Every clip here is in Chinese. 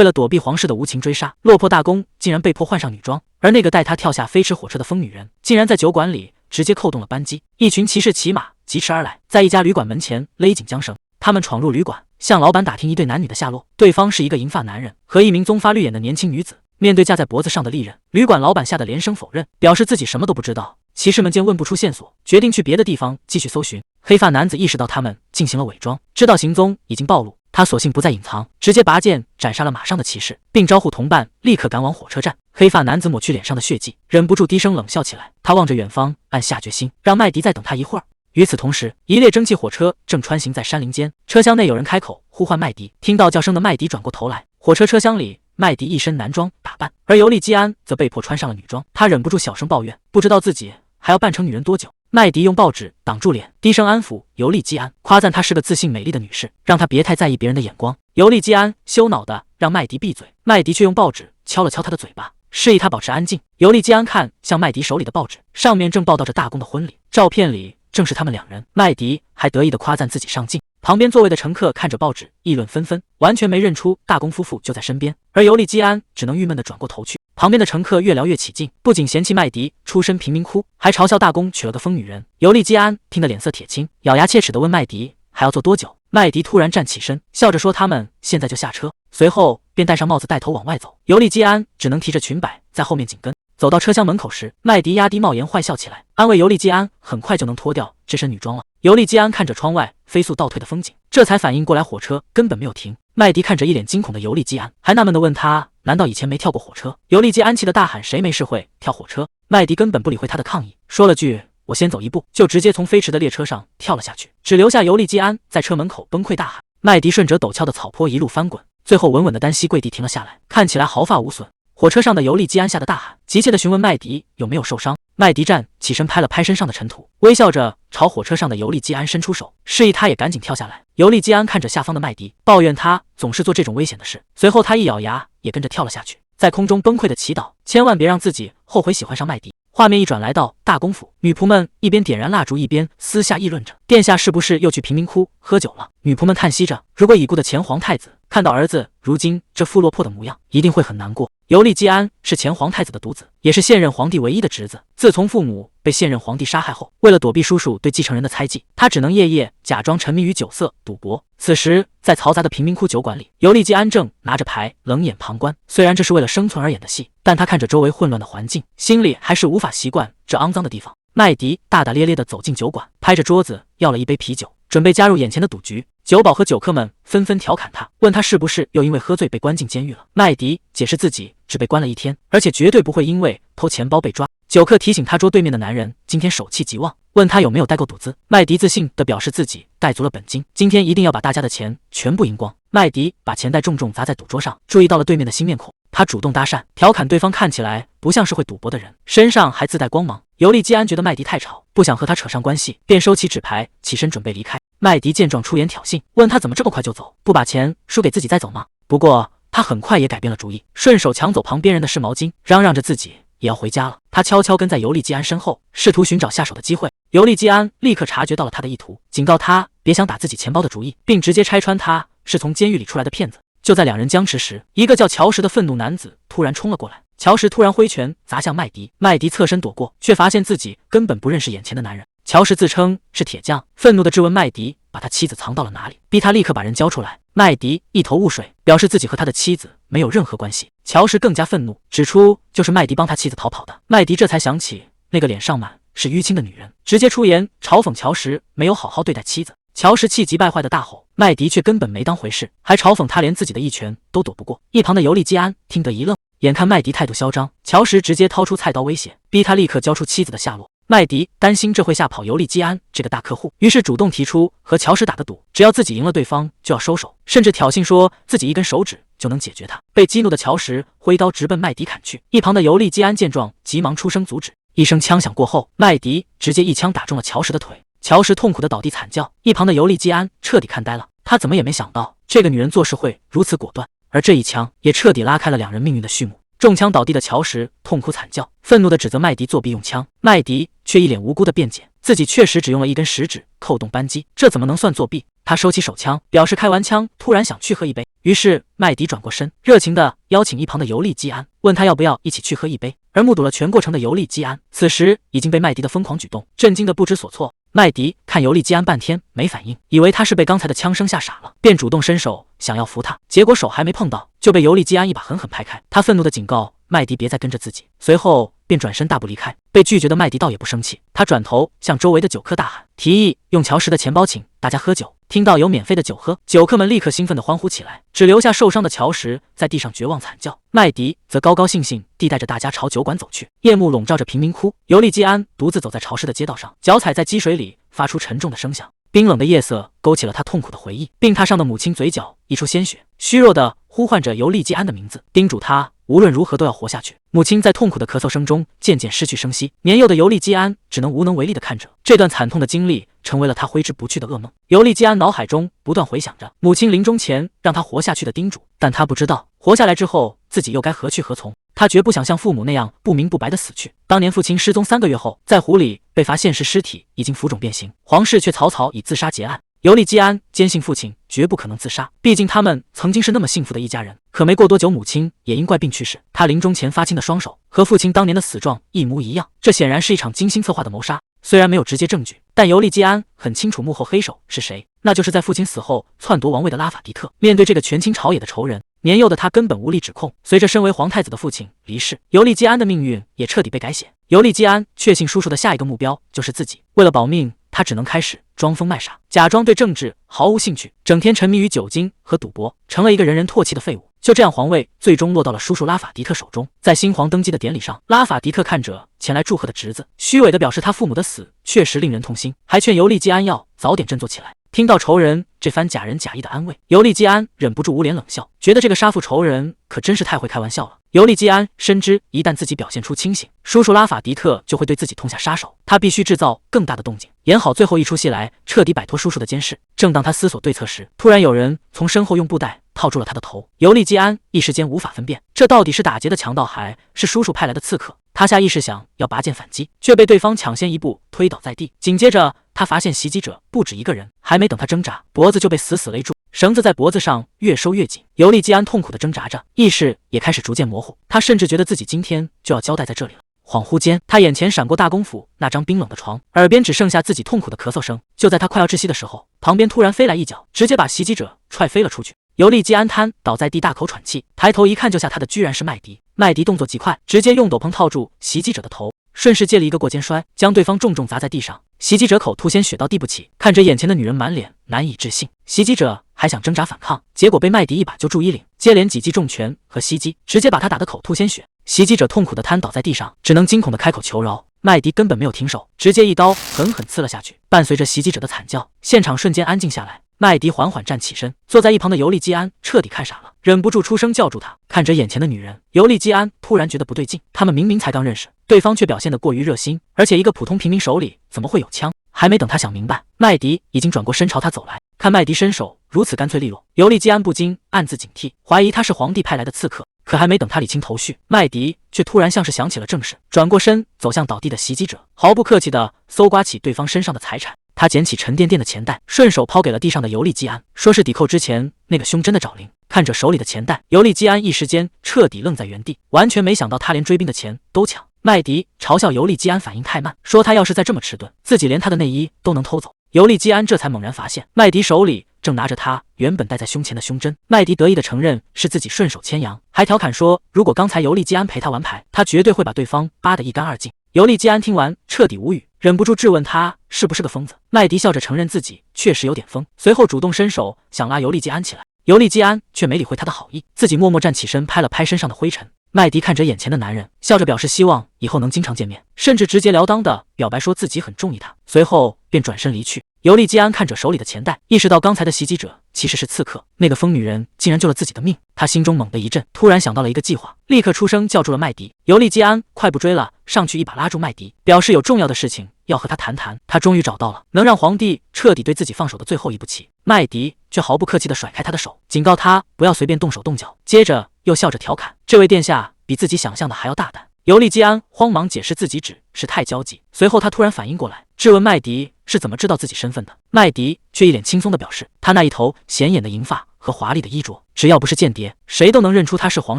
为了躲避皇室的无情追杀，落魄大公竟然被迫换上女装，而那个带他跳下飞驰火车的疯女人，竟然在酒馆里直接扣动了扳机。一群骑士骑马疾驰而来，在一家旅馆门前勒紧缰绳。他们闯入旅馆，向老板打听一对男女的下落。对方是一个银发男人和一名棕发绿眼的年轻女子。面对架在脖子上的利刃，旅馆老板吓得连声否认，表示自己什么都不知道。骑士们见问不出线索，决定去别的地方继续搜寻。黑发男子意识到他们进行了伪装，知道行踪已经暴露，他索性不再隐藏，直接拔剑斩杀了马上的骑士，并招呼同伴立刻赶往火车站。黑发男子抹去脸上的血迹，忍不住低声冷笑起来。他望着远方，暗下决心，让麦迪再等他一会儿。与此同时，一列蒸汽火车正穿行在山林间，车厢内有人开口呼唤麦迪。听到叫声的麦迪转过头来，火车车厢里，麦迪一身男装打扮，而尤利基安则被迫穿上了女装。他忍不住小声抱怨，不知道自己还要扮成女人多久。麦迪用报纸挡住脸，低声安抚尤利基安，夸赞她是个自信美丽的女士，让她别太在意别人的眼光。尤利基安羞恼的让麦迪闭嘴，麦迪却用报纸敲了敲他的嘴巴，示意他保持安静。尤利基安看向麦迪手里的报纸，上面正报道着大公的婚礼，照片里正是他们两人。麦迪还得意地夸赞自己上镜。旁边座位的乘客看着报纸议论纷纷，完全没认出大公夫妇就在身边，而尤利基安只能郁闷地转过头去。旁边的乘客越聊越起劲，不仅嫌弃麦迪出身贫民窟，还嘲笑大公娶了个疯女人。尤利基安听得脸色铁青，咬牙切齿地问麦迪还要坐多久。麦迪突然站起身，笑着说他们现在就下车，随后便戴上帽子带头往外走。尤利基安只能提着裙摆在后面紧跟。走到车厢门口时，麦迪压低帽檐坏笑起来，安慰尤利基安很快就能脱掉这身女装了。尤利基安看着窗外飞速倒退的风景，这才反应过来火车根本没有停。麦迪看着一脸惊恐的尤利基安，还纳闷地问他难道以前没跳过火车。尤利基安气得大喊谁没事会跳火车。麦迪根本不理会他的抗议，说了句我先走一步，就直接从飞驰的列车上跳了下去，只留下尤利基安在车门口崩溃大喊。麦迪顺着陡峭的草坡一路翻滚，最后稳稳地单膝跪地停了下来，看起来毫发无损。火车上的尤利基安吓得大喊，急切地询问麦迪有没有受伤。麦迪站起身拍了拍身上的尘土，微笑着朝火车上的尤利基安伸出手，示意他也赶紧跳下来。尤利基安看着下方的麦迪，抱怨他总是做这种危险的事。随后他一咬牙，也跟着跳了下去，在空中崩溃地祈祷，千万别让自己后悔喜欢上麦迪。画面一转来到大公府，女仆们一边点燃蜡烛，一边私下议论着，殿下是不是又去贫民窟喝酒了？女仆们叹息着，如果已故的前皇太子看到儿子如今这副落魄的模样，一定会很难过。尤利基安是前皇太子的独子，也是现任皇帝唯一的侄子。自从父母被现任皇帝杀害后，为了躲避叔叔对继承人的猜忌，他只能夜夜假装沉迷于酒色赌博。此时在嘈杂的贫民窟酒馆里，尤利基安正拿着牌冷眼旁观。虽然这是为了生存而演的戏，但他看着周围混乱的环境，心里还是无法习惯这肮脏的地方。麦迪大大咧咧地走进酒馆，拍着桌子要了一杯啤酒，准备加入眼前的赌局。酒保和酒客们纷纷调侃他，问他是不是又因为喝醉被关进监狱了。麦迪解释自己只被关了1天，而且绝对不会因为偷钱包被抓。酒客提醒他桌对面的男人今天手气极旺，问他有没有带够赌资。麦迪自信地表示自己带足了本金，今天一定要把大家的钱全部赢光。麦迪把钱袋重重砸在赌桌上，注意到了对面的新面孔，他主动搭讪，调侃对方看起来不像是会赌博的人，身上还自带光芒。尤利基安觉得麦迪太吵，不想和他扯上关系，便收起纸牌，起身准备离开。麦迪见状出言挑衅，问他怎么这么快就走，不把钱输给自己再走吗？不过他很快也改变了主意，顺手抢走旁边人的湿毛巾，嚷嚷着自己也要回家了。他悄悄跟在尤利基安身后，试图寻找下手的机会。尤利基安立刻察觉到了他的意图，警告他别想打自己钱包的主意，并直接拆穿他是从监狱里出来的骗子。就在两人僵持时，一个叫乔什的愤怒男子突然冲了过来。乔什突然挥拳砸向麦迪，麦迪侧身躲过，却发现自己根本不认识眼前的男人。乔什自称是铁匠，愤怒地质问麦迪把他妻子藏到了哪里，逼他立刻把人交出来。麦迪一头雾水，表示自己和他的妻子没有任何关系。乔什更加愤怒，指出就是麦迪帮他妻子逃跑的。麦迪这才想起那个脸上满是淤青的女人，直接出言嘲讽乔什没有好好对待妻子。乔什气急败坏的大吼，麦迪却根本没当回事，还嘲讽他连自己的一拳都躲不过。一旁的尤利基安听得一愣，眼看麦迪态度嚣张，乔什直接掏出菜刀威胁，逼他立刻交出妻子的下落。麦迪担心这会吓跑尤利基安这个大客户，于是主动提出和乔什打个赌，只要自己赢了对方就要收手，甚至挑衅说自己一根手指就能解决他。被激怒的乔什挥刀直奔麦迪砍去，一旁的尤利基安见状急忙出声阻止。一声枪响过后，麦迪直接一枪打中了乔什的腿，乔什痛苦的倒地惨叫。一旁的尤利基安彻底看呆了，他怎么也没想到这个女人做事会如此果断，而这一枪也彻底拉开了两人命运的序幕。中枪倒地的乔什痛哭惨叫，愤怒地指责麦迪作弊用枪。麦迪却一脸无辜地辩解，自己确实只用了一根食指扣动扳机，这怎么能算作弊？他收起手枪，表示开完枪突然想去喝一杯。于是麦迪转过身，热情地邀请一旁的尤利基安，问他要不要一起去喝一杯。而目睹了全过程的尤利基安，此时已经被麦迪的疯狂举动震惊得不知所措。麦迪看尤利基安半天没反应，以为他是被刚才的枪声吓傻了，便主动伸手想要扶他，结果手还没碰到，就被尤利基安一把狠狠拍开。他愤怒地警告麦迪别再跟着自己，随后便转身大步离开。被拒绝的麦迪倒也不生气，他转头向周围的酒客大喊，提议用乔什的钱包请大家喝酒。听到有免费的酒喝，酒客们立刻兴奋地欢呼起来，只留下受伤的乔什在地上绝望惨叫。麦迪则高高兴兴地带着大家朝酒馆走去。夜幕笼罩着贫民窟，尤利基安独自走在潮湿的街道上，脚踩在积水里发出沉重的声响。冰冷的夜色勾起了他痛苦的回忆，病榻上的母亲嘴角溢出鲜血，虚弱地呼唤着尤利基安的名字，叮嘱他无论如何都要活下去。母亲在痛苦的咳嗽声中渐渐失去声息，年幼的尤利基安只能无能为力地看着。这段惨痛的经历成为了他挥之不去的噩梦。尤利基安脑海中不断回想着母亲临终前让他活下去的叮嘱，但他不知道活下来之后自己又该何去何从。他绝不想像父母那样不明不白的死去。当年父亲失踪3个月后，在湖里被发现时尸体已经浮肿变形，皇室却草草以自杀结案。尤利基安坚信父亲绝不可能自杀，毕竟他们曾经是那么幸福的一家人。可没过多久，母亲也因怪病去世。他临终前发青的双手和父亲当年的死状一模一样，这显然是一场精心策划的谋杀。虽然没有直接证据，但尤利基安很清楚幕后黑手是谁，那就是在父亲死后篡夺王位的拉法迪特。面对这个权倾朝野的仇人，年幼的他根本无力指控。随着身为皇太子的父亲离世，尤利基安的命运也彻底被改写。尤利基安确信叔叔的下一个目标就是自己，为了保命，他只能开始装疯卖傻，假装对政治毫无兴趣，整天沉迷于酒精和赌博，成了一个人人唾弃的废物。就这样，皇位最终落到了叔叔拉法迪特手中。在新皇登基的典礼上，拉法迪特看着前来祝贺的侄子，虚伪地表示他父母的死确实令人痛心，还劝尤利基安要早点振作起来。听到仇人这番假仁假义的安慰，尤利基安忍不住捂脸冷笑，觉得这个杀父仇人可真是太会开玩笑了。尤利基安深知一旦自己表现出清醒，叔叔拉法迪特就会对自己痛下杀手，他必须制造更大的动静，演好最后一出戏来，彻底摆脱叔叔的监视。正当他思索对策时，突然有人从身后用布袋套住了他的头。尤利基安一时间无法分辨，这到底是打劫的强盗还是叔叔派来的刺客。他下意识想要拔剑反击，却被对方抢先一步推倒在地。紧接着他发现袭击者不止一个人，还没等他挣扎，脖子就被死死勒住，绳子在脖子上越收越紧。尤利基安痛苦地挣扎着，意识也开始逐渐模糊，他甚至觉得自己今天就要交代在这里了。恍惚间，他眼前闪过大公府那张冰冷的床，耳边只剩下自己痛苦的咳嗽声。就在他快要窒息的时候，旁边突然飞来一脚，直接把袭击者踹飞了出去。尤利基安瘫倒在地，大口喘气，抬头一看，救下他的居然是麦迪。麦迪动作极快，直接用斗篷套住袭击者的头，顺势借了一个过肩摔，将对方重重砸在地上。袭击者口吐鲜血到地不起，看着眼前的女人，满脸难以置信。袭击者还想挣扎反抗，结果被麦迪一把揪住衣领，接连几记重拳和袭击，直接把他打得口吐鲜血。袭击者痛苦地瘫倒在地上，只能惊恐地开口求饶。麦迪根本没有停手，直接一刀狠狠刺了下去，伴随着袭击者的惨叫，现场瞬间安静下来。麦迪缓缓站起身，坐在一旁的尤利基安彻底看傻了，忍不住出声叫住他。看着眼前的女人，尤利基安突然觉得不对劲，他们明明才刚认识，对方却表现得过于热心，而且一个普通平民手里怎么会有枪？还没等他想明白，麦迪已经转过身朝他走来。看麦迪身手如此干脆利落，尤利基安不禁暗自警惕，怀疑他是皇帝派来的刺客。可还没等他理清头绪，麦迪却突然像是想起了正事，转过身走向倒地的袭击者，毫不客气地搜刮起对方身上的财产。他捡起沉甸甸的钱袋，顺手抛给了地上的尤利基安，说是抵扣之前那个胸针的找零。看着手里的钱袋，尤利基安一时间彻底愣在原地，完全没想到他连追兵的钱都抢。麦迪嘲笑尤利基安反应太慢，说他要是再这么迟钝，自己连他的内衣都能偷走。尤利基安这才猛然发现，麦迪手里正拿着他原本戴在胸前的胸针。麦迪得意地承认是自己顺手牵羊，还调侃说如果刚才尤利基安陪他玩牌，他绝对会把对方扒得一干二净。尤利基安听完彻底无语，忍不住质问他是不是个疯子。麦迪笑着承认自己确实有点疯，随后主动伸手想拉尤利基安起来，尤利基安却没理会他的好意，自己默默站起身拍了拍身上的灰尘。麦迪看着眼前的男人，笑着表示希望以后能经常见面，甚至直截了当地表白说自己很中意他，随后便转身离去。尤利基安看着手里的钱袋，意识到刚才的袭击者其实是刺客，那个疯女人竟然救了自己的命，他心中猛地一震，突然想到了一个计划，立刻出声叫住了麦迪。尤利基安快步追了上去，一把拉住麦迪，表示有重要的事情要和他谈谈。他终于找到了能让皇帝彻底对自己放手的最后一步棋。麦迪却毫不客气地甩开他的手，警告他不要随便动手动脚，接着又笑着调侃这位殿下比自己想象的还要大胆。尤利基安慌忙解释自己只是太焦急，随后他突然反应过来，质问麦迪是怎么知道自己身份的。麦迪却一脸轻松地表示，他那一头显眼的银发和华丽的衣着，只要不是间谍，谁都能认出他是皇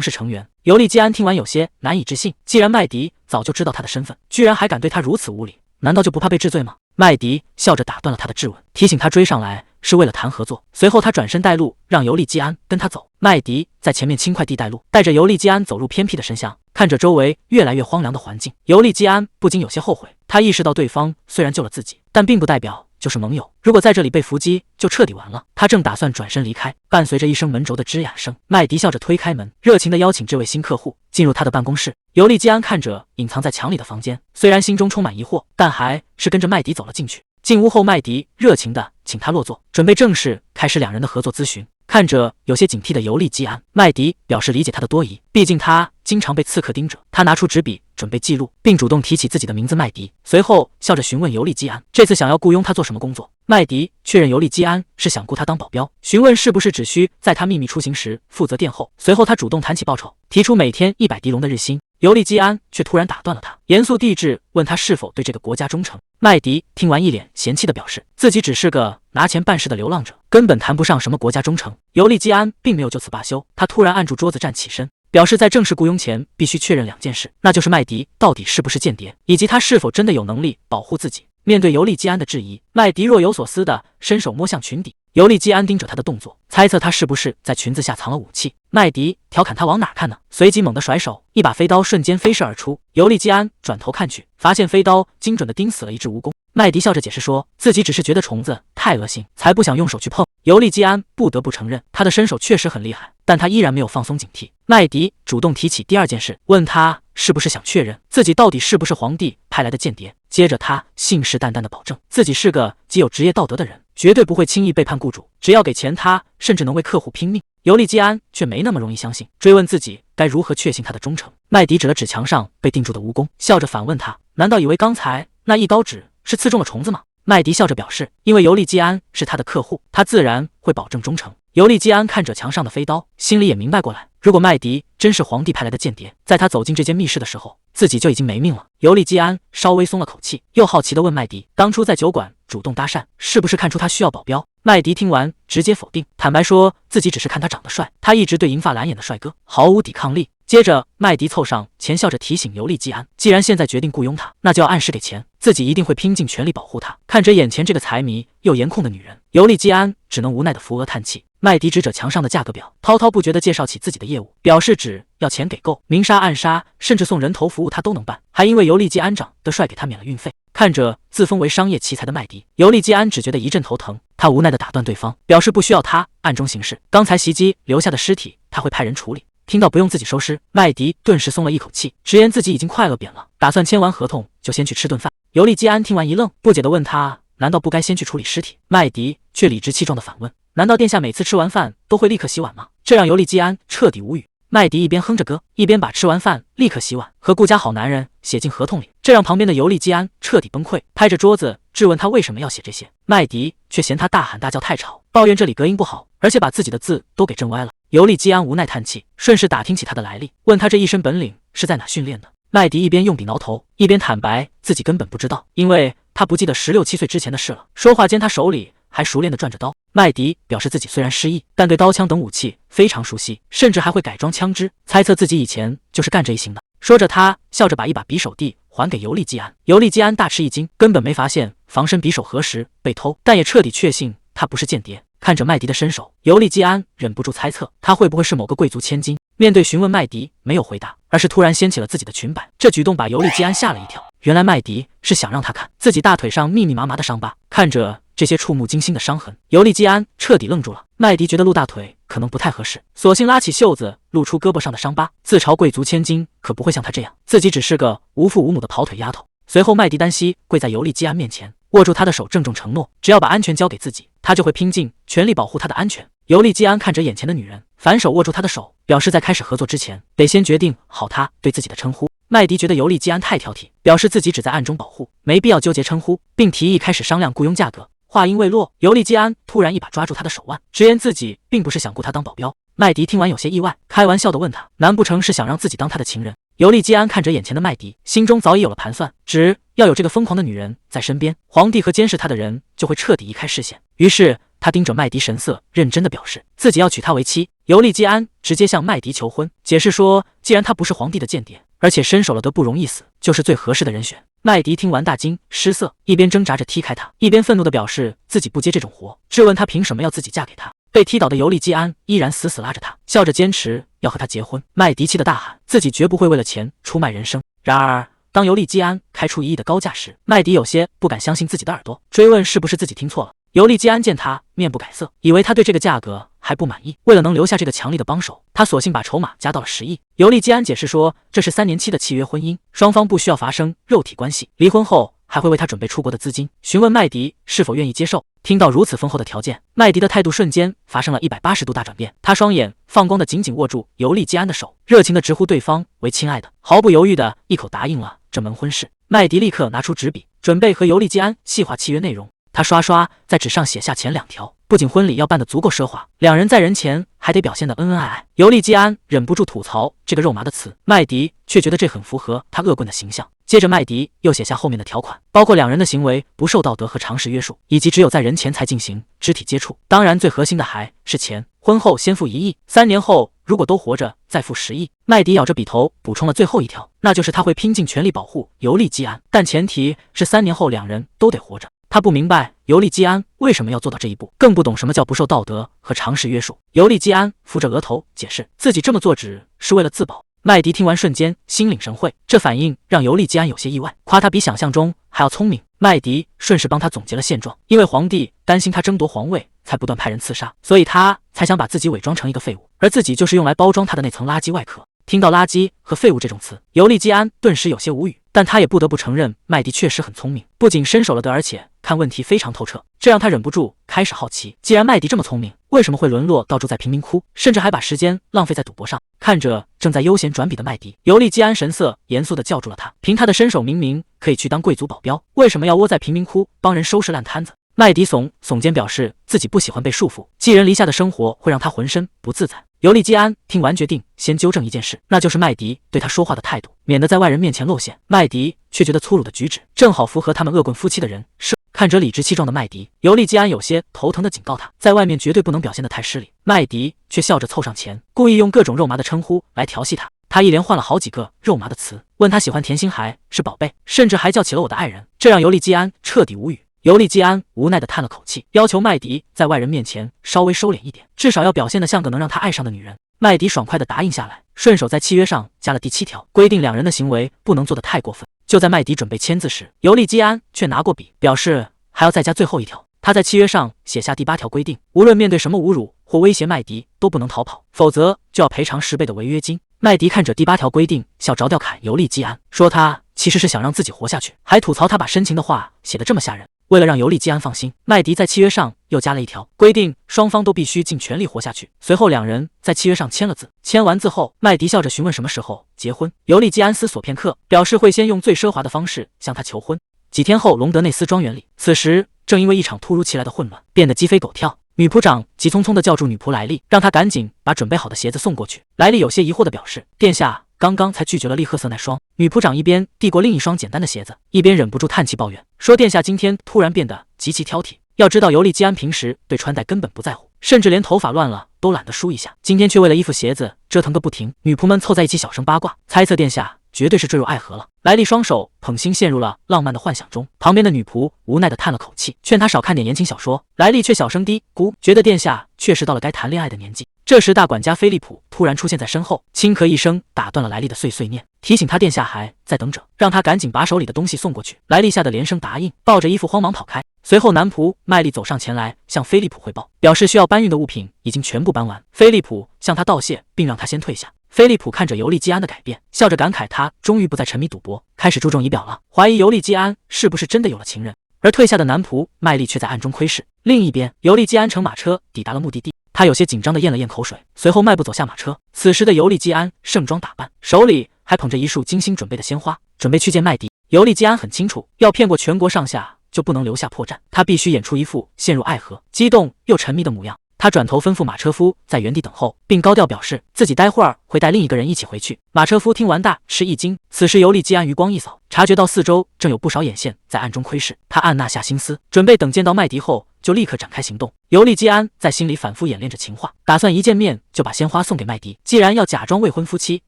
室成员。尤利基安听完有些难以置信，既然麦迪早就知道他的身份，居然还敢对他如此无礼，难道就不怕被治罪吗？麦迪笑着打断了他的质问，提醒他追上来是为了谈合作。随后他转身带路，让尤利基安跟他走。麦迪在前面轻快地带路，带着尤利基安走入偏僻的深巷，看着周围越来越荒凉的环境，尤利基安不禁有些后悔。他意识到对方虽然救了自己，但并不代表就是盟友，如果在这里被伏击，就彻底完了。他正打算转身离开，伴随着一声门轴的吱呀声，麦迪笑着推开门，热情地邀请这位新客户进入他的办公室。尤利基安看着隐藏在墙里的房间，虽然心中充满疑惑，但还是跟着麦迪走了进去。进屋后，麦迪热情地请他落座，准备正式开始两人的合作咨询。看着有些警惕的尤利基安，麦迪表示理解他的多疑，毕竟他经常被刺客盯着。他拿出纸笔准备记录，并主动提起自己的名字麦迪，随后笑着询问尤利基安，这次想要雇佣他做什么工作。麦迪确认尤利基安是想雇他当保镖，询问是不是只需在他秘密出行时负责殿后。随后他主动谈起报酬，提出每天100迪龙的日薪。尤利基安却突然打断了他，严肃地质问他是否对这个国家忠诚。麦迪听完一脸嫌弃地表示，自己只是个拿钱办事的流浪者，根本谈不上什么国家忠诚。尤利基安并没有就此罢休，他突然按住桌子站起身，表示在正式雇佣前必须确认2件事，那就是麦迪到底是不是间谍，以及他是否真的有能力保护自己。面对尤利基安的质疑，麦迪若有所思地伸手摸向裙底。尤利基安盯着他的动作，猜测他是不是在裙子下藏了武器。麦迪调侃他往哪看呢？随即猛地甩手，一把飞刀瞬间飞射而出。尤利基安转头看去，发现飞刀精准地钉死了一只蜈蚣。麦迪笑着解释说，自己只是觉得虫子太恶心，才不想用手去碰。尤利基安不得不承认，他的身手确实很厉害，但他依然没有放松警惕。麦迪主动提起第2件事，问他是不是想确认自己到底是不是皇帝派来的间谍。接着他信誓旦旦地保证，自己是个极有职业道德的人，绝对不会轻易背叛雇主，只要给钱他甚至能为客户拼命。尤利基安却没那么容易相信，追问自己该如何确信他的忠诚。麦迪指了指墙上被钉住的蜈蚣，笑着反问他，难道以为刚才那一刀指是刺中了虫子吗？麦迪笑着表示，因为尤利基安是他的客户，他自然会保证忠诚。尤利基安看着墙上的飞刀，心里也明白过来，如果麦迪真是皇帝派来的间谍，在他走进这间密室的时候，自己就已经没命了。尤利基安稍微松了口气，又好奇地问麦迪，当初在酒馆主动搭讪，是不是看出他需要保镖？麦迪听完直接否定，坦白说自己只是看他长得帅，他一直对银发蓝眼的帅哥毫无抵抗力。接着麦迪凑上前，笑着提醒尤利基安，既然现在决定雇佣他，那就要按时给钱，自己一定会拼尽全力保护他。看着眼前这个财迷又颜控的女人，尤利基安只能无奈地扶额叹气。麦迪指着墙上的价格表，滔滔不绝地介绍起自己的业务，表示只要钱给够，明杀暗杀，甚至送人头服务他都能办，还因为尤利基安长得帅给他免了运费。看着自封为商业奇才的麦迪，尤利基安只觉得一阵头疼，他无奈地打断对方，表示不需要他暗中行事，刚才袭击留下的尸体他会派人处理。听到不用自己收尸，麦迪顿时松了一口气，直言自己已经快饿扁了，打算签完合同就先去吃顿饭。尤利基安听完一愣，不解地问他，难道不该先去处理尸体？麦迪却理直气壮地反问，难道殿下每次吃完饭都会立刻洗碗吗？这让尤利基安彻底无语。麦迪一边哼着歌，一边把吃完饭立刻洗碗和顾家好男人写进合同里，这让旁边的尤利基安彻底崩溃，拍着桌子质问他为什么要写这些。麦迪却嫌他大喊大叫太吵，抱怨这里隔音不好，而且把自己的字都给震歪了。尤利基安无奈叹气，顺势打听起他的来历，问他这一身本领是在哪训练的。麦迪一边用笔挠头，一边坦白自己根本不知道，因为他不记得16、17岁之前的事了。说话间，他手里还熟练地转着刀。麦迪表示自己虽然失忆，但对刀枪等武器非常熟悉，甚至还会改装枪支，猜测自己以前就是干这一行的。说着，他笑着把一把匕首递还给尤利基安。尤利基安大吃一惊，根本没发现防身匕首何时被偷，但也彻底确信他不是间谍。看着麦迪的身手，尤利基安忍不住猜测，他会不会是某个贵族千金？面对询问，麦迪没有回答，而是突然掀起了自己的裙摆。这举动把尤利基安吓了一跳，原来麦迪是想让他看自己大腿上密密麻麻的伤疤。看着这些触目惊心的伤痕，尤利基安彻底愣住了。麦迪觉得露大腿可能不太合适，索性拉起袖子露出胳膊上的伤疤。自嘲贵族千金可不会像他这样，自己只是个无父无母的跑腿丫头。随后麦迪单膝跪在尤利基安面前，握住他的手，郑重承诺，只要把安全交给自己，他就会拼尽全力保护他的安全。尤利基安看着眼前的女人，反手握住她的手，表示在开始合作之前，得先决定好他对自己的称呼。麦迪觉得尤利基安太挑剔，表示自己只在暗中保护，没必要纠结称呼，并提议开始商量雇佣价格。话音未落，尤利基安突然一把抓住他的手腕，直言自己并不是想雇他当保镖，麦迪听完有些意外，开玩笑地问他，难不成是想让自己当他的情人？尤利基安看着眼前的麦迪，心中早已有了盘算，只要有这个疯狂的女人在身边，皇帝和监视他的人就会彻底移开视线。于是他盯着麦迪，神色认真地表示自己要娶她为妻。尤利基安直接向麦迪求婚，解释说，既然他不是皇帝的间谍，而且身首了得不容易死，就是最合适的人选。麦迪听完大惊失色，一边挣扎着踢开他，一边愤怒地表示自己不接这种活，质问他凭什么要自己嫁给他。被踢倒的尤利基安依然死死拉着他，笑着坚持要和他结婚。麦迪气得大喊，自己绝不会为了钱出卖人生。然而当尤利基安开出1亿的高价时，麦迪有些不敢相信自己的耳朵，追问是不是自己听错了。尤利基安见他面不改色，以为他对这个价格还不满意，为了能留下这个强力的帮手，他索性把筹码加到了10亿。尤利基安解释说，这是3年期的契约婚姻，双方不需要发生肉体关系，离婚后还会为他准备出国的资金，询问麦迪是否愿意接受。听到如此丰厚的条件，麦迪的态度瞬间发生了180度大转变，他双眼放光的紧紧握住尤利基安的手，热情的直呼对方为亲爱的，毫不犹豫的一口答应了这门婚事。麦迪立刻拿出纸笔，准备和尤利基安细化契约内容。他刷刷在纸上写下前2条，不仅婚礼要办得足够奢华，两人在人前还得表现得恩恩爱爱。尤利基安忍不住吐槽这个肉麻的词，麦迪却觉得这很符合他恶棍的形象。接着麦迪又写下后面的条款，包括两人的行为不受道德和常识约束，以及只有在人前才进行肢体接触。当然最核心的还是钱，婚后先付1亿，3年后如果都活着再付10亿。麦迪咬着笔头补充了最后1条，那就是他会拼尽全力保护尤利基安，但前提是3年后两人都得活着。他不明白尤利基安为什么要做到这一步，更不懂什么叫不受道德和常识约束。尤利基安扶着额头解释自己这么做只是为了自保。麦迪听完瞬间心领神会，这反应让尤利基安有些意外，夸他比想象中还要聪明。麦迪顺势帮他总结了现状，因为皇帝担心他争夺皇位，才不断派人刺杀，所以他才想把自己伪装成一个废物，而自己就是用来包装他的那层垃圾外壳。听到垃圾和废物这种词，尤利基安顿时有些无语，但他也不得不承认麦迪确实很聪明，不仅身手了得，而且看问题非常透彻，这让他忍不住开始好奇，既然麦迪这么聪明，为什么会沦落到住在贫民窟，甚至还把时间浪费在赌博上？看着正在悠闲转笔的麦迪，尤利基安神色严肃地叫住了他，凭他的身手明明可以去当贵族保镖，为什么要窝在贫民窟帮人收拾烂摊子？麦迪耸肩表示自己不喜欢被束缚，寄人篱下的生活会让他浑身不自在。尤利基安听完决定先纠正一件事，那就是麦迪对他说话的态度，免得在外人面前露馅。麦迪却觉得粗鲁的举止正好符合他们恶棍夫妻的人设。看着理直气壮的麦迪，尤利基安有些头疼地警告他，在外面绝对不能表现得太失礼。麦迪却笑着凑上前，故意用各种肉麻的称呼来调戏他。他一连换了好几个肉麻的词，问他喜欢甜心还是宝贝，甚至还叫起了我的爱人，这让尤利基安彻底无语。尤利基安无奈地叹了口气，要求麦迪在外人面前稍微收敛一点，至少要表现得像个能让他爱上的女人。麦迪爽快地答应下来，顺手在契约上加了第7条，规定两人的行为不能做得太过分。就在麦迪准备签字时，尤利基安却拿过笔，表示还要再加最后1条。他在契约上写下第8条，规定无论面对什么侮辱或威胁，麦迪都不能逃跑，否则就要赔偿10倍的违约金。麦迪看着第8条规定，笑着调侃尤利基安，说他其实是想让自己活下去，还吐槽他把深情的话写得这么吓人。为了让尤利基安放心，麦迪在契约上又加了1条，规定双方都必须尽全力活下去。随后两人在契约上签了字。签完字后，麦迪笑着询问什么时候结婚。尤利基安思索片刻，表示会先用最奢华的方式向他求婚。几天后，隆德内斯庄园里，此时正因为一场突如其来的混乱，变得鸡飞狗跳。女仆长急匆匆地叫住女仆莱利，让她赶紧把准备好的鞋子送过去。莱利有些疑惑地表示，殿下刚刚才拒绝了利赫瑟奈双。女仆长一边递过另一双简单的鞋子，一边忍不住叹气抱怨说，殿下今天突然变得极其挑剔。要知道尤利基安平时对穿戴根本不在乎，甚至连头发乱了都懒得梳一下，今天却为了衣服鞋子折腾个不停。女仆们凑在一起小声八卦，猜测殿下绝对是坠入爱河了。莱利双手捧心陷入了浪漫的幻想中，旁边的女仆无奈地叹了口气，劝他少看点言情小说。莱利却小声嘀咕，觉得殿下确实到了该谈恋爱的年纪。这时大管家菲利普突然出现在身后，轻咳一声打断了莱利的碎碎念，提醒他殿下还在等着，让他赶紧把手里的东西送过去。莱利吓得连声答应，抱着衣服慌忙跑开。随后男仆麦利走上前来向菲利普汇报，表示需要搬运的物品已经全部搬完。菲利普向他道谢，并让他先退下。菲利普看着尤利基安的改变，笑着感慨他终于不再沉迷赌博，开始注重仪表了，怀疑尤利基安是不是真的有了情人。而退下的男仆麦利却在暗中窥视。另一边，尤利基安乘马车抵达了目的地，他有些紧张地咽了咽口水，随后迈步走下马车。此时的尤利基安盛装打扮，手里还捧着一束精心准备的鲜花，准备去见麦迪。尤利基安很清楚，要骗过全国上下就不能留下破绽，他必须演出一副陷入爱河、激动又沉迷的模样。他转头吩咐马车夫在原地等候，并高调表示自己待会儿会带另一个人一起回去。马车夫听完大吃一惊，此时尤利基安余光一扫，察觉到四周正有不少眼线在暗中窥视，他按捺下心思，准备等见到麦迪后就立刻展开行动。尤利基安在心里反复演练着情话，打算一见面就把鲜花送给麦迪。既然要假装未婚夫妻，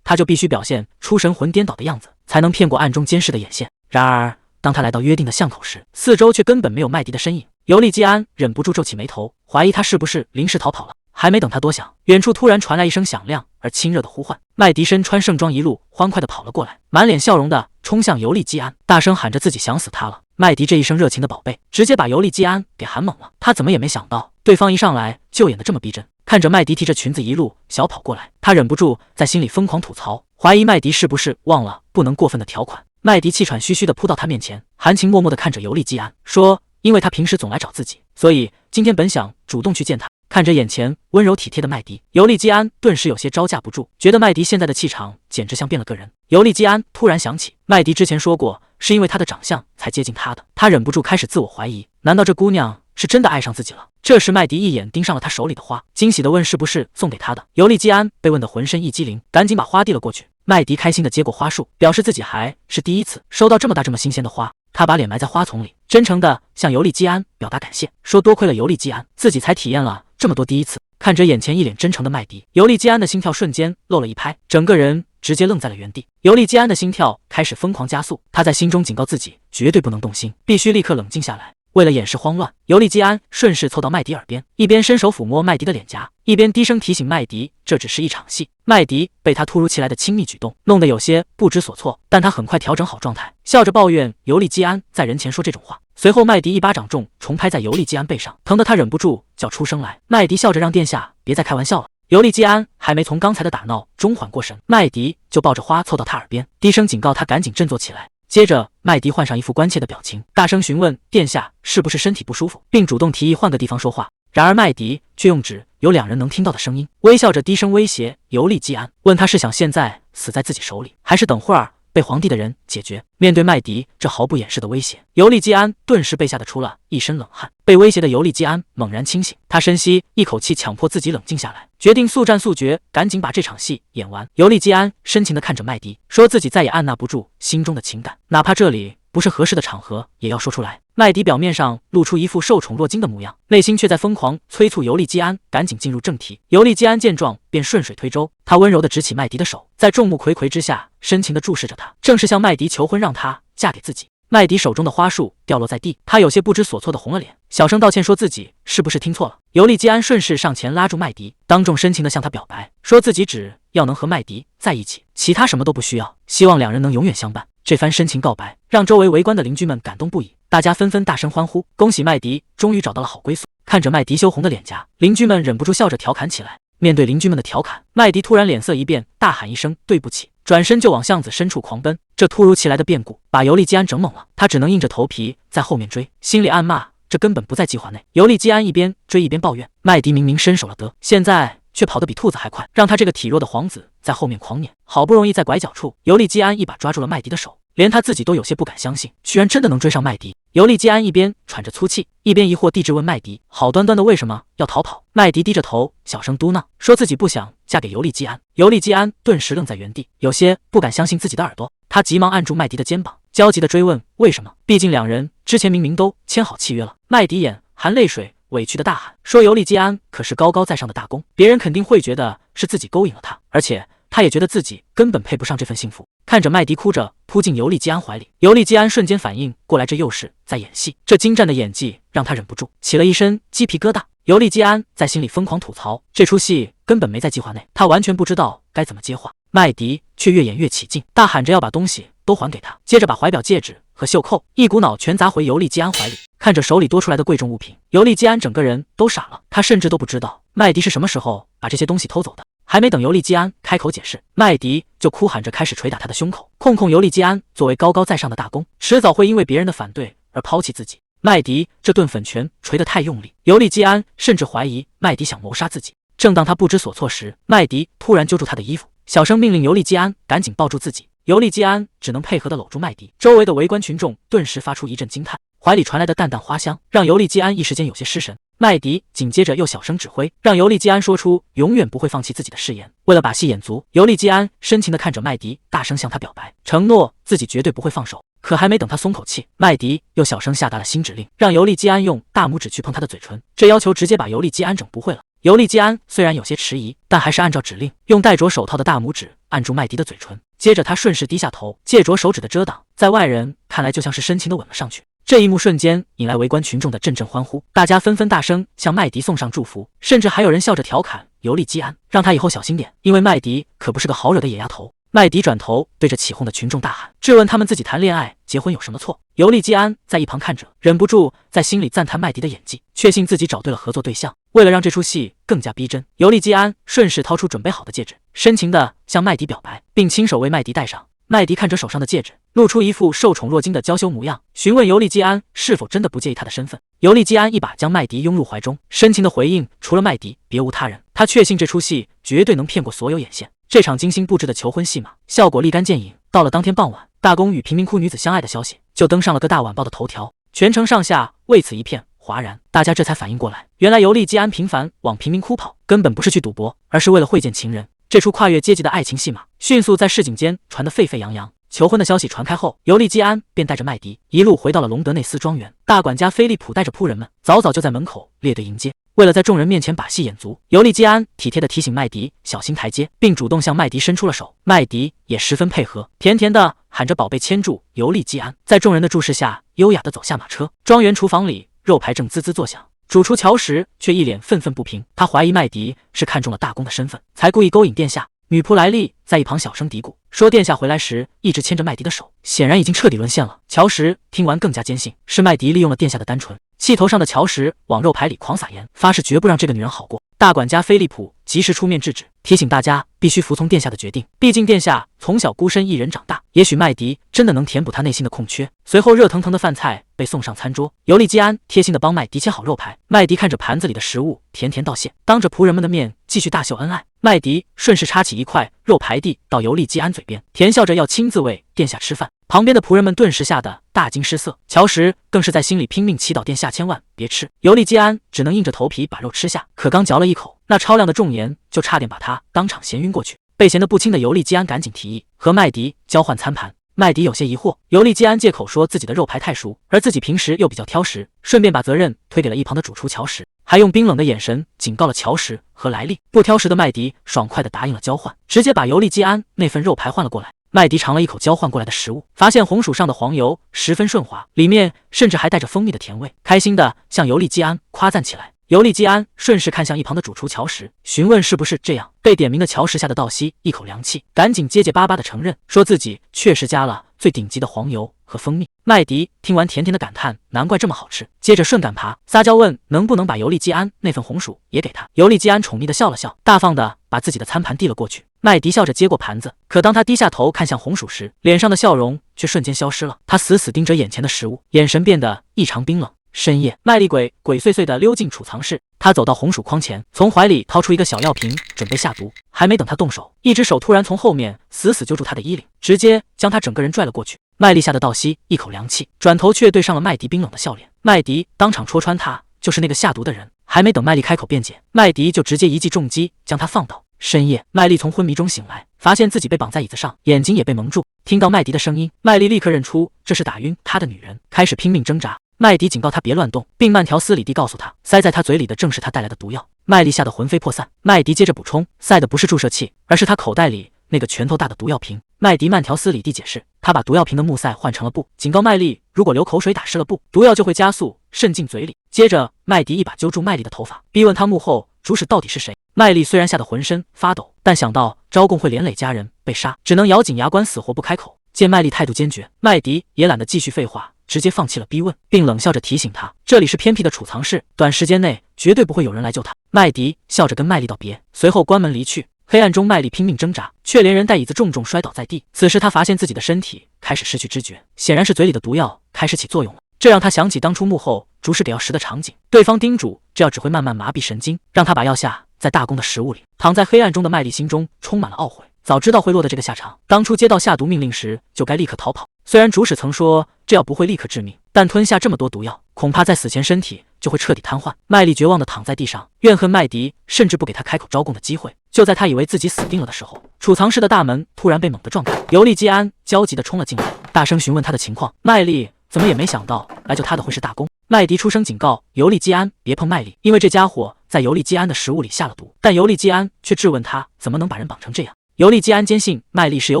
他就必须表现出神魂颠倒的样子，才能骗过暗中监视的眼线。然而当他来到约定的巷口时，四周却根本没有麦迪的身影。尤利基安忍不住皱起眉头，怀疑他是不是临时逃跑了。还没等他多想，远处突然传来一声响亮而亲热的呼唤。麦迪身穿盛装，一路欢快地跑了过来，满脸笑容地冲向尤利基安，大声喊着自己想死他了。麦迪这一声热情的宝贝，直接把尤利基安给喊懵了。他怎么也没想到，对方一上来就演得这么逼真。看着麦迪提着裙子一路小跑过来，他忍不住在心里疯狂吐槽，怀疑麦迪是不是忘了不能过分的条款。麦迪气喘吁吁地扑到他面前，含情脉脉地看着尤利基安，说因为他平时总来找自己，所以今天本想主动去见他。看着眼前温柔体贴的麦迪，尤利基安顿时有些招架不住，觉得麦迪现在的气场简直像变了个人。尤利基安突然想起麦迪之前说过是因为他的长相才接近他的，他忍不住开始自我怀疑，难道这姑娘是真的爱上自己了？这时麦迪一眼盯上了他手里的花，惊喜地问是不是送给他的。尤利基安被问得浑身一激灵，赶紧把花递了过去。麦迪开心地接过花束，表示自己还是第一次收到这么大这么新鲜的花。他把脸埋在花丛里，真诚地向尤利基安表达感谢，说多亏了尤利基安，自己才体验了这么多第一次。看着眼前一脸真诚的麦迪，尤利基安的心跳瞬间漏了一拍，整个人直接愣在了原地。尤利基安的心跳开始疯狂加速，他在心中警告自己绝对不能动心，必须立刻冷静下来。为了掩饰慌乱，尤利基安顺势凑到麦迪耳边，一边伸手抚摸麦迪的脸颊，一边低声提醒麦迪这只是一场戏。麦迪被他突如其来的亲密举动弄得有些不知所措，但他很快调整好状态，笑着抱怨尤利基安在人前说这种话。随后麦迪一巴掌重拍在尤利基安背上，疼得他忍不住叫出声来。麦迪笑着让殿下别再开玩笑了。尤利基安还没从刚才的打闹中缓过神，麦迪就抱着花凑到他耳边，低声警告他赶紧振作起来。接着麦迪换上一副关切的表情，大声询问殿下是不是身体不舒服，并主动提议换个地方说话。然而麦迪却用只有两人能听到的声音，微笑着低声威胁尤利基安，问他是想现在死在自己手里，还是等会儿被皇帝的人解决。面对麦迪这毫不掩饰的威胁，尤利基安顿时被吓得出了一身冷汗。被威胁的尤利基安猛然清醒，他深吸一口气，强迫自己冷静下来，决定速战速决，赶紧把这场戏演完。尤利基安深情地看着麦迪，说自己再也按捺不住心中的情感，哪怕这里不是合适的场合，也要说出来。麦迪表面上露出一副受宠若惊的模样，内心却在疯狂催促尤利基安赶紧进入正题。尤利基安见状便顺水推舟，他温柔地执起麦迪的手，在众目睽睽之下深情地注视着他，正是向麦迪求婚，让他嫁给自己。麦迪手中的花束掉落在地，他有些不知所措地红了脸，小声道歉说自己是不是听错了。尤利基安顺势上前拉住麦迪，当众深情地向他表白，说自己只要能和麦迪在一起，其他什么都不需要，希望两人能永远相伴。这番深情告白让周围围观的邻居们感动不已，大家纷纷大声欢呼，恭喜麦迪终于找到了好归宿。看着麦迪羞红的脸颊，邻居们忍不住笑着调侃起来。面对邻居们的调侃，麦迪突然脸色一变，大喊一声对不起，转身就往巷子深处狂奔。这突如其来的变故把尤利基安整懵了，他只能硬着头皮在后面追，心里暗骂这根本不在计划内。尤利基安一边追一边抱怨，麦迪明明身手了得，现在却跑得比兔子还快，让他这个体弱的皇子在后面狂撵。好不容易在拐角处，尤利基安一把抓住了麦迪的手，连他自己都有些不敢相信，居然真的能追上麦迪。尤利基安一边喘着粗气，一边疑惑地质问麦迪，好端端的为什么要逃跑？麦迪低着头小声嘟囔，说自己不想嫁给尤利基安。尤利基安顿时愣在原地，有些不敢相信自己的耳朵，他急忙按住麦迪的肩膀，焦急地追问为什么，毕竟两人之前明明都签好契约了。麦迪眼含泪水，委屈的大喊说尤利基安可是高高在上的大公，别人肯定会觉得是自己勾引了他，而且他也觉得自己根本配不上这份幸福。看着麦迪哭着扑进尤利基安怀里，尤利基安瞬间反应过来，这又是在演戏。这精湛的演技让他忍不住起了一身鸡皮疙瘩。尤利基安在心里疯狂吐槽，这出戏根本没在计划内，他完全不知道该怎么接话。麦迪却越演越起劲，大喊着要把东西都还给他，接着把怀表、戒指和袖扣一股脑全砸回尤利基安怀里。看着手里多出来的贵重物品，尤利基安整个人都傻了，他甚至都不知道麦迪是什么时候把这些东西偷走的。还没等尤利基安开口解释，麦迪就哭喊着开始捶打他的胸口，控尤利基安作为高高在上的大公，迟早会因为别人的反对而抛弃自己。麦迪这顿粉拳捶得太用力，尤利基安甚至怀疑麦迪想谋杀自己。正当他不知所措时，麦迪突然揪住他的衣服，小声命令尤利基安赶紧抱住自己。尤利基安只能配合地搂住麦迪，周围的围观群众顿时发出一阵惊叹，怀里传来的淡淡花香让尤利基安一时间有些失神。麦迪紧接着又小声指挥，让尤利基安说出永远不会放弃自己的誓言。为了把戏演足，尤利基安深情地看着麦迪，大声向他表白，承诺自己绝对不会放手。可还没等他松口气，麦迪又小声下达了新指令，让尤利基安用大拇指去碰他的嘴唇。这要求直接把尤利基安整不会了。尤利基安虽然有些迟疑，但还是按照指令，用戴着手套的大拇指按住麦迪的嘴唇。接着他顺势低下头，借着手指的遮挡，在外人看来就像是深情地吻了上去。这一幕瞬间引来围观群众的阵阵欢呼，大家纷纷大声向麦迪送上祝福，甚至还有人笑着调侃尤利基安，让他以后小心点，因为麦迪可不是个好惹的野丫头。麦迪转头对着起哄的群众大喊，质问他们自己谈恋爱结婚有什么错。尤利基安在一旁看着，忍不住在心里赞叹麦迪的演技，确信自己找对了合作对象。为了让这出戏更加逼真，尤利基安顺势掏出准备好的戒指，深情地向麦迪表白，并亲手为麦迪戴上。麦迪看着手上的戒指，露出一副受宠若惊的娇羞模样，询问尤利基安是否真的不介意他的身份。尤利基安一把将麦迪拥入怀中，深情的回应，除了麦迪别无他人。他确信这出戏绝对能骗过所有眼线。这场精心布置的求婚戏码效果立竿见影。到了当天傍晚，大公与贫民窟女子相爱的消息就登上了各大晚报的头条，全城上下为此一片哗然。大家这才反应过来，原来尤利基安频繁往贫民窟跑，根本不是去赌博，而是为了会见情人。这出跨越阶级的爱情戏码迅速在市井间传得沸沸扬扬。求婚的消息传开后，尤利基安便带着麦迪一路回到了隆德内斯庄园。大管家菲利普带着仆人们早就在门口列队迎接。为了在众人面前把戏演足，尤利基安体贴地提醒麦迪小心台阶，并主动向麦迪伸出了手。麦迪也十分配合，甜甜地喊着宝贝牵住尤利基安，在众人的注视下优雅地走下马车。庄园厨房里，肉排正滋滋作响，主厨乔什却一脸愤愤不平，他怀疑麦迪是看中了大公的身份，才故意勾引殿下。女仆莱利在一旁小声嘀咕说，殿下回来时一直牵着麦迪的手，显然已经彻底沦陷了。乔什听完更加坚信是麦迪利用了殿下的单纯，气头上的乔什往肉排里狂撒盐，发誓绝不让这个女人好过。大管家菲利普及时出面制止，提醒大家必须服从殿下的决定，毕竟殿下从小孤身一人长大，也许麦迪真的能填补他内心的空缺。随后热腾腾的饭菜被送上餐桌，尤利基安贴心的帮麦迪切好肉排，麦迪看着盘子里的食物甜甜道谢，当着仆人们的面继续大秀恩爱。麦迪顺势插起一块肉排递到尤利基安嘴边，甜笑着要亲自喂殿下吃饭。旁边的仆人们顿时吓得大惊失色，乔什更是在心里拼命祈祷殿下千万别吃。尤利基安只能硬着头皮把肉吃下，可刚嚼了一口，那超量的重盐就差点把他当场咸晕过去。被咸得不轻的尤利基安赶紧提议和麦迪交换餐盘。麦迪有些疑惑，尤利基安借口说自己的肉排太熟，而自己平时又比较挑食，顺便把责任推给了一旁的主厨乔什，还用冰冷的眼神警告了乔什和莱利。不挑食的麦迪爽快地答应了交换，直接把尤利基安那份肉排换了过来。麦迪尝了一口交换过来的食物，发现红薯上的黄油十分顺滑，里面甚至还带着蜂蜜的甜味，开心地向尤利基安夸赞起来。尤利基安顺势看向一旁的主厨乔什，询问是不是这样。被点名的乔什吓得倒吸一口凉气，赶紧结结巴巴地承认，说自己确实加了最顶级的黄油和蜂蜜。麦迪听完甜甜的感叹，难怪这么好吃，接着顺杆爬，撒娇问能不能把尤利基安那份红薯也给他。尤利基安宠溺地笑了笑，大方地把自己的餐盘递了过去。麦迪笑着接过盘子，可当他低下头看向红薯时，脸上的笑容却瞬间消失了。他死死盯着眼前的食物，眼神变得异常冰冷。深夜，麦丽鬼祟祟地溜进储藏室，他走到红薯筐前，从怀里掏出一个小药瓶，准备下毒。还没等他动手，一只手突然从后面死死揪住他的衣领，直接将他整个人拽了过去。麦丽吓得倒吸一口凉气，转头却对上了麦迪冰冷的笑脸。麦迪当场戳穿他就是那个下毒的人。还没等麦丽开口辩解，麦迪就直接一记重击将他放倒。深夜，麦丽从昏迷中醒来，发现自己被绑在椅子上，眼睛也被蒙住。听到麦迪的声音，麦丽立刻认出这是打晕他的女人，开始拼命挣扎。麦迪警告他别乱动，并慢条斯理地告诉他，塞在他嘴里的正是他带来的毒药。麦丽吓得魂飞魄散。麦迪接着补充，塞的不是注射器，而是他口袋里那个拳头大的毒药瓶。麦迪慢条斯理地解释，他把毒药瓶的木塞换成了布，警告麦丽如果流口水打湿了布，毒药就会加速渗进嘴里。接着，麦迪一把揪住麦丽的头发，逼问他幕后主使到底是谁。麦丽虽然吓得浑身发抖，但想到招供会连累家人被杀，只能咬紧牙关死活不开口。见麦丽态度坚决，麦迪也懒得继续废话，直接放弃了逼问，并冷笑着提醒他，这里是偏僻的储藏室，短时间内绝对不会有人来救他。麦迪笑着跟麦丽道别，随后关门离去。黑暗中，麦丽拼命挣扎，却连人带椅子重重摔倒在地。此时他发现自己的身体开始失去知觉，显然是嘴里的毒药开始起作用了。这让他想起当初幕后主使给药时的场景，对方叮嘱这药只会慢慢麻痹神经，让他把药下在大公的食物里。躺在黑暗中的麦丽心中充满了懊悔，早知道会落得这个下场，当初接到下毒命令时就该立刻逃跑。虽然主使曾说这药不会立刻致命，但吞下这么多毒药，恐怕在死前身体就会彻底瘫痪。麦莉绝望地躺在地上，怨恨麦迪，甚至不给他开口招供的机会。就在他以为自己死定了的时候，储藏室的大门突然被猛地撞开，尤利基安焦急地冲了进来，大声询问他的情况。麦莉怎么也没想到来救他的会是大公。麦迪出声警告尤利基安别碰麦莉，因为这家伙在尤利基安的食物里下了毒。但尤利基安却质问他怎么能把人绑成这样。尤利基安坚信麦莉是有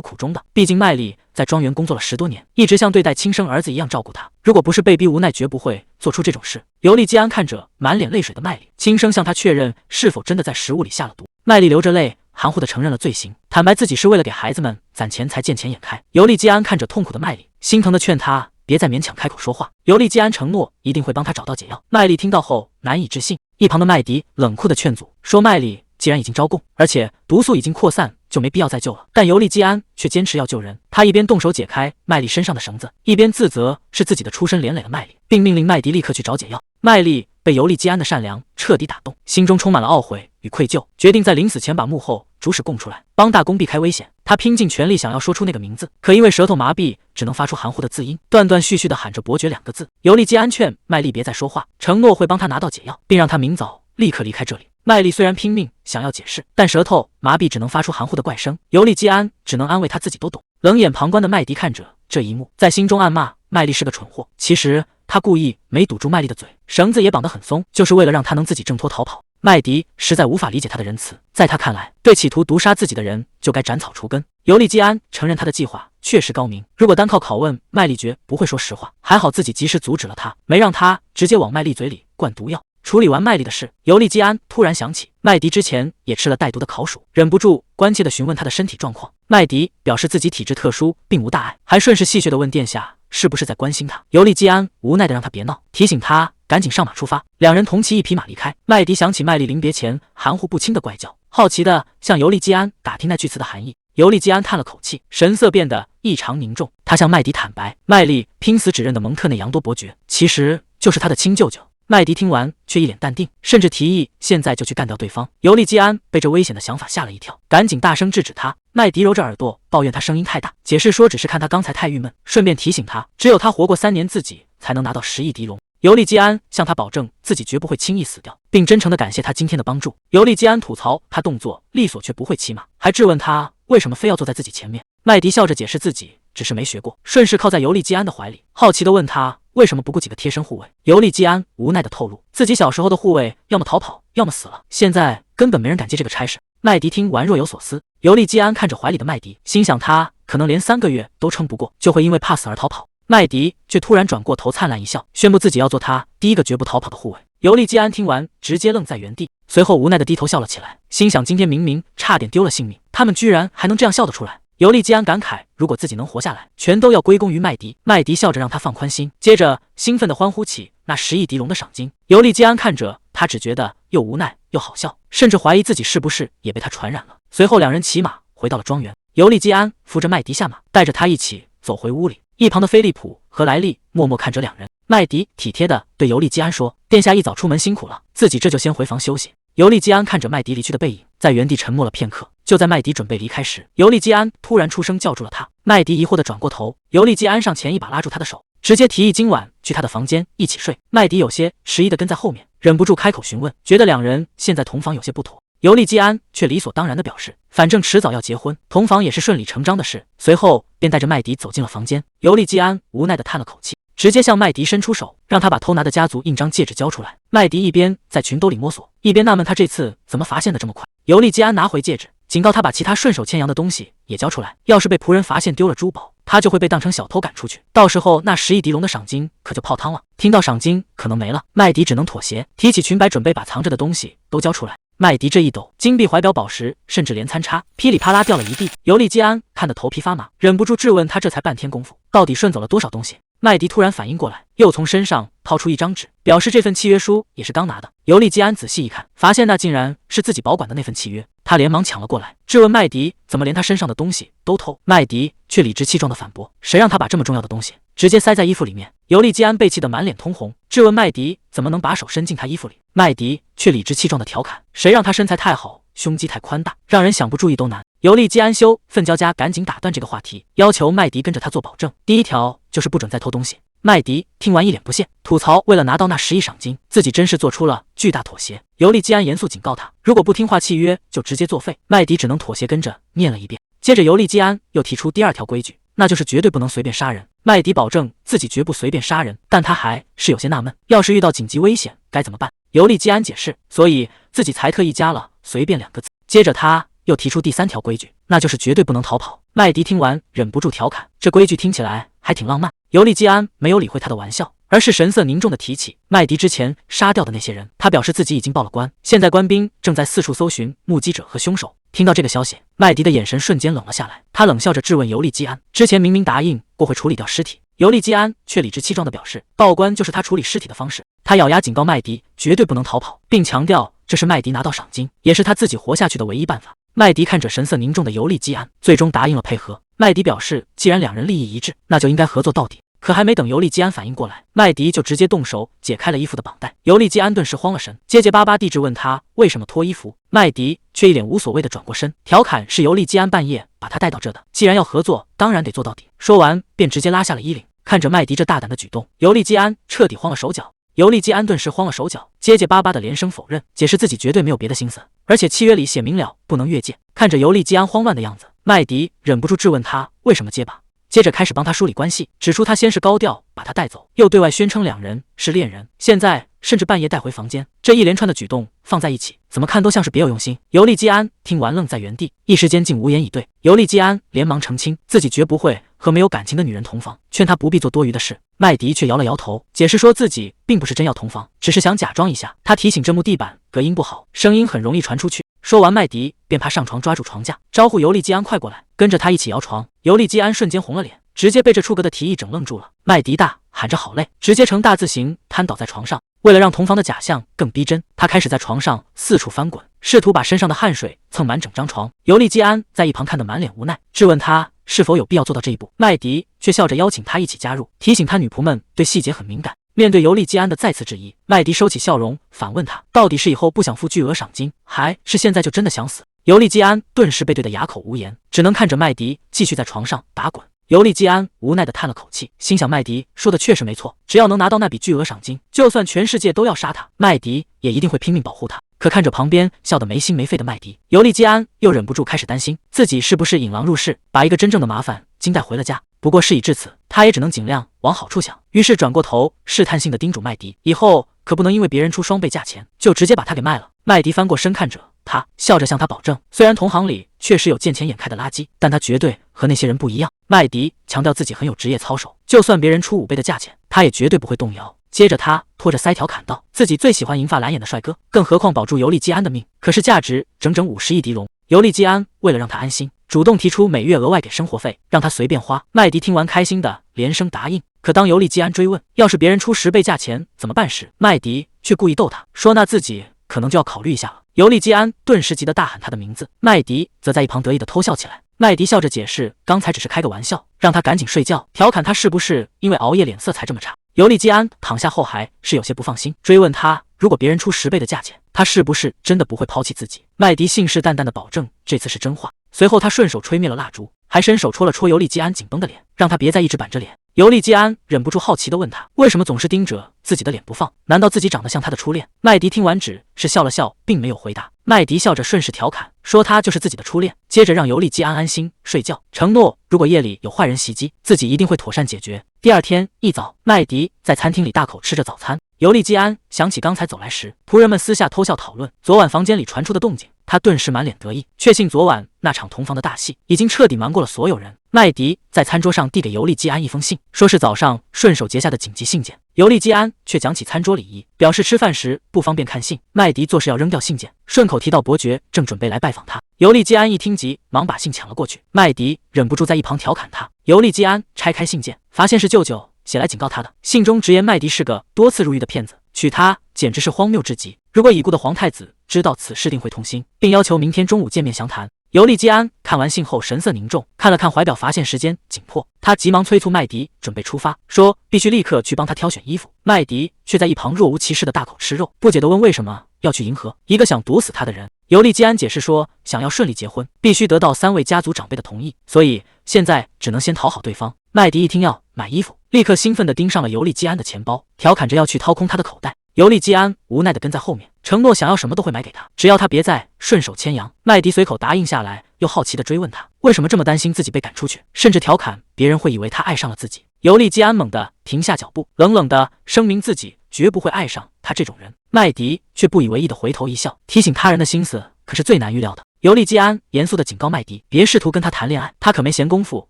苦衷的，毕竟麦莉在庄园工作了10多年，一直像对待亲生儿子一样照顾他。如果不是被逼无奈，绝不会做出这种事。尤利基安看着满脸泪水的麦莉，轻声向他确认是否真的在食物里下了毒。麦莉流着泪，含糊地承认了罪行，坦白自己是为了给孩子们攒钱才见钱眼开。尤利基安看着痛苦的麦莉，心疼地劝他别再勉强开口说话。尤利基安承诺一定会帮他找到解药。麦莉听到后难以置信，一旁的麦迪冷酷地劝阻说，麦莉既然已经招供，而且毒素已经扩散，就没必要再救了。但尤利基安却坚持要救人，他一边动手解开麦莉身上的绳子，一边自责是自己的出身连累了麦莉，并命令麦迪立刻去找解药。麦莉被尤利基安的善良彻底打动，心中充满了懊悔与愧疚，决定在临死前把幕后主使供出来，帮大公避开危险。他拼尽全力想要说出那个名字，可因为舌头麻痹，只能发出含糊的字音，断断续续地喊着伯爵2个字。尤利基安劝麦莉别再说话，承诺会帮他拿到解药，并让他明早立刻离开这里。麦莉虽然拼命想要解释，但舌头麻痹，只能发出含糊的怪声。尤利基安只能安慰他自己都懂。冷眼旁观的麦迪看着这一幕，在心中暗骂麦莉是个蠢货。其实他故意没堵住麦莉的嘴，绳子也绑得很松，就是为了让他能自己挣脱逃跑。麦迪实在无法理解他的仁慈，在他看来，对企图毒杀自己的人就该斩草除根。尤利基安承认他的计划确实高明，如果单靠拷问，麦莉绝不会说实话。还好自己及时阻止了他，没让他直接往麦莉嘴里灌毒药。处理完麦莉的事，尤利基安突然想起麦迪之前也吃了带毒的烤鼠，忍不住关切地询问他的身体状况。麦迪表示自己体质特殊，并无大碍，还顺势戏谑地问殿下是不是在关心他。尤利基安无奈地让他别闹，提醒他赶紧上马出发。两人同骑一匹马离开。麦迪想起麦莉临别前含糊不清的怪叫，好奇地向尤利基安打听那句词的含义。尤利基安叹了口气，神色变得异常凝重。他向麦迪坦白，麦莉拼死指认的蒙特内扬多伯爵其实就是他的亲舅舅。麦迪听完却一脸淡定，甚至提议现在就去干掉对方。尤利基安被这危险的想法吓了一跳，赶紧大声制止他。麦迪揉着耳朵抱怨他声音太大，解释说只是看他刚才太郁闷，顺便提醒他只有他活过3年，自己才能拿到10亿狄龙。尤利基安向他保证自己绝不会轻易死掉，并真诚地感谢他今天的帮助。尤利基安吐槽他动作利索却不会骑马，还质问他为什么非要坐在自己前面。麦迪笑着解释自己只是没学过，顺势靠在尤利基安的怀里，好奇地问他为什么不雇几个贴身护卫。尤利基安无奈地透露，自己小时候的护卫要么逃跑，要么死了，现在根本没人敢接这个差事。麦迪听完若有所思。尤利基安看着怀里的麦迪，心想他可能连3个月都撑不过，就会因为怕死而逃跑。麦迪却突然转过头灿烂一笑，宣布自己要做他第一个绝不逃跑的护卫。尤利基安听完直接愣在原地，随后无奈地低头笑了起来，心想今天明明差点丢了性命，他们居然还能这样笑得出来。尤利基安感慨，如果自己能活下来，全都要归功于麦迪。麦迪笑着让他放宽心，接着兴奋地欢呼起那10亿狄龙的赏金。尤利基安看着他，只觉得又无奈又好笑，甚至怀疑自己是不是也被他传染了。随后两人骑马回到了庄园，尤利基安扶着麦迪下马，带着他一起走回屋里。一旁的菲利普和莱利默默看着两人。麦迪体贴地对尤利基安说，殿下一早出门辛苦了，自己这就先回房休息。尤利基安看着麦迪离去的背影，在原地沉默了片刻。就在麦迪准备离开时，尤利基安突然出声叫住了他。麦迪疑惑地转过头，尤利基安上前一把拉住他的手，直接提议今晚去他的房间一起睡。麦迪有些迟疑地跟在后面，忍不住开口询问，觉得两人现在同房有些不妥。尤利基安却理所当然地表示，反正迟早要结婚，同房也是顺理成章的事。随后便带着麦迪走进了房间。尤利基安无奈地叹了口气，直接向麦迪伸出手，让他把偷拿的家族印章戒指交出来。麦迪一边在裙兜里摸索，一边纳闷他这次怎么发现的这么快。尤利基安拿回戒指，警告他把其他顺手牵羊的东西也交出来，要是被仆人发现丢了珠宝，他就会被当成小偷赶出去，到时候那10亿狄龙的赏金可就泡汤了。听到赏金可能没了，麦迪只能妥协，提起裙摆准备把藏着的东西都交出来。麦迪这一抖，金币、怀表、宝石，甚至连餐叉，噼里啪啦掉了一地。尤利基安看得头皮发麻，忍不住质问他这才半天功夫，到底顺走了多少东西。麦迪突然反应过来，又从身上掏出一张纸，表示这份契约书也是刚拿的。尤利基安仔细一看，发现那竟然是自己保管的那份契约，他连忙抢了过来，质问麦迪怎么连他身上的东西都偷。麦迪却理直气壮地反驳，谁让他把这么重要的东西直接塞在衣服里面。尤利基安被气得满脸通红，质问麦迪怎么能把手伸进他衣服里。麦迪却理直气壮地调侃，谁让他身材太好，胸肌太宽大，让人想不注意都难。尤利基安羞愤交加，赶紧打断这个话题，要求麦迪跟着他做保证。第一条就是不准再偷东西，麦迪听完一脸不屑，吐槽为了拿到那10亿赏金，自己真是做出了巨大妥协。尤利基安严肃警告他，如果不听话契约就直接作废。麦迪只能妥协，跟着念了一遍。接着尤利基安又提出第2条规矩，那就是绝对不能随便杀人。麦迪保证自己绝不随便杀人，但他还是有些纳闷，要是遇到紧急危险该怎么办？尤利基安解释，所以自己才特意加了随便2个字。接着他又提出第3条规矩，那就是绝对不能逃跑。麦迪听完忍不住调侃，这规矩听起来还挺浪漫。尤利基安没有理会他的玩笑，而是神色凝重地提起麦迪之前杀掉的那些人。他表示自己已经报了官，现在官兵正在四处搜寻目击者和凶手。听到这个消息，麦迪的眼神瞬间冷了下来，他冷笑着质问尤利基安，之前明明答应过会处理掉尸体，尤利基安却理直气壮地表示，报官就是他处理尸体的方式。他咬牙警告麦迪绝对不能逃跑，并强调这是麦迪拿到赏金，也是他自己活下去的唯一办法。麦迪看着神色凝重的尤利基安，最终答应了配合。麦迪表示，既然2人利益一致，那就应该合作到底。可还没等尤利基安反应过来，麦迪就直接动手解开了衣服的绑带。尤利基安顿时慌了神，结结巴巴地质问他为什么脱衣服。麦迪却一脸无所谓地转过身，调侃是尤利基安半夜把他带到这的，既然要合作，当然得做到底。说完便直接拉下了衣领。看着麦迪这大胆的举动，尤利基安彻底慌了手脚。尤利基安顿时慌了手脚，结结巴巴的连声否认，解释自己绝对没有别的心思，而且契约里写明了不能越界。看着尤利基安慌乱的样子，麦迪忍不住质问他为什么结巴，接着开始帮他梳理关系，指出他先是高调把他带走，又对外宣称2人是恋人，现在甚至半夜带回房间，这一连串的举动放在一起，怎么看都像是别有用心。尤利基安听完愣在原地，一时间竟无言以对。尤利基安连忙澄清自己绝不会和没有感情的女人同房，劝他不必做多余的事。麦迪却摇了摇头，解释说自己并不是真要同房，只是想假装一下。他提醒这木地板隔音不好，声音很容易传出去。说完，麦迪便爬上床抓住床架，招呼尤利基安快过来，跟着他一起摇床。尤利基安瞬间红了脸，直接被这出格的提议整愣住了。麦迪大喊着好累，直接呈大字形瘫倒在床上。为了让同房的假象更逼真，他开始在床上四处翻滚，试图把身上的汗水蹭满整张床。尤利基安在一旁看得满脸无奈，质问他是否有必要做到这一步。麦迪却笑着邀请他一起加入，提醒他女仆们对细节很敏感。面对尤利基安的再次质疑，麦迪收起笑容，反问他到底是以后不想付巨额赏金，还是现在就真的想死？尤利基安顿时被对得哑口无言，只能看着麦迪继续在床上打滚。尤利基安无奈地叹了口气，心想麦迪说的确实没错，只要能拿到那笔巨额赏金，就算全世界都要杀他，麦迪也一定会拼命保护他。可看着旁边笑得没心没肺的麦迪，尤利基安又忍不住开始担心自己是不是引狼入室，把一个真正的麻烦精带回了家。不过事已至此，他也只能尽量往好处想，于是转过头试探性地叮嘱麦迪，以后可不能因为别人出双倍价钱，就直接把他给卖了。麦迪翻过身看着他，笑着向他保证，虽然同行里确实有见钱眼开的垃圾，但他绝对和那些人不一样。麦迪强调自己很有职业操守，就算别人出5倍的价钱，他也绝对不会动摇。接着他拖着腮调侃道，自己最喜欢银发蓝眼的帅哥，更何况保住尤利基安的命，可是价值整整50亿迪龙。尤利基安为了让他安心，主动提出每月额外给生活费，让他随便花。麦迪听完开心的连声答应。可当尤利基安追问要是别人出10倍价钱怎么办时，麦迪却故意逗他说那自己可能就要考虑一下了。尤利基安顿时急得大喊他的名字，麦迪则在一旁得意的偷笑起来。麦迪笑着解释刚才只是开个玩笑，让他赶紧睡觉，调侃他是不是因为熬夜脸色才这么差。尤利基安躺下后还是有些不放心，追问他如果别人出10倍的价钱，他是不是真的不会抛弃自己。麦迪信誓旦旦地保证这次是真话。随后他顺手吹灭了蜡烛，还伸手戳了戳尤利基安紧绷的脸，让他别再一直板着脸。尤利基安忍不住好奇地问他为什么总是盯着自己的脸不放，难道自己长得像他的初恋？麦迪听完只是笑了笑，并没有回答。麦迪笑着顺势调侃说他就是自己的初恋，接着让尤利基安安心睡觉，承诺如果夜里有坏人袭击，自己一定会妥善解决。第二天一早，麦迪在餐厅里大口吃着早餐。尤利基安想起刚才走来时仆人们私下偷笑讨论昨晚房间里传出的动静，他顿时满脸得意，确信昨晚那场同房的大戏已经彻底瞒过了所有人。麦迪在餐桌上递给尤利基安一封信，说是早上顺手截下的紧急信件。尤利基安却讲起餐桌礼仪，表示吃饭时不方便看信。麦迪做事要扔掉信件，顺口提到伯爵正准备来拜访他。尤利基安一听急，忙把信抢了过去。麦迪忍不住在一旁调侃他。尤利基安拆开信件，发现是舅舅写来警告他的，信中直言麦迪是个多次入狱的骗子，娶她简直是荒谬至极。如果已故的皇太子知道此事定会痛心，并要求明天中午见面详谈。尤利基安看完信后神色凝重，看了看怀表，发现时间紧迫，他急忙催促麦迪准备出发，说必须立刻去帮他挑选衣服。麦迪却在一旁若无其事的大口吃肉，不解地问为什么要去迎合一个想毒死他的人。尤利基安解释说，想要顺利结婚，必须得到3位家族长辈的同意，所以现在只能先讨好对方。麦迪一听要买衣服，立刻兴奋地盯上了尤利基安的钱包，调侃着要去掏空他的口袋。尤利基安无奈地跟在后面，承诺想要什么都会买给他，只要他别再顺手牵羊。麦迪随口答应下来，又好奇地追问他为什么这么担心自己被赶出去，甚至调侃别人会以为他爱上了自己。尤利基安猛地停下脚步，冷冷地声明自己绝不会爱上他这种人。麦迪却不以为意地回头一笑，提醒他人的心思可是最难预料的。尤利基安严肃地警告麦迪，别试图跟他谈恋爱，他可没闲工夫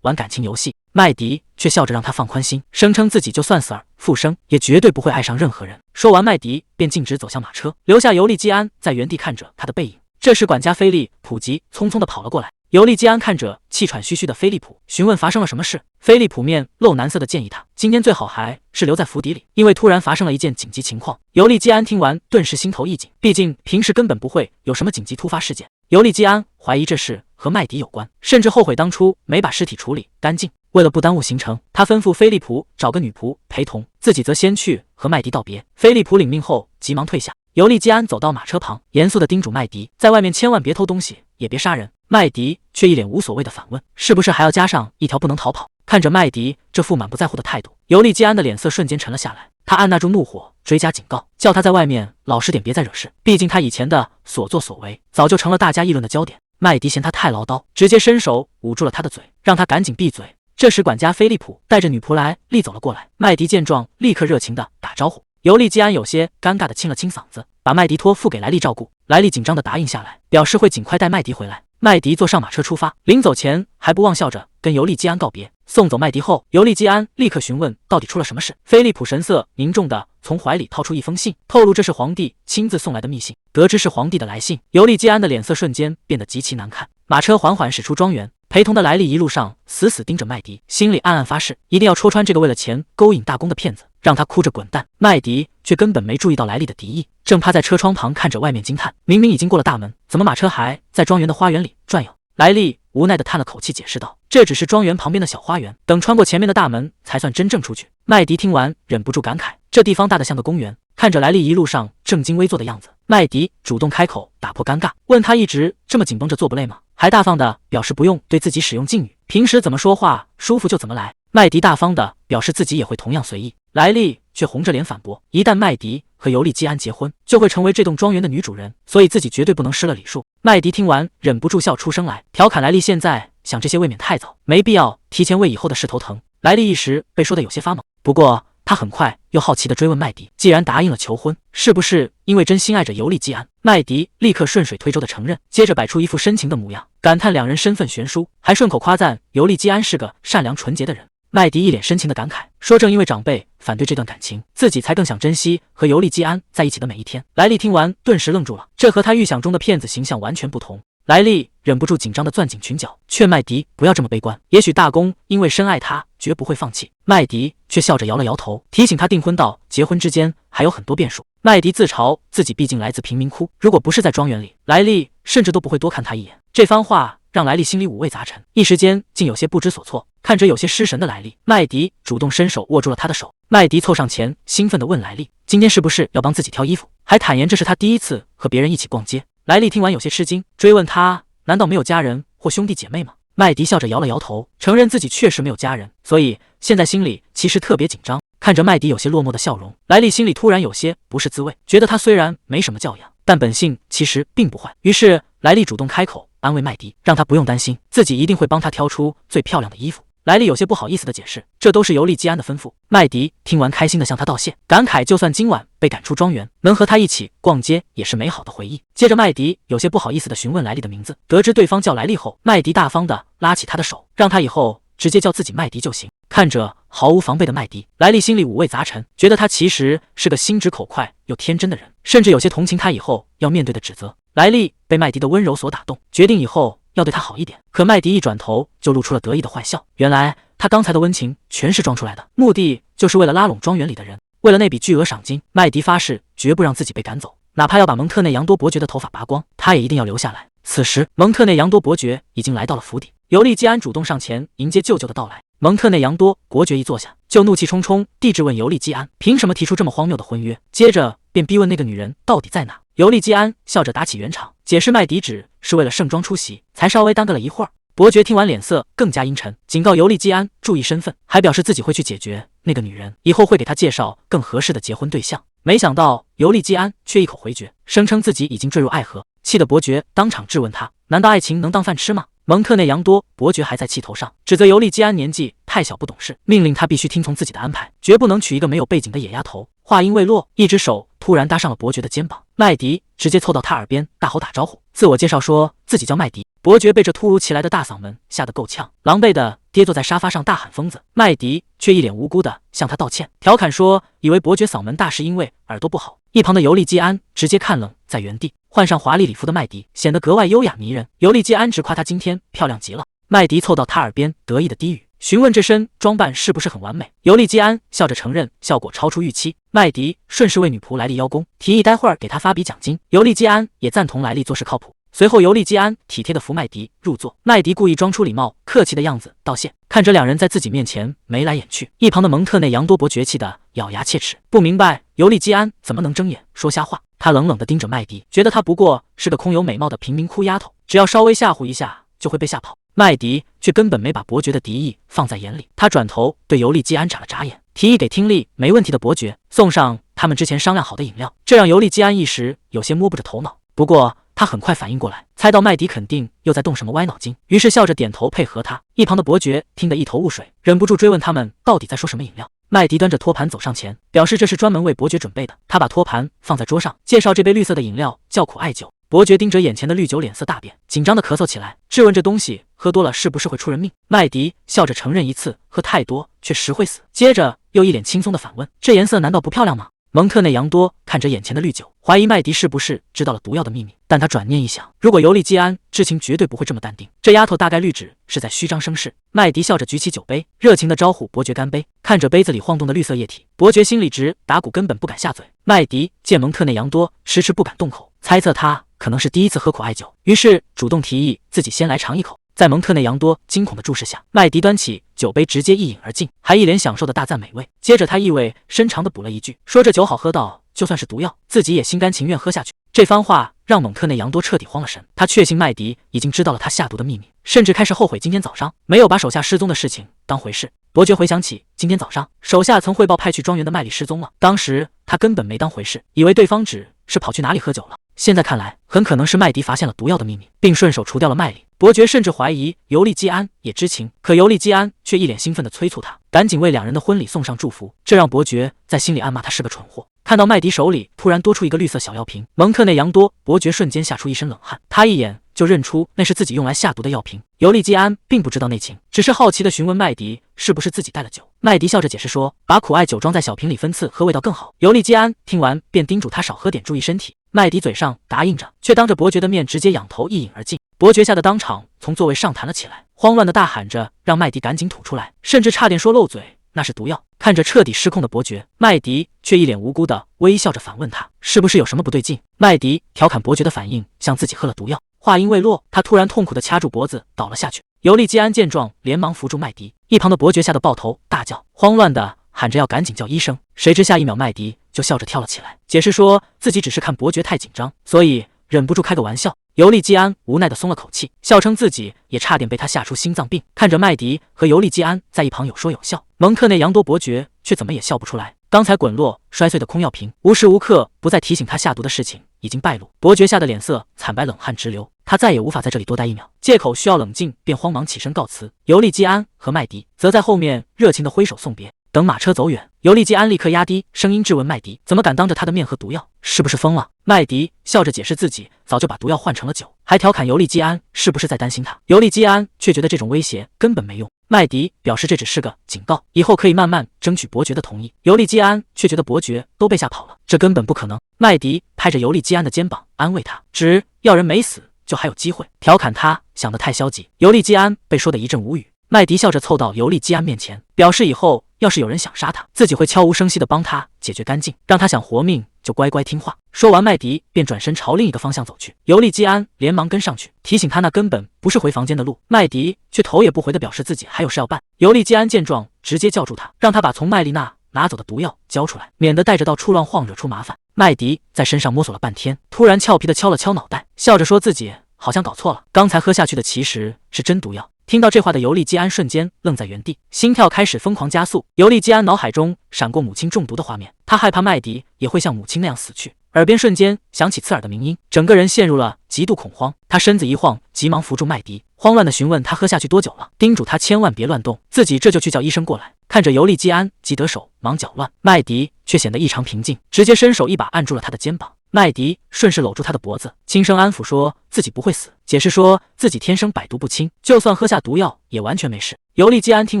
玩感情游戏。麦迪却笑着让他放宽心，声称自己就算死而复生，也绝对不会爱上任何人。说完，麦迪便径直走向马车，留下尤利基安在原地看着他的背影。这时，管家菲利普急匆匆地跑了过来。尤利基安看着气喘吁吁的菲利普，询问发生了什么事。菲利普面露难色的建议他，今天最好还是留在府邸里，因为突然发生了一件紧急情况。尤利基安听完，顿时心头一紧，毕竟平时根本不会有什么紧急突发事件。尤利基安怀疑这事和麦迪有关，甚至后悔当初没把尸体处理干净。为了不耽误行程，他吩咐菲利普找个女仆陪同，自己则先去和麦迪道别。菲利普领命后急忙退下。尤利基安走到马车旁，严肃地叮嘱麦迪，在外面千万别偷东西，也别杀人。麦迪却一脸无所谓的反问，是不是还要加上一条不能逃跑？看着麦迪这副满不在乎的态度，尤利基安的脸色瞬间沉了下来。他按捺住怒火，追加警告，叫他在外面老实点，别再惹事。毕竟他以前的所作所为早就成了大家议论的焦点。麦迪嫌他太唠叨，直接伸手捂住了他的嘴，让他赶紧闭嘴。这时，管家菲利普带着女仆来立走了过来。麦迪见状，立刻热情地打招呼。尤利基安有些尴尬地清了清嗓子，把麦迪托付给莱利照顾。莱利紧张地答应下来，表示会尽快带麦迪回来。麦迪坐上马车出发，临走前还不忘笑着跟尤利基安告别。送走麦迪后，尤利基安立刻询问到底出了什么事。菲利普神色凝重地从怀里掏出一封信，透露这是皇帝亲自送来的密信。得知是皇帝的来信，尤利基安的脸色瞬间变得极其难看。马车缓缓驶出庄园，陪同的莱利一路上死死盯着麦迪，心里暗暗发誓，一定要戳穿这个为了钱勾引大公的骗子，让他哭着滚蛋。麦迪却根本没注意到莱利的敌意，正趴在车窗旁看着外面惊叹，明明已经过了大门，怎么马车还在庄园的花园里转悠？莱利无奈地叹了口气，解释道，这只是庄园旁边的小花园，等穿过前面的大门才算真正出去。麦迪听完忍不住感慨，这地方大得像个公园。看着莱利一路上正襟危坐的样子，麦迪主动开口打破尴尬，问他一直这么紧绷着做不累吗？还大方地表示不用对自己使用敬语，平时怎么说话舒服就怎么来。麦迪大方地表示自己也会同样随意。莱利却红着脸反驳，一旦麦迪和尤利基安结婚，就会成为这栋庄园的女主人，所以自己绝对不能失了礼数。麦迪听完忍不住笑出声来，调侃莱利现在想这些未免太早，没必要提前为以后的事头疼。莱利一时被说得有些发懵，不过他很快又好奇地追问麦迪，既然答应了求婚，是不是因为真心爱着尤利基安？麦迪立刻顺水推舟地承认，接着摆出一副深情的模样，感叹两人身份悬殊，还顺口夸赞尤利基安是个善良纯洁的人。麦迪一脸深情的感慨，说正因为长辈反对这段感情，自己才更想珍惜和尤利基安在一起的每一天。莱利听完顿时愣住了，这和他预想中的骗子形象完全不同。莱利忍不住紧张地攥紧裙角，劝麦迪不要这么悲观，也许大公因为深爱他绝不会放弃。麦迪却笑着摇了摇头，提醒他订婚到结婚之间还有很多变数。麦迪自嘲自己毕竟来自贫民窟，如果不是在庄园里，莱利甚至都不会多看他一眼。这番话让莱利心里五味杂陈，一时间竟有些不知所措。看着有些失神的莱利，麦迪主动伸手握住了他的手。麦迪凑上前，兴奋地问莱利，今天是不是要帮自己挑衣服？还坦言这是他第一次和别人一起逛街。莱利听完有些吃惊，追问他难道没有家人或兄弟姐妹吗？麦迪笑着摇了摇头，承认自己确实没有家人，所以现在心里其实特别紧张。看着麦迪有些落寞的笑容，莱利心里突然有些不是滋味，觉得他虽然没什么教养，但本性其实并不坏。于是莱利主动开口安慰麦迪，让他不用担心，自己一定会帮他挑出最漂亮的衣服。莱利有些不好意思的解释，这都是尤利基安的吩咐。麦迪听完开心的向他道谢，感慨就算今晚被赶出庄园，能和他一起逛街也是美好的回忆。接着麦迪有些不好意思的询问莱利的名字，得知对方叫莱利后，麦迪大方的拉起他的手，让他以后直接叫自己麦迪就行。看着毫无防备的麦迪，莱利心里五味杂陈，觉得他其实是个心直口快又天真的人，甚至有些同情他以后要面对的指责。莱利被麦迪的温柔所打动，决定以后要对他好一点。可麦迪一转头就露出了得意的坏笑，原来他刚才的温情全是装出来的，目的就是为了拉拢庄园里的人。为了那笔巨额赏金，麦迪发誓绝不让自己被赶走，哪怕要把蒙特内扬多伯爵的头发拔光，他也一定要留下来。此时蒙特内扬多伯爵已经来到了府邸，尤利基安主动上前迎接舅舅的到来。蒙特内扬多伯爵一坐下，就怒气冲冲地质问尤利基安凭什么提出这么荒谬的婚约，接着便逼问那个女人到底在哪。尤利基安笑着打起圆场，解释麦迪只是为了盛装出席，才稍微耽搁了一会儿。伯爵听完脸色更加阴沉，警告尤利基安注意身份，还表示自己会去解决那个女人以后会给他介绍更合适的结婚对象。没想到尤利基安却一口回绝，声称自己已经坠入爱河，气得伯爵当场质问他：难道爱情能当饭吃吗？蒙特内扬多伯爵还在气头上，指责尤利基安年纪太小不懂事，命令他必须听从自己的安排，绝不能娶一个没有背景的野丫头。话音未落，一只手突然搭上了伯爵的肩膀，麦迪直接凑到他耳边大吼打招呼，自我介绍说自己叫麦迪。伯爵被这突如其来的大嗓门吓得够呛，狼狈的跌坐在沙发上大喊疯子。麦迪却一脸无辜的向他道歉，调侃说以为伯爵嗓门大是因为耳朵不好。一旁的尤利基安直接看愣在原地，换上华丽礼服的麦迪显得格外优雅迷人。尤利基安直夸她今天漂亮极了，麦迪凑到他耳边得意的低语，询问这身装扮是不是很完美。尤利基安笑着承认效果超出预期。麦迪顺势为女仆莱利邀功，提议待会儿给她发笔奖金。尤利基安也赞同莱利做事靠谱。随后尤利基安体贴地扶麦迪入座，麦迪故意装出礼貌客气的样子道谢。看着两人在自己面前眉来眼去，一旁的蒙特内扬多伯爵气得咬牙切齿，不明白尤利基安怎么能睁眼说瞎话。他冷冷地盯着麦迪，觉得他不过是个空有美貌的贫民窟丫头，只要稍微吓唬一下就会被吓跑。麦迪却根本没把伯爵的敌意放在眼里，他转头对尤利基安眨了眨眼，提议给听力没问题的伯爵送上他们之前商量好的饮料，这让尤利基安一时有些摸不着头脑。不过他很快反应过来，猜到麦迪肯定又在动什么歪脑筋，于是笑着点头配合他。一旁的伯爵听得一头雾水，忍不住追问他们到底在说什么饮料。麦迪端着托盘走上前，表示这是专门为伯爵准备的。他把托盘放在桌上，介绍这杯绿色的饮料叫苦艾酒。伯爵盯着眼前的绿酒，脸色大变，紧张的咳嗽起来，质问这东西喝多了是不是会出人命。麦迪笑着承认一次喝太多却实会死，接着又一脸轻松的反问：这颜色难道不漂亮吗？蒙特内扬多看着眼前的绿酒，怀疑麦迪是不是知道了毒药的秘密，但他转念一想，如果尤利基安知情，绝对不会这么淡定，这丫头大概率只是在虚张声势。麦迪笑着举起酒杯，热情地招呼伯爵干杯。看着杯子里晃动的绿色液体，伯爵心里直打鼓，根本不敢下嘴。麦迪见蒙特内扬多迟迟不敢动口，猜测他可能是第一次喝苦艾酒，于是主动提议自己先来尝一口。在蒙特内扬多惊恐的注视下，麦迪端起酒杯直接一饮而尽，还一脸享受的大赞美味。接着他意味深长的补了一句，说这酒好喝到就算是毒药，自己也心甘情愿喝下去。这番话让蒙特内扬多彻底慌了神，他确信麦迪已经知道了他下毒的秘密，甚至开始后悔今天早上没有把手下失踪的事情当回事。伯爵回想起今天早上手下曾汇报派去庄园的麦莉失踪了，当时他根本没当回事，以为对方只是跑去哪里喝酒了。现在看来，很可能是麦迪发现了毒药的秘密，并顺手除掉了麦莉。伯爵甚至怀疑尤利基安也知情，可尤利基安却一脸兴奋地催促他赶紧为两人的婚礼送上祝福，这让伯爵在心里暗骂他是个蠢货。看到麦迪手里突然多出一个绿色小药瓶，蒙特内扬多伯爵瞬间吓出一身冷汗，他一眼就认出那是自己用来下毒的药瓶。尤利基安并不知道内情，只是好奇地询问麦迪是不是自己带了酒。麦迪笑着解释说，把苦艾酒装在小瓶里分次喝味道更好。尤利基安听完便叮嘱他少喝点，注意身体。麦迪嘴上答应着，却当着伯爵的面直接仰头一饮而尽。伯爵吓得当场从座位上弹了起来，慌乱地大喊着让麦迪赶紧吐出来，甚至差点说漏嘴那是毒药。看着彻底失控的伯爵，麦迪却一脸无辜地微笑着反问他是不是有什么不对劲。麦迪调侃伯爵的反应像自己喝了毒药。话音未落，他突然痛苦地掐住脖子倒了下去。尤利基安见状连忙扶住麦迪，一旁的伯爵吓得抱头大叫，慌乱地喊着要赶紧叫医生。谁知下一秒麦迪就笑着跳了起来，解释说自己只是看伯爵太紧张，所以忍不住开个玩笑。尤利基安无奈地松了口气，笑称自己也差点被他吓出心脏病。看着麦迪和尤利基安在一旁有说有笑，蒙特内扬多伯爵却怎么也笑不出来。刚才滚落摔碎的空药瓶，无时无刻不在提醒他下毒的事情已经败露。伯爵吓得脸色惨白，冷汗直流，他再也无法在这里多待一秒，借口需要冷静，便慌忙起身告辞。尤利基安和麦迪则在后面热情地挥手送别。等马车走远，尤利基安立刻压低声音质问麦迪，怎么敢当着他的面喝毒药，是不是疯了？麦迪笑着解释自己早就把毒药换成了酒，还调侃尤利基安是不是在担心他。尤利基安却觉得这种威胁根本没用。麦迪表示这只是个警告，以后可以慢慢争取伯爵的同意。尤利基安却觉得伯爵都被吓跑了，这根本不可能。麦迪拍着尤利基安的肩膀安慰他，只要人没死就还有机会，调侃他想得太消极。尤利基安被说得一阵无语。麦迪笑着凑到尤利基安面前，表示以后要是有人想杀他，自己会悄无声息地帮他解决干净，让他想活命就乖乖听话。说完，麦迪便转身朝另一个方向走去。尤利基安连忙跟上去，提醒他那根本不是回房间的路。麦迪却头也不回地表示自己还有事要办。尤利基安见状，直接叫住他，让他把从麦丽娜拿走的毒药交出来，免得带着到处乱晃惹出麻烦。麦迪在身上摸索了半天，突然俏皮地敲了敲脑袋，笑着说自己好像搞错了，刚才喝下去的其实是真毒药。听到这话的尤利基安瞬间愣在原地，心跳开始疯狂加速。尤利基安脑海中闪过母亲中毒的画面，他害怕麦迪也会像母亲那样死去。耳边瞬间响起刺耳的鸣音，整个人陷入了极度恐慌。他身子一晃，急忙扶住麦迪，慌乱地询问他喝下去多久了，叮嘱他千万别乱动，自己这就去叫医生过来。看着尤利基安急得手忙脚乱，麦迪却显得异常平静，直接伸手一把按住了他的肩膀。麦迪顺势搂住他的脖子，轻声安抚说自己不会死，解释说自己天生百毒不侵，就算喝下毒药也完全没事。尤利基安听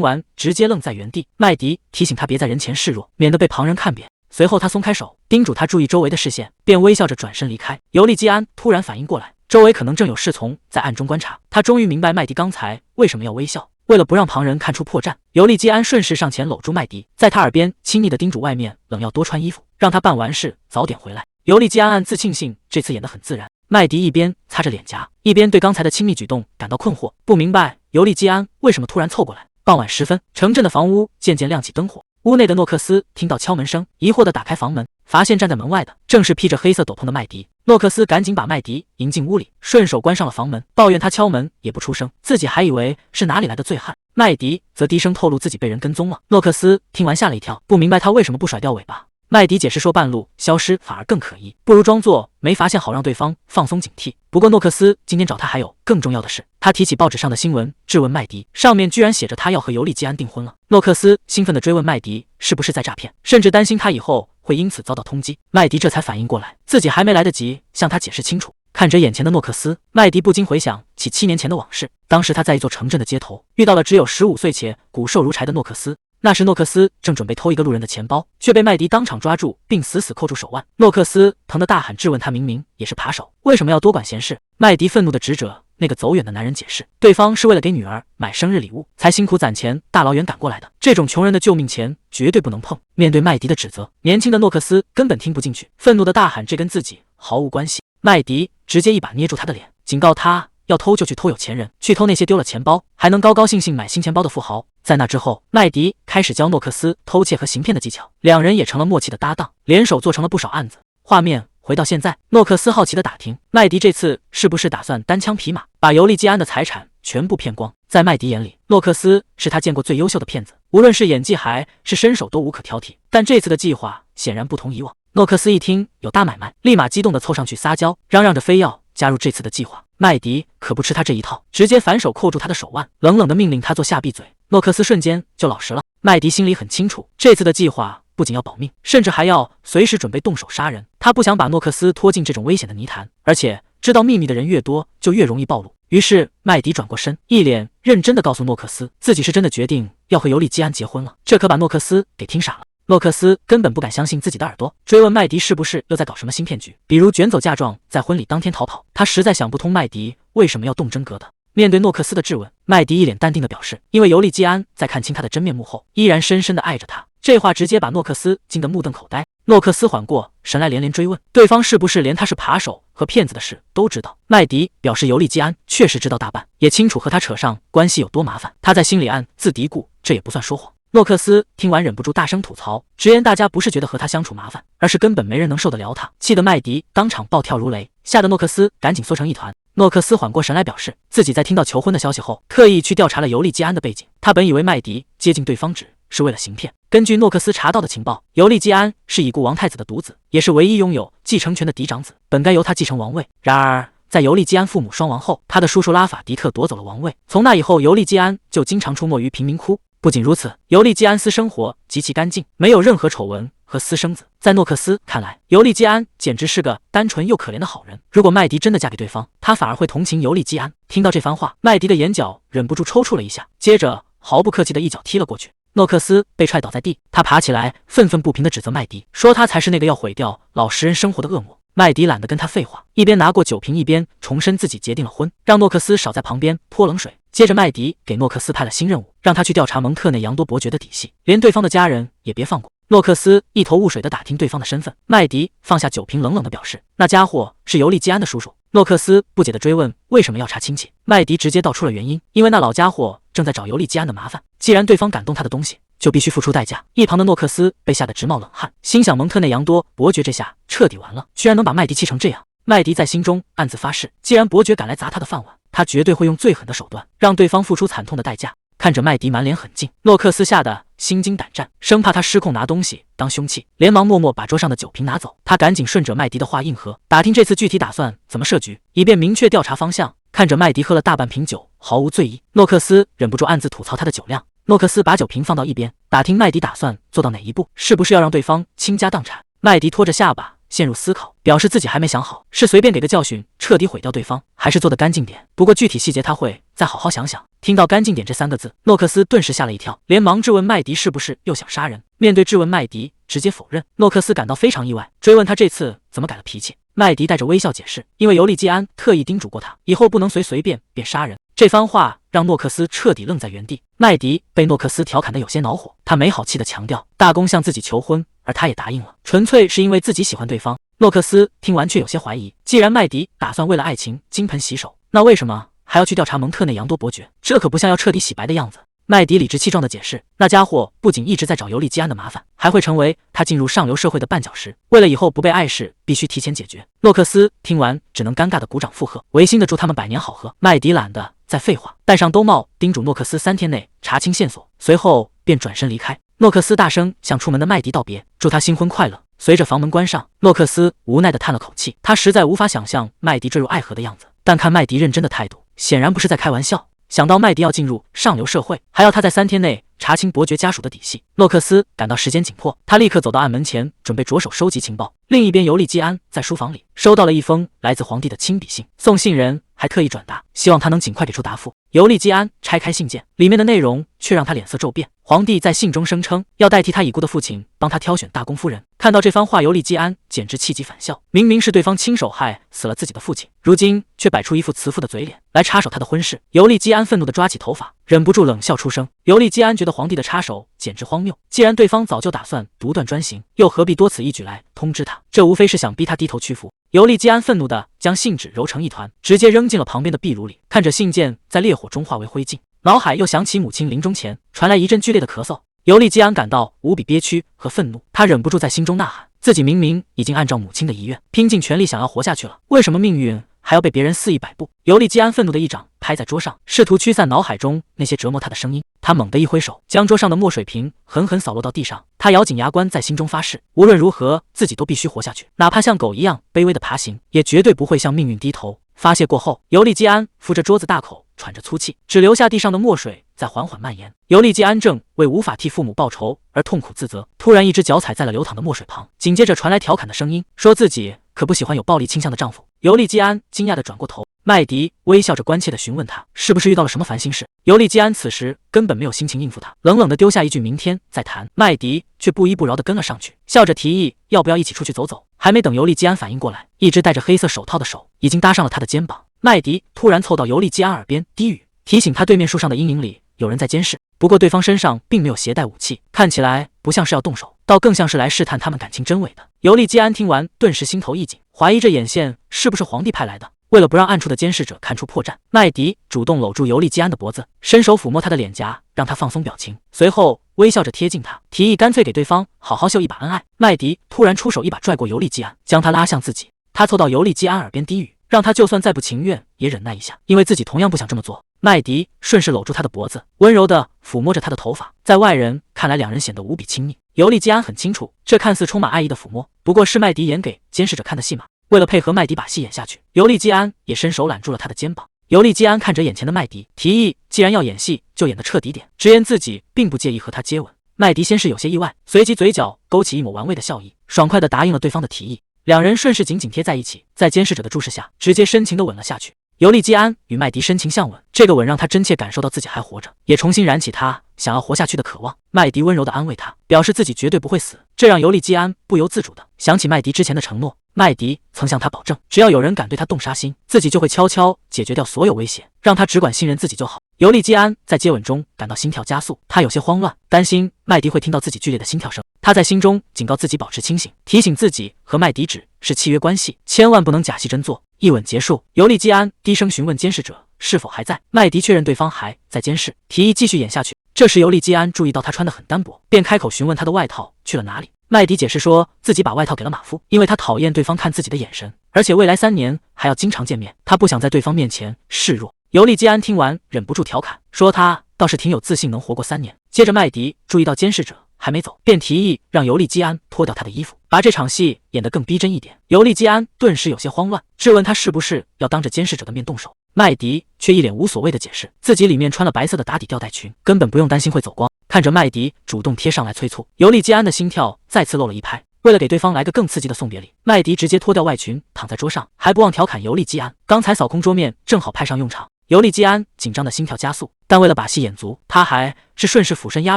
完直接愣在原地，麦迪提醒他别在人前示弱，免得被旁人看扁。随后他松开手，叮嘱他注意周围的视线，便微笑着转身离开。尤利基安突然反应过来，周围可能正有侍从在暗中观察，他终于明白麦迪刚才为什么要微笑。为了不让旁人看出破绽，尤利基安顺势上前搂住麦迪，在他耳边亲昵地叮嘱外面冷要多穿衣服，让他办完事早点回来。尤利基安暗自庆幸这次演得很自然。麦迪一边擦着脸颊，一边对刚才的亲密举动感到困惑，不明白尤利基安为什么突然凑过来。傍晚时分，城镇的房屋渐渐亮起灯火，屋内的诺克斯听到敲门声，疑惑地打开房门，发现站在门外的正是披着黑色斗篷的麦迪。诺克斯赶紧把麦迪迎进屋里，顺手关上了房门，抱怨他敲门也不出声，自己还以为是哪里来的醉汉。麦迪则低声透露自己被人跟踪了。诺克斯听完吓了一跳，不明白他为什么不甩掉尾巴。麦迪解释说半路消失反而更可疑，不如装作没发现好让对方放松警惕。不过诺克斯今天找他还有更重要的事，他提起报纸上的新闻质问麦迪，上面居然写着他要和尤利基安订婚了。诺克斯兴奋地追问麦迪是不是在诈骗，甚至担心他以后会因此遭到通缉。麦迪这才反应过来，自己还没来得及向他解释清楚。看着眼前的诺克斯，麦迪不禁回想起7年前的往事。当时他在一座城镇的街头遇到了只有15岁且骨瘦如柴的诺克斯。那时诺克斯正准备偷一个路人的钱包，却被麦迪当场抓住并死死扣住手腕。诺克斯疼得大喊质问他，明明也是扒手，为什么要多管闲事？麦迪愤怒地指着那个走远的男人解释，对方是为了给女儿买生日礼物才辛苦攒钱大老远赶过来的，这种穷人的救命钱绝对不能碰。面对麦迪的指责，年轻的诺克斯根本听不进去，愤怒地大喊这跟自己毫无关系。麦迪直接一把捏住他的脸，警告他要偷就去偷有钱人，去偷那些丢了钱包还能高高兴兴买新钱包的富豪。在那之后，麦迪开始教诺克斯偷窃和行骗的技巧，两人也成了默契的搭档，联手做成了不少案子。画面回到现在，诺克斯好奇地打听麦迪这次是不是打算单枪匹马把尤利基安的财产全部骗光。在麦迪眼里，诺克斯是他见过最优秀的骗子，无论是演技还是身手都无可挑剔。但这次的计划显然不同以往。诺克斯一听有大买卖，立马激动地凑上去撒娇，嚷嚷着非要加入这次的计划。麦迪可不吃他这一套，直接反手扣住他的手腕，冷冷地命令他坐下闭嘴。诺克斯瞬间就老实了。麦迪心里很清楚，这次的计划不仅要保命，甚至还要随时准备动手杀人。他不想把诺克斯拖进这种危险的泥潭，而且知道秘密的人越多，就越容易暴露。于是麦迪转过身，一脸认真地告诉诺克斯，自己是真的决定要和尤利基安结婚了。这可把诺克斯给听傻了。诺克斯根本不敢相信自己的耳朵，追问麦迪是不是又在搞什么新骗局，比如卷走嫁妆，在婚礼当天逃跑。他实在想不通麦迪为什么要动真格的。面对诺克斯的质问，麦迪一脸淡定地表示，因为尤利基安在看清他的真面目后，依然深深地爱着他。这话直接把诺克斯惊得目瞪口呆。诺克斯缓过神来，连连追问对方是不是连他是扒手和骗子的事都知道。麦迪表示尤利基安确实知道大半，也清楚和他扯上关系有多麻烦。他在心里暗自嘀咕，这也不算说谎。诺克斯听完忍不住大声吐槽，直言大家不是觉得和他相处麻烦，而是根本没人能受得了他，气得麦迪当场暴跳如雷，吓得诺克斯赶紧缩成一团。诺克斯缓过神来，表示自己在听到求婚的消息后，特意去调查了尤利基安的背景。他本以为麦迪接近对方只是为了行骗，根据诺克斯查到的情报，尤利基安是已故王太子的独子，也是唯一拥有继承权的嫡长子，本该由他继承王位。然而在尤利基安父母双亡后，他的叔叔拉法迪特夺走了王位。从那以后，尤利基安就经常出没于贫民窟。不仅如此，尤利基安私生活极其干净，没有任何丑闻和私生子。在诺克斯看来，尤利基安简直是个单纯又可怜的好人。如果麦迪真的嫁给对方，他反而会同情尤利基安。听到这番话，麦迪的眼角忍不住抽搐了一下，接着毫不客气的一脚踢了过去。诺克斯被踹倒在地，他爬起来，愤愤不平地指责麦迪，说他才是那个要毁掉老实人生活的恶魔。麦迪懒得跟他废话，一边拿过酒瓶，一边重申自己结定了婚，让诺克斯少在旁边泼冷水。接着麦迪给诺克斯派了新任务，让他去调查蒙特内扬多伯爵的底细，连对方的家人也别放过。诺克斯一头雾水地打听对方的身份，麦迪放下酒瓶，冷冷地表示那家伙是尤利基安的叔叔。诺克斯不解地追问为什么要查亲戚，麦迪直接道出了原因，因为那老家伙正在找尤利基安的麻烦，既然对方敢动他的东西，就必须付出代价。一旁的诺克斯被吓得直冒冷汗，心想蒙特内扬多伯爵这下彻底完了，居然能把麦迪气成这样。麦迪在心中暗自发誓，既然伯爵敢来砸他的饭碗，他绝对会用最狠的手段，让对方付出惨痛的代价。看着麦迪满脸狠劲，洛克斯吓得心惊胆战，生怕他失控拿东西当凶器，连忙默默把桌上的酒瓶拿走。他赶紧顺着麦迪的话应和，打听这次具体打算怎么设局，以便明确调查方向。看着麦迪喝了大半瓶酒，毫无醉意，诺克斯忍不住暗自吐槽他的酒量。诺克斯把酒瓶放到一边，打听麦迪打算做到哪一步，是不是要让对方倾家荡产。麦迪拖着下巴陷入思考，表示自己还没想好，是随便给个教训彻底毁掉对方，还是做得干净点。不过具体细节他会再好好想想。听到干净点这3个字，诺克斯顿时吓了一跳，连忙质问麦迪是不是又想杀人。面对质问，麦迪直接否认。诺克斯感到非常意外，追问他这次怎么改了脾气。麦迪带着微笑解释，因为尤利基安特意叮嘱过他，以后不能随便便杀人。这番话让诺克斯彻底愣在原地。麦迪被诺克斯调侃得有些恼火，他没好气地强调，大公向自己求婚，而他也答应了，纯粹是因为自己喜欢对方。诺克斯听完却有些怀疑，既然麦迪打算为了爱情金盆洗手，那为什么还要去调查蒙特内扬多伯爵？这可不像要彻底洗白的样子。麦迪理直气壮地解释，那家伙不仅一直在找尤利基安的麻烦，还会成为他进入上流社会的绊脚石，为了以后不被碍事，必须提前解决。诺克斯听完只能尴尬地鼓掌附和，违心地祝他们百年好合。麦迪懒得再废话，戴上兜帽，叮嘱诺克斯3天内查清线索，随后便转身离开。诺克斯大声向出门的麦迪道别，祝他新婚快乐。随着房门关上，诺克斯无奈地叹了口气，他实在无法想象麦迪坠入爱河的样子，但看麦迪认真的态度，显然不是在开玩笑。想到麦迪要进入上流社会，还要他在3天内查清伯爵家属的底细，诺克斯感到时间紧迫，他立刻走到暗门前，准备着手收集情报。另一边，尤利基安在书房里收到了一封来自皇帝的亲笔信，送信人还特意转达，希望他能尽快给出答复。尤利基安拆开信件，里面的内容却让他脸色骤变。皇帝在信中声称要代替他已故的父亲帮他挑选大公夫人。看到这番话，尤利基安简直气急反笑，明明是对方亲手害死了自己的父亲，如今却摆出一副慈父的嘴脸来插手他的婚事。尤利基安愤怒地抓起头发，忍不住冷笑出声。尤利基安觉得皇帝的插手简直荒谬，既然对方早就打算独断专行，又何必多此一举来通知他？这无非是想逼他低头屈服。尤利基安愤怒地将信纸揉成一团，直接扔进了旁边的壁炉里。看着信件在烈火中化为灰烬，脑海又想起母亲临终前传来一阵剧烈的咳嗽。尤利基安感到无比憋屈和愤怒，他忍不住在心中呐喊：自己明明已经按照母亲的遗愿，拼尽全力想要活下去了，为什么命运还要被别人肆意摆布？尤利基安愤怒的一掌拍在桌上，试图驱散脑海中那些折磨他的声音。他猛地一挥手，将桌上的墨水瓶狠狠扫落到地上。他咬紧牙关，在心中发誓，无论如何自己都必须活下去，哪怕像狗一样卑微的爬行，也绝对不会向命运低头。发泄过后，尤利基安扶着桌子大口喘着粗气，只留下地上的墨水在缓缓蔓延。尤利基安正为无法替父母报仇而痛苦自责，突然一只脚踩在了流淌的墨水旁，紧接着传来调侃的声音，说自己可不喜欢有暴力倾向的丈夫。尤利基安惊讶地转过头，麦迪微笑着关切地询问他是不是遇到了什么烦心事。尤利基安此时根本没有心情应付他，冷冷地丢下一句明天再谈。麦迪却不依不饶地跟了上去，笑着提议要不要一起出去走走。还没等尤利基安反应过来，一只戴着黑色手套的手已经搭上了他的肩膀。麦迪突然凑到尤利基安耳边低语，提醒他对面树上的阴影里有人在监视，不过对方身上并没有携带武器，看起来不像是要动手，倒更像是来试探他们感情真伪的。尤利基安听完顿时心头一紧，怀疑这眼线是不是皇帝派来的。为了不让暗处的监视者看出破绽，麦迪主动搂住尤利基安的脖子，伸手抚摸他的脸颊，让他放松表情，随后微笑着贴近他，提议干脆给对方好好秀一把恩爱。麦迪突然出手一把拽过尤利基安，将他拉向自己。他凑到尤利基安耳边低语，让他就算再不情愿也忍耐一下，因为自己同样不想这么做。麦迪顺势搂住他的脖子，温柔地抚摸着他的头发，在外人看来两人显得无比亲密。尤利基安很清楚，这看似充满爱意的抚摸，不过是麦迪演给监视者看的戏码。为了配合麦迪把戏演下去，尤利基安也伸手揽住了他的肩膀。尤利基安看着眼前的麦迪，提议既然要演戏，就演得彻底点，直言自己并不介意和他接吻。麦迪先是有些意外，随即嘴角勾起一抹玩味的笑意，爽快地答应了对方的提议。两人顺势紧紧贴在一起，在监视者的注视下，直接深情地吻了下去。尤利基安与麦迪深情相吻，这个吻让他真切感受到自己还活着，也重新燃起他想要活下去的渴望。麦迪温柔地安慰他，表示自己绝对不会死，这让尤利基安不由自主地想起麦迪之前的承诺。麦迪曾向他保证，只要有人敢对他动杀心，自己就会悄悄解决掉所有威胁，让他只管信任自己就好。尤利基安在接吻中感到心跳加速，他有些慌乱，担心麦迪会听到自己剧烈的心跳声。他在心中警告自己保持清醒，提醒自己和麦迪只是契约关系，千万不能假戏真做。一吻结束，尤利基安低声询问监视者是否还在，麦迪确认对方还在监视，提议继续演下去。这时尤利基安注意到他穿得很单薄，便开口询问他的外套去了哪里。麦迪解释说自己把外套给了马夫，因为他讨厌对方看自己的眼神，而且未来3年还要经常见面，他不想在对方面前示弱。尤利基安听完忍不住调侃，说他倒是挺有自信能活过3年。接着麦迪注意到监视者还没走，便提议让尤利基安脱掉他的衣服，把这场戏演得更逼真一点。尤利基安顿时有些慌乱，质问他是不是要当着监视者的面动手。麦迪却一脸无所谓的解释，自己里面穿了白色的打底吊带裙，根本不用担心会走光。看着麦迪主动贴上来催促，尤利基安的心跳再次漏了一拍。为了给对方来个更刺激的送别礼，麦迪直接脱掉外裙躺在桌上，还不忘调侃尤利基安，刚才扫空桌面正好派上用场。尤利基安紧张的心跳加速，但为了把戏演足，他还是顺势俯身压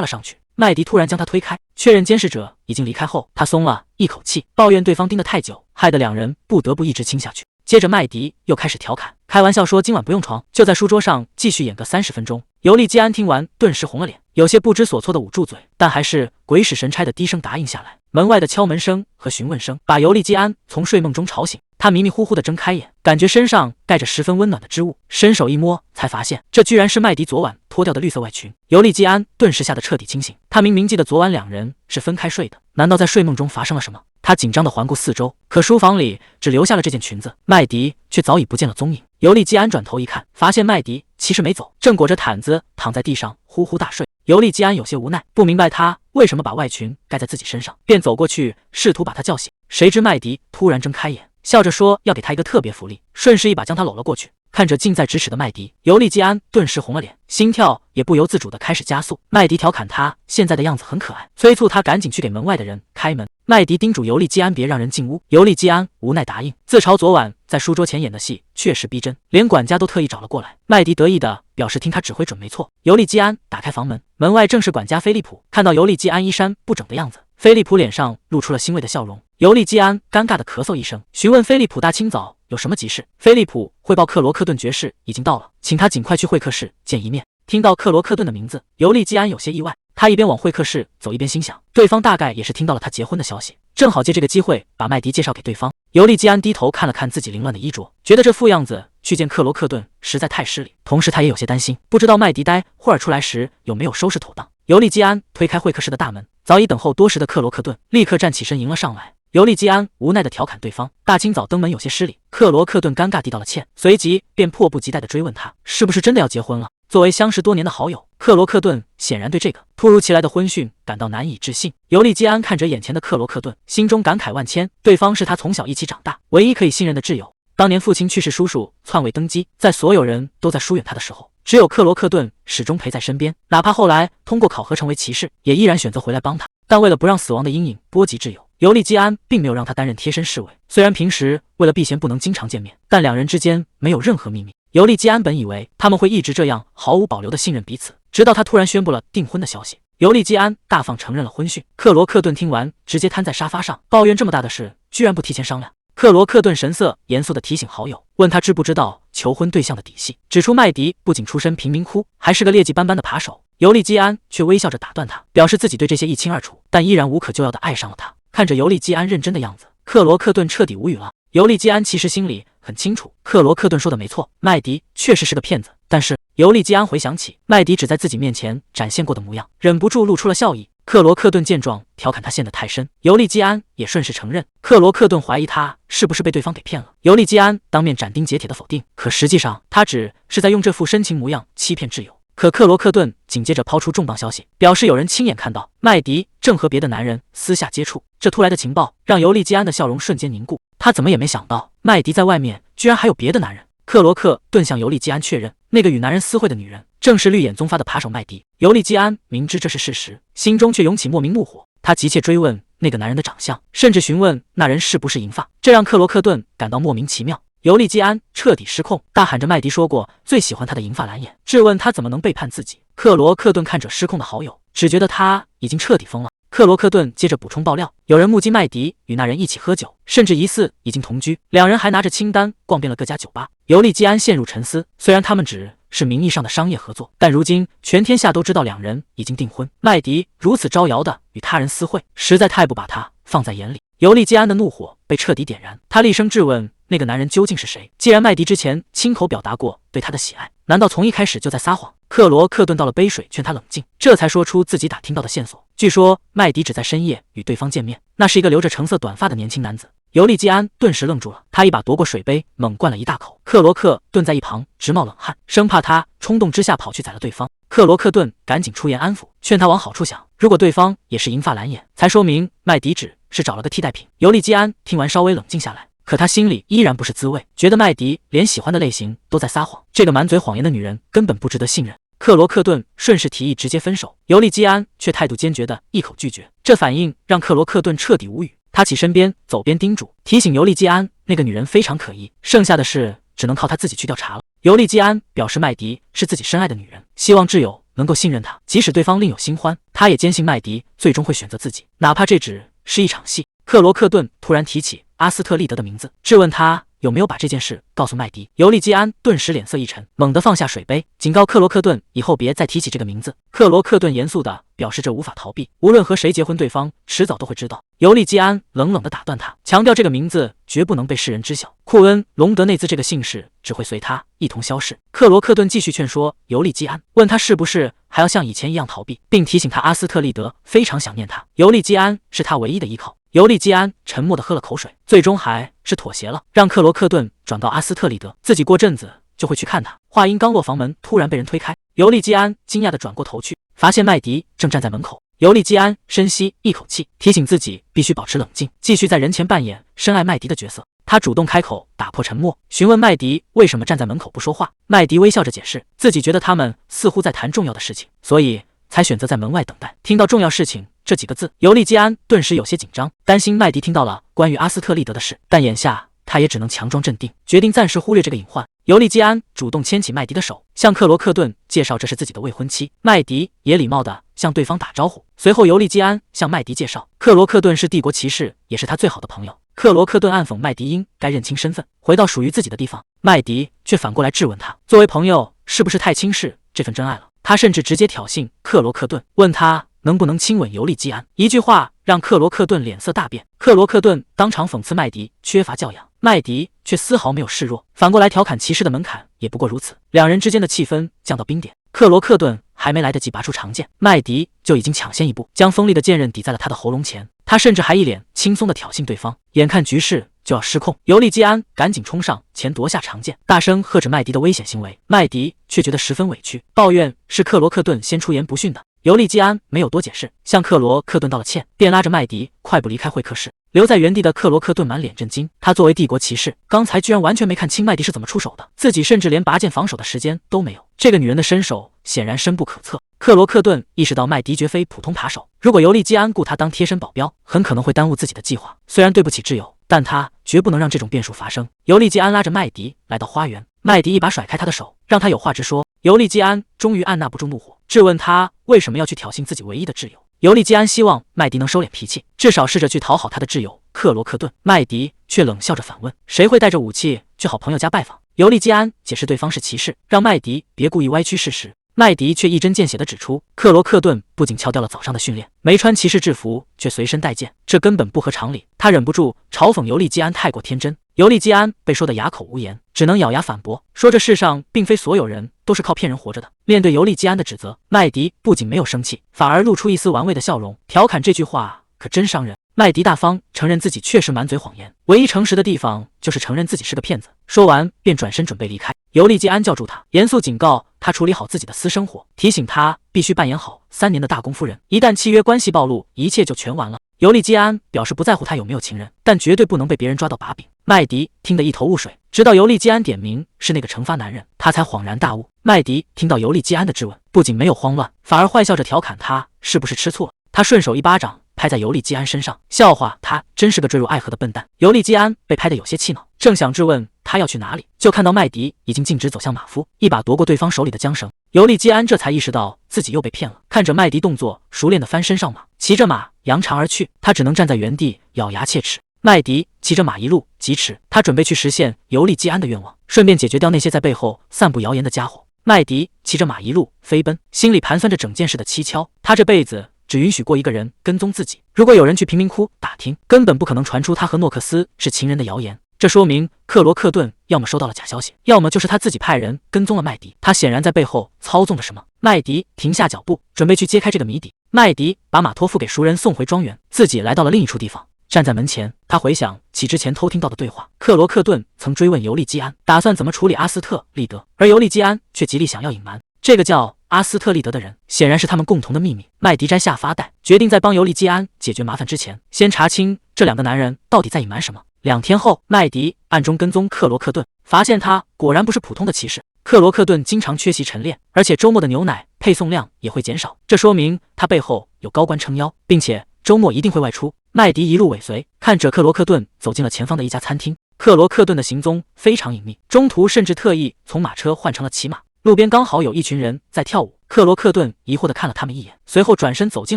了上去。麦迪突然将他推开，确认监视者已经离开后，他松了一口气，抱怨对方盯得太久，害得两人不得不一直亲下去。接着麦迪又开始调侃，开玩笑说今晚不用床，就在书桌上继续演个30分钟。尤利基安听完顿时红了脸，有些不知所措的捂住嘴，但还是鬼使神差的低声答应下来。门外的敲门声和询问声把尤利基安从睡梦中吵醒，他迷迷糊糊的睁开眼，感觉身上盖着十分温暖的织物，伸手一摸才发现这居然是麦迪昨晚脱掉的绿色外裙。尤利基安顿时吓得彻底清醒，他明明记得昨晚两人是分开睡的，难道在睡梦中发生了什么？他紧张地环顾四周，可书房里只留下了这件裙子，麦迪却早已不见了踪影。尤利基安转头一看，发现麦迪其实没走，正裹着毯子躺在地上呼呼大睡。尤利基安有些无奈，不明白他为什么把外裙盖在自己身上，便走过去试图把他叫醒。谁知麦迪突然睁开眼，笑着说要给他一个特别福利，顺势一把将他搂了过去。看着近在咫尺的麦迪，尤利基安顿时红了脸，心跳也不由自主地开始加速。麦迪调侃他现在的样子很可爱，催促他赶紧去给门外的人开门。麦迪叮嘱尤利基安别让人进屋，尤利基安无奈答应。自嘲昨晚在书桌前演的戏确实逼真，连管家都特意找了过来。麦迪得意地表示听他指挥准没错。尤利基安打开房门，门外正是管家菲利普。看到尤利基安衣衫不整的样子，菲利普脸上露出了欣慰的笑容。尤利基安尴尬地咳嗽一声，询问菲利普大清早有什么急事。菲利普汇报克罗克顿爵士已经到了，请他尽快去会客室见一面。听到克罗克顿的名字，尤利基安有些意外，他一边往会客室走，一边心想，对方大概也是听到了他结婚的消息，正好借这个机会把麦迪介绍给对方。尤利基安低头看了看自己凌乱的衣着，觉得这副样子去见克罗克顿实在太失礼，同时他也有些担心，不知道麦迪待会儿出来时有没有收拾妥当。尤利基安推开会客室的大门，早已等候多时的克罗克顿立刻站起身迎了上来。尤利基安无奈地调侃对方大清早登门有些失礼，克罗克顿尴尬地道了歉，随即便迫不及待地追问他是不是真的要结婚了。作为相识多年的好友，克罗克顿显然对这个突如其来的婚讯感到难以置信。尤利基安看着眼前的克罗克顿，心中感慨万千，对方是他从小一起长大唯一可以信任的挚友。当年父亲去世，叔叔篡位登基，在所有人都在疏远他的时候，只有克罗克顿始终陪在身边，哪怕后来通过考核成为骑士，也依然选择回来帮他。但为了不让死亡的阴影波及挚友，尤利基安并没有让他担任贴身侍卫。虽然平时为了避嫌不能经常见面，但两人之间没有任何秘密。尤利基安本以为他们会一直这样毫无保留地信任彼此，直到他突然宣布了订婚的消息。尤利基安大方承认了婚讯。克罗克顿听完，直接瘫在沙发上，抱怨这么大的事居然不提前商量。克罗克顿神色严肃地提醒好友，问他知不知道求婚对象的底细，指出麦迪不仅出身贫民窟，还是个劣迹斑斑的扒手。尤利基安却微笑着打断他，表示自己对这些一清二楚，但依然无可救药地爱上了他。看着尤利基安认真的样子，克罗克顿彻底无语了。尤利基安其实心里很清楚，克罗克顿说的没错，麦迪确实是个骗子。但是尤利基安回想起麦迪只在自己面前展现过的模样，忍不住露出了笑意。克罗克顿见状，调侃他陷得太深，尤利基安也顺势承认。克罗克顿怀疑他是不是被对方给骗了，尤利基安当面斩钉截铁的否定，可实际上他只是在用这副深情模样欺骗挚友。可克罗克顿紧接着抛出重磅消息，表示有人亲眼看到麦迪正和别的男人私下接触。这突来的情报让尤利基安的笑容瞬间凝固，他怎么也没想到麦迪在外面居然还有别的男人。克罗克顿向尤利基安确认，那个与男人私会的女人正是绿眼宗发的扒手麦迪。尤利基安明知这是事实，心中却涌起莫名怒火，他急切追问那个男人的长相，甚至询问那人是不是银发，这让克罗克顿感到莫名其妙。尤利基安彻底失控，大喊着麦迪说过最喜欢他的银发蓝眼，质问他怎么能背叛自己。克罗克顿看着失控的好友，只觉得他已经彻底疯了。克罗克顿接着补充爆料，有人目击麦迪与那人一起喝酒，甚至疑似已经同居，两人还拿着清单逛遍了各家酒吧。尤利基安陷入沉思，虽然他们只是名义上的商业合作，但如今全天下都知道两人已经订婚，麦迪如此招摇的与他人私会，实在太不把他放在眼里。尤利基安的怒火被彻底点燃，他厉声质问那个男人究竟是谁？既然麦迪之前亲口表达过对他的喜爱，难道从一开始就在撒谎？克罗克顿倒了杯水劝他冷静，这才说出自己打听到的线索。据说麦迪只在深夜与对方见面，那是一个留着橙色短发的年轻男子。尤利基安顿时愣住了，他一把夺过水杯，猛灌了一大口。克罗克顿在一旁直冒冷汗，生怕他冲动之下跑去宰了对方。克罗克顿赶紧出言安抚，劝他往好处想，如果对方也是银发蓝眼，才说明麦迪只是找了个替代品。尤利基安听完稍微冷静下来，可他心里依然不是滋味，觉得麦迪连喜欢的类型都在撒谎，这个满嘴谎言的女人根本不值得信任。克罗克顿顺势提议直接分手，尤利基安却态度坚决的一口拒绝，这反应让克罗克顿彻底无语。他起身边走边叮嘱提醒尤利基安，那个女人非常可疑，剩下的事只能靠他自己去调查了。尤利基安表示麦迪是自己深爱的女人，希望挚友能够信任他，即使对方另有新欢，他也坚信麦迪最终会选择自己，哪怕这只是一场戏。克罗克顿突然提起阿斯特利德的名字，质问他有没有把这件事告诉麦迪。尤利基安顿时脸色一沉，猛地放下水杯，警告克罗克顿以后别再提起这个名字。克罗克顿严肃地表示这无法逃避，无论和谁结婚，对方迟早都会知道。尤利基安冷冷地打断他，强调这个名字绝不能被世人知晓，库恩·隆德内兹这个姓氏只会随他一同消逝。克罗克顿继续劝说尤利基安，问他是不是还要像以前一样逃避，并提醒他阿斯特利德非常想念他，尤利基安是他唯一的依靠。尤利基安沉默地喝了口水，最终还是妥协了，让克罗克顿转到阿斯特利德，自己过阵子就会去看他。话音刚落，房门突然被人推开，尤利基安惊讶地转过头去，发现麦迪正站在门口。尤利基安深吸一口气，提醒自己必须保持冷静，继续在人前扮演深爱麦迪的角色。他主动开口打破沉默，询问麦迪为什么站在门口不说话。麦迪微笑着解释，自己觉得他们似乎在谈重要的事情，所以才选择在门外等待。听到重要事情这几个字，尤利基安顿时有些紧张，担心麦迪听到了关于阿斯特利德的事，但眼下他也只能强装镇定，决定暂时忽略这个隐患。尤利基安主动牵起麦迪的手，向克罗克顿介绍这是自己的未婚妻。麦迪也礼貌地向对方打招呼，随后尤利基安向麦迪介绍，克罗克顿是帝国骑士，也是他最好的朋友。克罗克顿暗讽麦迪应该认清身份，回到属于自己的地方。麦迪却反过来质问他，作为朋友是不是太轻视这份真爱了？他甚至直接挑衅克罗克顿，问他能不能亲吻尤利基安。一句话让克罗克顿脸色大变，克罗克顿当场讽刺麦迪缺乏教养，麦迪却丝毫没有示弱，反过来调侃骑士的门槛也不过如此。两人之间的气氛降到冰点，克罗克顿还没来得及拔出长剑，麦迪就已经抢先一步，将锋利的剑刃抵在了他的喉咙前。他甚至还一脸轻松地挑衅对方，眼看局势就要失控，尤利基安赶紧冲上前夺下长剑，大声喝止麦迪的危险行为。麦迪却觉得十分委屈，抱怨是克罗克顿先出言不逊的。尤利基安没有多解释，向克罗克顿道了歉，便拉着麦迪快步离开会客室。留在原地的克罗克顿满脸震惊，他作为帝国骑士，刚才居然完全没看清麦迪是怎么出手的，自己甚至连拔剑防守的时间都没有。这个女人的身手显然深不可测。克罗克顿意识到麦迪绝非普通扒手，如果尤利基安雇他当贴身保镖，很可能会耽误自己的计划。虽然对不起挚友，但他绝不能让这种变数发生。尤利基安拉着麦迪来到花园，麦迪一把甩开他的手，让他有话直说。尤利基安终于按捺不住怒火，质问他为什么要去挑衅自己唯一的挚友。尤利基安希望麦迪能收敛脾气，至少试着去讨好他的挚友克罗克顿。麦迪却冷笑着反问，谁会带着武器去好朋友家拜访？尤利基安解释对方是骑士，让麦迪别故意歪曲事实。麦迪却一针见血地指出，克罗克顿不仅翘掉了早上的训练，没穿骑士制服却随身带剑，这根本不合常理。他忍不住嘲讽尤利基安太过天真。尤利基安被说得哑口无言，只能咬牙反驳，说这世上并非所有人都是靠骗人活着的。面对尤利基安的指责，麦迪不仅没有生气，反而露出一丝玩味的笑容，调侃这句话可真伤人。麦迪大方承认自己确实满嘴谎言，唯一诚实的地方就是承认自己是个骗子。说完便转身准备离开。尤利基安叫住他，严肃警告他处理好自己的私生活，提醒他必须扮演好3年的大公夫人，一旦契约关系暴露，一切就全完了。尤利基安表示不在乎他有没有情人，但绝对不能被别人抓到把柄。麦迪听得一头雾水，直到尤利基安点名是那个惩罚男人，他才恍然大悟。麦迪听到尤利基安的质问，不仅没有慌乱，反而坏笑着调侃他是不是吃醋了。他顺手一巴掌拍在尤利基安身上，笑话他真是个坠入爱河的笨蛋。尤利基安被拍得有些气恼，正想质问他要去哪里，就看到麦迪已经径直走向马夫，一把夺过对方手里的缰绳。尤利基安这才意识到自己又被骗了，看着麦迪动作熟练地翻身上马，骑着马扬长而去，他只能站在原地咬牙切齿。麦迪骑着马一路疾驰，他准备去实现尤利基安的愿望，顺便解决掉那些在背后散布谣言的家伙。麦迪骑着马一路飞奔，心里盘算着整件事的蹊跷。他这辈子只允许过一个人跟踪自己，如果有人去贫民窟打听，根本不可能传出他和诺克斯是情人的谣言。这说明克罗克顿要么收到了假消息，要么就是他自己派人跟踪了麦迪，他显然在背后操纵着什么。麦迪停下脚步，准备去揭开这个谜底。麦迪把马托付给熟人送回庄园，自己来到了另一处地方。站在门前，他回想起之前偷听到的对话，克罗克顿曾追问尤利基安打算怎么处理阿斯特利德，而尤利基安却极力想要隐瞒。这个叫阿斯特利德的人，显然是他们共同的秘密。麦迪摘下发带，决定在帮尤利基安解决麻烦之前，先查清这两个男人到底在隐瞒什么。2天后，麦迪暗中跟踪克罗克顿，发现他果然不是普通的骑士。克罗克顿经常缺席晨练，而且周末的牛奶配送量也会减少，这说明他背后有高官撑腰，并且周末一定会外出。麦迪一路尾随，看着克罗克顿走进了前方的一家餐厅。克罗克顿的行踪非常隐秘，中途甚至特意从马车换成了骑马。路边刚好有一群人在跳舞，克罗克顿疑惑地看了他们一眼，随后转身走进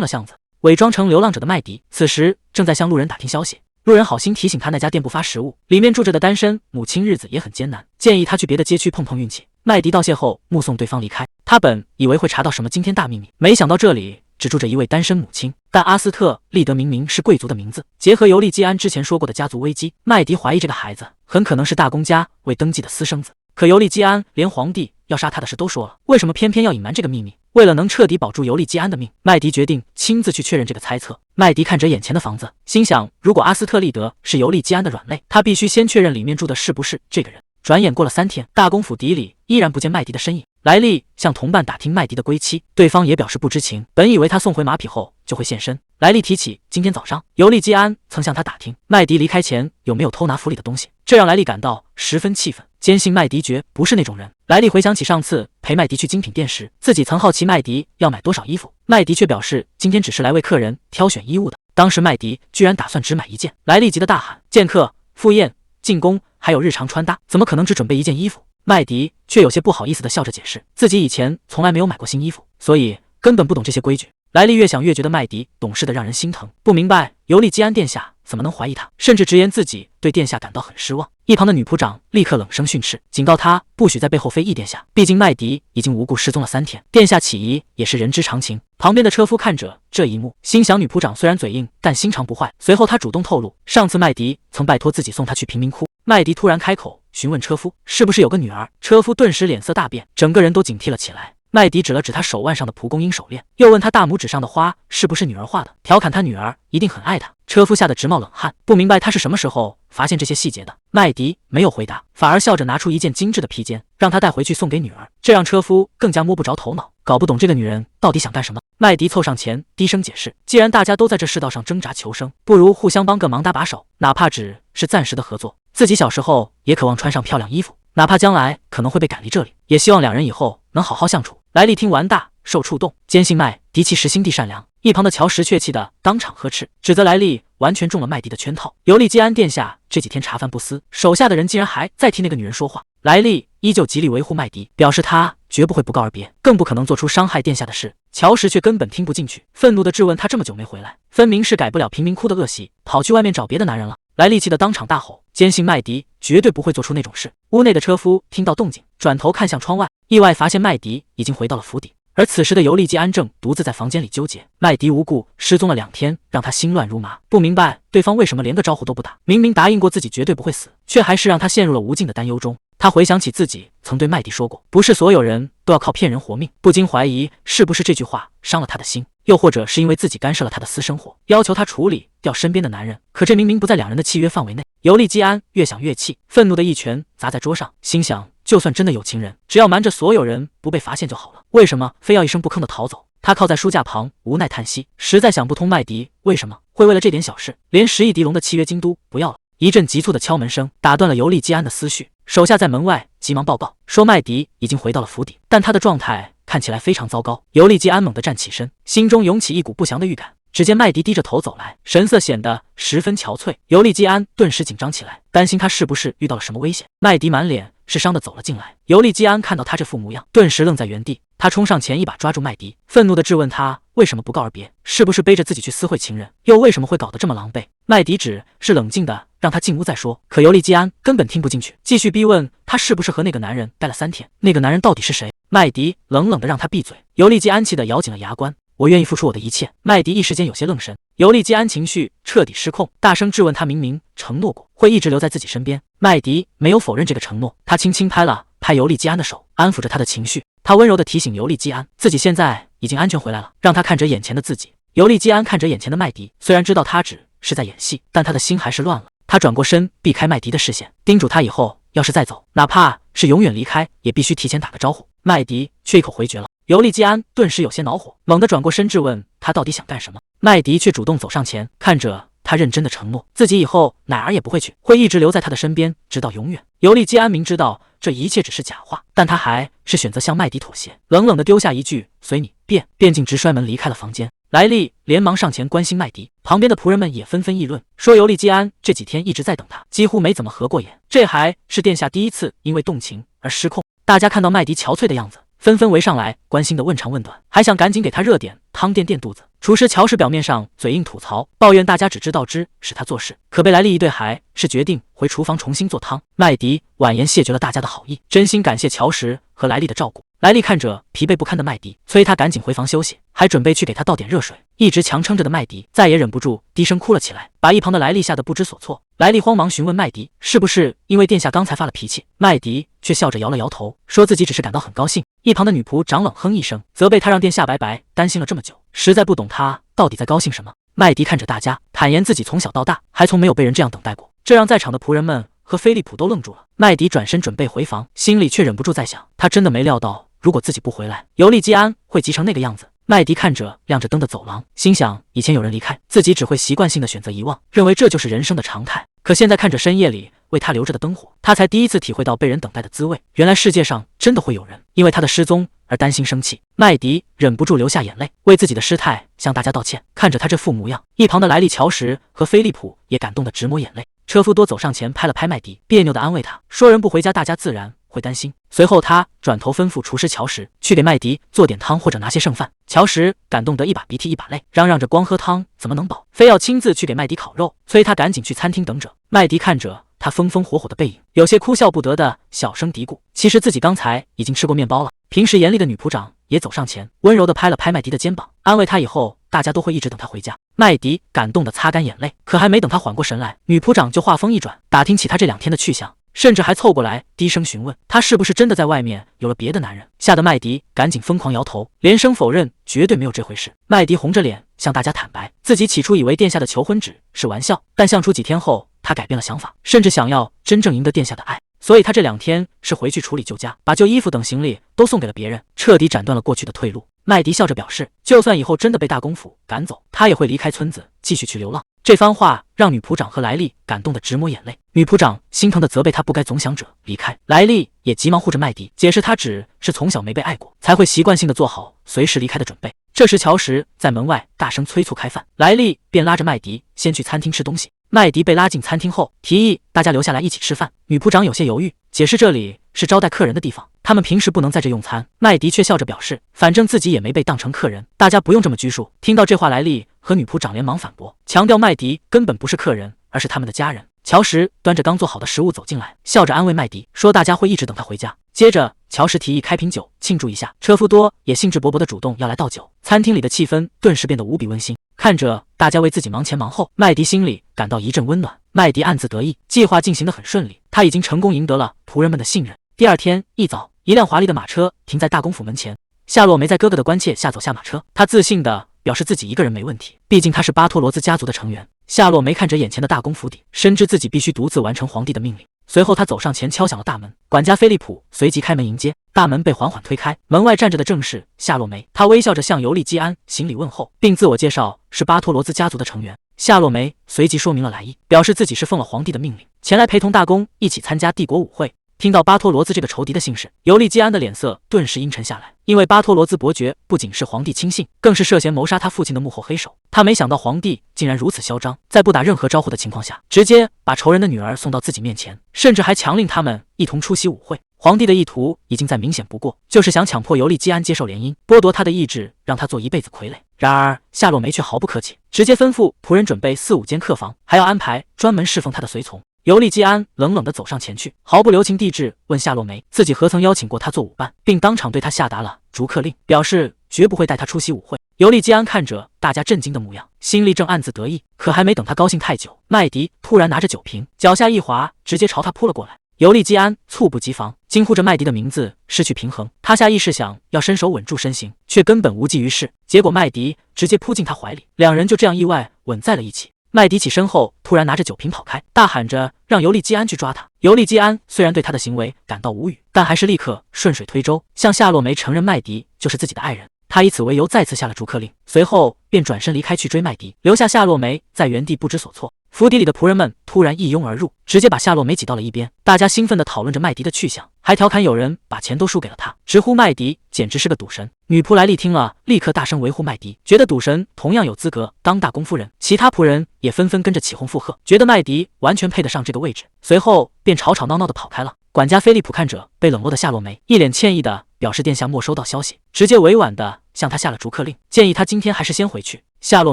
了巷子。伪装成流浪者的麦迪此时正在向路人打听消息。路人好心提醒他那家店不发食物，里面住着的单身母亲日子也很艰难，建议他去别的街区碰碰运气。麦迪道谢后目送对方离开，他本以为会查到什么惊天大秘密，没想到这里只住着一位单身母亲。但阿斯特利德明明是贵族的名字，结合尤利基安之前说过的家族危机，麦迪怀疑这个孩子很可能是大公家未登记的私生子。可尤利基安连皇帝要杀他的事都说了，为什么偏偏要隐瞒这个秘密？为了能彻底保住尤利基安的命，麦迪决定亲自去确认这个猜测。麦迪看着眼前的房子，心想如果阿斯特利德是尤利基安的软肋，他必须先确认里面住的是不是这个人。转眼过了3天，大公府邸里依然不见麦迪的身影。莱利向同伴打听麦迪的归期，对方也表示不知情，本以为他送回马匹后就会现身。莱利提起今天早上尤利基安曾向他打听麦迪离开前有没有偷拿府里的东西，这让莱利感到十分气愤，坚信麦迪绝不是那种人。莱利回想起上次陪麦迪去精品店时，自己曾好奇麦迪要买多少衣服，麦迪却表示今天只是来为客人挑选衣物的。当时麦迪居然打算只买1件，莱利急得大喊：见客、赴宴、进宫，还有日常穿搭，怎么可能只准备1件衣服？麦迪却有些不好意思地笑着解释，自己以前从来没有买过新衣服，所以根本不懂这些规矩。莱利越想越觉得麦迪懂事的让人心疼，不明白尤利基安殿下怎么能怀疑他，甚至直言自己对殿下感到很失望。一旁的女仆长立刻冷声训斥，警告他不许在背后非议殿下，毕竟麦迪已经无故失踪了3天，殿下起疑也是人之常情。旁边的车夫看着这一幕，心想女仆长虽然嘴硬，但心肠不坏。随后他主动透露，上次麦迪曾拜托自己送他去贫民窟。麦迪突然开口询问车夫是不是有个女儿，车夫顿时脸色大变，整个人都警惕了起来。麦迪指了指他手腕上的蒲公英手链，又问他大拇指上的花是不是女儿画的，调侃他女儿一定很爱他。车夫吓得直冒冷汗，不明白他是什么时候发现这些细节的。麦迪没有回答，反而笑着拿出一件精致的披肩，让他带回去送给女儿，这让车夫更加摸不着头脑，搞不懂这个女人到底想干什么。麦迪凑上前低声解释，既然大家都在这世道上挣扎求生，不如互相帮个忙搭把手，哪怕只是暂时的合作。自己小时候也渴望穿上漂亮衣服，哪怕将来可能会被赶离这里，也希望2人以后能好好相处。莱利听完大受触动，坚信麦迪其实心地善良。一旁的乔什却气得当场呵斥，指责莱利完全中了麦迪的圈套。尤利基安殿下这几天茶饭不思，手下的人竟然还在替那个女人说话。莱利依旧极力维护麦迪，表示他绝不会不告而别，更不可能做出伤害殿下的事。乔什却根本听不进去，愤怒地质问他这么久没回来，分明是改不了贫民窟的恶习，跑去外面找别的男人了。莱利气得当场大吼，坚信麦迪绝对不会做出那种事。屋内的车夫听到动静，转头看向窗外，意外发现麦迪已经回到了府邸。而此时的尤利基安正独自在房间里纠结，麦迪无故失踪了2天，让他心乱如麻，不明白对方为什么连个招呼都不打，明明答应过自己绝对不会死，却还是让他陷入了无尽的担忧中。他回想起自己曾对麦迪说过，不是所有人都要靠骗人活命，不禁怀疑是不是这句话伤了他的心，又或者是因为自己干涉了他的私生活，要求他处理掉身边的男人，可这明明不在2人的契约范围内。尤利基安越想越气，愤怒的一拳砸在桌上，心想就算真的有情人，只要瞒着所有人不被发现就好了，为什么非要一声不吭的逃走？他靠在书架旁无奈叹息，实在想不通麦迪为什么会为了这点小事连10亿狄龙的契约京都不要了。一阵急促的敲门声打断了尤利基安的思绪，手下在门外急忙报告说麦迪已经回到了府邸，但他的状态看起来非常糟糕。尤利基安猛地站起身，心中涌起一股不祥的预感。只见麦迪低着头走来，神色显得十分憔悴。尤利基安顿时紧张起来，担心他是不是遇到了什么危险。麦迪满脸是伤的走了进来，尤利基安看到他这副模样，顿时愣在原地。他冲上前一把抓住麦迪，愤怒地质问他为什么不告而别，是不是背着自己去私会情人，又为什么会搞得这么狼狈？麦迪只是冷静的让他进屋再说，可尤利基安根本听不进去，继续逼问他是不是和那个男人待了3天，那个男人到底是谁？麦迪冷冷的让他闭嘴。尤利基安气得咬紧了牙关，我愿意付出我的一切。麦迪一时间有些愣神，尤利基安情绪彻底失控，大声质问他明明承诺过会一直留在自己身边。麦迪没有否认这个承诺，他轻轻拍了拍尤利基安的手，安抚着他的情绪。他温柔地提醒尤利基安，自己现在已经安全回来了，让他看着眼前的自己，尤利基安看着眼前的麦迪，虽然知道他只是在演戏，但他的心还是乱了。他转过身，避开麦迪的视线，叮嘱他以后要是再走，哪怕是永远离开，也必须提前打个招呼。麦迪却一口回绝了。尤利基安顿时有些恼火，猛地转过身质问他到底想干什么。麦迪却主动走上前，看着他认真的承诺，自己以后哪儿也不会去，会一直留在他的身边，直到永远。尤利基安明知道这一切只是假话，但他还是选择向麦迪妥协，冷冷地丢下一句随你便径直摔门离开了房间。莱利连忙上前关心麦迪，旁边的仆人们也纷纷议论，说尤利基安这几天一直在等他，几乎没怎么合过眼，这还是殿下第一次因为动情而失控。大家看到麦迪憔悴的样子，纷纷围上来关心的问长问短，还想赶紧给他热点汤垫肚子。厨师乔什表面上嘴硬吐槽，抱怨大家只知道使他做事，可被莱利一对，还是决定回厨房重新做汤。麦迪婉言谢绝了大家的好意，真心感谢乔什和莱利的照顾。莱利看着疲惫不堪的麦迪，催他赶紧回房休息，还准备去给他倒点热水。一直强撑着的麦迪再也忍不住低声哭了起来，把一旁的莱利吓得不知所措。莱利慌忙询问麦迪是不是因为殿下刚才发了脾气，麦迪却笑着摇了摇头，说自己只是感到很高兴。一旁的女仆长冷哼一声，责备他让殿下白白担心了这么久，实在不懂他到底在高兴什么。麦迪看着大家，坦言自己从小到大还从没有被人这样等待过，这让在场的仆人们和菲利普都愣住了。麦迪转身准备回房，心里却忍不住在想，他真的没料到如果自己不回来，尤利基安会急成那个样子。麦迪看着亮着灯的走廊，心想以前有人离开，自己只会习惯性的选择遗忘，认为这就是人生的常态。可现在看着深夜里为他留着的灯火，他才第一次体会到被人等待的滋味。原来世界上真的会有人因为他的失踪而担心生气。麦迪忍不住流下眼泪，为自己的失态向大家道歉。看着他这副模样，一旁的莱利、乔什和菲利普也感动得直抹眼泪。车夫多走上前拍了拍麦迪，别扭地安慰他说，人不回家，大家自然会担心。随后他转头吩咐厨师乔什去给麦迪做点汤或者拿些剩饭。乔什感动得一把鼻涕一把泪，嚷嚷着光喝汤怎么能饱，非要亲自去给麦迪烤肉，催他赶紧去餐厅等着。麦迪看着他风风火火的背影，有些哭笑不得的小声嘀咕，其实自己刚才已经吃过面包了。平时严厉的女仆长也走上前，温柔地拍了拍麦迪的肩膀，安慰他以后大家都会一直等他回家。麦迪感动得擦干眼泪，可还没等他缓过神来，女仆长就话锋一转，打听起他这2天的去向，甚至还凑过来低声询问他是不是真的在外面有了别的男人。吓得麦迪赶紧疯狂摇头，连声否认绝对没有这回事。麦迪红着脸向大家坦白，自己起初以为殿下的求婚只是玩笑，但相处几天后他改变了想法，甚至想要真正赢得殿下的爱。所以他这2天是回去处理旧家，把旧衣服等行李都送给了别人，彻底斩断了过去的退路。麦迪笑着表示，就算以后真的被大公府赶走，他也会离开村子继续去流浪。这番话让女仆长和莱利感动得直抹眼泪，女仆长心疼地责备他不该总想着离开，莱利也急忙护着麦迪，解释他只是从小没被爱过，才会习惯性地做好随时离开的准备。这时乔什在门外大声催促开饭，莱利便拉着麦迪先去餐厅吃东西。麦迪被拉进餐厅后，提议大家留下来一起吃饭。女仆长有些犹豫，解释这里是招待客人的地方，他们平时不能在这用餐。麦迪却笑着表示，反正自己也没被当成客人，大家不用这么拘束。听到这话，莱利和女仆长连忙反驳，强调麦迪根本不是客人，而是他们的家人。乔什端着刚做好的食物走进来，笑着安慰麦迪，说大家会一直等他回家。接着乔什提议开瓶酒庆祝一下，车夫多也兴致勃勃地主动要来倒酒。餐厅里的气氛顿时变得无比温馨。看着大家为自己忙前忙后，麦迪心里感到一阵温暖。麦迪暗自得意，计划进行得很顺利，他已经成功赢得了仆人们的信任。第2天一早，一辆华丽的马车停在大公府门前，夏洛梅在哥哥的关切下走下马车，他自信地表示自己一个人没问题，毕竟他是巴托罗兹家族的成员。夏洛梅看着眼前的大公府邸，深知自己必须独自完成皇帝的命令。随后他走上前敲响了大门，管家菲利普随即开门迎接。大门被缓缓推开，门外站着的正是夏洛梅，她微笑着向尤利基安行礼问候，并自我介绍是巴托罗兹家族的成员。夏洛梅随即说明了来意，表示自己是奉了皇帝的命令前来陪同大公一起参加帝国舞会。听到巴托罗兹这个仇敌的姓氏，尤利基安的脸色顿时阴沉下来，因为巴托罗兹伯爵不仅是皇帝亲信，更是涉嫌谋杀他父亲的幕后黑手。他没想到皇帝竟然如此嚣张，在不打任何招呼的情况下，直接把仇人的女儿送到自己面前，甚至还强令他们一同出席舞会。皇帝的意图已经再明显不过，就是想强迫尤利基安接受联姻，剥夺他的意志，让他做一辈子傀儡。然而夏洛梅却毫不客气，直接吩咐仆人准备4、5间客房，还要安排专门侍奉他的随从。尤利基安冷冷地走上前去，毫不留情地质问夏洛梅自己何曾邀请过他做舞伴，并当场对他下达了逐客令，表示绝不会带他出席舞会。尤利基安看着大家震惊的模样，心里正暗自得意，可还没等他高兴太久，麦迪突然拿着酒瓶脚下一滑，直接朝他扑了过来。尤利基安猝不及防，惊呼着麦迪的名字，失去平衡，他下意识想要伸手稳住身形，却根本无济于事。结果麦迪直接扑进他怀里，两人就这样意外吻在了一起。麦迪起身后，突然拿着酒瓶跑开，大喊着让尤利基安去抓他。尤利基安虽然对他的行为感到无语，但还是立刻顺水推舟，向夏洛梅承认麦迪就是自己的爱人。他以此为由再次下了逐客令，随后便转身离开去追麦迪，留下夏洛梅在原地不知所措。府邸里的仆人们突然一拥而入，直接把夏洛梅挤到了一边。大家兴奋地讨论着麦迪的去向，还调侃有人把钱都输给了他，直呼麦迪简直是个赌神。女仆莱利听了，立刻大声维护麦迪，觉得赌神同样有资格当大公夫人。其他仆人也纷纷跟着起哄附和，觉得麦迪完全配得上这个位置。随后便吵吵闹闹地跑开了。管家菲利普看着被冷落的夏洛梅，一脸歉意地表示殿下没收到消息，直接委婉地向他下了逐客令，建议他今天还是先回去。夏洛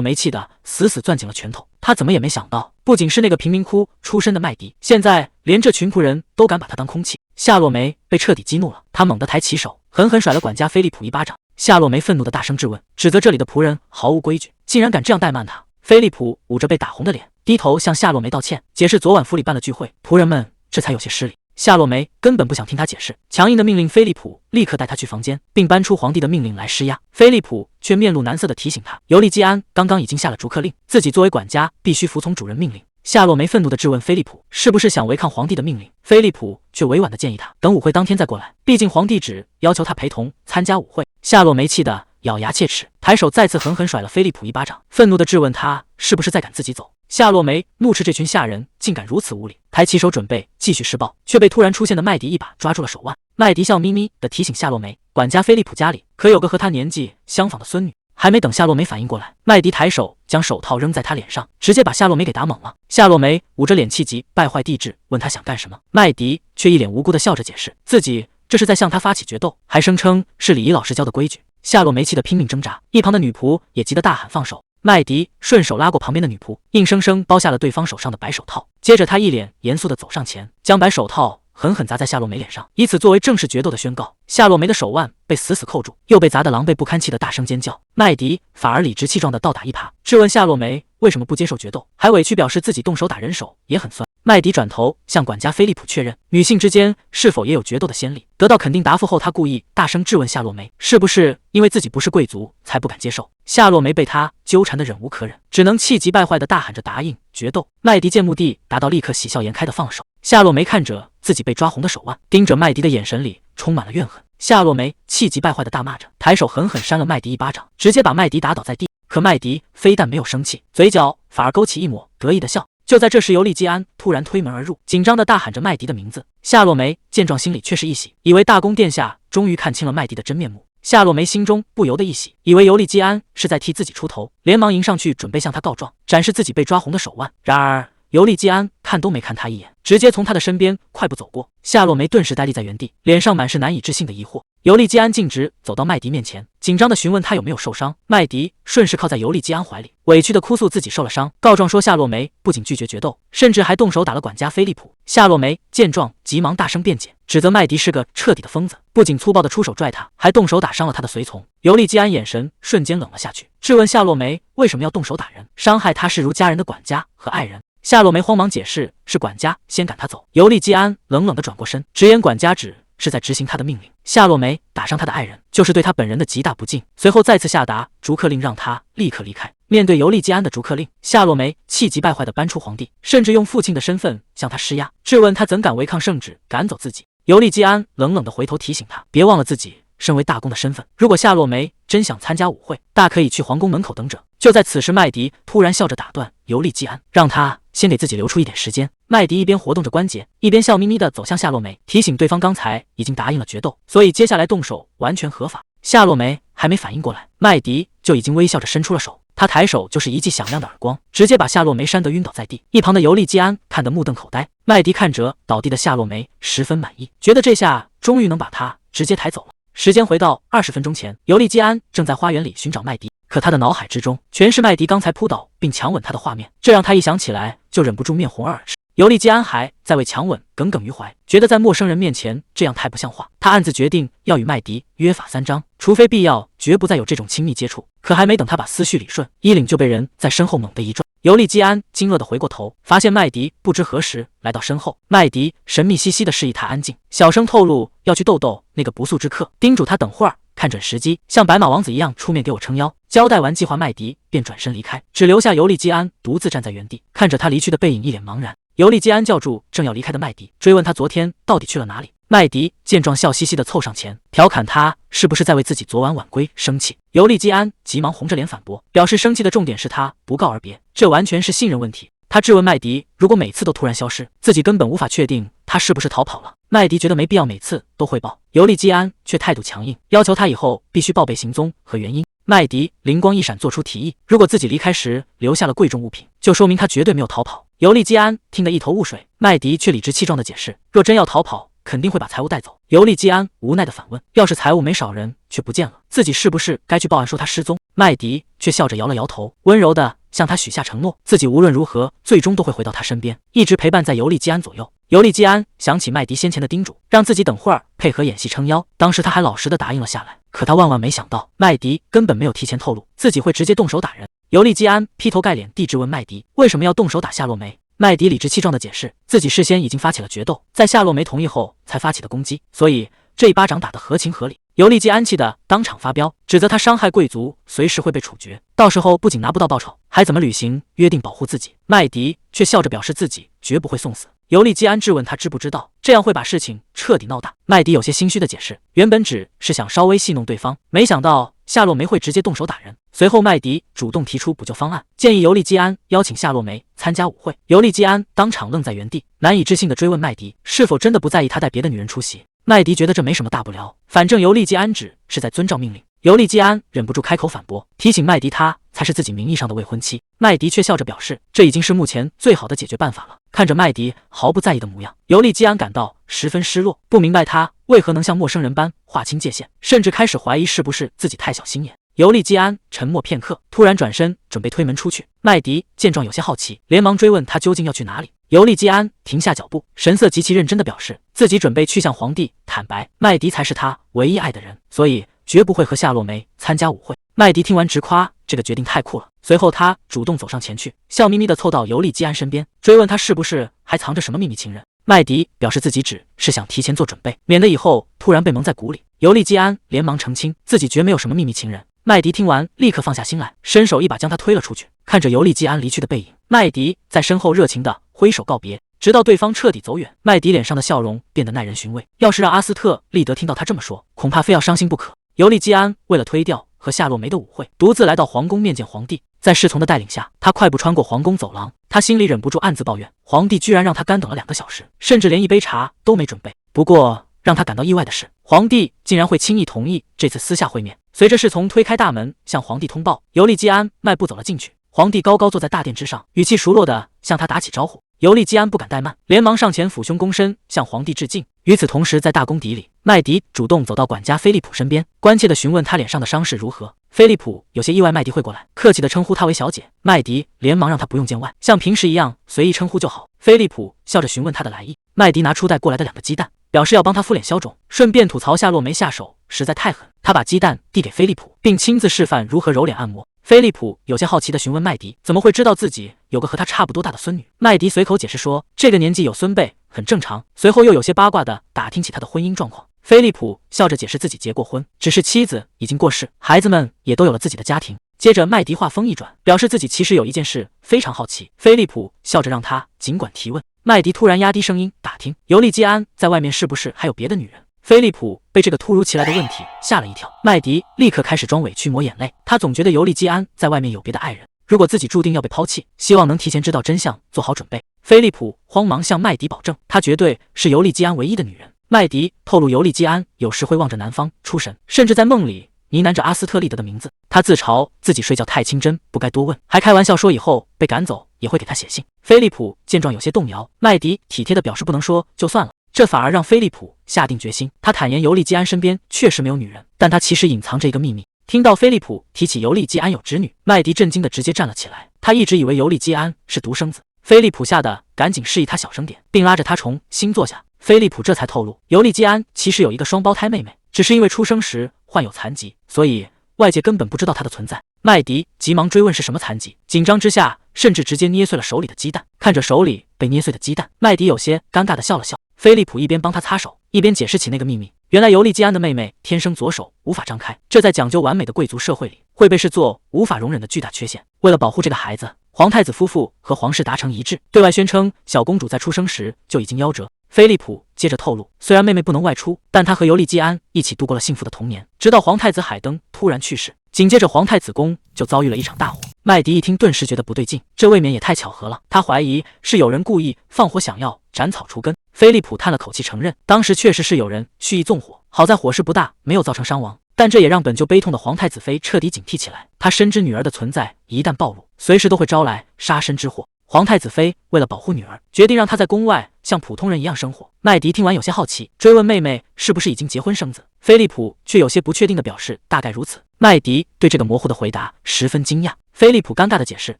梅气得死死攥紧了拳头，他怎么也没想到，不仅是那个贫民窟出身的麦迪，现在连这群仆人都敢把他当空气。夏洛梅被彻底激怒了，他猛地抬起手，狠狠甩了管家菲利普一巴掌。夏洛梅愤怒地大声质问，指责这里的仆人毫无规矩，竟然敢这样怠慢他。菲利普捂着被打红的脸，低头向夏洛梅道歉，解释昨晚府里办了聚会，仆人们这才有些失礼。夏洛梅根本不想听他解释，强硬的命令菲利普立刻带他去房间，并搬出皇帝的命令来施压。菲利普却面露难色地提醒他，尤利基安刚刚已经下了逐客令，自己作为管家必须服从主人命令。夏洛梅愤怒地质问菲利普，是不是想违抗皇帝的命令？菲利普却委婉地建议他等舞会当天再过来，毕竟皇帝只要求他陪同参加舞会。夏洛梅气得咬牙切齿，抬手再次狠狠甩了菲利普一巴掌，愤怒地质问他是不是再敢自己走。夏洛梅怒斥这群下人竟敢如此无礼，抬起手准备继续施暴，却被突然出现的麦迪一把抓住了手腕。麦迪笑眯眯地提醒夏洛梅，管家菲利普家里可有个和他年纪相仿的孙女。还没等夏洛梅反应过来，麦迪抬手将手套扔在他脸上，直接把夏洛梅给打懵了。夏洛梅捂着脸气急败坏地质，问他想干什么。麦迪却一脸无辜地笑着解释，自己这是在向他发起决斗，还声称是礼仪老师教的规矩。夏洛梅气得拼命挣扎，一旁的女仆也急得大喊放手。麦迪顺手拉过旁边的女仆，硬生生剥下了对方手上的白手套。接着他一脸严肃地走上前，将白手套狠狠砸在夏洛梅脸上，以此作为正式决斗的宣告。夏洛梅的手腕被死死扣住，又被砸得狼狈不堪，气得大声尖叫。麦迪反而理直气壮地倒打一耙，质问夏洛梅为什么不接受决斗，还委屈表示自己动手打人手也很酸。麦迪转头向管家菲利普确认，女性之间是否也有决斗的先例。得到肯定答复后，他故意大声质问夏洛梅，是不是因为自己不是贵族才不敢接受。夏洛梅被他纠缠得忍无可忍，只能气急败坏地大喊着答应决斗。麦迪见目的达到，立刻喜笑颜开地放手。夏洛梅看着自己被抓红的手腕，盯着麦迪的眼神里充满了怨恨。夏洛梅气急败坏地大骂着，抬手狠狠扇了麦迪一巴掌，直接把麦迪打倒在地。可麦迪非但没有生气，嘴角反而勾起一抹得意的笑。就在这时，尤利基安突然推门而入，紧张地大喊着麦迪的名字。夏洛梅见状，心里却是一喜，以为大公殿下终于看清了麦迪的真面目。夏洛梅心中不由得一喜，以为尤利基安是在替自己出头，连忙迎上去准备向他告状，展示自己被抓红的手腕。然而尤利基安看都没看他一眼，直接从他的身边快步走过。夏洛梅顿时呆立在原地，脸上满是难以置信的疑惑。尤利基安径直走到麦迪面前，紧张地询问他有没有受伤。麦迪顺势靠在尤利基安怀里，委屈地哭诉自己受了伤，告状说夏洛梅不仅拒绝决斗，甚至还动手打了管家菲利普。夏洛梅见状急忙大声辩解，指责麦迪是个彻底的疯子，不仅粗暴地出手拽他，还动手打伤了他的随从。尤利基安眼神瞬间冷了下去，质问夏洛梅为什么要动手打人，伤害他视如家人的管家和爱人。夏洛梅慌忙解释是管家先赶他走。尤利基安冷冷地转过身，直言管家只是在执行他的命令，夏洛梅打伤他的爱人就是对他本人的极大不敬。随后再次下达逐客令，让他立刻离开。面对尤利基安的逐客令，夏洛梅气急败坏地搬出皇帝，甚至用父亲的身份向他施压，质问他怎敢违抗圣旨赶走自己。尤利基安冷冷地回头提醒他，别忘了自己身为大公的身份，如果夏洛梅真想参加舞会，大可以去皇宫门口等着。就在此时，麦迪突然笑着打断尤利基安，让他先给自己留出一点时间。麦迪一边活动着关节，一边笑眯眯地走向夏洛梅，提醒对方刚才已经答应了决斗，所以接下来动手完全合法。夏洛梅还没反应过来，麦迪就已经微笑着伸出了手，他抬手就是一记响亮的耳光，直接把夏洛梅扇得晕倒在地。一旁的尤利基安看得目瞪口呆，麦迪看着倒地的夏洛梅十分满意，觉得这下终于能把她直接抬走了。时间回到20分钟前，尤利基安正在花园里寻找麦迪，可他的脑海之中全是麦迪刚才扑倒并强吻他的画面，这让他一想起来就忍不住面红耳赤。尤利基安还在为强吻耿耿于怀，觉得在陌生人面前这样太不像话。他暗自决定要与麦迪约法3章，除非必要，绝不再有这种亲密接触。可还没等他把思绪理顺，衣领就被人在身后猛地一拽，尤利基安惊愕地回过头，发现麦迪不知何时来到身后。麦迪神秘兮兮地示意他安静，小声透露要去逗逗那个不速之客，叮嘱他等会儿看准时机，像白马王子一样出面给我撑腰。交代完计划，麦迪便转身离开，只留下尤利基安独自站在原地，看着他离去的背影，一脸茫然。尤利基安叫住正要离开的麦迪，追问他昨天到底去了哪里。麦迪见状，笑嘻嘻地凑上前，调侃他是不是在为自己昨晚晚归生气。尤利基安急忙红着脸反驳，表示生气的重点是他不告而别，这完全是信任问题。他质问麦迪，如果每次都突然消失，自己根本无法确定他是不是逃跑了。麦迪觉得没必要每次都汇报，尤利基安却态度强硬，要求他以后必须报备行踪和原因。麦迪灵光一闪，做出提议，如果自己离开时留下了贵重物品，就说明他绝对没有逃跑。尤利基安听得一头雾水，麦迪却理直气壮地解释，若真要逃跑，肯定会把财物带走。尤利基安无奈地反问，要是财物没少，人却不见了，自己是不是该去报案说他失踪？麦迪却笑着摇了摇头，温柔地向他许下承诺，自己无论如何最终都会回到他身边，一直陪伴在尤利基安左右。尤利基安想起麦迪先前的叮嘱，让自己等会儿配合演戏撑腰，当时他还老实地答应了下来。可他万万没想到，麦迪根本没有提前透露自己会直接动手打人。尤利基安劈头盖脸地质问麦迪为什么要动手打夏洛梅。麦迪理直气壮地解释，自己事先已经发起了决斗，在夏洛梅同意后才发起的攻击，所以这一巴掌打得合情合理。尤利基安气得当场发飙，指责他伤害贵族，随时会被处决，到时候不仅拿不到报酬，还怎么履行约定保护自己？麦迪却笑着表示自己绝不会送死。尤利基安质问他知不知道，这样会把事情彻底闹大。麦迪有些心虚的解释，原本只是想稍微戏弄对方，没想到夏洛梅会直接动手打人。随后麦迪主动提出补救方案，建议尤利基安邀请夏洛梅参加舞会。尤利基安当场愣在原地，难以置信地追问麦迪是否真的不在意他带别的女人出席。麦迪觉得这没什么大不了，反正尤利基安只是在遵照命令。尤利基安忍不住开口反驳，提醒麦迪他才是自己名义上的未婚妻。麦迪却笑着表示，这已经是目前最好的解决办法了。看着麦迪毫不在意的模样，尤利基安感到十分失落，不明白他为何能像陌生人般划清界限，甚至开始怀疑是不是自己太小心眼。尤利基安沉默片刻，突然转身准备推门出去。麦迪见状有些好奇，连忙追问他究竟要去哪里。尤利基安停下脚步，神色极其认真地表示自己准备去向皇帝坦白，麦迪才是他唯一爱的人，所以绝不会和夏洛梅参加舞会。麦迪听完直夸这个决定太酷了，随后他主动走上前去，笑眯眯地凑到尤利基安身边，追问他是不是还藏着什么秘密情人。麦迪表示自己只是想提前做准备，免得以后突然被蒙在鼓里。尤利基安连忙澄清自己绝没有什么秘密情人。麦迪听完立刻放下心来，伸手一把将他推了出去。看着尤利基安离去的背影，麦迪在身后热情地挥手告别，直到对方彻底走远。麦迪脸上的笑容变得耐人寻味，要是让阿斯特利德听到他这么说，恐怕非要伤心不可。尤利基安为了推掉和夏洛梅的舞会，独自来到皇宫面见皇帝。在侍从的带领下，他快步穿过皇宫走廊，他心里忍不住暗自抱怨，皇帝居然让他干等了2个小时，甚至连一杯茶都没准备。不过让他感到意外的是，皇帝竟然会轻易同意这次私下会面。随着侍从推开大门向皇帝通报，尤利基安迈步走了进去。皇帝高高坐在大殿之上，语气熟络地向他打起招呼。尤利基安不敢怠慢，连忙上前抚胸躬身向皇帝致敬。与此同时，在大宫邸里，麦迪主动走到管家菲利普身边，关切地询问他脸上的伤势如何。菲利普有些意外麦迪会过来，客气地称呼他为小姐。麦迪连忙让他不用见外，像平时一样随意称呼就好。菲利普笑着询问他的来意，麦迪拿出带过来的2个鸡蛋，表示要帮他敷脸消肿，顺便吐槽夏洛梅下手实在太狠。他把鸡蛋递给菲利普，并亲自示范如何揉脸按摩。菲利普有些好奇地询问麦迪怎么会知道自己有个和他差不多大的孙女。麦迪随口解释说，这个年纪有孙辈很正常，随后又有些八卦地打听起他的婚姻状况。菲利普笑着解释自己结过婚，只是妻子已经过世，孩子们也都有了自己的家庭。接着麦迪话锋一转，表示自己其实有一件事非常好奇。菲利普笑着让他尽管提问。麦迪突然压低声音打听尤利基安在外面是不是还有别的女人。菲利普被这个突如其来的问题吓了一跳，麦迪立刻开始装委屈抹眼泪。他总觉得尤利基安在外面有别的爱人，如果自己注定要被抛弃，希望能提前知道真相，做好准备。菲利普慌忙向麦迪保证，他绝对是尤利基安唯一的女人。麦迪透露尤利基安有时会望着南方出神，甚至在梦里呢喃着阿斯特利德的名字。他自嘲自己睡觉太清真，不该多问，还开玩笑说以后被赶走也会给他写信。菲利普见状有些动摇，麦迪体贴地表示不能说就算了，这反而让菲利普下定决心。他坦言尤利基安身边确实没有女人，但他其实隐藏着一个秘密。听到菲利普提起尤利基安有侄女，麦迪震惊地直接站了起来。他一直以为尤利基安是独生子。菲利普吓得赶紧示意他小声点，并拉着他重新坐下。菲利普这才透露，尤利基安其实有一个双胞胎妹妹，只是因为出生时患有残疾，所以外界根本不知道她的存在。麦迪急忙追问是什么残疾，紧张之下甚至直接捏碎了手里的鸡蛋。看着手里被捏碎的鸡蛋，麦迪有些尴尬的笑了笑。菲利普一边帮他擦手，一边解释起那个秘密。原来尤利基安的妹妹天生左手无法张开，这在讲究完美的贵族社会里会被视作无法容忍的巨大缺陷。为了保护这个孩子，皇太子夫妇和皇室达成一致，对外宣称小公主在出生时就已经夭折。菲利普接着透露，虽然妹妹不能外出，但她和尤利基安一起度过了幸福的童年，直到皇太子海登突然去世，紧接着皇太子宫就遭遇了一场大火。麦迪一听顿时觉得不对劲，这未免也太巧合了。他怀疑是有人故意放火，想要斩草除根。菲利普叹了口气承认，当时确实是有人蓄意纵火，好在火势不大，没有造成伤亡。但这也让本就悲痛的皇太子妃彻底警惕起来，他深知女儿的存在一旦暴露，随时都会招来杀身之祸。皇太子妃为了保护女儿，决定让她在宫外像普通人一样生活。麦迪听完有些好奇，追问妹妹是不是已经结婚生子。菲利普却有些不确定的表示大概如此。麦迪对这个模糊的回答十分惊讶。菲利普尴尬的解释，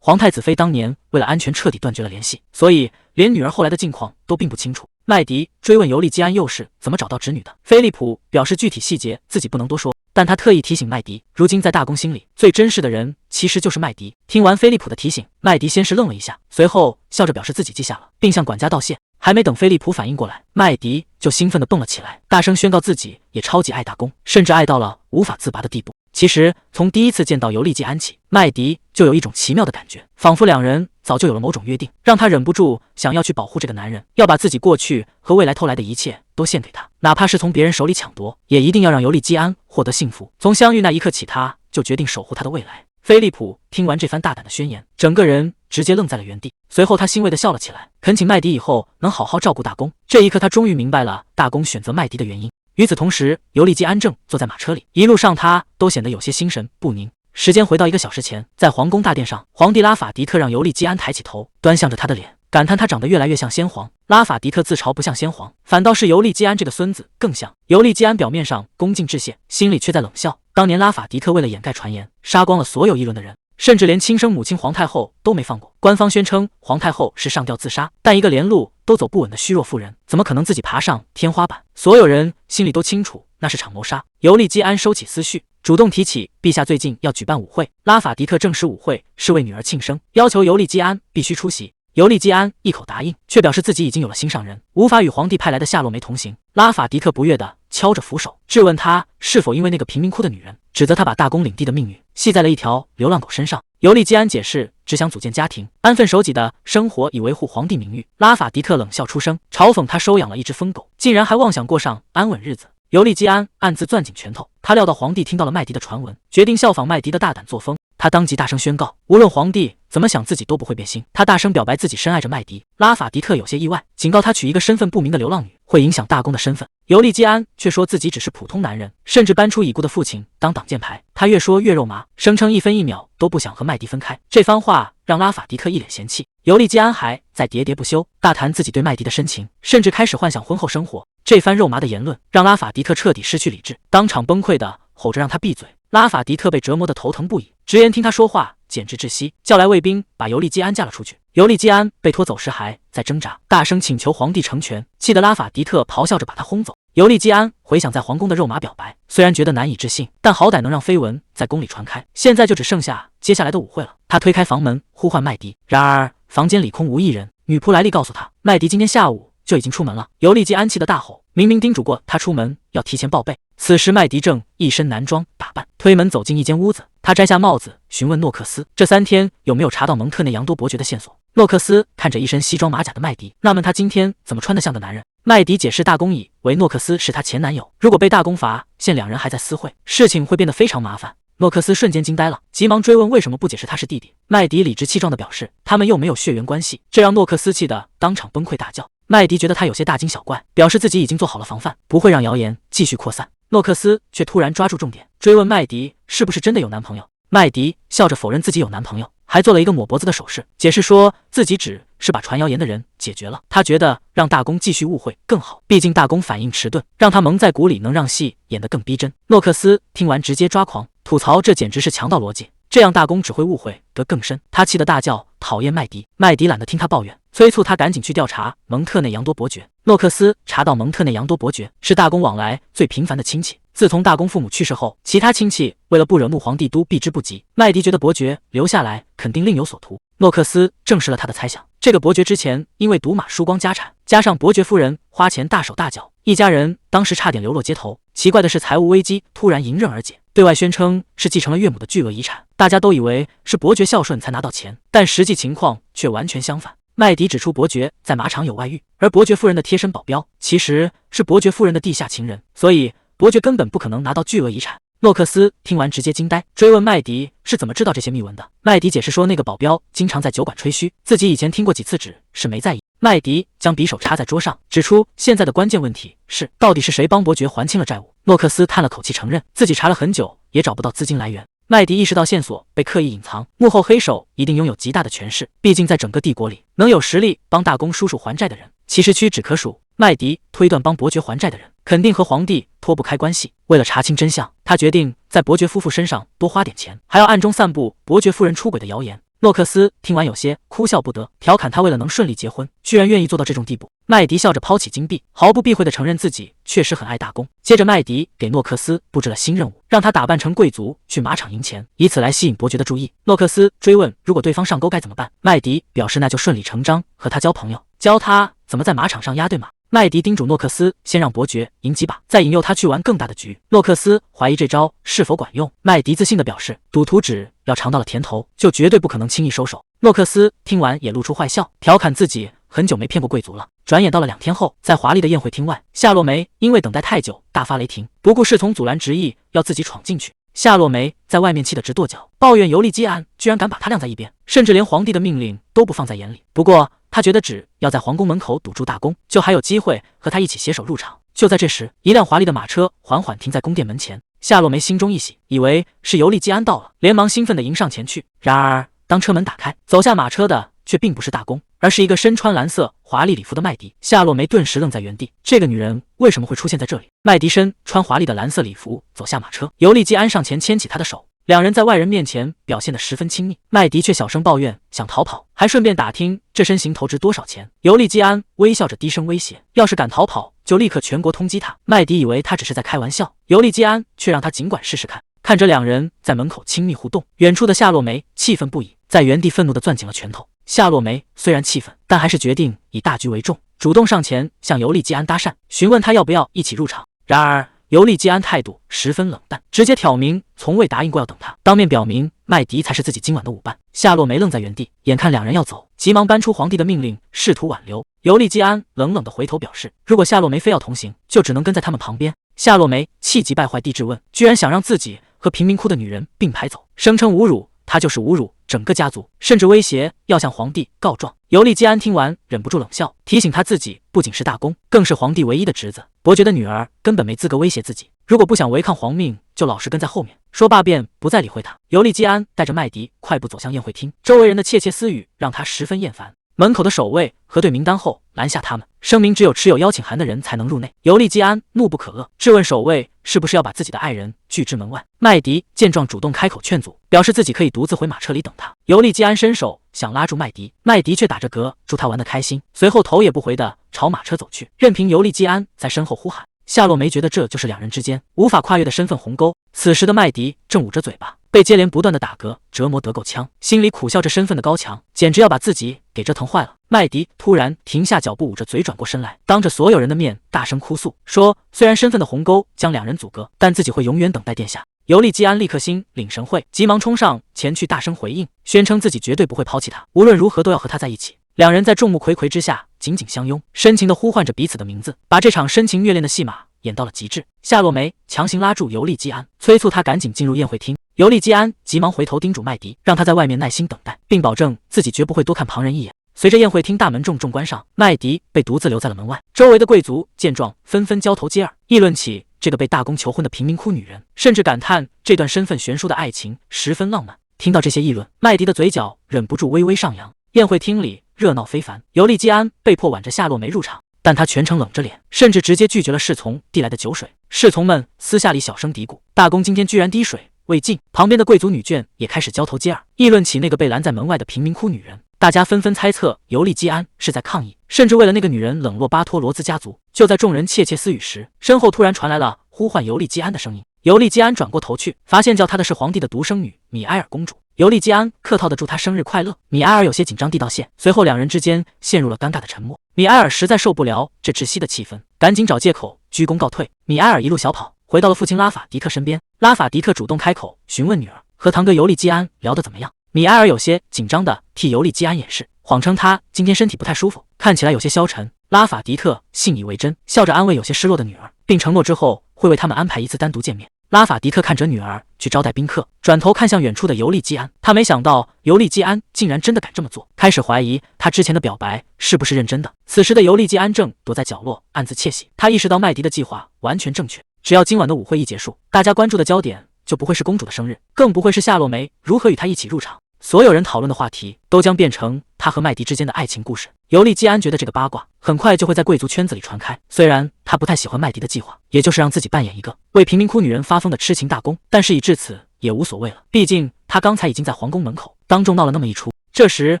皇太子妃当年为了安全彻底断绝了联系，所以连女儿后来的近况都并不清楚。麦迪追问尤利基安又是怎么找到侄女的，菲利普表示具体细节自己不能多说，但他特意提醒麦迪，如今在大公心里最真实的人其实就是麦迪。听完菲利普的提醒，麦迪先是愣了一下，随后笑着表示自己记下了，并向管家道谢。还没等菲利普反应过来，麦迪就兴奋地蹦了起来，大声宣告自己也超级爱大公，甚至爱到了无法自拔的地步。其实从第一次见到尤利基安起，麦迪就有一种奇妙的感觉，仿佛两人早就有了某种约定，让他忍不住想要去保护这个男人，要把自己过去和未来偷来的一切都献给他，哪怕是从别人手里抢夺，也一定要让尤利基安获得幸福。从相遇那一刻起，他就决定守护他的未来。菲利普听完这番大胆的宣言，整个人直接愣在了原地，随后他欣慰地笑了起来，恳请麦迪以后能好好照顾大公。这一刻他终于明白了大公选择麦迪的原因。与此同时，尤利基安正坐在马车里，一路上他都显得有些心神不宁。时间回到1个小时前，在皇宫大殿上，皇帝拉法迪克让尤利基安抬起头，端详着他的脸，感叹他长得越来越像先皇。拉法迪克自嘲不像先皇，反倒是尤利基安这个孙子更像。尤利基安表面上恭敬致谢，心里却在冷笑。当年拉法迪克为了掩盖传言，杀光了所有议论的人，甚至连亲生母亲皇太后都没放过。官方宣称皇太后是上吊自杀，但一个连路都走不稳的虚弱妇人，怎么可能自己爬上天花板？所有人心里都清楚，那是场谋杀。尤利基安收起思绪，主动提起陛下最近要举办舞会。拉法迪克证实舞会是为女儿庆生，要求尤利基安必须出席。尤利基安一口答应，却表示自己已经有了心上人，无法与皇帝派来的夏洛梅同行。拉法迪克不悦地敲着扶手，质问他是否因为那个贫民窟的女人，指责他把大公领地的命运系在了一条流浪狗身上。尤利基安解释，只想组建家庭，安分守己的生活，以维护皇帝名誉。拉法迪克冷笑出声，嘲讽他收养了一只疯狗，竟然还妄想过上安稳日子。尤利基安暗自攥紧拳头，他料到皇帝听到了麦迪的传闻，决定效仿麦迪的大胆作风。他当即大声宣告，无论皇帝怎么想，自己都不会变心。他大声表白自己深爱着麦迪。拉法迪克有些意外，警告他娶一个身份不明的流浪女会影响大公的身份。尤利基安却说自己只是普通男人，甚至搬出已故的父亲当挡箭牌。他越说越肉麻，声称一分一秒都不想和麦迪分开。这番话让拉法迪克一脸嫌弃。尤利基安还在喋喋不休，大谈自己对麦迪的深情，甚至开始幻想婚后生活。这番肉麻的言论让拉法迪克彻底失去理智，当场崩溃的吼着让他闭嘴。拉法迪克被折磨得头疼不已，直言听他说话简直窒息，叫来卫兵把尤利基安架了出去。尤利基安被拖走时还在挣扎，大声请求皇帝成全，气得拉法迪克咆哮着把他轰走。尤利基安回想在皇宫的肉麻表白，虽然觉得难以置信，但好歹能让绯闻在宫里传开。现在就只剩下接下来的舞会了。他推开房门呼唤麦迪，然而房间里空无一人。女仆莱利告诉他，麦迪今天下午就已经出门了。尤利基安气得大吼，明明叮嘱过他出门要提前报备。此时麦迪正一身男装打扮，推门走进一间屋子，他摘下帽子询问诺克斯，这3天有没有查到蒙特内扬多伯爵的线索。诺克斯看着一身西装马甲的麦迪，纳闷他今天怎么穿得像个男人。麦迪解释，大公以为诺克斯是他前男友，如果被大公发现两人还在私会，事情会变得非常麻烦。诺克斯瞬间惊呆了，急忙追问为什么不解释他是弟弟。麦迪理直气壮地表示他们又没有血缘关系，这让诺克斯气得当场崩溃大叫。麦迪觉得他有些大惊小怪，表示自己已经做好了防范，不会让谣言继续扩散。诺克斯却突然抓住重点，追问麦迪是不是真的有男朋友。麦迪笑着否认自己有男朋友，还做了一个抹脖子的手势，解释说自己只是把传谣言的人解决了。他觉得让大公继续误会更好，毕竟大公反应迟钝，让他蒙在鼓里能让戏演得更逼真。诺克斯听完直接抓狂，吐槽这简直是强盗逻辑，这样大公只会误会得更深。他气得大叫讨厌麦迪。麦迪懒得听他抱怨，催促他赶紧去调查蒙特内扬多伯爵。诺克斯查到蒙特内扬多伯爵是大公往来最频繁的亲戚，自从大公父母去世后，其他亲戚为了不惹怒皇帝都避之不及。麦迪觉得伯爵留下来肯定另有所图。诺克斯证实了他的猜想，这个伯爵之前因为赌马输光家产，加上伯爵夫人花钱大手大脚，一家人当时差点流落街头。奇怪的是，财务危机突然迎刃而解，对外宣称是继承了岳母的巨额遗产，大家都以为是伯爵孝顺才拿到钱，但实际情况却完全相反。麦迪指出伯爵在马场有外遇，而伯爵夫人的贴身保镖其实是伯爵夫人的地下情人，所以伯爵根本不可能拿到巨额遗产。诺克斯听完直接惊呆，追问麦迪是怎么知道这些秘闻的。麦迪解释说，那个保镖经常在酒馆吹嘘，自己以前听过几次，只是没在意。麦迪将匕首插在桌上，指出现在的关键问题是，到底是谁帮伯爵还清了债务。诺克斯叹了口气，承认自己查了很久也找不到资金来源。麦迪意识到线索被刻意隐藏，幕后黑手一定拥有极大的权势，毕竟在整个帝国里，能有实力帮大公叔叔还债的人，其实屈指可数。麦迪推断帮伯爵还债的人肯定和皇帝脱不开关系。为了查清真相，他决定在伯爵夫妇身上多花点钱，还要暗中散布伯爵夫人出轨的谣言。诺克斯听完有些哭笑不得，调侃他为了能顺利结婚，居然愿意做到这种地步。麦迪笑着抛起金币，毫不避讳地承认自己确实很爱大公。接着麦迪给诺克斯布置了新任务，让他打扮成贵族去马场赢钱，以此来吸引伯爵的注意。诺克斯追问如果对方上钩该怎么办，麦迪表示那就顺理成章和他交朋友，教他怎么在马场上押对马。麦迪叮嘱诺克斯先让伯爵赢几把，再引诱他去玩更大的局。诺克斯怀疑这招是否管用，麦迪自信地表示，赌徒只要尝到了甜头，就绝对不可能轻易收手。诺克斯听完也露出坏笑，调侃自己很久没骗过贵族了。转眼到了2天后，在华丽的宴会厅外，夏洛梅因为等待太久大发雷霆，不顾侍从阻拦执意要自己闯进去。夏洛梅在外面气得直跺脚，抱怨尤利基安居然敢把他晾在一边，甚至连皇帝的命令都不放在眼里。不过他觉得只要在皇宫门口堵住大公，就还有机会和他一起携手入场。就在这时，一辆华丽的马车缓缓停在宫殿门前，夏洛梅心中一喜，以为是尤利基安到了，连忙兴奋地迎上前去。然而当车门打开，走下马车的却并不是大公，而是一个身穿蓝色华丽礼服的麦迪。夏洛梅顿时愣在原地，这个女人为什么会出现在这里？麦迪身穿华丽的蓝色礼服走下马车，尤利基安上前牵起她的手，两人在外人面前表现得十分亲密。麦迪却小声抱怨想逃跑，还顺便打听这身行头值多少钱。尤利基安微笑着低声威胁，要是敢逃跑就立刻全国通缉他。麦迪以为他只是在开玩笑，尤利基安却让他尽管试试看。看着两人在门口亲密互动，远处的夏洛梅气愤不已，在原地愤怒地攥紧了拳头。夏洛梅虽然气愤，但还是决定以大局为重，主动上前向尤利基安搭讪，询问他要不要一起入场。然而尤利基安态度十分冷淡，直接挑明从未答应过要等他，当面表明麦迪才是自己今晚的舞伴。夏洛梅愣在原地，眼看两人要走，急忙搬出皇帝的命令，试图挽留。尤利基安冷冷地回头表示，如果夏洛梅非要同行，就只能跟在他们旁边。夏洛梅气急败坏地质问，居然想让自己和贫民窟的女人并排走，声称侮辱他就是侮辱整个家族，甚至威胁要向皇帝告状。尤利基安听完忍不住冷笑，提醒他自己不仅是大公，更是皇帝唯一的侄子，伯爵的女儿根本没资格威胁自己，如果不想违抗皇命，就老实跟在后面。说罢便不再理会他。尤利基安带着麦迪快步走向宴会厅，周围人的窃窃私语让他十分厌烦。门口的守卫核对名单后拦下他们，声明只有持有邀请函的人才能入内。尤利基安怒不可遏，质问守卫是不是要把自己的爱人拒之门外。麦迪见状主动开口劝阻，表示自己可以独自回马车里等他。尤利基安伸手想拉住麦迪，麦迪却打着嗝祝他玩得开心，随后头也不回地朝马车走去，任凭尤利基安在身后呼喊。夏洛梅觉得这就是两人之间无法跨越的身份鸿沟。此时的麦迪正捂着嘴巴，被接连不断的打嗝折磨得够呛，心里苦笑着身份的高墙简直要把自己给折腾坏了。麦迪突然停下脚步，捂着嘴转过身来，当着所有人的面大声哭诉，说虽然身份的鸿沟将两人阻隔，但自己会永远等待殿下。尤利基安立刻心领神会，急忙冲上前去大声回应，宣称自己绝对不会抛弃他，无论如何都要和他在一起。两人在众目睽睽之下紧紧相拥，深情地呼唤着彼此的名字，把这场深情虐恋的戏码演到了极致。夏洛梅强行拉住尤利基安，催促他赶紧进入宴会厅。尤利基安急忙回头叮嘱麦迪，让他在外面耐心等待，并保证自己绝不会多看旁人一眼。随着宴会厅大门重重关上，麦迪被独自留在了门外。周围的贵族见状纷纷交头接耳，议论起这个被大公求婚的贫民窟女人，甚至感叹这段身份悬殊的爱情十分浪漫。听到这些议论，麦迪的嘴角忍不住微微上扬。宴会厅里热闹非凡，尤利基安被迫挽着夏洛梅入场，但他全程冷着脸，甚至直接拒绝了侍从递来的酒水。侍从们私下里小声嘀咕，大公今天居然滴水未进。旁边的贵族女眷也开始交头接耳，议论起那个被拦在门外的贫民窟女人。大家纷纷猜测尤利基安是在抗议，甚至为了那个女人冷落巴托罗兹家族。就在众人窃窃私语时，身后突然传来了呼唤尤利基安的声音。尤利基安转过头去，发现叫他的是皇帝的独生女米埃尔公主。尤利基安客套地祝她生日快乐，米埃尔有些紧张地道谢，随后两人之间陷入了尴尬的沉默。米埃尔实在受不了这窒息的气氛，赶紧找借口鞠躬告退。米埃尔一路小跑回到了父亲拉法迪克身边，拉法迪克主动开口询问女儿和堂哥尤利基安聊得怎么样。米埃尔有些紧张地替尤利基安掩饰，谎称他今天身体不太舒服，看起来有些消沉。拉法迪克信以为真，笑着安慰有些失落的女儿，并承诺之后会为他们安排一次单独见面。拉法迪克看着女儿去招待宾客，转头看向远处的尤利基安，他没想到尤利基安竟然真的敢这么做，开始怀疑他之前的表白是不是认真的。此时的尤利基安正躲在角落暗自窃喜，他意识到麦迪的计划完全正确，只要今晚的舞会一结束，大家关注的焦点就不会是公主的生日，更不会是夏洛梅如何与他一起入场，所有人讨论的话题都将变成他和麦迪之间的爱情故事。尤利基安觉得这个八卦很快就会在贵族圈子里传开，虽然他不太喜欢麦迪的计划，也就是让自己扮演一个为贫民窟女人发疯的痴情大公，但是已至此也无所谓了，毕竟他刚才已经在皇宫门口当众闹了那么一出。这时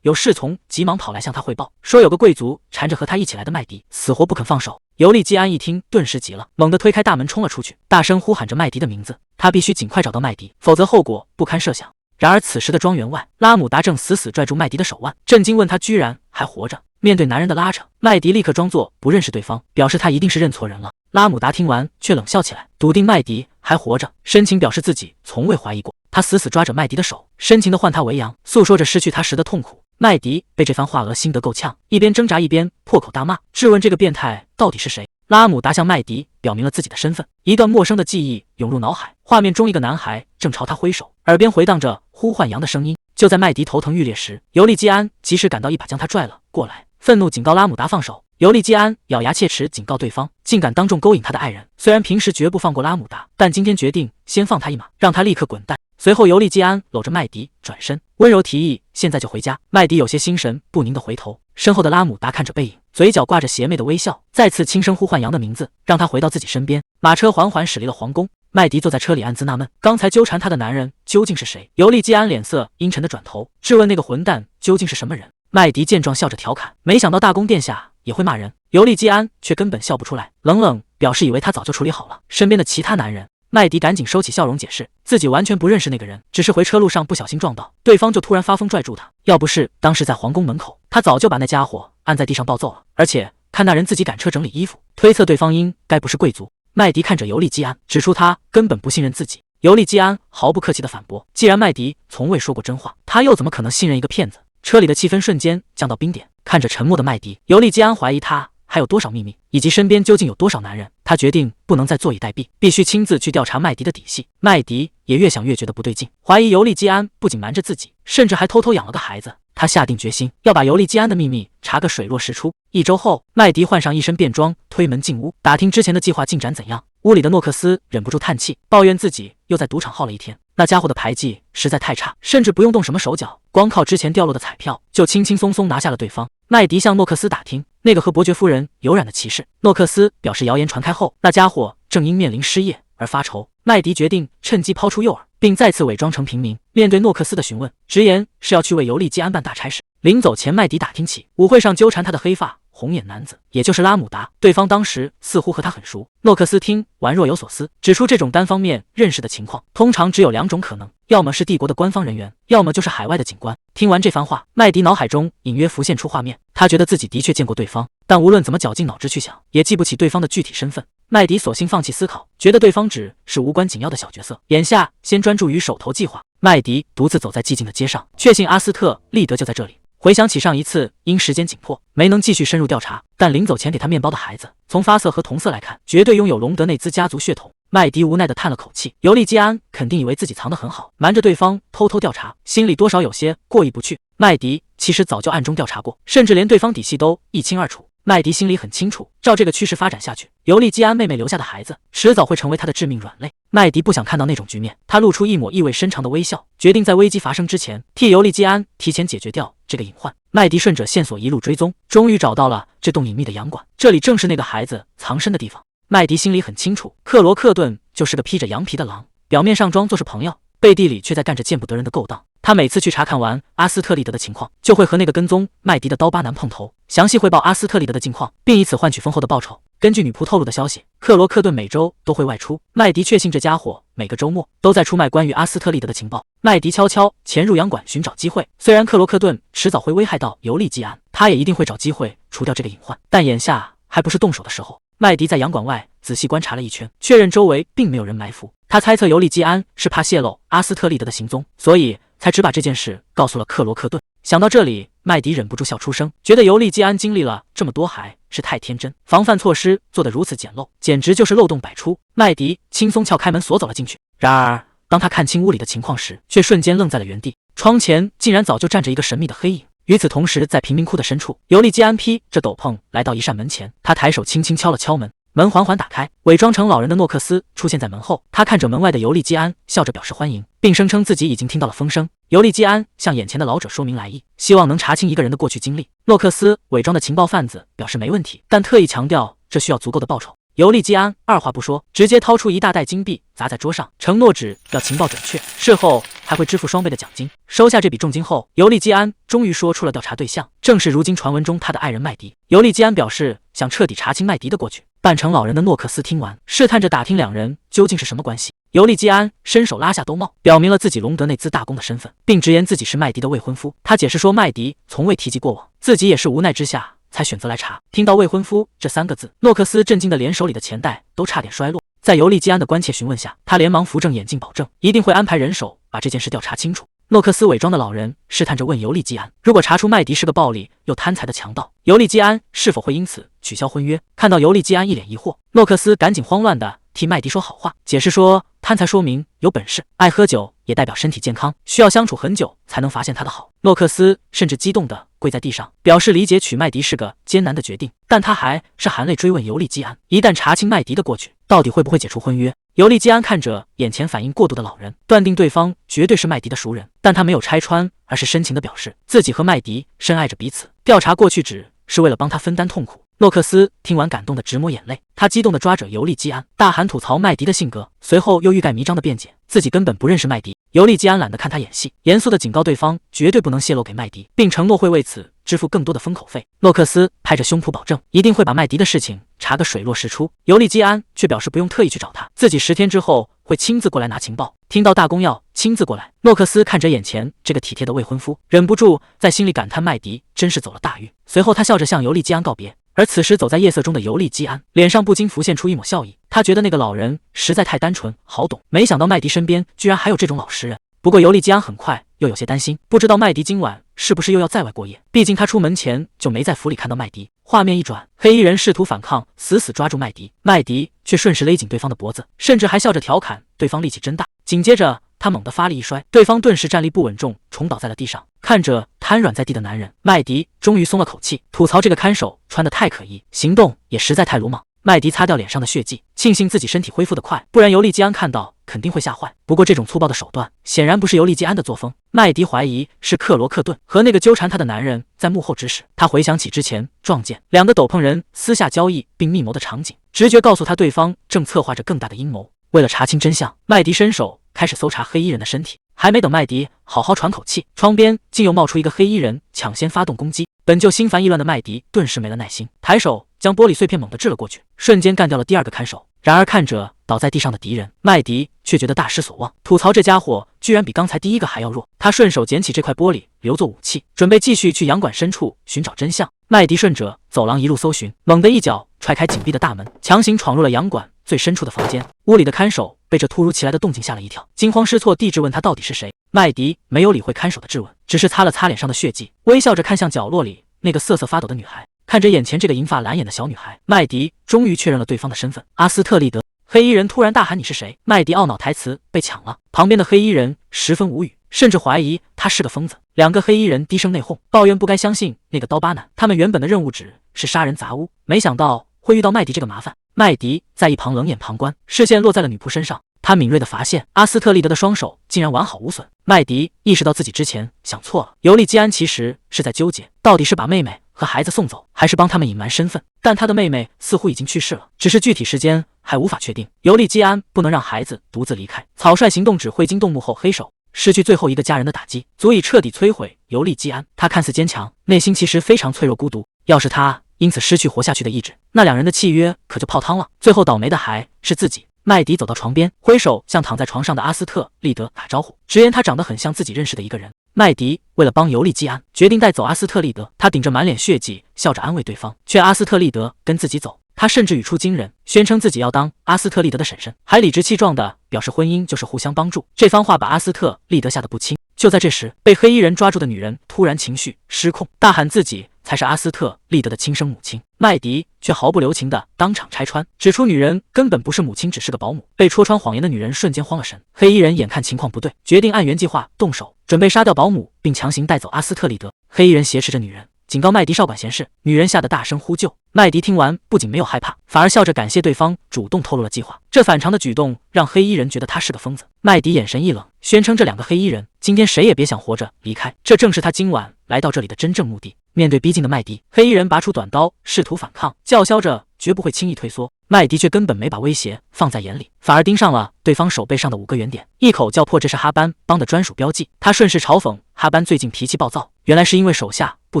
有侍从急忙跑来向他汇报，说有个贵族缠着和他一起来的麦迪，死活不肯放手。尤利基安一听顿时急了，猛地推开大门冲了出去，大声呼喊着麦迪的名字，他必须尽快找到麦迪，否则后果不堪设想。然而此时的庄园外，拉姆达正死死拽住麦迪的手腕，震惊问他居然还活着。面对男人的拉扯，麦迪立刻装作不认识对方，表示他一定是认错人了。拉姆达听完却冷笑起来，笃定麦迪还活着，深情表示自己从未怀疑过。他死死抓着麦迪的手，深情地唤他为阳，诉说着失去他时的痛苦。麦迪被这番话心得够呛，一边挣扎一边破口大骂，质问这个变态到底是谁。拉姆达向麦迪表明了自己的身份，一段陌生的记忆涌入脑海，画面中一个男孩正朝他挥手，耳边回荡着呼唤羊的声音。就在麦迪头疼欲裂时，尤利基安及时赶到，一把将他拽了过来，愤怒警告拉姆达放手。尤利基安咬牙切齿警告对方，竟敢当众勾引他的爱人，虽然平时绝不放过拉姆达，但今天决定先放他一马，让他立刻滚蛋。随后尤利基安搂着麦迪转身，温柔提议现在就回家。麦迪有些心神不宁地回头，身后的拉姆达看着背影，嘴角挂着邪魅的微笑，再次轻声呼唤羊的名字，让他回到自己身边。马车缓缓驶离了皇宫，麦迪坐在车里暗自纳闷，刚才纠缠他的男人究竟是谁？尤利基安脸色阴沉地转头质问那个混蛋究竟是什么人。麦迪见状笑着调侃，没想到大公殿下也会骂人。尤利基安却根本笑不出来，冷冷表示以为他早就处理好了身边的其他男人。麦迪赶紧收起笑容解释，自己完全不认识那个人，只是回车路上不小心撞到，对方就突然发疯拽住他，要不是当时在皇宫门口，他早就把那家伙按在地上暴揍了。而且看那人自己赶车整理衣服，推测对方应该不是贵族。麦迪看着尤利基安，指出他根本不信任自己。尤利基安毫不客气地反驳，既然麦迪从未说过真话，他又怎么可能信任一个骗子？车里的气氛瞬间降到冰点，看着沉默的麦迪，尤利基安怀疑他还有多少秘密，以及身边究竟有多少男人。他决定不能再坐以待毙，必须亲自去调查麦迪的底细。麦迪也越想越觉得不对劲，怀疑尤利基安不仅瞒着自己，甚至还偷偷养了个孩子。他下定决心要把尤利基安的秘密查个水落石出。1周后，麦迪换上一身便装，推门进屋，打听之前的计划进展怎样。屋里的诺克斯忍不住叹气，抱怨自己又在赌场耗了一天，那家伙的牌技实在太差，甚至不用动什么手脚，光靠之前掉落的彩票就轻轻松松拿下了对方。麦迪向诺克斯打听那个和伯爵夫人有染的骑士，诺克斯表示谣言传开后，那家伙正因面临失业而发愁。麦迪决定趁机抛出诱饵，并再次伪装成平民，面对诺克斯的询问，直言是要去为尤利基安办大差事。临走前，麦迪打听起舞会上纠缠他的黑发红眼男子，也就是拉姆达，对方当时似乎和他很熟。诺克斯听完若有所思，指出这种单方面认识的情况，通常只有2种可能，要么是帝国的官方人员，要么就是海外的警官。听完这番话，麦迪脑海中隐约浮现出画面，他觉得自己的确见过对方，但无论怎么绞尽脑汁去想，也记不起对方的具体身份。麦迪索性放弃思考，觉得对方只是无关紧要的小角色，眼下先专注于手头计划。麦迪独自走在寂静的街上，确信阿斯特利德就在这里。回想起上一次因时间紧迫没能继续深入调查，但临走前给他面包的孩子，从发色和瞳色来看，绝对拥有隆德内兹家族血统。麦迪无奈地叹了口气，尤利基安肯定以为自己藏得很好，瞒着对方偷偷调查，心里多少有些过意不去。麦迪其实早就暗中调查过，甚至连对方底细都一清二楚。麦迪心里很清楚，照这个趋势发展下去，尤利基安妹妹留下的孩子迟早会成为他的致命软肋。麦迪不想看到那种局面，他露出一抹意味深长的微笑，决定在危机发生之前替尤利基安提前解决掉这个隐患。麦迪顺着线索一路追踪，终于找到了这栋隐秘的洋馆，这里正是那个孩子藏身的地方。麦迪心里很清楚，克罗克顿就是个披着羊皮的狼，表面上装作是朋友，背地里却在干着见不得人的勾当。他每次去查看完阿斯特利德的情况，就会和那个跟踪麦迪的刀疤男碰头，详细汇报阿斯特利德的近况，并以此换取丰厚的报酬。根据女仆透露的消息，克罗克顿每周都会外出，麦迪确信这家伙每个周末都在出卖关于阿斯特利德的情报。麦迪悄悄潜入洋馆寻找机会，虽然克罗克顿迟早会危害到尤利基安，他也一定会找机会除掉这个隐患，但眼下还不是动手的时候。麦迪在洋馆外仔细观察了一圈，确认周围并没有人埋伏。他猜测尤利基安是怕泄露阿斯特利德的行踪，所以才只把这件事告诉了克罗克顿。想到这里，麦迪忍不住笑出声，觉得尤利基安经历了这么多还是太天真，防范措施做得如此简陋，简直就是漏洞百出。麦迪轻松撬开门锁走了进去。然而当他看清屋里的情况时，却瞬间愣在了原地，窗前竟然早就站着一个神秘的黑影。与此同时，在贫民窟的深处，尤利基安披着斗篷来到一扇门前，他抬手轻轻敲了敲门，门缓缓打开，伪装成老人的诺克斯出现在门后。他看着门外的尤利基安，笑着表示欢迎，并声称自己已经听到了风声。尤利基安向眼前的老者说明来意，希望能查清一个人的过去经历。诺克斯伪装的情报贩子表示没问题，但特意强调这需要足够的报酬。尤利基安二话不说，直接掏出一大袋金币砸在桌上，承诺只要情报准确，事后还会支付双倍的奖金。收下这笔重金后，尤利基安终于说出了调查对象，正是如今传闻中他的爱人麦迪。尤利基安表示想彻底查清麦迪的过去。扮成老人的诺克斯听完，试探着打听两人究竟是什么关系。尤利基安伸手拉下兜帽，表明了自己隆德内兹大公的身份，并直言自己是麦迪的未婚夫。他解释说麦迪从未提及过往，自己也是无奈之下才选择来查。听到未婚夫这3个字，诺克斯震惊的连手里的钱袋都差点摔落。在尤利基安的关切询问下，他连忙扶正眼镜，保证一定会安排人手把这件事调查清楚。诺克斯伪装的老人试探着问尤利基安，如果查出麦迪是个暴力又贪财的强盗，尤利基安是否会因此取消婚约？看到尤利基安一脸疑惑，诺克斯赶紧慌乱地替麦迪说好话，解释说贪财说明有本事，爱喝酒也代表身体健康，需要相处很久才能发现他的好。诺克斯甚至激动地跪在地上，表示理解娶麦迪是个艰难的决定，但他还是含泪追问尤利基安，一旦查清麦迪的过去，到底会不会解除婚约？尤利基安看着眼前反应过度的老人，断定对方绝对是麦迪的熟人，但他没有拆穿，而是深情地表示自己和麦迪深爱着彼此，调查过去只是为了帮他分担痛苦。诺克斯听完感动得直抹眼泪，他激动地抓着尤利基安，大喊吐槽麦迪的性格，随后又欲盖弥彰地辩解自己根本不认识麦迪。尤利基安懒得看他演戏，严肃地警告对方绝对不能泄露给麦迪，并承诺会为此支付更多的封口费。诺克斯拍着胸脯保证一定会把麦迪的事情查个水落石出。尤利基安却表示不用特意去找他，自己10天之后会亲自过来拿情报。听到大公要亲自过来，诺克斯看着眼前这个体贴的未婚夫，忍不住在心里感叹麦迪真是走了大运。随后他笑着向尤利基安告别。而此时走在夜色中的尤利基安脸上不禁浮现出一抹笑意，他觉得那个老人实在太单纯好懂，没想到麦迪身边居然还有这种老实人。不过尤利基安很快又有些担心，不知道麦迪今晚是不是又要在外过夜，毕竟他出门前就没在府里看到麦迪。画面一转，黑衣人试图反抗，死死抓住麦迪，麦迪却顺势勒紧对方的脖子，甚至还笑着调侃对方力气真大。紧接着他猛地发力一摔，对方顿时站立不稳重，重倒在了地上。看着瘫软在地的男人，麦迪终于松了口气，吐槽这个看守穿得太可疑，行动也实在太鲁莽。麦迪擦掉脸上的血迹，庆幸自己身体恢复得快，不然尤利基安看到肯定会吓坏。不过这种粗暴的手段显然不是尤利基安的作风，麦迪怀疑是克罗克顿和那个纠缠他的男人在幕后指使。他回想起之前撞见2个斗篷人私下交易并密谋的场景，直觉告诉他对方正策划着更大的阴谋。为了查清真相，麦迪伸手开始搜查黑衣人的身体，还没等麦迪好好喘口气，窗边竟又冒出一个黑衣人，抢先发动攻击。本就心烦意乱的麦迪顿时没了耐心，抬手将玻璃碎片猛地掷了过去，瞬间干掉了第2个看守。然而看着倒在地上的敌人，麦迪却觉得大失所望，吐槽这家伙居然比刚才第1个还要弱。他顺手捡起这块玻璃留作武器，准备继续去洋馆深处寻找真相。麦迪顺着走廊一路搜寻，猛地一脚踹开紧闭的大门，强行闯入了洋馆最深处的房间。屋里的看守被这突如其来的动静吓了一跳，惊慌失措地质问他到底是谁。麦迪没有理会看守的质问，只是擦了擦脸上的血迹，微笑着看向角落里那个瑟瑟发抖的女孩。看着眼前这个银发蓝眼的小女孩，麦迪终于确认了对方的身份，阿斯特利德。黑衣人突然大喊：“你是谁？”麦迪懊恼台词被抢了，旁边的黑衣人十分无语，甚至怀疑他是个疯子。2个黑衣人低声内讧，抱怨不该相信那个刀疤男，他们原本的任务只是杀人砸屋，没想到会遇到麦迪这个麻烦。麦迪在一旁冷眼旁观，视线落在了女仆身上，他敏锐地发现阿斯特利德的双手竟然完好无损。麦迪意识到自己之前想错了，尤利基安其实是在纠结，到底是把妹妹和孩子送走，还是帮他们隐瞒身份。但他的妹妹似乎已经去世了，只是具体时间还无法确定。尤利基安不能让孩子独自离开。草率行动只会惊动幕后黑手，失去最后一个家人的打击，足以彻底摧毁尤利基安。他看似坚强，内心其实非常脆弱孤独。要是他因此失去活下去的意志。那两人的契约可就泡汤了。最后倒霉的还是自己。麦迪走到床边，挥手向躺在床上的阿斯特利德打招呼，直言他长得很像自己认识的一个人。麦迪为了帮尤利基安，决定带走阿斯特利德。他顶着满脸血迹，笑着安慰对方，劝阿斯特利德跟自己走。他甚至语出惊人，宣称自己要当阿斯特利德的婶婶，还理直气壮地表示婚姻就是互相帮助。这番话把阿斯特利德吓得不轻。就在这时，被黑衣人抓住的女人突然情绪失控，大喊自己才是阿斯特利德的亲生母亲。麦迪却毫不留情地当场拆穿，指出女人根本不是母亲，只是个保姆。被戳穿谎言的女人瞬间慌了神。黑衣人眼看情况不对，决定按原计划动手，准备杀掉保姆，并强行带走阿斯特利德。黑衣人挟持着女人，警告麦迪少管闲事。女人吓得大声呼救。麦迪听完不仅没有害怕，反而笑着感谢对方主动透露了计划。这反常的举动让黑衣人觉得他是个疯子。麦迪眼神一冷，宣称这两个黑衣人今天谁也别想活着离开，这正是他今晚来到这里的真正目的。面对逼近的麦迪，黑衣人拔出短刀试图反抗，叫嚣着绝不会轻易退缩。麦迪却根本没把威胁放在眼里，反而盯上了对方手背上的5个圆点，一口叫破这是哈班帮的专属标记。他顺势嘲讽哈班最近脾气暴躁，原来是因为手下不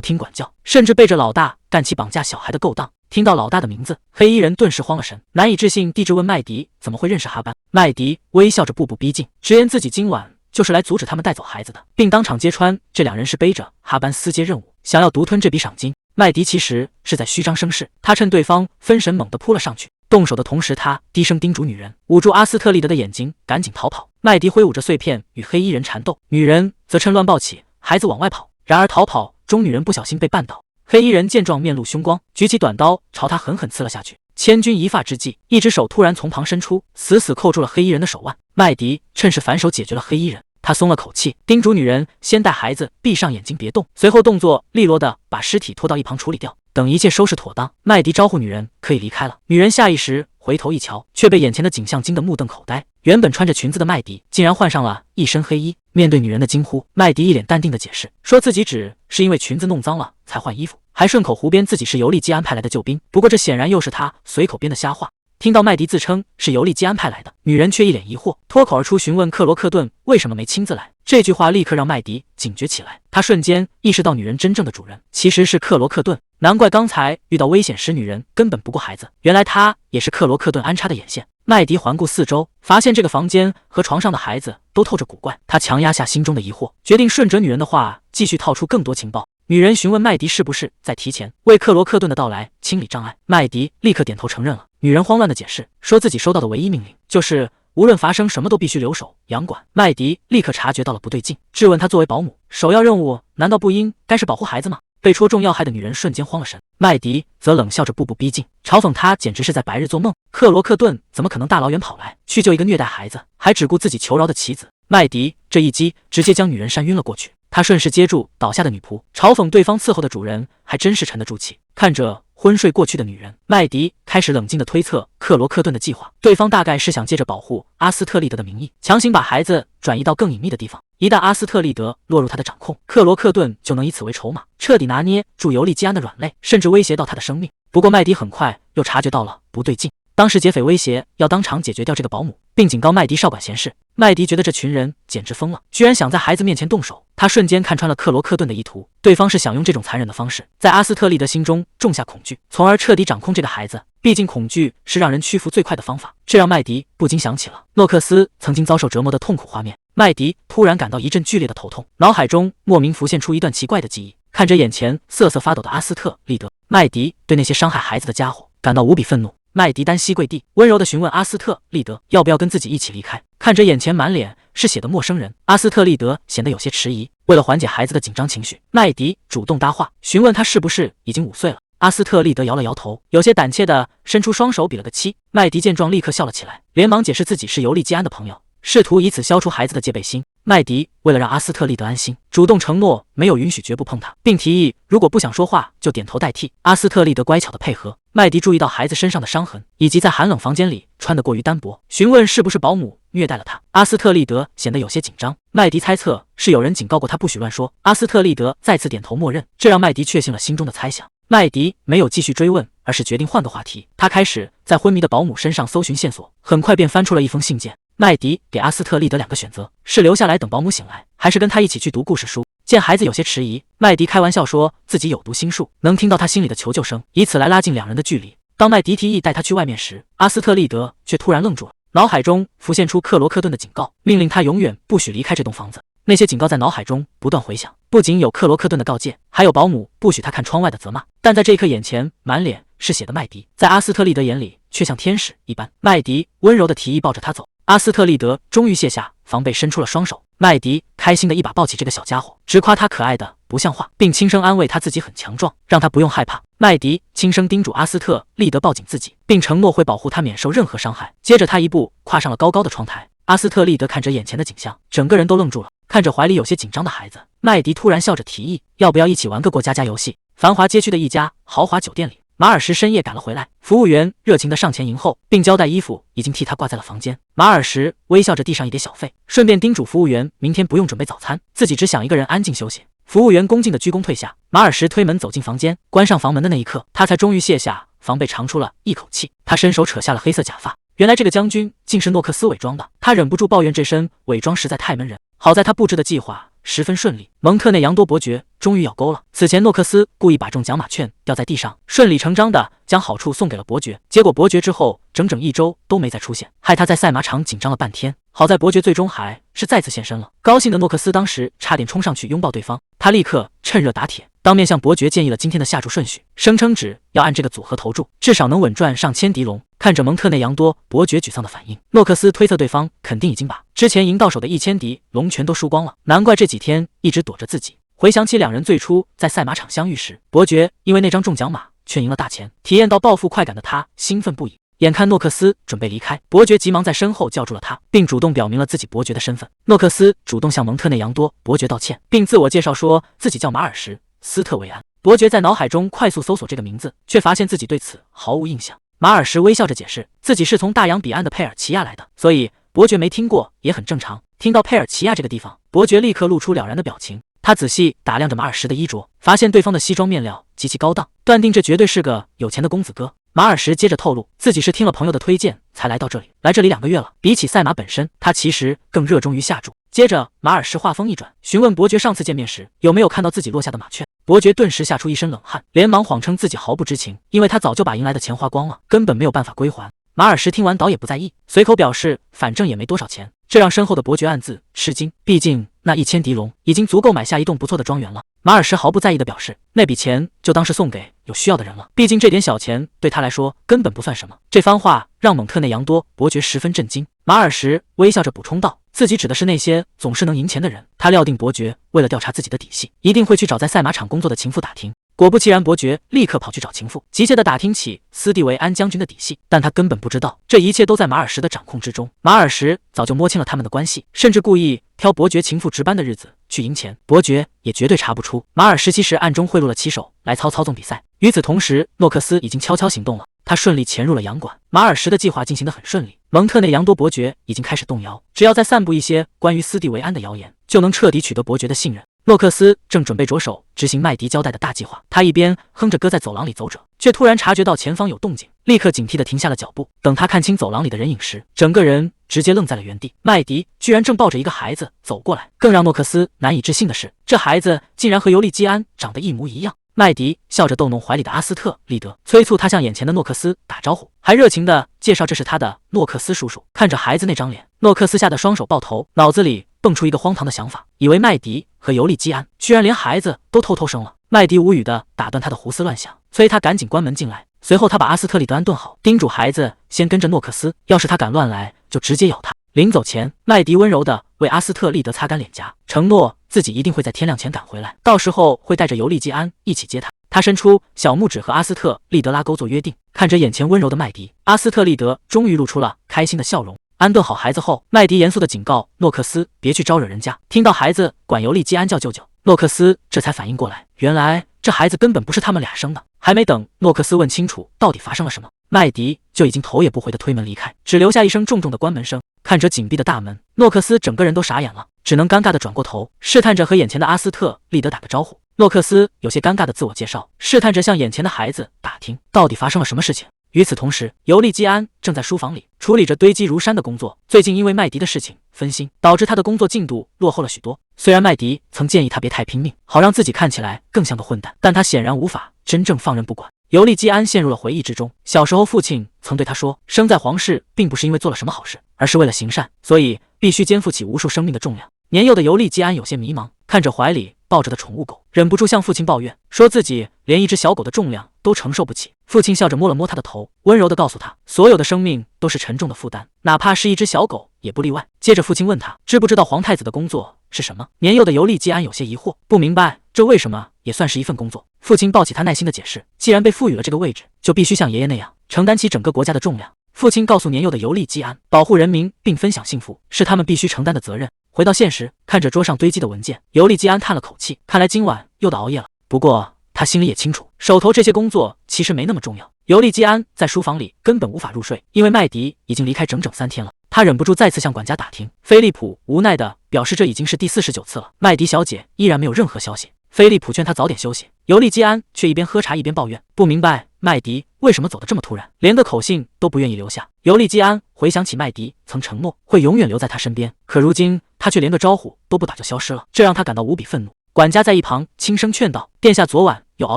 听管教，甚至背着老大干起绑架小孩的勾当。听到老大的名字，黑衣人顿时慌了神，难以置信地质问麦迪怎么会认识哈班。麦迪微笑着步步逼近，直言自己今晚就是来阻止他们带走孩子的，并当场揭穿这两人是背着哈班私接任务，想要独吞这笔赏金。麦迪其实是在虚张声势，他趁对方分神猛地扑了上去，动手的同时他低声叮嘱女人捂住阿斯特利德的眼睛，赶紧逃跑。麦迪挥舞着碎片与黑衣人缠斗，女人则趁乱抱起孩子往外跑。然而逃跑中女人不小心被绊倒，黑衣人见状面露凶光，举起短刀朝他狠狠刺了下去。千钧一发之际，一只手突然从旁伸出，死死扣住了黑衣人的手腕。麦迪趁势反手解决了黑衣人，他松了口气，叮嘱女人先带孩子闭上眼睛别动，随后动作利落地把尸体拖到一旁处理掉。等一切收拾妥当，麦迪招呼女人可以离开了。女人下意识回头一瞧，却被眼前的景象惊得目瞪口呆。原本穿着裙子的麦迪竟然换上了一身黑衣。面对女人的惊呼，麦迪一脸淡定的解释，说自己只是因为裙子弄脏了才换衣服，还顺口胡编自己是尤利基安派来的救兵。不过这显然又是他随口编的瞎话。听到麦迪自称是尤利基安派来的，女人却一脸疑惑，脱口而出询问克罗克顿为什么没亲自来。这句话立刻让麦迪警觉起来，他瞬间意识到女人真正的主人其实是克罗克顿，难怪刚才遇到危险时女人根本不顾孩子，原来他也是克罗克顿安插的眼线。麦迪环顾四周，发现这个房间和床上的孩子都透着古怪，他强压下心中的疑惑，决定顺着女人的话继续套出更多情报。女人询问麦迪是不是在提前为克罗克顿的到来清理障碍，麦迪立刻点头承认了。女人慌乱的解释说自己收到的唯一命令就是无论发生什么都必须留守养管。麦迪立刻察觉到了不对劲，质问他作为保姆，首要任务难道不应该是保护孩子吗？被戳中要害的女人瞬间慌了神，麦迪则冷笑着步步逼近，嘲讽她简直是在白日做梦。克罗克顿怎么可能大老远跑来去救一个虐待孩子还只顾自己求饶的棋子？麦迪这一击直接将女人扇晕了过去，他顺势接住倒下的女仆，嘲讽对方伺候的主人还真是沉得住气。看着昏睡过去的女人，麦迪开始冷静地推测克罗克顿的计划，对方大概是想借着保护阿斯特利德的名义，强行把孩子转移到更隐秘的地方。一旦阿斯特利德落入他的掌控，克罗克顿就能以此为筹码，彻底拿捏住尤利基安的软肋，甚至威胁到他的生命。不过麦迪很快又察觉到了不对劲，当时劫匪威胁要当场解决掉这个保姆，并警告麦迪少管闲事。麦迪觉得这群人简直疯了，居然想在孩子面前动手。他瞬间看穿了克罗克顿的意图，对方是想用这种残忍的方式在阿斯特利德心中种下恐惧，从而彻底掌控这个孩子。毕竟恐惧是让人屈服最快的方法，这让麦迪不禁想起了诺克斯曾经遭受折磨的痛苦画面。麦迪突然感到一阵剧烈的头痛，脑海中莫名浮现出一段奇怪的记忆。看着眼前瑟瑟发抖的阿斯特利德，麦迪对那些伤害孩子的家伙感到无比愤怒。麦迪单膝跪地，温柔地询问阿斯特利德要不要跟自己一起离开。看着眼前满脸是血的陌生人，阿斯特利德显得有些迟疑。为了缓解孩子的紧张情绪，麦迪主动搭话，询问他是不是已经5岁了。阿斯特利德摇了摇头，有些胆怯地伸出双手比了个7。麦迪见状立刻笑了起来，连忙解释自己是尤利基安的朋友，试图以此消除孩子的戒备心。麦迪为了让阿斯特利德安心，主动承诺没有允许绝不碰他，并提议如果不想说话就点头代替。阿斯特利德乖巧的配合。麦迪注意到孩子身上的伤痕，以及在寒冷房间里穿得过于单薄，询问是不是保姆虐待了他。阿斯特利德显得有些紧张，麦迪猜测是有人警告过他不许乱说。阿斯特利德再次点头默认，这让麦迪确信了心中的猜想。麦迪没有继续追问，而是决定换个话题。他开始在昏迷的保姆身上搜寻线索，很快便翻出了一封信件。麦迪给阿斯特利德2个选择，是留下来等保姆醒来，还是跟他一起去读故事书。见孩子有些迟疑，麦迪开玩笑说自己有读心术，能听到他心里的求救声，以此来拉近两人的距离。当麦迪提议带他去外面时，阿斯特利德却突然愣住了，脑海中浮现出克罗克顿的警告，命令他永远不许离开这栋房子。那些警告在脑海中不断回响，不仅有克罗克顿的告诫，还有保姆不许他看窗外的责骂。但在这一刻，眼前满脸是血的麦迪，在阿斯特利德眼里却像天使一般。麦迪温柔地提议抱着他走，阿斯特利德终于卸下防备，伸出了双手。麦迪开心地一把抱起这个小家伙，直夸他可爱的不像话，并轻声安慰他自己很强壮，让他不用害怕。麦迪轻声叮嘱阿斯特利德抱紧自己，并承诺会保护他免受任何伤害。接着他一步跨上了高高的窗台。阿斯特利德看着眼前的景象，整个人都愣住了。看着怀里有些紧张的孩子，麦迪突然笑着提议，要不要一起玩个过家家游戏。繁华街区的一家豪华酒店里，马尔什深夜赶了回来，服务员热情地上前迎候，并交代衣服已经替他挂在了房间。马尔什微笑着递上一叠小费，顺便叮嘱服务员明天不用准备早餐，自己只想一个人安静休息。服务员恭敬地鞠躬退下，马尔什推门走进房间，关上房门的那一刻，他才终于卸下防备，长出了一口气。他伸手扯下了黑色假发，原来这个将军竟是诺克斯伪装的，他忍不住抱怨这身伪装实在太闷人。好在他布置的计划十分顺利，蒙特内扬多伯爵终于咬钩了。此前诺克斯故意把中奖马券掉在地上，顺理成章的将好处送给了伯爵，结果伯爵之后整整1周都没再出现，害他在赛马场紧张了半天。好在伯爵最终还是再次现身了，高兴的诺克斯当时差点冲上去拥抱对方，他立刻趁热打铁，当面向伯爵建议了今天的下注顺序，声称只要按这个组合投注，至少能稳赚上千迪龙。看着蒙特内扬多伯爵沮丧的反应，诺克斯推测对方肯定已经把之前赢到手的1000迪龙全都输光了，难怪这几天一直躲着自己。回想起两人最初在赛马场相遇时，伯爵因为那张中奖马却赢了大钱，体验到暴富快感的他兴奋不已。眼看诺克斯准备离开，伯爵急忙在身后叫住了他，并主动表明了自己伯爵的身份。诺克斯主动向蒙特内扬多伯爵道歉，并自我介绍说自己叫马尔什·斯特维安。伯爵在脑海中快速搜索这个名字，却发现自己对此毫无印象。马尔什微笑着解释，自己是从大洋彼岸的佩尔奇亚来的，所以伯爵没听过也很正常。听到佩尔奇亚这个地方，伯爵立刻露出了然的表情。他仔细打量着马尔什的衣着，发现对方的西装面料极其高档，断定这绝对是个有钱的公子哥。马尔什接着透露，自己是听了朋友的推荐才来到这里，来这里2个月了。比起赛马本身，他其实更热衷于下注。接着，马尔什话锋一转，询问伯爵上次见面时有没有看到自己落下的马券。伯爵顿时吓出一身冷汗，连忙谎称自己毫不知情，因为他早就把赢来的钱花光了，根本没有办法归还。马尔什听完倒也不在意，随口表示反正也没多少钱，这让身后的伯爵暗自吃惊，毕竟那1000迪龙已经足够买下一栋不错的庄园了。马尔什毫不在意地表示，那笔钱就当是送给有需要的人了，毕竟这点小钱对他来说根本不算什么。这番话让蒙特内扬多伯爵十分震惊。马尔什微笑着补充道，自己指的是那些总是能赢钱的人。他料定伯爵为了调查自己的底细，一定会去找在赛马场工作的情妇打听。果不其然，伯爵立刻跑去找情妇，急切地打听起斯蒂维安将军的底细，但他根本不知道，这一切都在马尔什的掌控之中。马尔什早就摸清了他们的关系，甚至故意挑伯爵情妇值班的日子去赢钱，伯爵也绝对查不出。马尔什其实暗中贿赂了棋手来操纵比赛。与此同时，诺克斯已经悄悄行动了，他顺利潜入了洋馆。马尔什的计划进行得很顺利，蒙特内扬多伯爵已经开始动摇，只要再散布一些关于斯蒂维安的谣言，就能彻底取得伯爵的信任。诺克斯正准备着手执行麦迪交代的大计划，他一边哼着歌在走廊里走着，却突然察觉到前方有动静，立刻警惕地停下了脚步。等他看清走廊里的人影时，整个人直接愣在了原地。麦迪居然正抱着一个孩子走过来，更让诺克斯难以置信的是，这孩子竟然和尤利基安长得一模一样。麦迪笑着逗弄怀里的阿斯特利德，催促他向眼前的诺克斯打招呼，还热情地介绍这是他的诺克斯叔叔。看着孩子那张脸，诺克斯吓得双手抱头，脑子里蹦出一个荒唐的想法，以为麦迪和尤利基安居然连孩子都偷偷生了。麦迪无语地打断他的胡思乱想，催他赶紧关门进来。随后他把阿斯特利德安顿好，叮嘱孩子先跟着诺克斯，要是他敢乱来就直接咬他。临走前，麦迪温柔地为阿斯特利德擦干脸颊，承诺自己一定会在天亮前赶回来，到时候会带着尤利基安一起接他。他伸出小拇指和阿斯特利德拉钩做约定。看着眼前温柔的麦迪，阿斯特利德终于露出了开心的笑容。安顿好孩子后，麦迪严肃地警告诺克斯别去招惹人家。听到孩子管尤利基安叫舅舅，诺克斯这才反应过来，原来这孩子根本不是他们俩生的。还没等诺克斯问清楚到底发生了什么，麦迪就已经头也不回地推门离开，只留下一声重重的关门声。看着紧闭的大门，诺克斯整个人都傻眼了，只能尴尬地转过头，试探着和眼前的阿斯特利德打个招呼。诺克斯有些尴尬的自我介绍，试探着向眼前的孩子打听到底发生了什么事情。与此同时，尤利基安正在书房里处理着堆积如山的工作。最近因为麦迪的事情分心，导致他的工作进度落后了许多。虽然麦迪曾建议他别太拼命，好让自己看起来更像个混蛋，但他显然无法真正放任不管。尤利基安陷入了回忆之中。小时候，父亲曾对他说，生在皇室并不是因为做了什么好事，而是为了行善，所以必须肩负起无数生命的重量。年幼的尤利基安有些迷茫，看着怀里抱着的宠物狗，忍不住向父亲抱怨，说自己连一只小狗的重量都承受不起。父亲笑着摸了摸他的头，温柔地告诉他，所有的生命都是沉重的负担，哪怕是一只小狗也不例外。接着父亲问他，知不知道皇太子的工作是什么？年幼的尤利基安有些疑惑，不明白这为什么也算是一份工作。父亲抱起他，耐心地解释，既然被赋予了这个位置，就必须像爷爷那样承担起整个国家的重量。父亲告诉年幼的尤利基安，保护人民并分享幸福是他们必须承担的责任。回到现实，看着桌上堆积的文件，尤利基安叹了口气，看来今晚又得熬夜了。不过他心里也清楚，手头这些工作其实没那么重要。尤利基安在书房里根本无法入睡，因为麦迪已经离开整整3天了。他忍不住再次向管家打听，菲利普无奈地表示，这已经是第49次了，麦迪小姐依然没有任何消息。菲利普劝他早点休息，尤利基安却一边喝茶一边抱怨，不明白麦迪为什么走得这么突然，连个口信都不愿意留下。尤利基安回想起麦迪曾承诺会永远留在他身边，可如今他却连个招呼都不打就消失了，这让他感到无比愤怒。管家在一旁轻声劝道，殿下昨晚又熬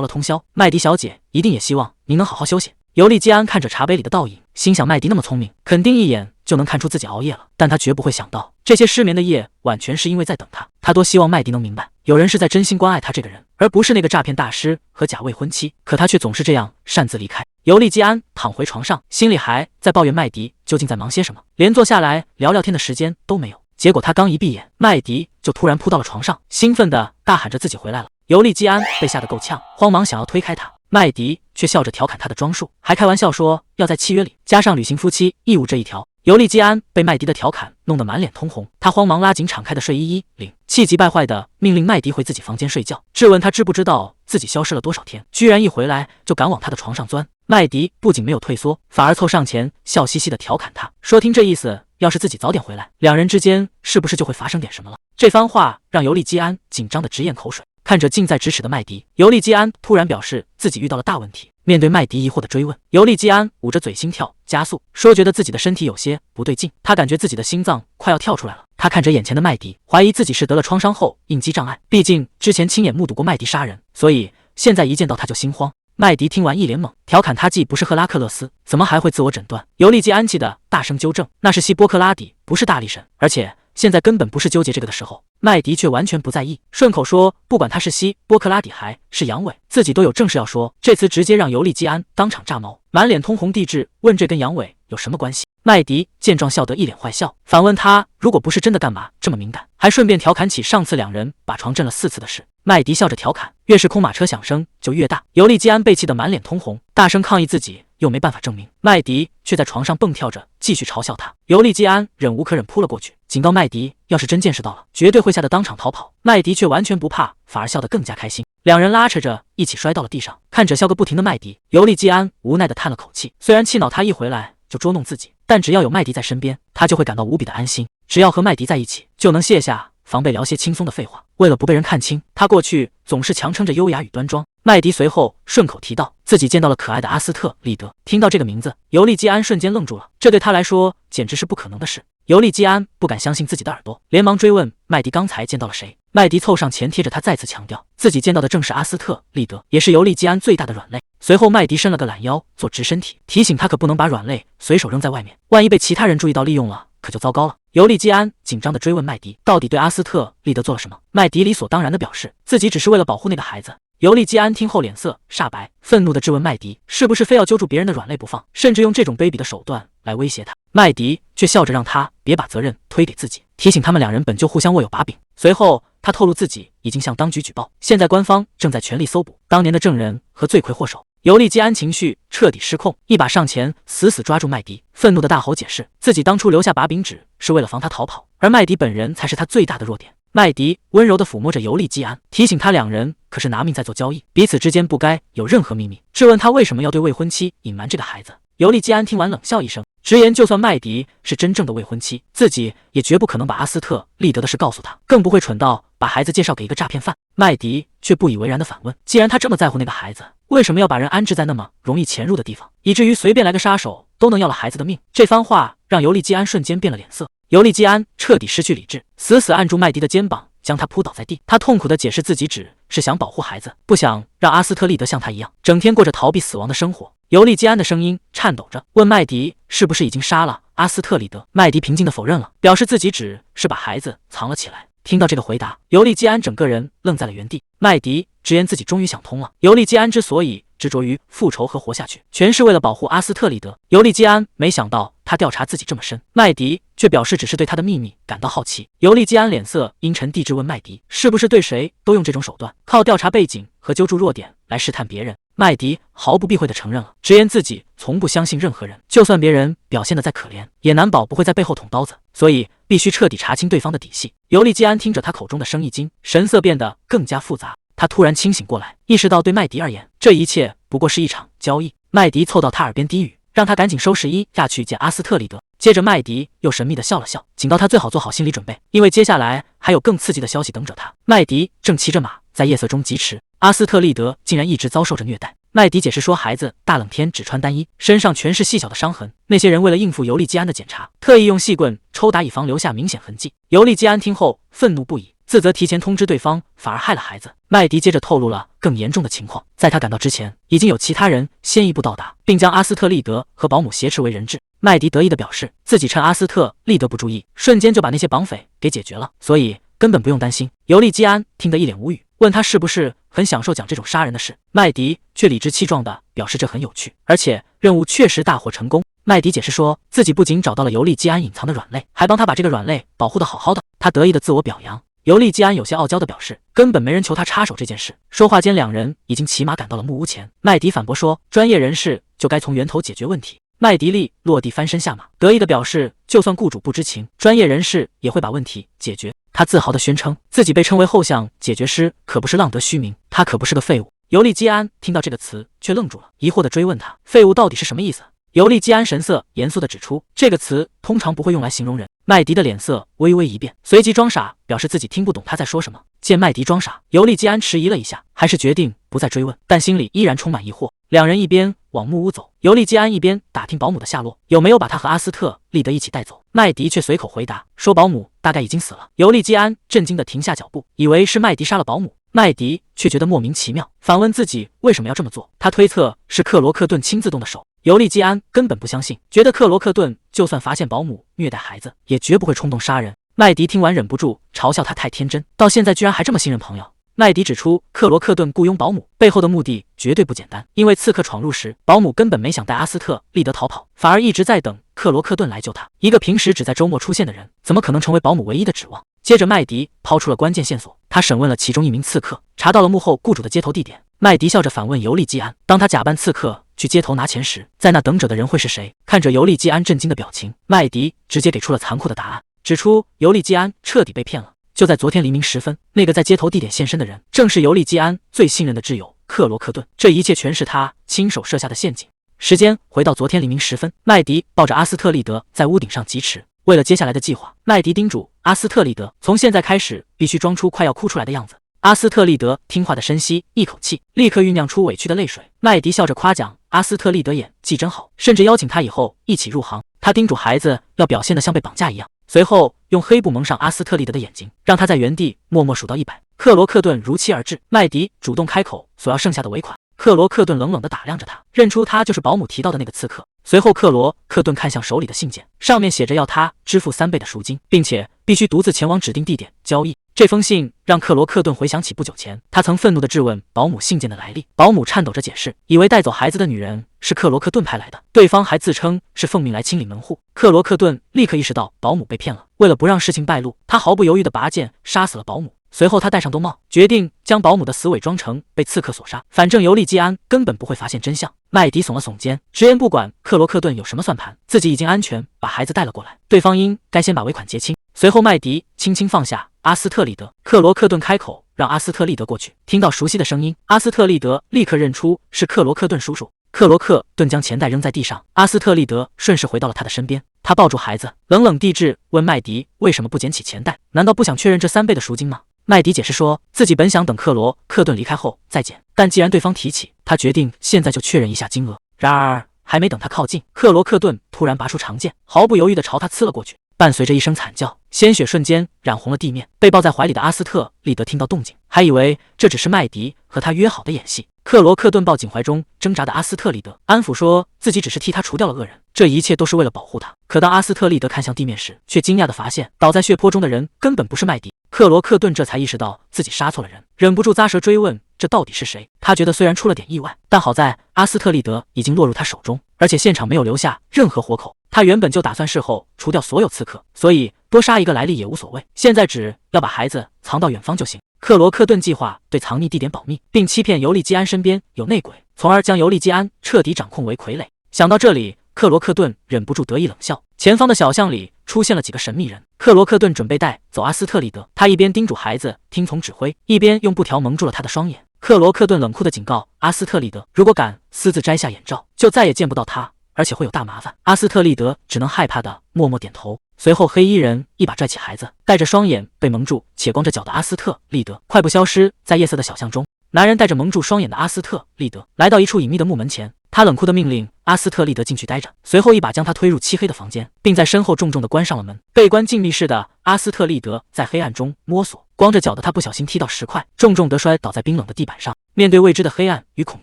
了通宵，麦迪小姐一定也希望您能好好休息。尤利基安看着茶杯里的倒影，心想麦迪那么聪明，肯定一眼就能看出自己熬夜了，但他绝不会想到，这些失眠的夜晚全是因为在等他。他多希望麦迪能明白，有人是在真心关爱他这个人，而不是那个诈骗大师和假未婚妻，可他却总是这样擅自离开。尤利基安躺回床上，心里还在抱怨麦迪究竟在忙些什么，连坐下来聊聊天的时间都没有。结果他刚一闭眼，麦迪就突然扑到了床上，兴奋地大喊着自己回来了。尤利基安被吓得够呛，慌忙想要推开他，麦迪却笑着调侃他的装束，还开玩笑说要在契约里加上履行夫妻义务这一条。尤利基安被麦迪的调侃弄得满脸通红，他慌忙拉紧敞开的睡衣领，气急败坏地命令麦迪回自己房间睡觉，质问他知不知道自己消失了多少天，居然一回来就敢往他的床上钻。麦迪不仅没有退缩，反而凑上前笑嘻嘻地调侃他，说听这意思，要是自己早点回来，两人之间是不是就会发生点什么了？这番话让尤利基安紧张得直咽口水。看着近在咫尺的麦迪，尤利基安突然表示自己遇到了大问题。面对麦迪疑惑的追问，尤利基安捂着嘴，心跳加速，说觉得自己的身体有些不对劲，他感觉自己的心脏快要跳出来了。他看着眼前的麦迪，怀疑自己是得了创伤后应激障碍，毕竟之前亲眼目睹过麦迪杀人，所以现在一见到他就心慌。麦迪听完一脸懵，调侃他既不是赫拉克勒斯，怎么还会自我诊断？尤利基安气的大声纠正，那是希波克拉底，不是大力神，而且现在根本不是纠结这个的时候。麦迪却完全不在意，顺口说不管他是希波克拉底还是阳痿，自己都有正事要说。这词直接让尤利基安当场炸毛，满脸通红地质问这跟阳痿有什么关系？麦迪见状笑得一脸坏笑，反问他如果不是真的干嘛这么敏感，还顺便调侃起上次两人把床震了4次的事。麦迪笑着调侃，越是空马车响声就越大。尤利基安被气得满脸通红，大声抗议自己又没办法证明，麦迪却在床上蹦跳着继续嘲笑他。尤利基安忍无可忍扑了过去，警告麦迪要是真见识到了，绝对会吓得当场逃跑。麦迪却完全不怕，反而笑得更加开心。两人拉扯着一起摔到了地上，看着笑个不停的麦迪，尤利基安无奈地叹了口气。虽然气恼他一回来就捉弄自己，但只要有麦迪在身边，他就会感到无比的安心。只要和麦迪在一起，就能卸下防备，聊些轻松的废话。为了不被人看清，他过去总是强撑着优雅与端庄。麦迪随后顺口提到自己见到了可爱的阿斯特利德，听到这个名字，尤利基安瞬间愣住了，这对他来说简直是不可能的事。尤利基安不敢相信自己的耳朵，连忙追问麦迪刚才见到了谁。麦迪凑上前贴着他，再次强调自己见到的正是阿斯特利德，也是尤利基安最大的软肋。随后麦迪伸了个懒腰做直身体，提醒他可不能把软肋随手扔在外面，万一被其他人注意到利用了，可就糟糕了。尤利基安紧张地追问麦迪到底对阿斯特利德做了什么。麦迪理所当然地表示自己只是为了保护那个孩子。尤利基安听后脸色煞白，愤怒地质问麦迪是不是非要揪住别人的软肋不放，甚至用这种卑鄙的手段来威胁他。麦迪却笑着让他别把责任推给自己，提醒他们两人本就互相握有把柄。随后他透露自己已经向当局举报，现在官方正在全力搜捕当年的证人和罪魁祸首。尤利基安情绪彻底失控，一把上前死死抓住麦迪，愤怒的大吼解释自己当初留下把柄只是为了防他逃跑，而麦迪本人才是他最大的弱点。麦迪温柔地抚摸着尤利基安，提醒他两人可是拿命在做交易，彼此之间不该有任何秘密，质问他为什么要对未婚妻隐瞒这个孩子。尤利基安听完冷笑一声，直言就算麦迪是真正的未婚妻，自己也绝不可能把阿斯特利德的事告诉他，更不会蠢到把孩子介绍给一个诈骗犯。麦迪却不以为然的反问：既然他这么在乎那个孩子，为什么要把人安置在那么容易潜入的地方，以至于随便来个杀手都能要了孩子的命？这番话让尤利基安瞬间变了脸色。尤利基安彻底失去理智，死死按住麦迪的肩膀，将他扑倒在地。他痛苦地解释自己只是想保护孩子，不想让阿斯特利德像他一样，整天过着逃避死亡的生活。尤利基安的声音颤抖着问麦迪是不是已经杀了阿斯特利德。麦迪平静地否认了，表示自己只是把孩子藏了起来。听到这个回答，尤利基安整个人愣在了原地。麦迪直言自己终于想通了，尤利基安之所以执着于复仇和活下去，全是为了保护阿斯特利德。尤利基安没想到他调查自己这么深，麦迪却表示只是对他的秘密感到好奇。尤利基安脸色阴沉地质问麦迪是不是对谁都用这种手段，靠调查背景和揪住弱点来试探别人。麦迪毫不避讳地承认了，直言自己从不相信任何人，就算别人表现得再可怜，也难保不会在背后捅刀子，所以必须彻底查清对方的底细。尤利基安听着他口中的生意经，神色变得更加复杂。他突然清醒过来，意识到对麦迪而言，这一切不过是一场交易。麦迪凑到他耳边低语，让他赶紧收拾衣架去见阿斯特利德。接着麦迪又神秘地笑了笑，警告他最好做好心理准备，因为接下来还有更刺激的消息等着他。麦迪正骑着马在夜色中疾驰，阿斯特利德竟然一直遭受着虐待。麦迪解释说，孩子大冷天只穿单衣，身上全是细小的伤痕，那些人为了应付尤利基安的检查，特意用细棍抽打，以防留下明显痕迹。尤利基安听后愤怒不已，自责提前通知对方反而害了孩子。麦迪接着透露了更严重的情况，在他赶到之前，已经有其他人先一步到达，并将阿斯特利德和保姆挟持为人质。麦迪得意地表示，自己趁阿斯特利德不注意，瞬间就把那些绑匪给解决了，所以根本不用担心。尤利基安听得一脸无语，问他是不是很享受讲这种杀人的事。麦迪却理直气壮地表示这很有趣，而且任务确实大获成功。麦迪解释说，自己不仅找到了尤利基安隐藏的软肋，还帮他把这个软肋保护得好好的。他得意的自我表扬。尤利基安有些傲娇地表示，根本没人求他插手这件事。说话间，两人已经骑马赶到了木屋前。麦迪反驳说，专业人士就该从源头解决问题。麦迪立落地翻身下马，得意地表示，就算雇主不知情，专业人士也会把问题解决。他自豪地宣称，自己被称为后项解决师，可不是浪得虚名，他可不是个废物。尤利基安听到这个词却愣住了，疑惑地追问他，废物到底是什么意思？尤利基安神色严肃地指出，这个词通常不会用来形容人。麦迪的脸色微微一变，随即装傻，表示自己听不懂他在说什么。见麦迪装傻，尤利基安迟疑了一下，还是决定不再追问，但心里依然充满疑惑。两人一边往木屋走，尤利基安一边打听保姆的下落，有没有把他和阿斯特利德一起带走。麦迪却随口回答说，保姆大概已经死了。尤利基安震惊地停下脚步，以为是麦迪杀了保姆。麦迪却觉得莫名其妙，反问自己为什么要这么做。他推测是克罗克顿亲自动的手。尤利基安根本不相信，觉得克罗克顿就算发现保姆虐待孩子，也绝不会冲动杀人。麦迪听完忍不住嘲笑他太天真，到现在居然还这么信任朋友。麦迪指出，克罗克顿雇佣保姆背后的目的绝对不简单，因为刺客闯入时，保姆根本没想带阿斯特利德逃跑，反而一直在等克罗克顿来救他。一个平时只在周末出现的人，怎么可能成为保姆唯一的指望？接着麦迪抛出了关键线索，他审问了其中一名刺客，查到了幕后雇主的接头地点。麦迪笑着反问尤利基安，当他假扮刺客去接头拿钱时，在那等者的人会是谁？看着尤利基安震惊的表情，麦迪直接给出了残酷的答案，指出尤利基安彻底被骗了。就在昨天黎明时分，那个在接头地点现身的人，正是尤利基安最信任的挚友克罗克顿。这一切全是他亲手设下的陷阱。时间回到昨天黎明时分，麦迪抱着阿斯特利德在屋顶上疾驰。为了接下来的计划，麦迪叮嘱阿斯特利德，从现在开始必须装出快要哭出来的样子。阿斯特利德听话的深吸一口气，立刻酝酿出委屈的泪水。麦迪笑着夸奖阿斯特利德演技真好，甚至邀请他以后一起入行。他叮嘱孩子要表现得像被绑架一样，随后用黑布蒙上阿斯特利德的眼睛，让他在原地默默数到100。克罗克顿如期而至，麦迪主动开口索要剩下的尾款。克罗克顿冷冷地打量着他，认出他就是保姆提到的那个刺客。随后克罗克顿看向手里的信件，上面写着要他支付3倍的赎金，并且必须独自前往指定地点交易。这封信让克罗克顿回想起不久前，他曾愤怒地质问保姆信件的来历。保姆颤抖着解释，以为带走孩子的女人是克罗克顿派来的，对方还自称是奉命来清理门户。克罗克顿立刻意识到保姆被骗了，为了不让事情败露，他毫不犹豫地拔剑杀死了保姆。随后他戴上兜帽，决定将保姆的死伪装成被刺客所杀，反正尤利基安根本不会发现真相。麦迪耸了耸肩，直言不管克罗克顿有什么算盘，自己已经安全把孩子带了过来，对方应该先把尾款结清。随后麦迪轻轻放下阿斯特利德，克罗克顿开口让阿斯特利德过去。听到熟悉的声音，阿斯特利德立刻认出是克罗克顿叔叔。克罗克顿将钱袋扔在地上，阿斯特利德顺势回到了他的身边。他抱住孩子，冷冷地质问麦迪为什么不捡起钱袋？难道不想确认这3倍的赎金吗？麦迪解释说，自己本想等克罗克顿离开后再捡，但既然对方提起，他决定现在就确认一下金额。然而还没等他靠近，克罗克顿突然拔出长剑，毫不犹豫地朝他刺了过去。伴随着一声惨叫，鲜血瞬间染红了地面。被抱在怀里的阿斯特利德听到动静，还以为这只是麦迪和他约好的演戏。克罗克顿抱紧怀中挣扎的阿斯特利德，安抚说自己只是替他除掉了恶人，这一切都是为了保护他。可当阿斯特利德看向地面时，却惊讶地发现倒在血泊中的人根本不是麦迪。克罗克顿这才意识到自己杀错了人，忍不住咂舌追问这到底是谁。他觉得虽然出了点意外，但好在阿斯特利德已经落入他手中，而且现场没有留下任何活口。他原本就打算事后除掉所有刺客，所以多杀一个来历也无所谓，现在只要把孩子藏到远方就行。克罗克顿计划对藏匿地点保密，并欺骗尤利基安身边有内鬼，从而将尤利基安彻底掌控为傀儡。想到这里，克罗克顿忍不住得意冷笑。前方的小巷里出现了几个神秘人，克罗克顿准备带走阿斯特利德，他一边叮嘱孩子听从指挥，一边用布条蒙住了他的双眼。克罗克顿冷酷地警告阿斯特利德，如果敢私自摘下眼罩，就再也见不到他，而且会有大麻烦。阿斯特利德只能害怕的默默点头。随后黑衣人一把拽起孩子，带着双眼被蒙住且光着脚的阿斯特利德快步消失在夜色的小巷中。男人带着蒙住双眼的阿斯特利德来到一处隐秘的木门前，他冷酷地命令阿斯特利德进去待着，随后一把将他推入漆黑的房间，并在身后重重地关上了门。被关禁闭室的阿斯特利德在黑暗中摸索，光着脚的他不小心踢到石块，重重地摔倒在冰冷的地板上。面对未知的黑暗与恐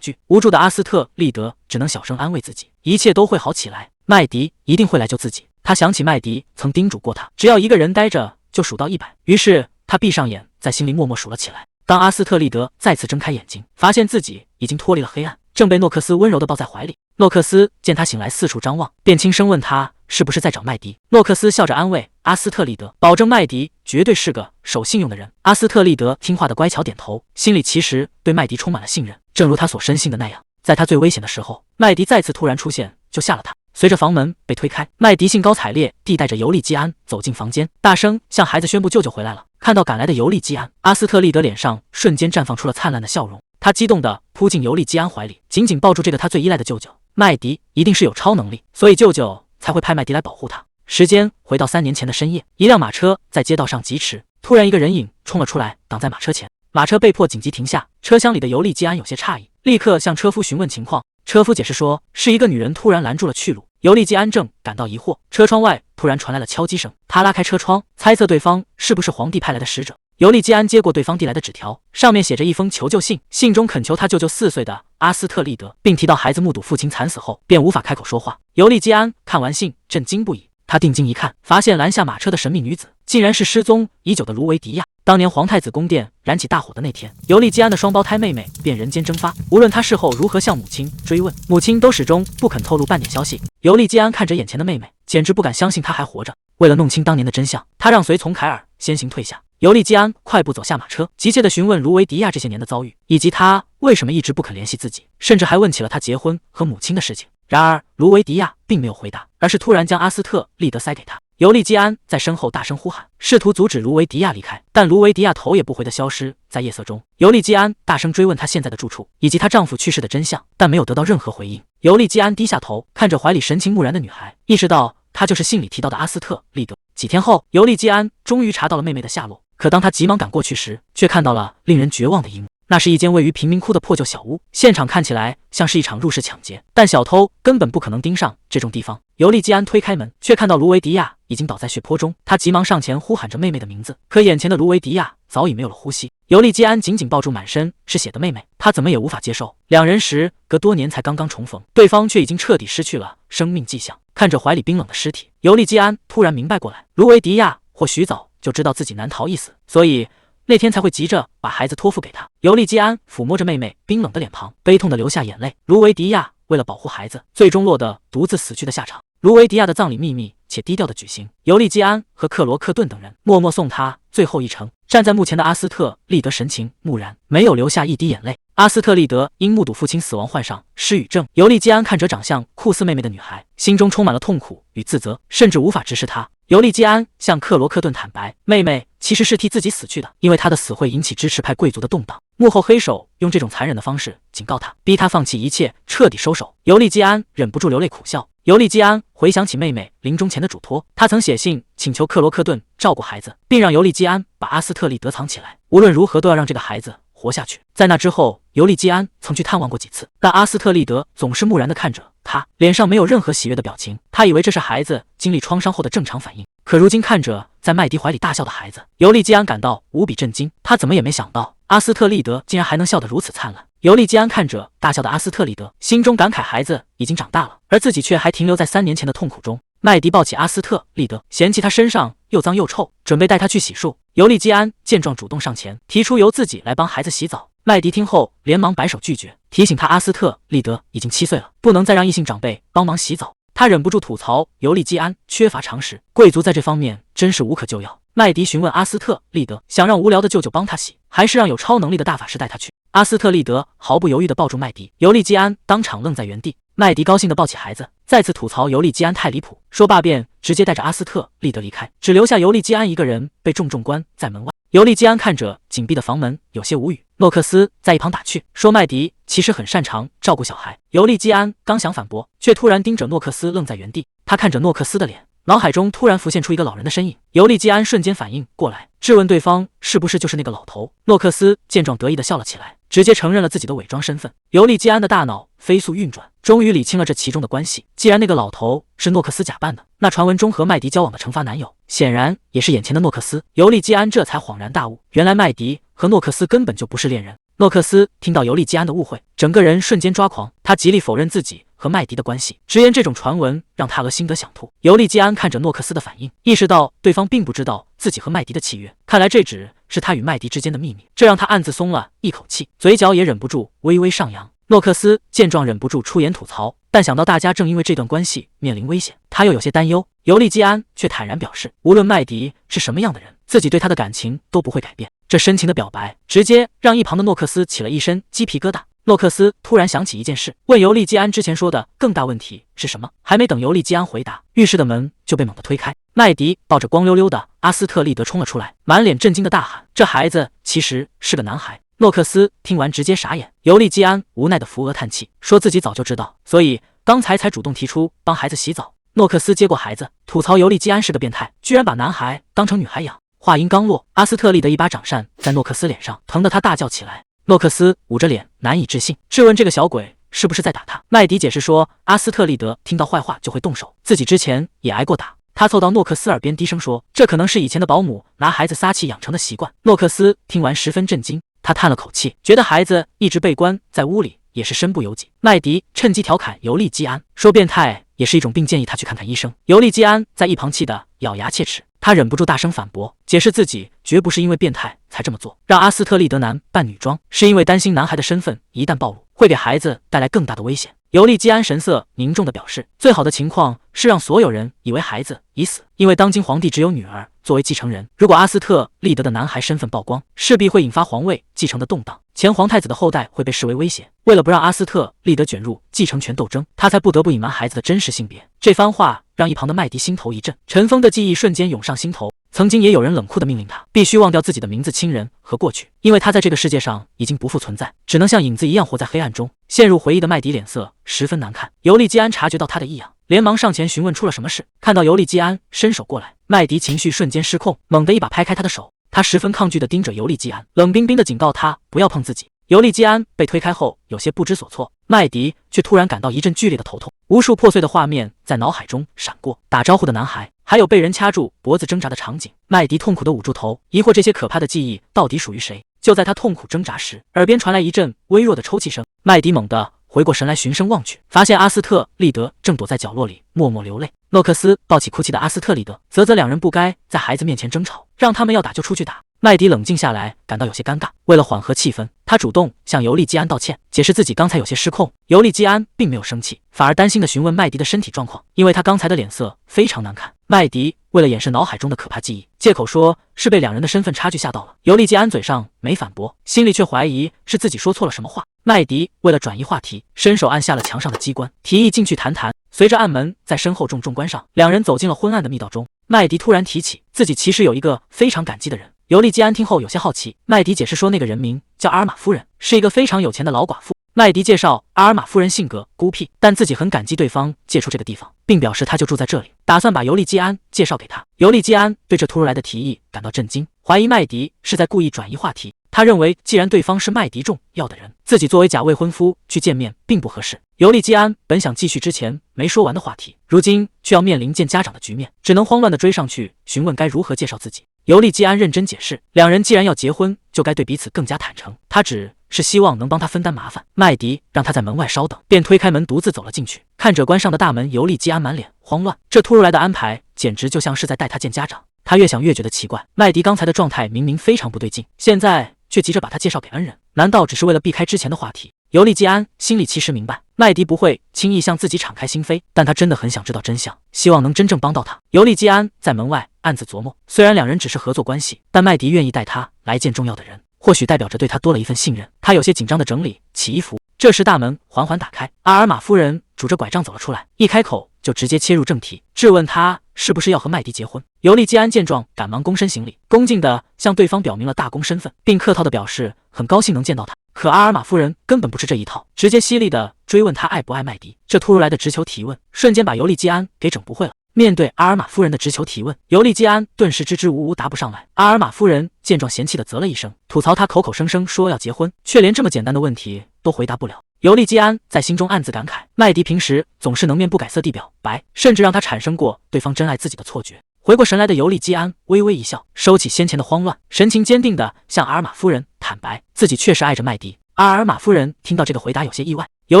惧，无助的阿斯特利德只能小声安慰自己，一切都会好起来，麦迪一定会来救自己。他想起麦迪曾叮嘱过他，只要一个人待着就数到100，于是他闭上眼，在心里默默数了起来。当阿斯特利德再次睁开眼睛，发现自己已经脱离了黑暗，正被诺克斯温柔地抱在怀里。诺克斯见他醒来四处张望，便轻声问他是不是在找麦迪。诺克斯笑着安慰阿斯特利德，保证麦迪绝对是个守信用的人。阿斯特利德听话的乖巧点头，心里其实对麦迪充满了信任，正如他所深信的那样，在他最危险的时候，麦迪再次突然出现，救下了他。随着房门被推开，麦迪兴高采烈地带着尤利基安走进房间，大声向孩子宣布舅舅回来了。看到赶来的尤利基安，阿斯特利德脸上瞬间绽放出了灿烂的笑容，他激动地扑进尤利基安怀里，紧紧抱住这个他最依赖的舅舅。麦迪一定是有超能力，所以舅舅才会派麦迪来保护他。时间回到3年前的深夜，一辆马车在街道上疾驰，突然一个人影冲了出来，挡在马车前，马车被迫紧急停下。车厢里的尤利基安有些诧异，立刻向车夫询问情况。车夫解释说，是一个女人突然拦住了去路。尤利基安正感到疑惑，车窗外突然传来了敲击声，他拉开车窗，猜测对方是不是皇帝派来的使者。尤利基安接过对方递来的纸条，上面写着一封求救信，信中恳求他救救4岁的阿斯特利德，并提到孩子目睹父亲惨死后便无法开口说话。尤利基安看完信，震惊不已。他定睛一看，发现拦下马车的神秘女子竟然是失踪已久的卢维迪亚。当年皇太子宫殿燃起大火的那天，尤利基安的双胞胎妹妹便人间蒸发。无论他事后如何向母亲追问，母亲都始终不肯透露半点消息。尤利基安看着眼前的妹妹，简直不敢相信她还活着。为了弄清当年的真相，他让随从凯尔先行退下。尤利基安快步走下马车，急切地询问卢维迪亚这些年的遭遇，以及他为什么一直不肯联系自己，甚至还问起了他结婚和母亲的事情。然而卢维迪亚并没有回答，而是突然将阿斯特利德塞给他。尤利基安在身后大声呼喊，试图阻止卢维迪亚离开，但卢维迪亚头也不回地消失在夜色中。尤利基安大声追问她现在的住处以及她丈夫去世的真相，但没有得到任何回应。尤利基安低下头，看着怀里神情木然的女孩，意识到她就是信里提到的阿斯特利德。几天后，尤利基安终于查到了妹妹的下落，可当他急忙赶过去时，却看到了令人绝望的一幕。那是一间位于贫民窟的破旧小屋，现场看起来像是一场入室抢劫，但小偷根本不可能盯上这种地方。尤利基安推开门，却看到卢维迪亚已经倒在血泊中，他急忙上前呼喊着妹妹的名字，可眼前的卢维迪亚早已没有了呼吸。尤利基安紧紧抱住满身是血的妹妹，他怎么也无法接受，两人时隔多年才刚刚重逢，对方却已经彻底失去了生命迹象。看着怀里冰冷的尸体，尤利基安突然明白过来，卢维迪亚或许早就知道自己难逃一死，所以那天才会急着把孩子托付给他。尤利基安抚摸着妹妹冰冷的脸庞，悲痛的流下眼泪。卢维迪亚为了保护孩子，最终落得独自死去的下场。卢维迪亚的葬礼秘密且低调的举行，尤利基安和克罗克顿等人默默送他最后一程。站在墓前的阿斯特利德神情木然，没有流下一滴眼泪。阿斯特利德因目睹父亲死亡患上失语症，尤利基安看着长相酷似妹妹的女孩，心中充满了痛苦与自责，甚至无法直视她。尤利基安向克罗克顿坦白，妹妹其实是替自己死去的，因为她的死会引起支持派贵族的动荡。幕后黑手用这种残忍的方式警告他，逼他放弃一切，彻底收手。尤利基安忍不住流泪苦笑。尤利基安回想起妹妹临终前的嘱托，他曾写信请求克罗克顿照顾孩子，并让尤利基安把阿斯特利德藏起来，无论如何都要让这个孩子活下去。在那之后，尤利基安曾去探望过几次，但阿斯特利德总是木然地看着他，脸上没有任何喜悦的表情。他以为这是孩子经历创伤后的正常反应，可如今看着在麦迪怀里大笑的孩子，尤利基安感到无比震惊。他怎么也没想到，阿斯特利德竟然还能笑得如此灿烂。尤利基安看着大笑的阿斯特利德，心中感慨孩子已经长大了，而自己却还停留在3年前的痛苦中。麦迪抱起阿斯特利德，嫌弃他身上又脏又臭，准备带他去洗漱。尤利基安见状主动上前，提出由自己来帮孩子洗澡。麦迪听后连忙摆手拒绝，提醒他阿斯特利德已经7岁了，不能再让异性长辈帮忙洗澡。他忍不住吐槽尤利基安缺乏常识，贵族在这方面真是无可救药。麦迪询问阿斯特利德，想让无聊的舅舅帮他洗，还是让有超能力的大法师带他去。阿斯特利德毫不犹豫地抱住麦迪，尤利基安当场愣在原地。麦迪高兴地抱起孩子，再次吐槽尤利基安太离谱，说罢便直接带着阿斯特利德离开，只留下尤利基安一个人被重关在门外。尤利基安看着紧闭的房门，有些无语。诺克斯在一旁打趣说，麦迪其实很擅长照顾小孩。尤利基安刚想反驳，却突然盯着诺克斯愣在原地。他看着诺克斯的脸，脑海中突然浮现出一个老人的身影。尤利基安瞬间反应过来，质问对方是不是就是那个老头。诺克斯见状得意地笑了起来，直接承认了自己的伪装身份。尤利基安的大脑飞速运转，终于理清了这其中的关系。既然那个老头是诺克斯假扮的，那传闻中和麦迪交往的惩罚男友显然也是眼前的诺克斯。尤利基安这才恍然大悟，原来麦迪和诺克斯根本就不是恋人。诺克斯听到尤利基安的误会，整个人瞬间抓狂，他极力否认自己和麦迪的关系，直言这种传闻让他恶心得想吐。尤利基安看着诺克斯的反应，意识到对方并不知道自己和麦迪的契约，看来这只是他与麦迪之间的秘密，这让他暗自松了一口气，嘴角也忍不住微微上扬。诺克斯见状忍不住出言吐槽，但想到大家正因为这段关系面临危险，他又有些担忧。尤利基安却坦然表示，无论麦迪是什么样的人，自己对他的感情都不会改变。这深情的表白直接让一旁的诺克斯起了一身鸡皮疙瘩。诺克斯突然想起一件事，问尤利基安之前说的更大问题是什么。还没等尤利基安回答，浴室的门就被猛地推开，麦迪抱着光溜溜的阿斯特利德冲了出来，满脸震惊的大喊，这孩子其实是个男孩。诺克斯听完直接傻眼，尤利基安无奈的扶额叹气，说自己早就知道，所以刚才主动提出帮孩子洗澡。诺克斯接过孩子，吐槽尤利基安是个变态，居然把男孩当成女孩养。话音刚落，阿斯特利的一巴掌扇在诺克斯脸上，疼得他大叫起来。诺克斯捂着脸难以置信，质问这个小鬼是不是在打他。麦迪解释说，阿斯特利德听到坏话就会动手，自己之前也挨过打。他凑到诺克斯耳边低声说，这可能是以前的保姆拿孩子撒气养成的习惯。诺克斯听完十分震惊，他叹了口气，觉得孩子一直被关在屋里也是身不由己。麦迪趁机调侃尤利基安，说变态也是一种病，建议他去看看医生。尤利基安在一旁气得咬牙切齿，他忍不住大声反驳，解释自己绝不是因为变态才这么做，让阿斯特利德男扮女装是因为担心男孩的身份一旦暴露，会给孩子带来更大的危险。尤利基安神色凝重地表示，最好的情况是让所有人以为孩子已死，因为当今皇帝只有女儿作为继承人，如果阿斯特利德的男孩身份曝光，势必会引发皇位继承的动荡，前皇太子的后代会被视为威胁。为了不让阿斯特利德卷入继承权斗争，他才不得不隐瞒孩子的真实性别。这番话让一旁的麦迪心头一震，尘封的记忆瞬间涌上心头。曾经也有人冷酷地命令他必须忘掉自己的名字、亲人和过去，因为他在这个世界上已经不复存在，只能像影子一样活在黑暗中。陷入回忆的麦迪脸色十分难看。尤利基安察觉到他的异样，连忙上前询问出了什么事。看到尤利基安伸手过来，麦迪情绪瞬间失控，猛地一把拍开他的手。他十分抗拒地盯着尤利基安，冷冰冰地警告他不要碰自己。尤利基安被推开后有些不知所措，麦迪却突然感到一阵剧烈的头痛，无数破碎的画面在脑海中闪过，打招呼的男孩，还有被人掐住脖子挣扎的场景。麦迪痛苦地捂住头，疑惑这些可怕的记忆到底属于谁。就在他痛苦挣扎时，耳边传来一阵微弱的抽泣声。麦迪猛地回过神来，循声望去，发现阿斯特利德正躲在角落里默默流泪。诺克斯抱起哭泣的阿斯特利德，啧两人不该在孩子面前争吵，让他们要打就出去打。麦迪冷静下来，感到有些尴尬。为了缓和气氛，他主动向尤利基安道歉，解释自己刚才有些失控。尤利基安并没有生气，反而担心地询问麦迪的身体状况，因为他刚才的脸色非常难看。麦迪为了掩饰脑海中的可怕记忆，借口说是被两人的身份差距吓到了。尤利基安嘴上没反驳，心里却怀疑是自己说错了什么话。麦迪为了转移话题，伸手按下了墙上的机关，提议进去谈谈。随着暗门在身后重重关上，两人走进了昏暗的密道中。麦迪突然提起自己其实有一个非常感激的人。尤利基安听后有些好奇，麦迪解释说那个人名叫阿尔玛夫人，是一个非常有钱的老寡妇。麦迪介绍阿尔玛夫人性格孤僻，但自己很感激对方借出这个地方，并表示他就住在这里，打算把尤利基安介绍给他。尤利基安对这突如来的提议感到震惊，怀疑麦迪是在故意转移话题。他认为既然对方是麦迪重要的人，自己作为假未婚夫去见面并不合适。尤利基安本想继续之前没说完的话题，如今却要面临见家长的局面，只能慌乱地追上去询问该如何介绍自己。尤利基安认真解释，两人既然要结婚，就该对彼此更加坦诚，他只是希望能帮他分担麻烦。麦迪让他在门外稍等，便推开门独自走了进去。看着关上的大门，尤利基安满脸慌乱，这突如来的安排简直就像是在带他见家长。他越想越觉得奇怪，麦迪刚才的状态明明非常不对劲，现在却急着把他介绍给恩人，难道只是为了避开之前的话题？尤利基安心里其实明白，麦迪不会轻易向自己敞开心扉，但他真的很想知道真相，希望能真正帮到他。尤利基安在门外暗自琢磨，虽然两人只是合作关系，但麦迪愿意带他来见重要的人，或许代表着对他多了一份信任。他有些紧张地整理起衣服，这时大门缓缓打开，阿尔玛夫人拄着拐杖走了出来，一开口就直接切入正题，质问他是不是要和麦迪结婚。尤利基安见状，赶忙躬身行礼，恭敬地向对方表明了大公身份，并客套地表示很高兴能见到他。可阿尔玛夫人根本不吃这一套，直接犀利地追问他爱不爱麦迪。这突如来的直球提问，瞬间把尤利基安给整不会了。面对阿尔玛夫人的直球提问，尤利基安顿时支支吾吾答不上来。阿尔玛夫人见状，嫌弃地啧了一声，吐槽他口口声声说要结婚，却连这么简单的问题都回答不了。尤利基安在心中暗自感慨，麦迪平时总是能面不改色地表白，甚至让他产生过对方真爱自己的错觉。回过神来的尤利基安微微一笑，收起先前的慌乱，神情坚定地向阿尔玛夫人坦白自己确实爱着麦迪。阿尔玛夫人听到这个回答有些意外，尤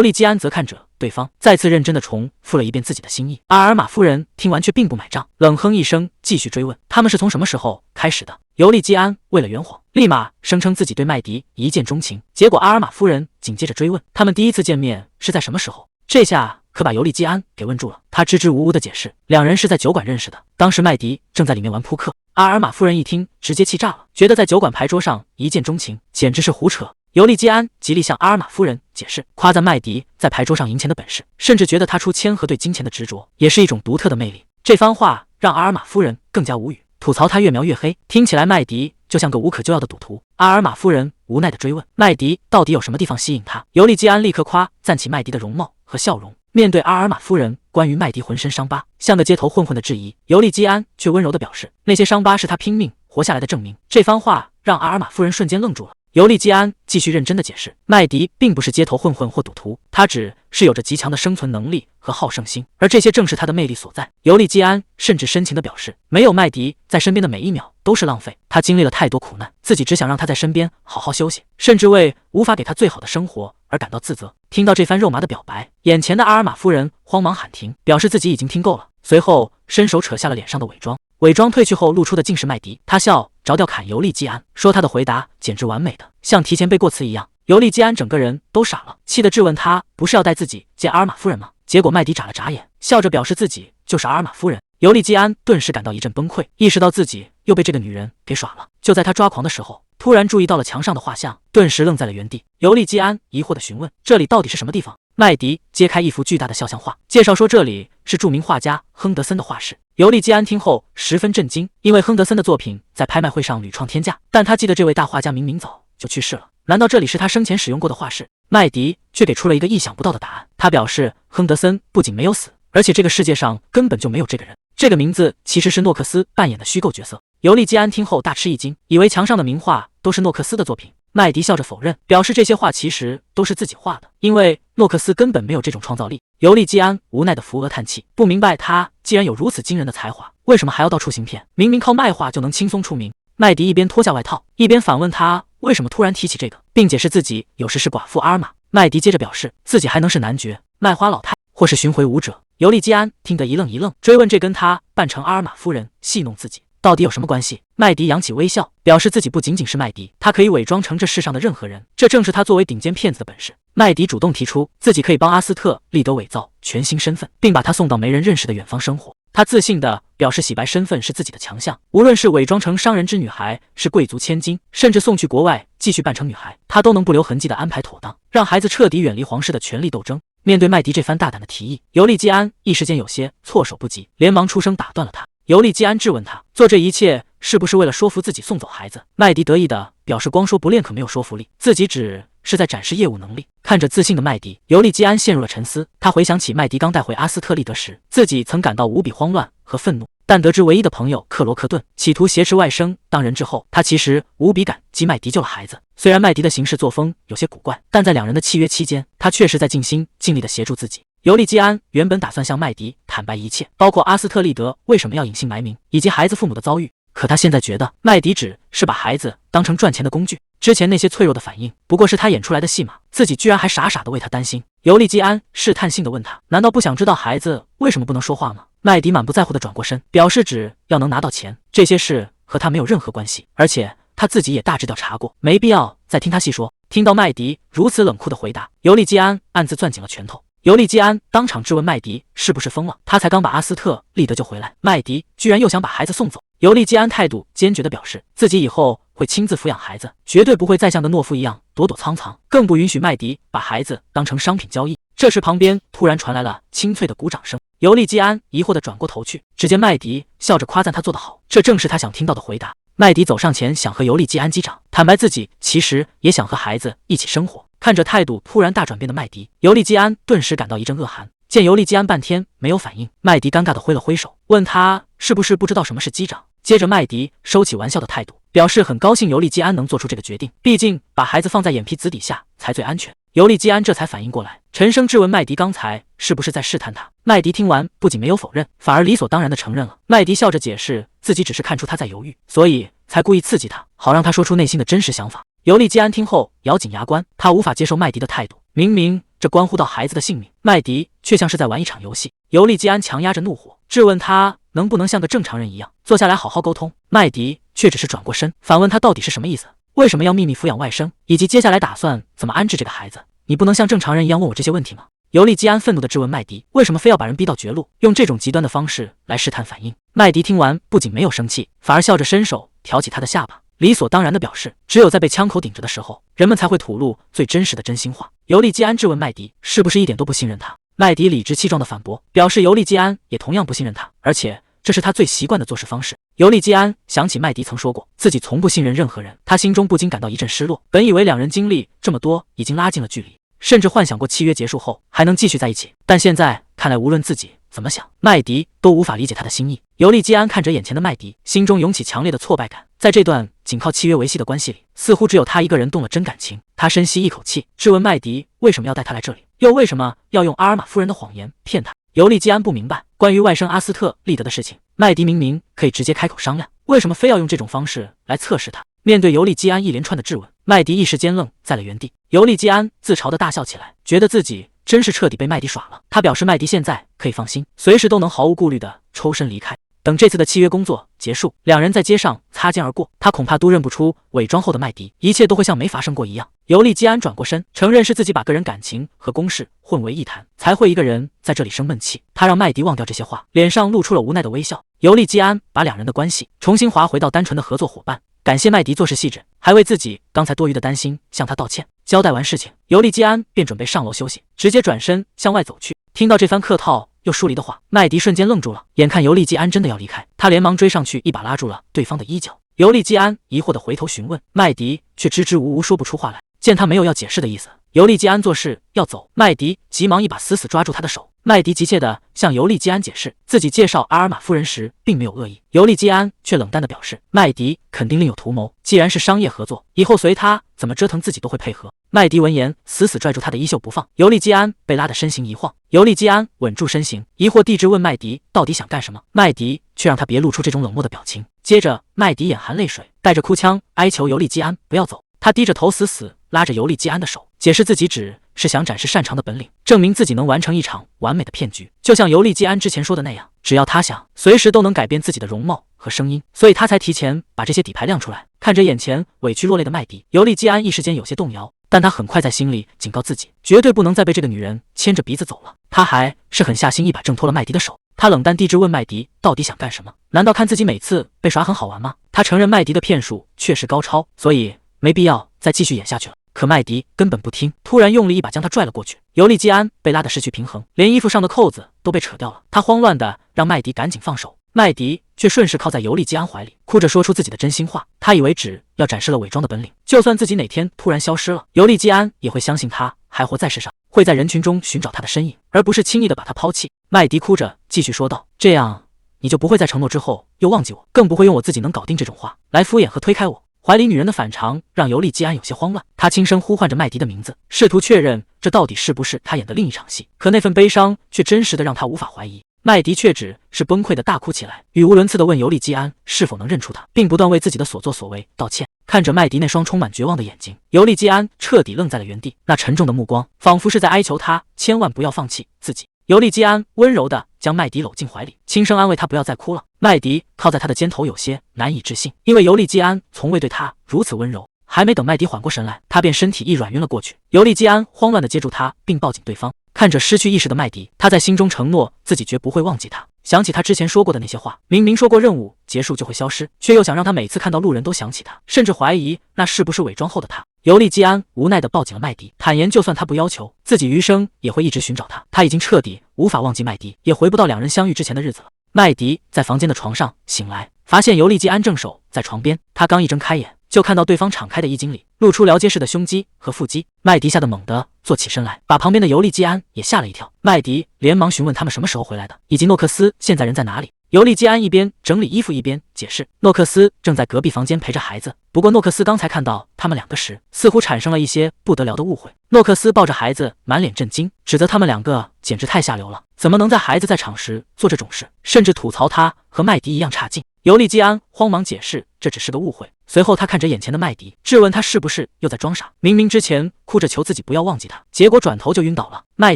利基安则看着对方，再次认真地重复了一遍自己的心意。阿尔玛夫人听完却并不买账，冷哼一声，继续追问他们是从什么时候开始的。尤利基安为了圆谎，立马声称自己对麦迪一见钟情，结果阿尔玛夫人紧接着追问他们第一次见面是在什么时候。这下可把尤利基安给问住了，他支支吾吾地解释，两人是在酒馆认识的，当时麦迪正在里面玩扑克。阿尔玛夫人一听，直接气炸了，觉得在酒馆牌桌上一见钟情简直是胡扯。尤利基安极力向阿尔玛夫人解释，夸赞麦迪在牌桌上赢钱的本事，甚至觉得他出千和对金钱的执着也是一种独特的魅力。这番话让阿尔玛夫人更加无语，吐槽他越描越黑，听起来麦迪就像个无可救药的赌徒。阿尔玛夫人无奈地追问麦迪到底有什么地方吸引他。尤利基安立刻夸赞起麦迪的容貌和笑容。面对阿尔玛夫人关于麦迪浑身伤疤像个街头混混的质疑，尤利基安却温柔地表示那些伤疤是他拼命活下来的证明。这番话让阿尔玛夫人瞬间愣住了。尤利基安继续认真地解释，麦迪并不是街头混混或赌徒，他只是有着极强的生存能力和好胜心，而这些正是他的魅力所在。尤利基安甚至深情地表示，没有麦迪在身边的每一秒都是浪费，他经历了太多苦难，自己只想让他在身边好好休息，甚至为无法给他最好的生活而感到自责。听到这番肉麻的表白，眼前的阿尔玛夫人慌忙喊停，表示自己已经听够了，随后伸手扯下了脸上的伪装。伪装褪去后露出的竟是麦迪，他笑着调侃尤利基安，说他的回答简直完美的像提前背过词一样。尤利基安整个人都傻了，气得质问他不是要带自己见阿尔玛夫人吗？结果麦迪眨了眨眼，笑着表示自己就是阿尔玛夫人。尤利基安顿时感到一阵崩溃，意识到自己又被这个女人给耍了。就在他抓狂的时候，突然注意到了墙上的画像，顿时愣在了原地。尤利基安疑惑地询问，这里到底是什么地方？麦迪揭开一幅巨大的肖像画，介绍说这里是著名画家亨德森的画室。尤利基安听后十分震惊，因为亨德森的作品在拍卖会上屡创天价，但他记得这位大画家明明早就去世了，难道这里是他生前使用过的画室？麦迪却给出了一个意想不到的答案，他表示亨德森不仅没有死，而且这个世界上根本就没有这个人，这个名字其实是诺克斯扮演的虚构角色。尤利基安听后大吃一惊，以为墙上的名画都是诺克斯的作品。麦迪笑着否认，表示这些画其实都是自己画的，因为诺克斯根本没有这种创造力。尤利基安无奈地扶额叹气，不明白他既然有如此惊人的才华，为什么还要到处行骗？明明靠卖画就能轻松出名。麦迪一边脱下外套，一边反问他为什么突然提起这个，并解释自己有时是寡妇阿尔玛。麦迪接着表示自己还能是男爵、卖花老太，或是巡回舞者。尤利基安听得一愣一愣，追问这跟他扮成阿尔玛夫人戏弄自己到底有什么关系？麦迪扬起微笑，表示自己不仅仅是麦迪，他可以伪装成这世上的任何人，这正是他作为顶尖骗子的本事。麦迪主动提出自己可以帮阿斯特利德伪造全新身份，并把他送到没人认识的远方生活。他自信地表示洗白身份是自己的强项，无论是伪装成商人之女孩，是贵族千金，甚至送去国外继续扮成女孩，他都能不留痕迹地安排妥当，让孩子彻底远离皇室的权力斗争。面对麦迪这番大胆的提议，尤利基安一时间有些措手不及，连忙出声打断了他。尤利基安质问他，做这一切是不是为了说服自己送走孩子？麦迪得意地表示，光说不练可没有说服力，自己只是在展示业务能力。看着自信的麦迪，尤利基安陷入了沉思。他回想起麦迪刚带回阿斯特利德时，自己曾感到无比慌乱和愤怒，但得知唯一的朋友克罗克顿企图挟持外甥当人质后，他其实无比感激麦迪救了孩子。虽然麦迪的行事作风有些古怪，但在两人的契约期间，他确实在尽心尽力地协助自己。尤利基安原本打算向麦迪坦白一切，包括阿斯特利德为什么要隐姓埋名，以及孩子父母的遭遇。可他现在觉得麦迪只是把孩子当成赚钱的工具，之前那些脆弱的反应不过是他演出来的戏码，自己居然还傻傻的为他担心。尤利基安试探性的问他，难道不想知道孩子为什么不能说话吗？麦迪满不在乎的转过身，表示只要能拿到钱，这些事和他没有任何关系，而且他自己也大致调查过，没必要再听他细说。听到麦迪如此冷酷的回答，尤利基安暗自攥紧了拳头。尤利基安当场质问麦迪是不是疯了，他才刚把阿斯特利德救回来，麦迪居然又想把孩子送走。尤利基安态度坚决地表示，自己以后会亲自抚养孩子，绝对不会再像个懦夫一样躲躲藏藏，更不允许麦迪把孩子当成商品交易。这时旁边突然传来了清脆的鼓掌声，尤利基安疑惑地转过头去，只见麦迪笑着夸赞他做得好，这正是他想听到的回答。麦迪走上前想和尤利基安击掌，坦白自己其实也想和孩子一起生活。看着态度突然大转变的麦迪，尤利基安顿时感到一阵恶寒。见尤利基安半天没有反应，麦迪尴尬地挥了挥手，问他是不是不知道什么是击掌。接着麦迪收起玩笑的态度，表示很高兴尤利基安能做出这个决定，毕竟把孩子放在眼皮子底下才最安全。尤利基安这才反应过来，沉声质问麦迪刚才是不是在试探他。麦迪听完不仅没有否认，反而理所当然地承认了。麦迪笑着解释，自己只是看出他在犹豫，所以才故意刺激他，好让他说出内心的真实想法。尤利基安听后咬紧牙关，他无法接受麦迪的态度，明明这关乎到孩子的性命，麦迪却像是在玩一场游戏。尤利基安强压着怒火，质问他能不能像个正常人一样坐下来好好沟通。麦迪却只是转过身反问他到底是什么意思，为什么要秘密抚养外甥，以及接下来打算怎么安置这个孩子。你不能像正常人一样问我这些问题吗？尤利基安愤怒地质问麦迪，为什么非要把人逼到绝路，用这种极端的方式来试探反应。麦迪听完不仅没有生气，反而笑着伸手挑起他的下巴，理所当然地表示，只有在被枪口顶着的时候，人们才会吐露最真实的真心话。尤利基安质问麦迪是不是一点都不信任他。麦迪理直气壮地反驳，表示尤利基安也同样不信任他，而且这是他最习惯的做事方式。尤利基安想起麦迪曾说过自己从不信任任何人，他心中不禁感到一阵失落。本以为两人经历这么多已经拉近了距离，甚至幻想过契约结束后还能继续在一起，但现在看来无论自己怎么想，麦迪都无法理解他的心意。尤利基安看着眼前的麦迪，心中涌起强烈的挫败感。在这段仅靠契约维系的关系里，似乎只有他一个人动了真感情。他深吸一口气，质问麦迪为什么要带他来这里，又为什么要用阿尔玛夫人的谎言骗他。尤利基安不明白关于外甥阿斯特利德的事情，麦迪明明可以直接开口商量，为什么非要用这种方式来测试他。面对尤利基安一连串的质问，麦迪一时间愣在了原地。尤利基安自嘲地大笑起来，觉得自己真是彻底被麦迪耍了。他表示麦迪现在可以放心，随时都能毫无顾虑地抽身离开。等这次的契约工作结束，两人在街上擦肩而过，他恐怕都认不出伪装后的麦迪，一切都会像没发生过一样。尤利基安转过身，承认是自己把个人感情和公事混为一谈，才会一个人在这里生闷气。他让麦迪忘掉这些话，脸上露出了无奈的微笑。尤利基安把两人的关系重新划回到单纯的合作伙伴，感谢麦迪做事细致，还为自己刚才多余的担心向他道歉。交代完事情，尤利基安便准备上楼休息，直接转身向外走去。听到这番客套又疏离的话，麦迪瞬间愣住了。眼看尤利基安真的要离开，他连忙追上去，一把拉住了对方的衣角。尤利基安疑惑地回头询问，麦迪却支支吾吾说不出话来。见他没有要解释的意思，尤利基安做事要走，麦迪急忙一把死死抓住他的手。麦迪急切地向尤利基安解释，自己介绍阿尔玛夫人时并没有恶意。尤利基安却冷淡地表示，麦迪肯定另有图谋，既然是商业合作，以后随他怎么折腾自己都会配合。麦迪闻言死死拽住他的衣袖不放，尤利基安被拉得身形一晃。尤利基安稳住身形，疑惑地质问麦迪到底想干什么。麦迪却让他别露出这种冷漠的表情。接着麦迪眼含泪水，带着哭腔哀求尤利基安不要走。他低着头死死拉着尤利基安的手，解释自己只是想展示擅长的本领，证明自己能完成一场完美的骗局。就像尤利基安之前说的那样，只要他想，随时都能改变自己的容貌和声音，所以他才提前把这些底牌亮出来。看着眼前委屈落泪的麦迪，尤利基安一时间有些动摇，但他很快在心里警告自己，绝对不能再被这个女人牵着鼻子走了。他还是狠下心一把挣脱了麦迪的手。他冷淡地质问麦迪到底想干什么？难道看自己每次被耍很好玩吗？他承认麦迪的骗术确实高超，所以没必要再继续演下去了。可麦迪根本不听，突然用力一把将他拽了过去。尤利基安被拉得失去平衡，连衣服上的扣子都被扯掉了。他慌乱地让麦迪赶紧放手，麦迪却顺势靠在尤利基安怀里，哭着说出自己的真心话。他以为只要展示了伪装的本领，就算自己哪天突然消失了，尤利基安也会相信他还活在世上，会在人群中寻找他的身影，而不是轻易的把他抛弃。麦迪哭着继续说道：“这样你就不会在承诺之后又忘记我，更不会用我自己能搞定这种话来敷衍和推开我。”怀里女人的反常让尤利基安有些慌乱，他轻声呼唤着麦迪的名字，试图确认这到底是不是他演的另一场戏。可那份悲伤却真实的让他无法怀疑。麦迪却只是崩溃的大哭起来，语无伦次的问尤利基安是否能认出他，并不断为自己的所作所为道歉。看着麦迪那双充满绝望的眼睛，尤利基安彻底愣在了原地，那沉重的目光仿佛是在哀求他千万不要放弃自己。尤利基安温柔地将麦迪搂进怀里，轻声安慰他不要再哭了。麦迪靠在他的肩头，有些难以置信，因为尤利基安从未对他如此温柔。还没等麦迪缓过神来，他便身体一软晕了过去。尤利基安慌乱地接住他，并抱紧对方。看着失去意识的麦迪，他在心中承诺自己绝不会忘记他。想起他之前说过的那些话，明明说过任务结束就会消失，却又想让他每次看到路人都想起他，甚至怀疑那是不是伪装后的他。尤利基安无奈地抱紧了麦迪，坦言就算他不要求，自己余生也会一直寻找他。他已经彻底无法忘记麦迪，也回不到两人相遇之前的日子了。麦迪在房间的床上醒来，发现尤利基安正守在床边，他刚一睁开眼，就看到对方敞开的衣襟里露出了结实的胸肌和腹肌。麦迪吓得猛地坐起身来，把旁边的尤利基安也吓了一跳。麦迪连忙询问他们什么时候回来的，以及诺克斯现在人在哪里。尤利基安一边整理衣服一边解释，诺克斯正在隔壁房间陪着孩子，不过诺克斯刚才看到他们两个时，似乎产生了一些不得了的误会。诺克斯抱着孩子满脸震惊，指责他们两个简直太下流了，怎么能在孩子在场时做这种事，甚至吐槽他和麦迪一样差劲。尤利基安慌忙解释这只是个误会，随后他看着眼前的麦迪，质问他是不是又在装傻，明明之前哭着求自己不要忘记他，结果转头就晕倒了。麦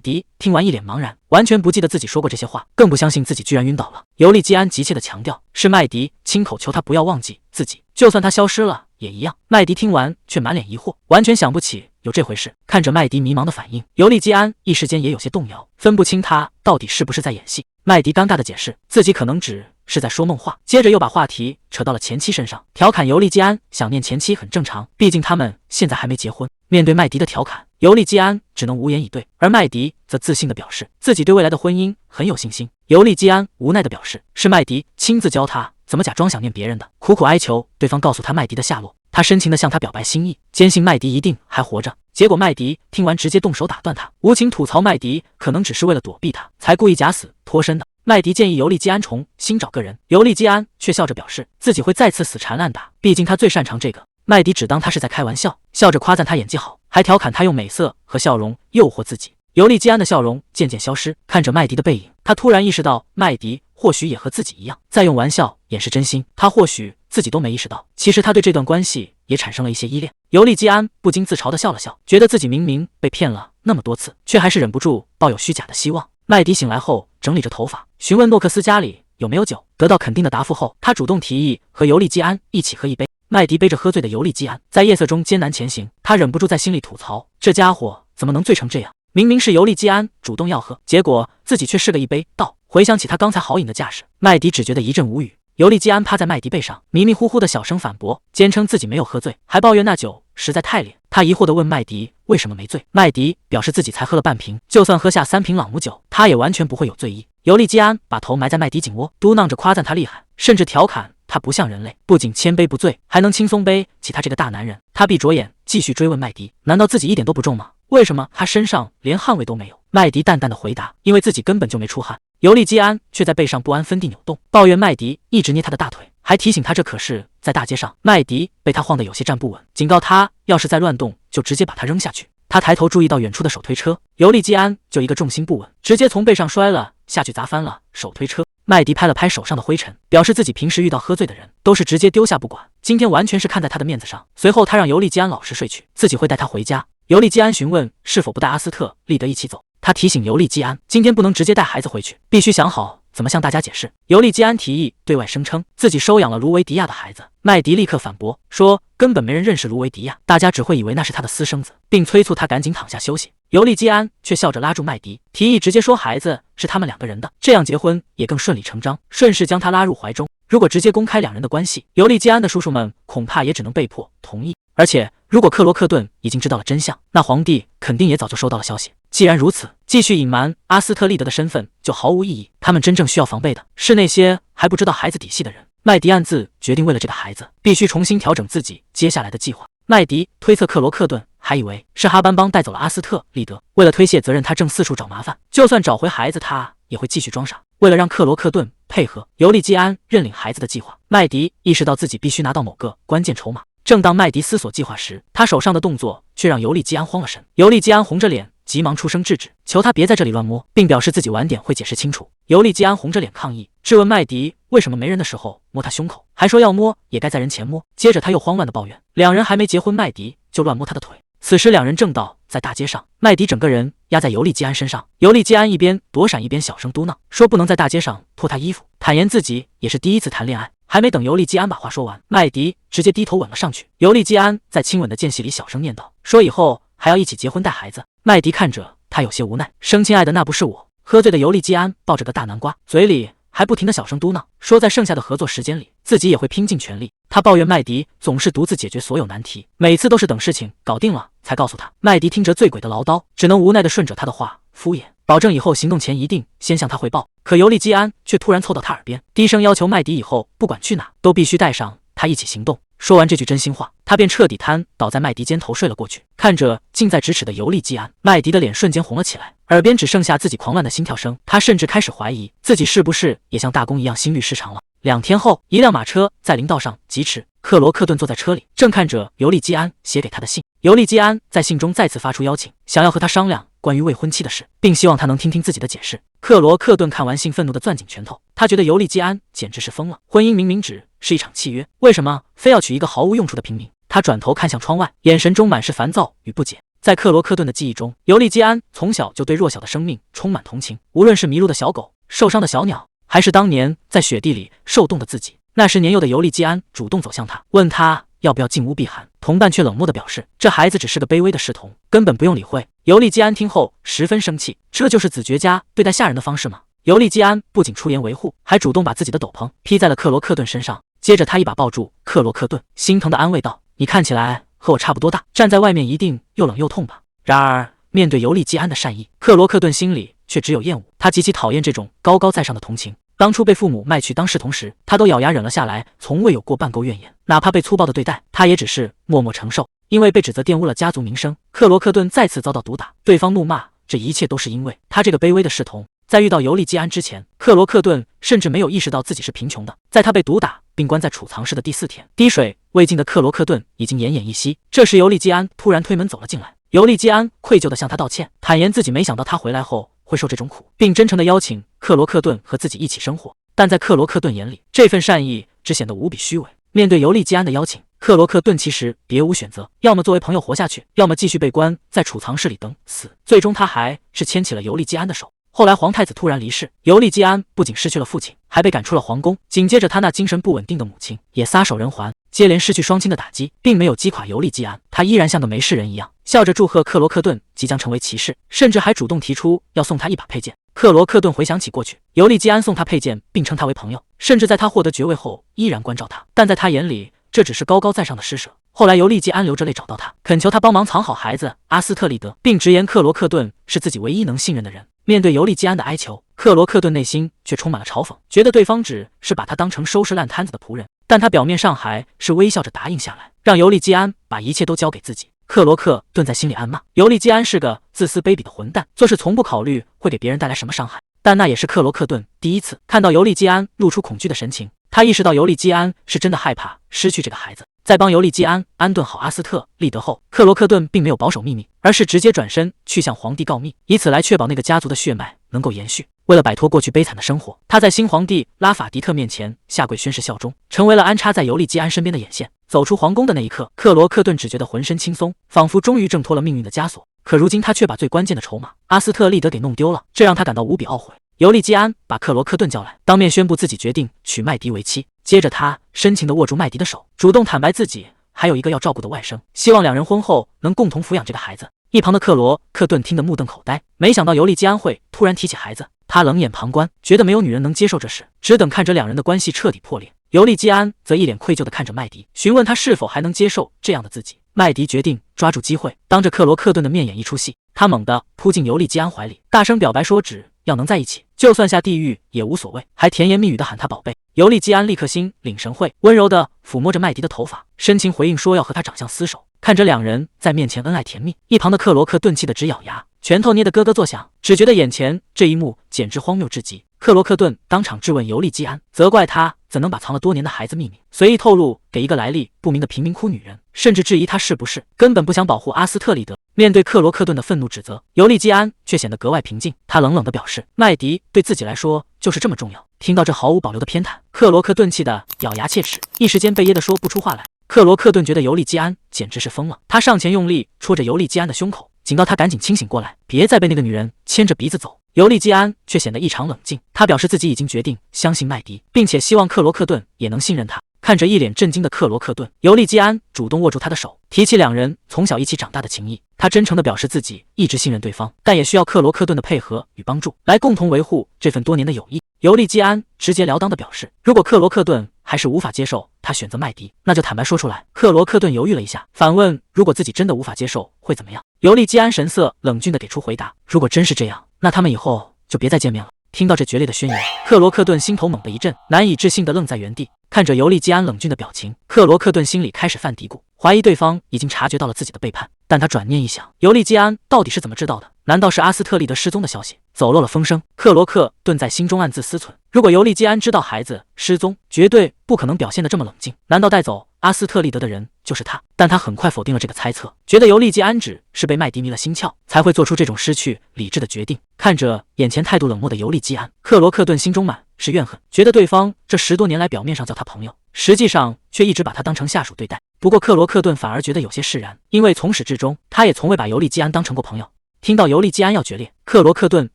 迪听完一脸茫然，完全不记得自己说过这些话，更不相信自己居然晕倒了。尤利基安急切地强调，是麦迪亲口求他不要忘记自己，就算他消失了也一样。麦迪听完却满脸疑惑，完全想不起有这回事。看着麦迪迷茫的反应，尤利基安一时间也有些动摇，分不清他到底是不是在演戏。麦迪尴尬地解释自己可能只是在说梦话，接着又把话题扯到了前妻身上，调侃尤利基安想念前妻很正常，毕竟他们现在还没结婚。面对麦迪的调侃，尤利基安只能无言以对，而麦迪则自信地表示自己对未来的婚姻很有信心。尤利基安无奈地表示是麦迪亲自教他怎么假装想念别人的，苦苦哀求对方告诉他麦迪的下落。他深情地向他表白心意，坚信麦迪一定还活着。结果麦迪听完直接动手打断他，无情吐槽麦迪可能只是为了躲避他，才故意假死脱身的。麦迪建议尤利基安重新找个人，尤利基安却笑着表示自己会再次死缠烂打，毕竟他最擅长这个。麦迪只当他是在开玩笑，笑着夸赞他演技好，还调侃他用美色和笑容诱惑自己。尤利基安的笑容渐渐消失，看着麦迪的背影，他突然意识到麦迪或许也和自己一样，在用玩笑掩饰真心。他或许自己都没意识到，其实他对这段关系也产生了一些依恋。尤利基安不禁自嘲地笑了笑，觉得自己明明被骗了那么多次，却还是忍不住抱有虚假的希望。麦迪醒来后整理着头发，询问诺克斯家里有没有酒。得到肯定的答复后，他主动提议和尤利基安一起喝一杯。麦迪背着喝醉的尤利基安，在夜色中艰难前行，他忍不住在心里吐槽，这家伙怎么能醉成这样，明明是尤利基安主动要喝，结果自己却是个一杯倒。回想起他刚才豪饮的架势，麦迪只觉得一阵无语。尤利基安趴在麦迪背上，迷迷糊糊的小声反驳，坚称自己没有喝醉，还抱怨那酒实在太烈。他疑惑地问麦迪为什么没醉，麦迪表示自己才喝了半瓶，就算喝下3瓶朗姆酒，他也完全不会有醉意。尤利基安把头埋在麦迪颈窝，嘟囔着夸赞他厉害，甚至调侃他不像人类，不仅千杯不醉，还能轻松背起他这个大男人。他闭着眼继续追问麦迪，难道自己一点都不重吗？为什么他身上连汗味都没有？麦迪淡淡的回答，因为自己根本就没出汗。尤利基安却在背上不安分地扭动，抱怨麦迪一直捏他的大腿，还提醒他这可是在大街上。麦迪被他晃得有些站不稳，警告他要是再乱动就直接把他扔下去。他抬头注意到远处的手推车，尤利基安就一个重心不稳，直接从背上摔了下去，砸翻了手推车。麦迪拍了拍手上的灰尘，表示自己平时遇到喝醉的人都是直接丢下不管，今天完全是看在他的面子上。随后他让尤利基安老实睡去，自己会带他回家。尤利基安询问是否不带阿斯特利德一起走，他提醒尤利基安今天不能直接带孩子回去，必须想好怎么向大家解释。尤利基安提议对外声称自己收养了卢维迪亚的孩子，麦迪立刻反驳说根本没人认识卢维迪亚，大家只会以为那是他的私生子，并催促他赶紧躺下休息。尤利基安却笑着拉住麦迪，提议直接说孩子是他们两个人的，这样结婚也更顺理成章，顺势将他拉入怀中。如果直接公开两人的关系，尤利基安的叔叔们恐怕也只能被迫同意。而且，如果克罗克顿已经知道了真相，那皇帝肯定也早就收到了消息。既然如此，继续隐瞒阿斯特利德的身份就毫无意义。他们真正需要防备的是那些还不知道孩子底细的人。麦迪暗自决定，为了这个孩子，必须重新调整自己接下来的计划。麦迪推测克罗克顿还以为是哈班帮带走了阿斯特利德，为了推卸责任，他正四处找麻烦。就算找回孩子，他也会继续装傻。为了让克罗克顿配合尤利基安认领孩子的计划，麦迪意识到自己必须拿到某个关键筹码。正当麦迪思索计划时，他手上的动作却让尤利基安慌了神。尤利基安红着脸，急忙出声制止，求他别在这里乱摸，并表示自己晚点会解释清楚。尤利基安红着脸抗议，质问麦迪为什么没人的时候摸他胸口，还说要摸也该在人前摸。接着他又慌乱地抱怨，两人还没结婚，麦迪就乱摸他的腿。此时两人正倒在大街上，麦迪整个人压在尤利基安身上，尤利基安一边躲闪一边小声嘟囔，说不能在大街上脱他衣服，坦言自己也是第一次谈恋爱。还没等尤利基安把话说完，麦迪直接低头吻了上去。尤利基安在亲吻的间隙里小声念叨，说以后还要一起结婚带孩子。麦迪看着他有些无奈，生亲爱的那不是我。喝醉的尤利基安抱着个大南瓜，嘴里还不停地小声嘟囔，说在剩下的合作时间里，自己也会拼尽全力。他抱怨麦迪总是独自解决所有难题，每次都是等事情搞定了才告诉他。麦迪听着醉鬼的唠叨，只能无奈地顺着他的话敷衍，保证以后行动前一定先向他汇报。可尤利基安却突然凑到他耳边，低声要求麦迪以后不管去哪都必须带上他一起行动。说完这句真心话，他便彻底瘫倒在麦迪肩头睡了过去。看着近在咫尺的尤利基安，麦迪的脸瞬间红了起来，耳边只剩下自己狂乱的心跳声。他甚至开始怀疑自己是不是也像大公一样心律失常了。2天后，一辆马车在林道上疾驰，克罗克顿坐在车里，正看着尤利基安写给他的信。尤利基安在信中再次发出邀请，想要和他商量关于未婚妻的事，并希望他能听听自己的解释。克罗克顿看完信，愤怒地攥紧拳头，他觉得尤利基安简直是疯了。婚姻明明只是一场契约，为什么非要娶一个毫无用处的平民？他转头看向窗外，眼神中满是烦躁与不解。在克罗克顿的记忆中，尤利基安从小就对弱小的生命充满同情，无论是迷路的小狗、受伤的小鸟，还是当年在雪地里受冻的自己。那时年幼的尤利基安主动走向他，问他要不要进屋避寒，同伴却冷漠地表示这孩子只是个卑微的侍童，根本不用理会。尤利基安听后十分生气，这就是子爵家对待下人的方式吗？尤利基安不仅出言维护，还主动把自己的斗篷披在了克罗克顿身上，接着他一把抱住克罗克顿，心疼地安慰道，你看起来和我差不多大，站在外面一定又冷又痛吧。然而面对尤利基安的善意，克罗克顿心里却只有厌恶，他极其讨厌这种高高在上的同情。当初被父母卖去当侍童时，他都咬牙忍了下来，从未有过半câu怨言，哪怕被粗暴的对待，他也只是默默承受。因为被指责玷污了家族名声，克罗克顿再次遭到毒打，对方怒骂这一切都是因为他这个卑微的侍童。在遇到尤利基安之前，克罗克顿甚至没有意识到自己是贫穷的。在他被毒打并关在储藏室的第4天，滴水未进的克罗克顿已经奄奄一息。这时尤利基安突然推门走了进来，尤利基安愧疚地向他道歉，坦言自己没想到他回来后会受这种苦，并真诚地邀请克罗克顿和自己一起生活。但在克罗克顿眼里，这份善意只显得无比虚伪。面对尤利基安的邀请，克罗克顿其实别无选择，要么作为朋友活下去，要么继续被关在储藏室里等死。最终他还是牵起了尤利基安的手。后来皇太子突然离世，尤利基安不仅失去了父亲，还被赶出了皇宫。紧接着他那精神不稳定的母亲也撒手人寰。接连失去双亲的打击并没有击垮尤利基安，他依然像个没事人一样，笑着祝贺克罗克顿即将成为骑士，甚至还主动提出要送他一把佩剑。克罗克顿回想起过去，尤利基安送他佩剑并称他为朋友，甚至在他获得爵位后依然关照他，但在他眼里这只是高高在上的施舍。后来尤利基安流着泪找到他，恳求他帮忙藏好孩子阿斯特利德，并直言克罗克顿是自己唯一能信任的人。面对尤利基安的哀求，克罗克顿内心却充满了嘲讽，觉得对方只是把他当成收拾烂摊子的仆人，但他表面上还是微笑着答应下来，让尤利基安把一切都交给自己。克罗克顿在心里暗骂，尤利基安是个自私卑鄙的混蛋，做事从不考虑会给别人带来什么伤害。但那也是克罗克顿第一次看到尤利基安露出恐惧的神情，他意识到尤利基安是真的害怕失去这个孩子。在帮尤利基安安顿好阿斯特利德后，克罗克顿并没有保守秘密，而是直接转身去向皇帝告密，以此来确保那个家族的血脉能够延续。为了摆脱过去悲惨的生活，他在新皇帝拉法迪特面前下跪宣誓效忠，成为了安插在尤利基安身边的眼线。走出皇宫的那一刻，克罗克顿只觉得浑身轻松，仿佛终于挣脱了命运的枷锁。可如今他却把最关键的筹码阿斯特利德给弄丢了，这让他感到无比懊悔。尤利基安把克罗克顿叫来，当面宣布自己决定娶麦迪为妻。接着他深情地握住麦迪的手，主动坦白自己还有一个要照顾的外甥，希望两人婚后能共同抚养这个孩子。一旁的克罗克顿听得目瞪口呆，没想到尤利基安会突然提起孩子。他冷眼旁观，觉得没有女人能接受这事，只等看着两人的关系彻底破裂。尤利基安则一脸愧疚地看着麦迪，询问他是否还能接受这样的自己。麦迪决定抓住机会，当着克罗克顿的面演一出戏。他猛地扑进尤利基安怀里，大声表白说只要能在一起，就算下地狱也无所谓，还甜言蜜语地喊他宝贝。尤利基安立刻心领神会，温柔地抚摸着麦迪的头发，深情回应说要和他长相厮守。看着两人在面前恩爱甜蜜，一旁的克罗克顿气得直咬牙，拳头捏得咯咯作响，只觉得眼前这一幕简直荒谬至极。克罗克顿当场质问尤利基安，责怪他怎能把藏了多年的孩子秘密随意透露给一个来历不明的贫民窟女人，甚至质疑他是不是根本不想保护阿斯特利德。面对克罗克顿的愤怒指责，尤利基安却显得格外平静。他冷冷地表示，麦迪对自己来说就是这么重要。听到这毫无保留的偏袒，克罗克顿气得咬牙切齿，一时间被噎得说不出话来。克罗克顿觉得尤利基安简直是疯了，他上前用力戳着尤利基安的胸口，警告他赶紧清醒过来，别再被那个女人牵着鼻子走。尤利基安却显得异常冷静，他表示自己已经决定相信麦迪，并且希望克罗克顿也能信任他。看着一脸震惊的克罗克顿，尤利基安主动握住他的手，提起两人从小一起长大的情谊。他真诚地表示自己一直信任对方，但也需要克罗克顿的配合与帮助，来共同维护这份多年的友谊。尤利基安直截了当地表示，如果克罗克顿还是无法接受他选择麦迪，那就坦白说出来。克罗克顿犹豫了一下，反问如果自己真的无法接受会怎么样。尤利基安神色冷峻地给出回答，如果真是这样，那他们以后就别再见面了。听到这决裂的宣言，克罗克顿心头猛地一震，难以置信地愣在原地。看着尤利基安冷峻的表情，克罗克顿心里开始犯嘀咕，怀疑对方已经察觉到了自己的背叛。但他转念一想，尤利基安到底是怎么知道的？难道是阿斯特利德失踪的消息走漏了风声？克罗克顿在心中暗自思忖，如果尤利基安知道孩子失踪，绝对不可能表现得这么冷静。难道带走阿斯特利德的人就是他？但他很快否定了这个猜测，觉得尤利基安只是被麦迪迷了心窍，才会做出这种失去理智的决定。看着眼前态度冷漠的尤利基安，克罗克顿心中满是怨恨，觉得对方这10多年来表面上叫他朋友，实际上却一直把他当成下属对待。不过克罗克顿反而觉得有些释然，因为从始至终他也从未把尤利基安当成过朋友。听到尤利基安要决裂，克罗克顿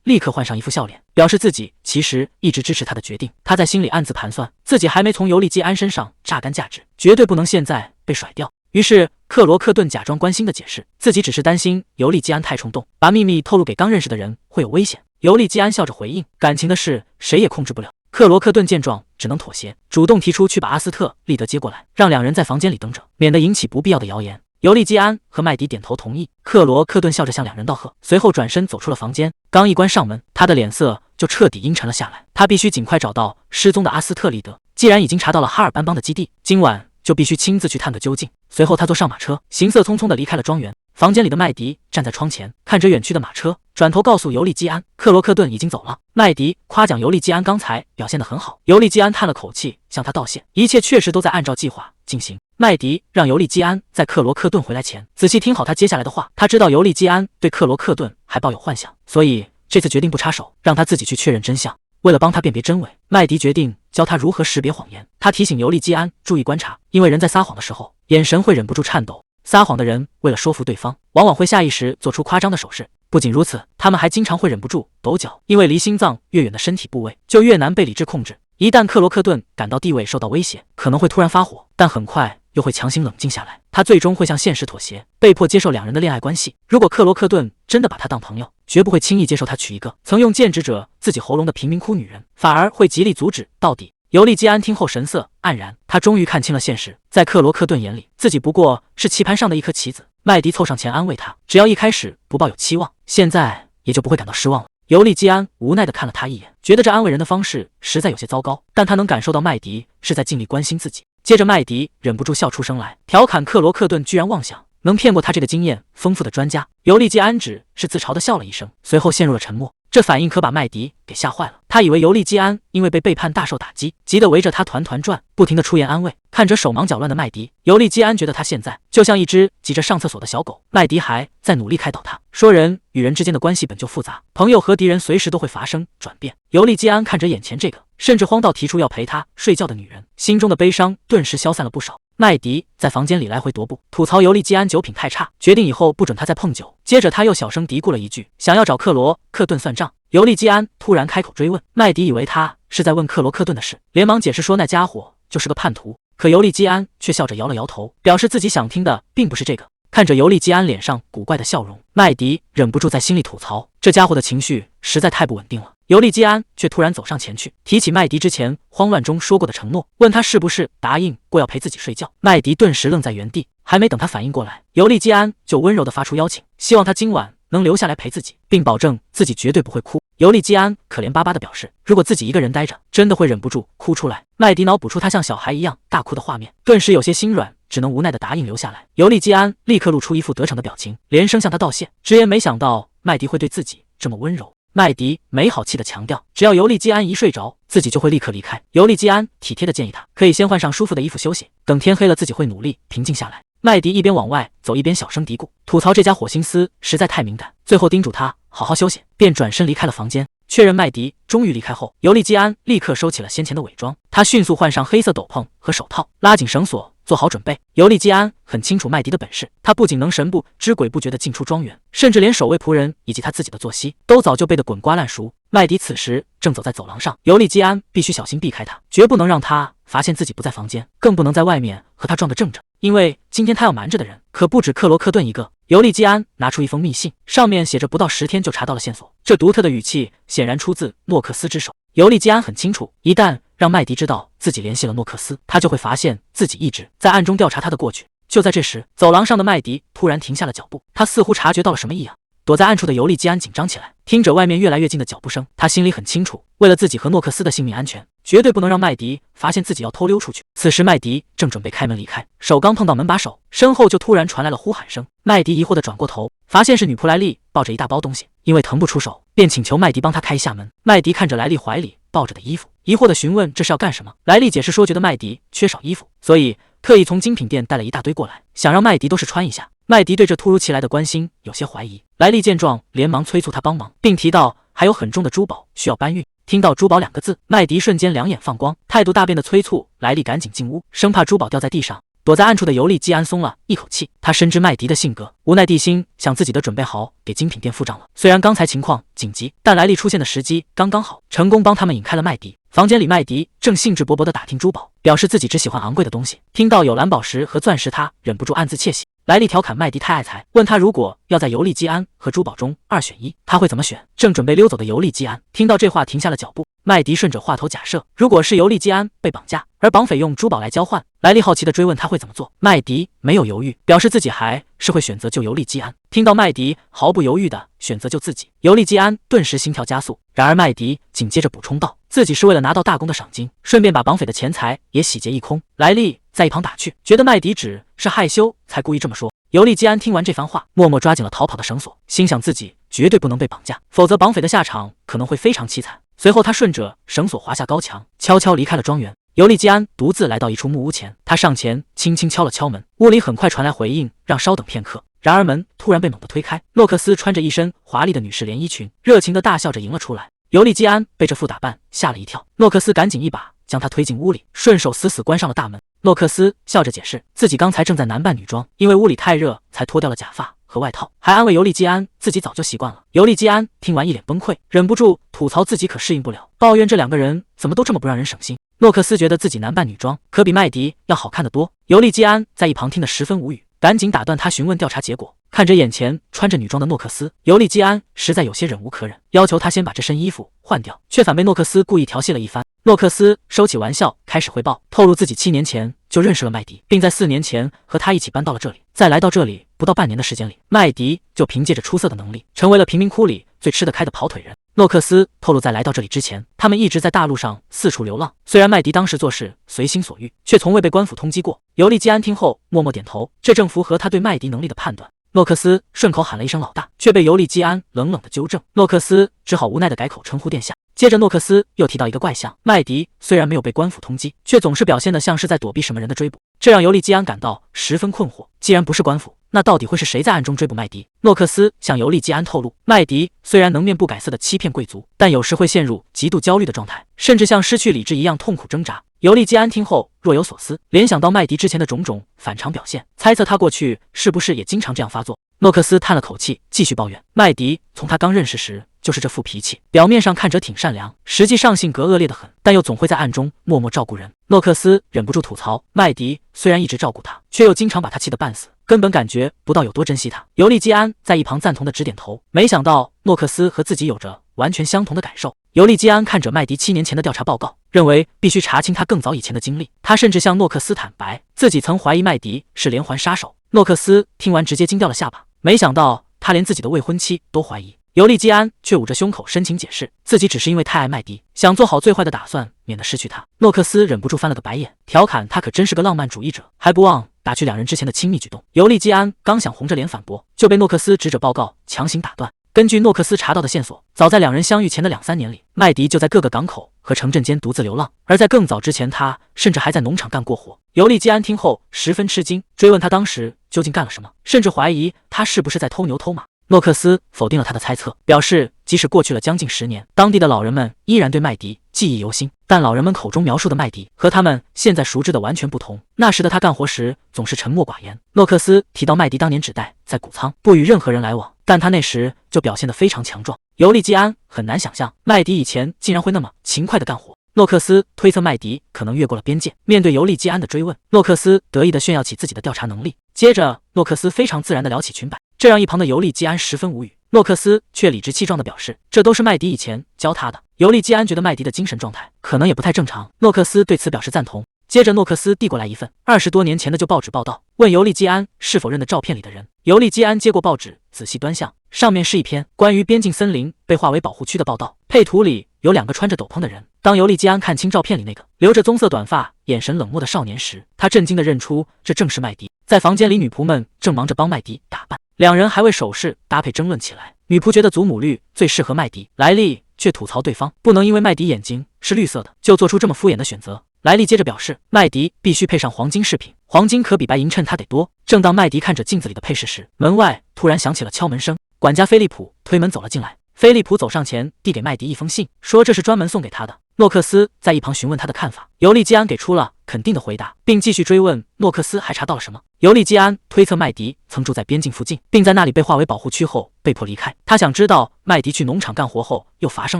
立刻换上一副笑脸，表示自己其实一直支持他的决定。他在心里暗自盘算，自己还没从尤利基安身上榨干价值，绝对不能现在被甩掉。于是克罗克顿假装关心地解释，自己只是担心尤利基安太冲动，把秘密透露给刚认识的人会有危险。尤利基安笑着回应，感情的事谁也控制不了。克罗克顿见状只能妥协，主动提出去把阿斯特利德接过来，让两人在房间里等着，免得引起不必要的谣言。尤利基安和麦迪点头同意，克罗克顿笑着向两人道贺，随后转身走出了房间。刚一关上门，他的脸色就彻底阴沉了下来。他必须尽快找到失踪的阿斯特利德，既然已经查到了哈尔班邦的基地，今晚就必须亲自去探个究竟。随后他坐上马车，行色匆匆地离开了庄园。房间里的麦迪站在窗前，看着远去的马车，转头告诉尤利基安，克罗克顿已经走了。麦迪夸奖尤利基安刚才表现得很好，尤利基安叹了口气，向他道谢，一切确实都在按照计划进行。麦迪让尤利基安在克罗克顿回来前仔细听好他接下来的话。他知道尤利基安对克罗克顿还抱有幻想，所以这次决定不插手，让他自己去确认真相。为了帮他辨别真伪，麦迪决定教他如何识别谎言。他提醒尤利基安注意观察，因为人在撒谎的时候，眼神会忍不住颤抖。撒谎的人为了说服对方，往往会下意识做出夸张的手势。不仅如此，他们还经常会忍不住抖脚，因为离心脏越远的身体部位，就越难被理智控制。一旦克罗克顿感到地位受到威胁，可能会突然发火，但很快又会强行冷静下来。他最终会向现实妥协，被迫接受两人的恋爱关系。如果克罗克顿真的把他当朋友，绝不会轻易接受他娶一个曾用剑指着自己喉咙的贫民窟女人，反而会极力阻止到底。尤利基安听后神色黯然，他终于看清了现实，在克罗克顿眼里，自己不过是棋盘上的一颗棋子。麦迪凑上前安慰他，只要一开始不抱有期望，现在也就不会感到失望了。尤利基安无奈地看了他一眼，觉得这安慰人的方式实在有些糟糕，但他能感受到麦迪是在尽力关心自己。接着麦迪忍不住笑出声来，调侃克罗克顿居然妄想能骗过他这个经验丰富的专家。尤利基安只是自嘲地笑了一声，随后陷入了沉默。这反应可把麦迪给吓坏了，他以为尤利基安因为被背叛大受打击，急得围着他团团转，不停地出言安慰。看着手忙脚乱的麦迪，尤利基安觉得他现在就像一只急着上厕所的小狗。麦迪还在努力开导他，说人与人之间的关系本就复杂，朋友和敌人随时都会发生转变。尤利基安看着眼前这个甚至慌到提出要陪他睡觉的女人，心中的悲伤顿时消散了不少。麦迪在房间里来回踱步，吐槽尤利基安酒品太差，决定以后不准他再碰酒。接着他又小声嘀咕了一句，想要找克罗克顿算账。尤利基安突然开口追问，麦迪以为他是在问克罗克顿的事，连忙解释说那家伙就是个叛徒。可尤利基安却笑着摇了摇头，表示自己想听的并不是这个。看着尤利基安脸上古怪的笑容，麦麦迪忍不住在心里吐槽，这家伙的情绪实在太不稳定了。尤利基安却突然走上前去，提起麦迪之前慌乱中说过的承诺，问他是不是答应过要陪自己睡觉。麦迪顿时愣在原地，还没等他反应过来，尤利基安就温柔地发出邀请，希望他今晚能留下来陪自己，并保证自己绝对不会哭。尤利基安可怜巴巴地表示，如果自己一个人待着，真的会忍不住哭出来。麦迪脑补出他像小孩一样大哭的画面，顿时有些心软，只能无奈地答应留下来。尤利基安立刻露出一副得逞的表情，连声向他道谢，直言没想到麦迪会对自己这么温柔。麦迪没好气地强调，只要尤利基安一睡着，自己就会立刻离开。尤利基安体贴地建议他可以先换上舒服的衣服休息，等天黑了自己会努力平静下来。麦迪一边往外走一边小声嘀咕，吐槽这家伙心思实在太敏感，最后叮嘱他好好休息，便转身离开了房间。确认麦迪终于离开后，尤利基安立刻收起了先前的伪装，他迅速换上黑色斗篷和手套，拉紧绳索，做好准备。尤利基安很清楚麦迪的本事，他不仅能神不知鬼不觉地进出庄园，甚至连守卫仆人以及他自己的作息都早就背得滚瓜烂熟。麦迪此时正走在走廊上，尤利基安必须小心避开他，绝不能让他发现自己不在房间，更不能在外面和他撞得正着，因为今天他要瞒着的人可不止克罗克顿一个。尤利基安拿出一封密信，上面写着不到10天就查到了线索，这独特的语气显然出自诺克斯之手。尤利基安很清楚，一旦让麦迪知道自己联系了诺克斯，他就会发现自己一直在暗中调查他的过去。就在这时，走廊上的麦迪突然停下了脚步，他似乎察觉到了什么异样。躲在暗处的尤利基安紧张起来，听着外面越来越近的脚步声，他心里很清楚，为了自己和诺克斯的性命安全，绝对不能让麦迪发现自己要偷溜出去。此时麦迪正准备开门离开，手刚碰到门把手，身后就突然传来了呼喊声。麦迪疑惑地转过头，发现是女仆莱莉抱着一大包东西，因为腾不出手，便请求麦迪帮他开一下门。麦迪看着莱莉怀里抱着的衣服，疑惑地询问这是要干什么。莱莉解释说，觉得麦迪缺少衣服，所以特意从精品店带了一大堆过来，想让麦迪都是穿一下。麦迪对这突如其来的关心有些怀疑，莱莉见状连忙催促他帮忙，并提到还有很重的珠宝需要搬运。听到珠宝2个字，麦迪瞬间两眼放光，态度大变的催促莱莉赶紧进屋，生怕珠宝掉在地上。躲在暗处的尤利基安松了一口气，他深知麦迪的性格，无奈地心想自己的准备好给精品店付账了。虽然刚才情况紧急，但莱莉出现的时机刚刚好，成功帮他们引开了麦迪。房间里，麦迪正兴致勃勃地打听珠宝，表示自己只喜欢昂贵的东西。听到有蓝宝石和钻石，他忍不住暗自窃喜。莱莉调侃麦迪太爱财，问他如果要在尤利基安和珠宝中2选1，他会怎么选？正准备溜走的尤利基安听到这话停下了脚步。麦迪顺着话头假设，如果是尤利基安被绑架，而绑匪用珠宝来交换，莱莉好奇地追问他会怎么做。麦迪没有犹豫，表示自己还是会选择救尤利基安。听到麦迪毫不犹豫地选择救自己，尤利基安顿时心跳加速。然而麦迪紧接着补充道，自己是为了拿到大公的赏金，顺便把绑匪的钱财也洗劫一空。莱莉在一旁打趣，觉得麦迪只是害羞才故意这么说。尤利基安听完这番话，默默抓紧了逃跑的绳索，心想自己绝对不能被绑架，否则绑匪的下场可能会非常凄惨。随后他顺着绳索滑下高墙，悄悄离开了庄园。尤利基安独自来到一处木屋前，他上前轻轻敲了敲门，屋里很快传来回应，让稍等片刻。然而门突然被猛地推开，诺克斯穿着一身华丽的女士连衣裙，热情地大笑着迎了出来。尤利基安被这副打扮吓了一跳，诺克斯赶紧一把将他推进屋里，顺手死死关上了大门。诺克斯笑着解释，自己刚才正在男扮女装，因为屋里太热才脱掉了假发和外套，还安慰尤利基安自己早就习惯了。尤利基安听完一脸崩溃，忍不住吐槽自己可适应不了，抱怨这2个人怎么都这么不让人省心。诺克斯觉得自己男扮女装可比麦迪要好看得多。尤利基安在一旁听得十分无语，赶紧打断他询问调查结果。看着眼前穿着女装的诺克斯，尤利基安实在有些忍无可忍，要求他先把这身衣服换掉，却反被诺克斯故意调戏了一番。诺克斯收起玩笑，开始汇报，透露自己7年前就认识了麦迪，并在4年前和他一起搬到了这里。在来到这里不到半年的时间里，麦迪就凭借着出色的能力，成为了贫民窟里最吃得开的跑腿人。诺克斯透露，在来到这里之前，他们一直在大陆上四处流浪。虽然麦迪当时做事随心所欲，却从未被官府通缉过。尤利基安听后默默点头，这正符合他对麦迪能力的判断。诺克斯顺口喊了一声老大，却被尤利基安冷冷的纠正。诺克斯只好无奈的改口称呼殿下。接着诺克斯又提到一个怪象，麦迪虽然没有被官府通缉，却总是表现得像是在躲避什么人的追捕，这让尤利基安感到十分困惑。既然不是官府，那到底会是谁在暗中追捕麦迪？诺克斯向尤利基安透露，麦迪虽然能面不改色的欺骗贵族，但有时会陷入极度焦虑的状态，甚至像失去理智一样痛苦挣扎。尤利基安听后若有所思，联想到麦迪之前的种种反常表现，猜测他过去是不是也经常这样发作。诺克斯叹了口气，继续抱怨，麦迪从他刚认识时就是这副脾气，表面上看着挺善良，实际上性格恶劣得很，但又总会在暗中默默照顾人。诺克斯忍不住吐槽，麦迪虽然一直照顾他，却又经常把他气得半死，根本感觉不到有多珍惜他。尤利基安在一旁赞同的直点头，没想到诺克斯和自己有着完全相同的感受。尤利基安看着麦迪7年前的调查报告，认为必须查清他更早以前的经历。他甚至向诺克斯坦白，自己曾怀疑麦迪是连环杀手。诺克斯听完直接惊掉了下巴，没想到他连自己的未婚妻都怀疑。尤利基安却捂着胸口深情解释，自己只是因为太爱麦迪，想做好最坏的打算，免得失去他。诺克斯忍不住翻了个白眼，调侃他可真是个浪漫主义者，还不忘打趣两人之前的亲密举动。尤利基安刚想红着脸反驳，就被诺克斯指着报告强行打断。根据诺克斯查到的线索，早在两人相遇前的2、3年里，麦迪就在各个港口和城镇间独自流浪，而在更早之前，他甚至还在农场干过活。尤利基安听后十分吃惊，追问他当时究竟干了什么，甚至怀疑他是不是在偷牛偷马。诺克斯否定了他的猜测，表示即使过去了将近10年，当地的老人们依然对麦迪记忆犹新，但老人们口中描述的麦迪和他们现在熟知的完全不同。那时的他干活时总是沉默寡言。诺克斯提到麦迪当年只待在谷仓，不与任何人来往，但他那时就表现得非常强壮。尤利基安很难想象麦迪以前竟然会那么勤快地干活。诺克斯推测麦迪可能越过了边界。面对尤利基安的追问，诺克斯得意地炫耀起自己的调查能力。接着，诺克斯非常自然地聊起裙摆，这让一旁的尤利基安十分无语。诺克斯却理直气壮地表示，这都是麦迪以前教他的。尤利基安觉得麦迪的精神状态可能也不太正常，诺克斯对此表示赞同。接着，诺克斯递过来一份20多年前的旧报纸报道，问尤利基安是否认得照片里的人。尤利基安接过报纸，仔细端详，上面是一篇关于边境森林被划为保护区的报道，配图里有2个穿着斗篷的人。当尤利基安看清照片里那个留着棕色短发、眼神冷漠的少年时，他震惊地认出这正是麦迪。在房间里，女仆们正忙着帮麦迪打扮，两人还为首饰搭配争论起来。女仆觉得祖母绿最适合麦迪，莱利却吐槽对方不能因为麦迪眼睛是绿色的就做出这么敷衍的选择。莱利接着表示，麦迪必须配上黄金饰品，黄金可比白银衬他得多。正当麦迪看着镜子里的配饰时，门外突然响起了敲门声，管家菲利普推门走了进来。菲利普走上前，递给麦迪一封信，说这是专门送给他的。诺克斯在一旁询问他的看法，尤利基安给出了肯定的回答，并继续追问诺克斯还查到了什么。尤利基安推测麦迪曾住在边境附近，并在那里被划为保护区后被迫离开。他想知道麦迪去农场干活后又发生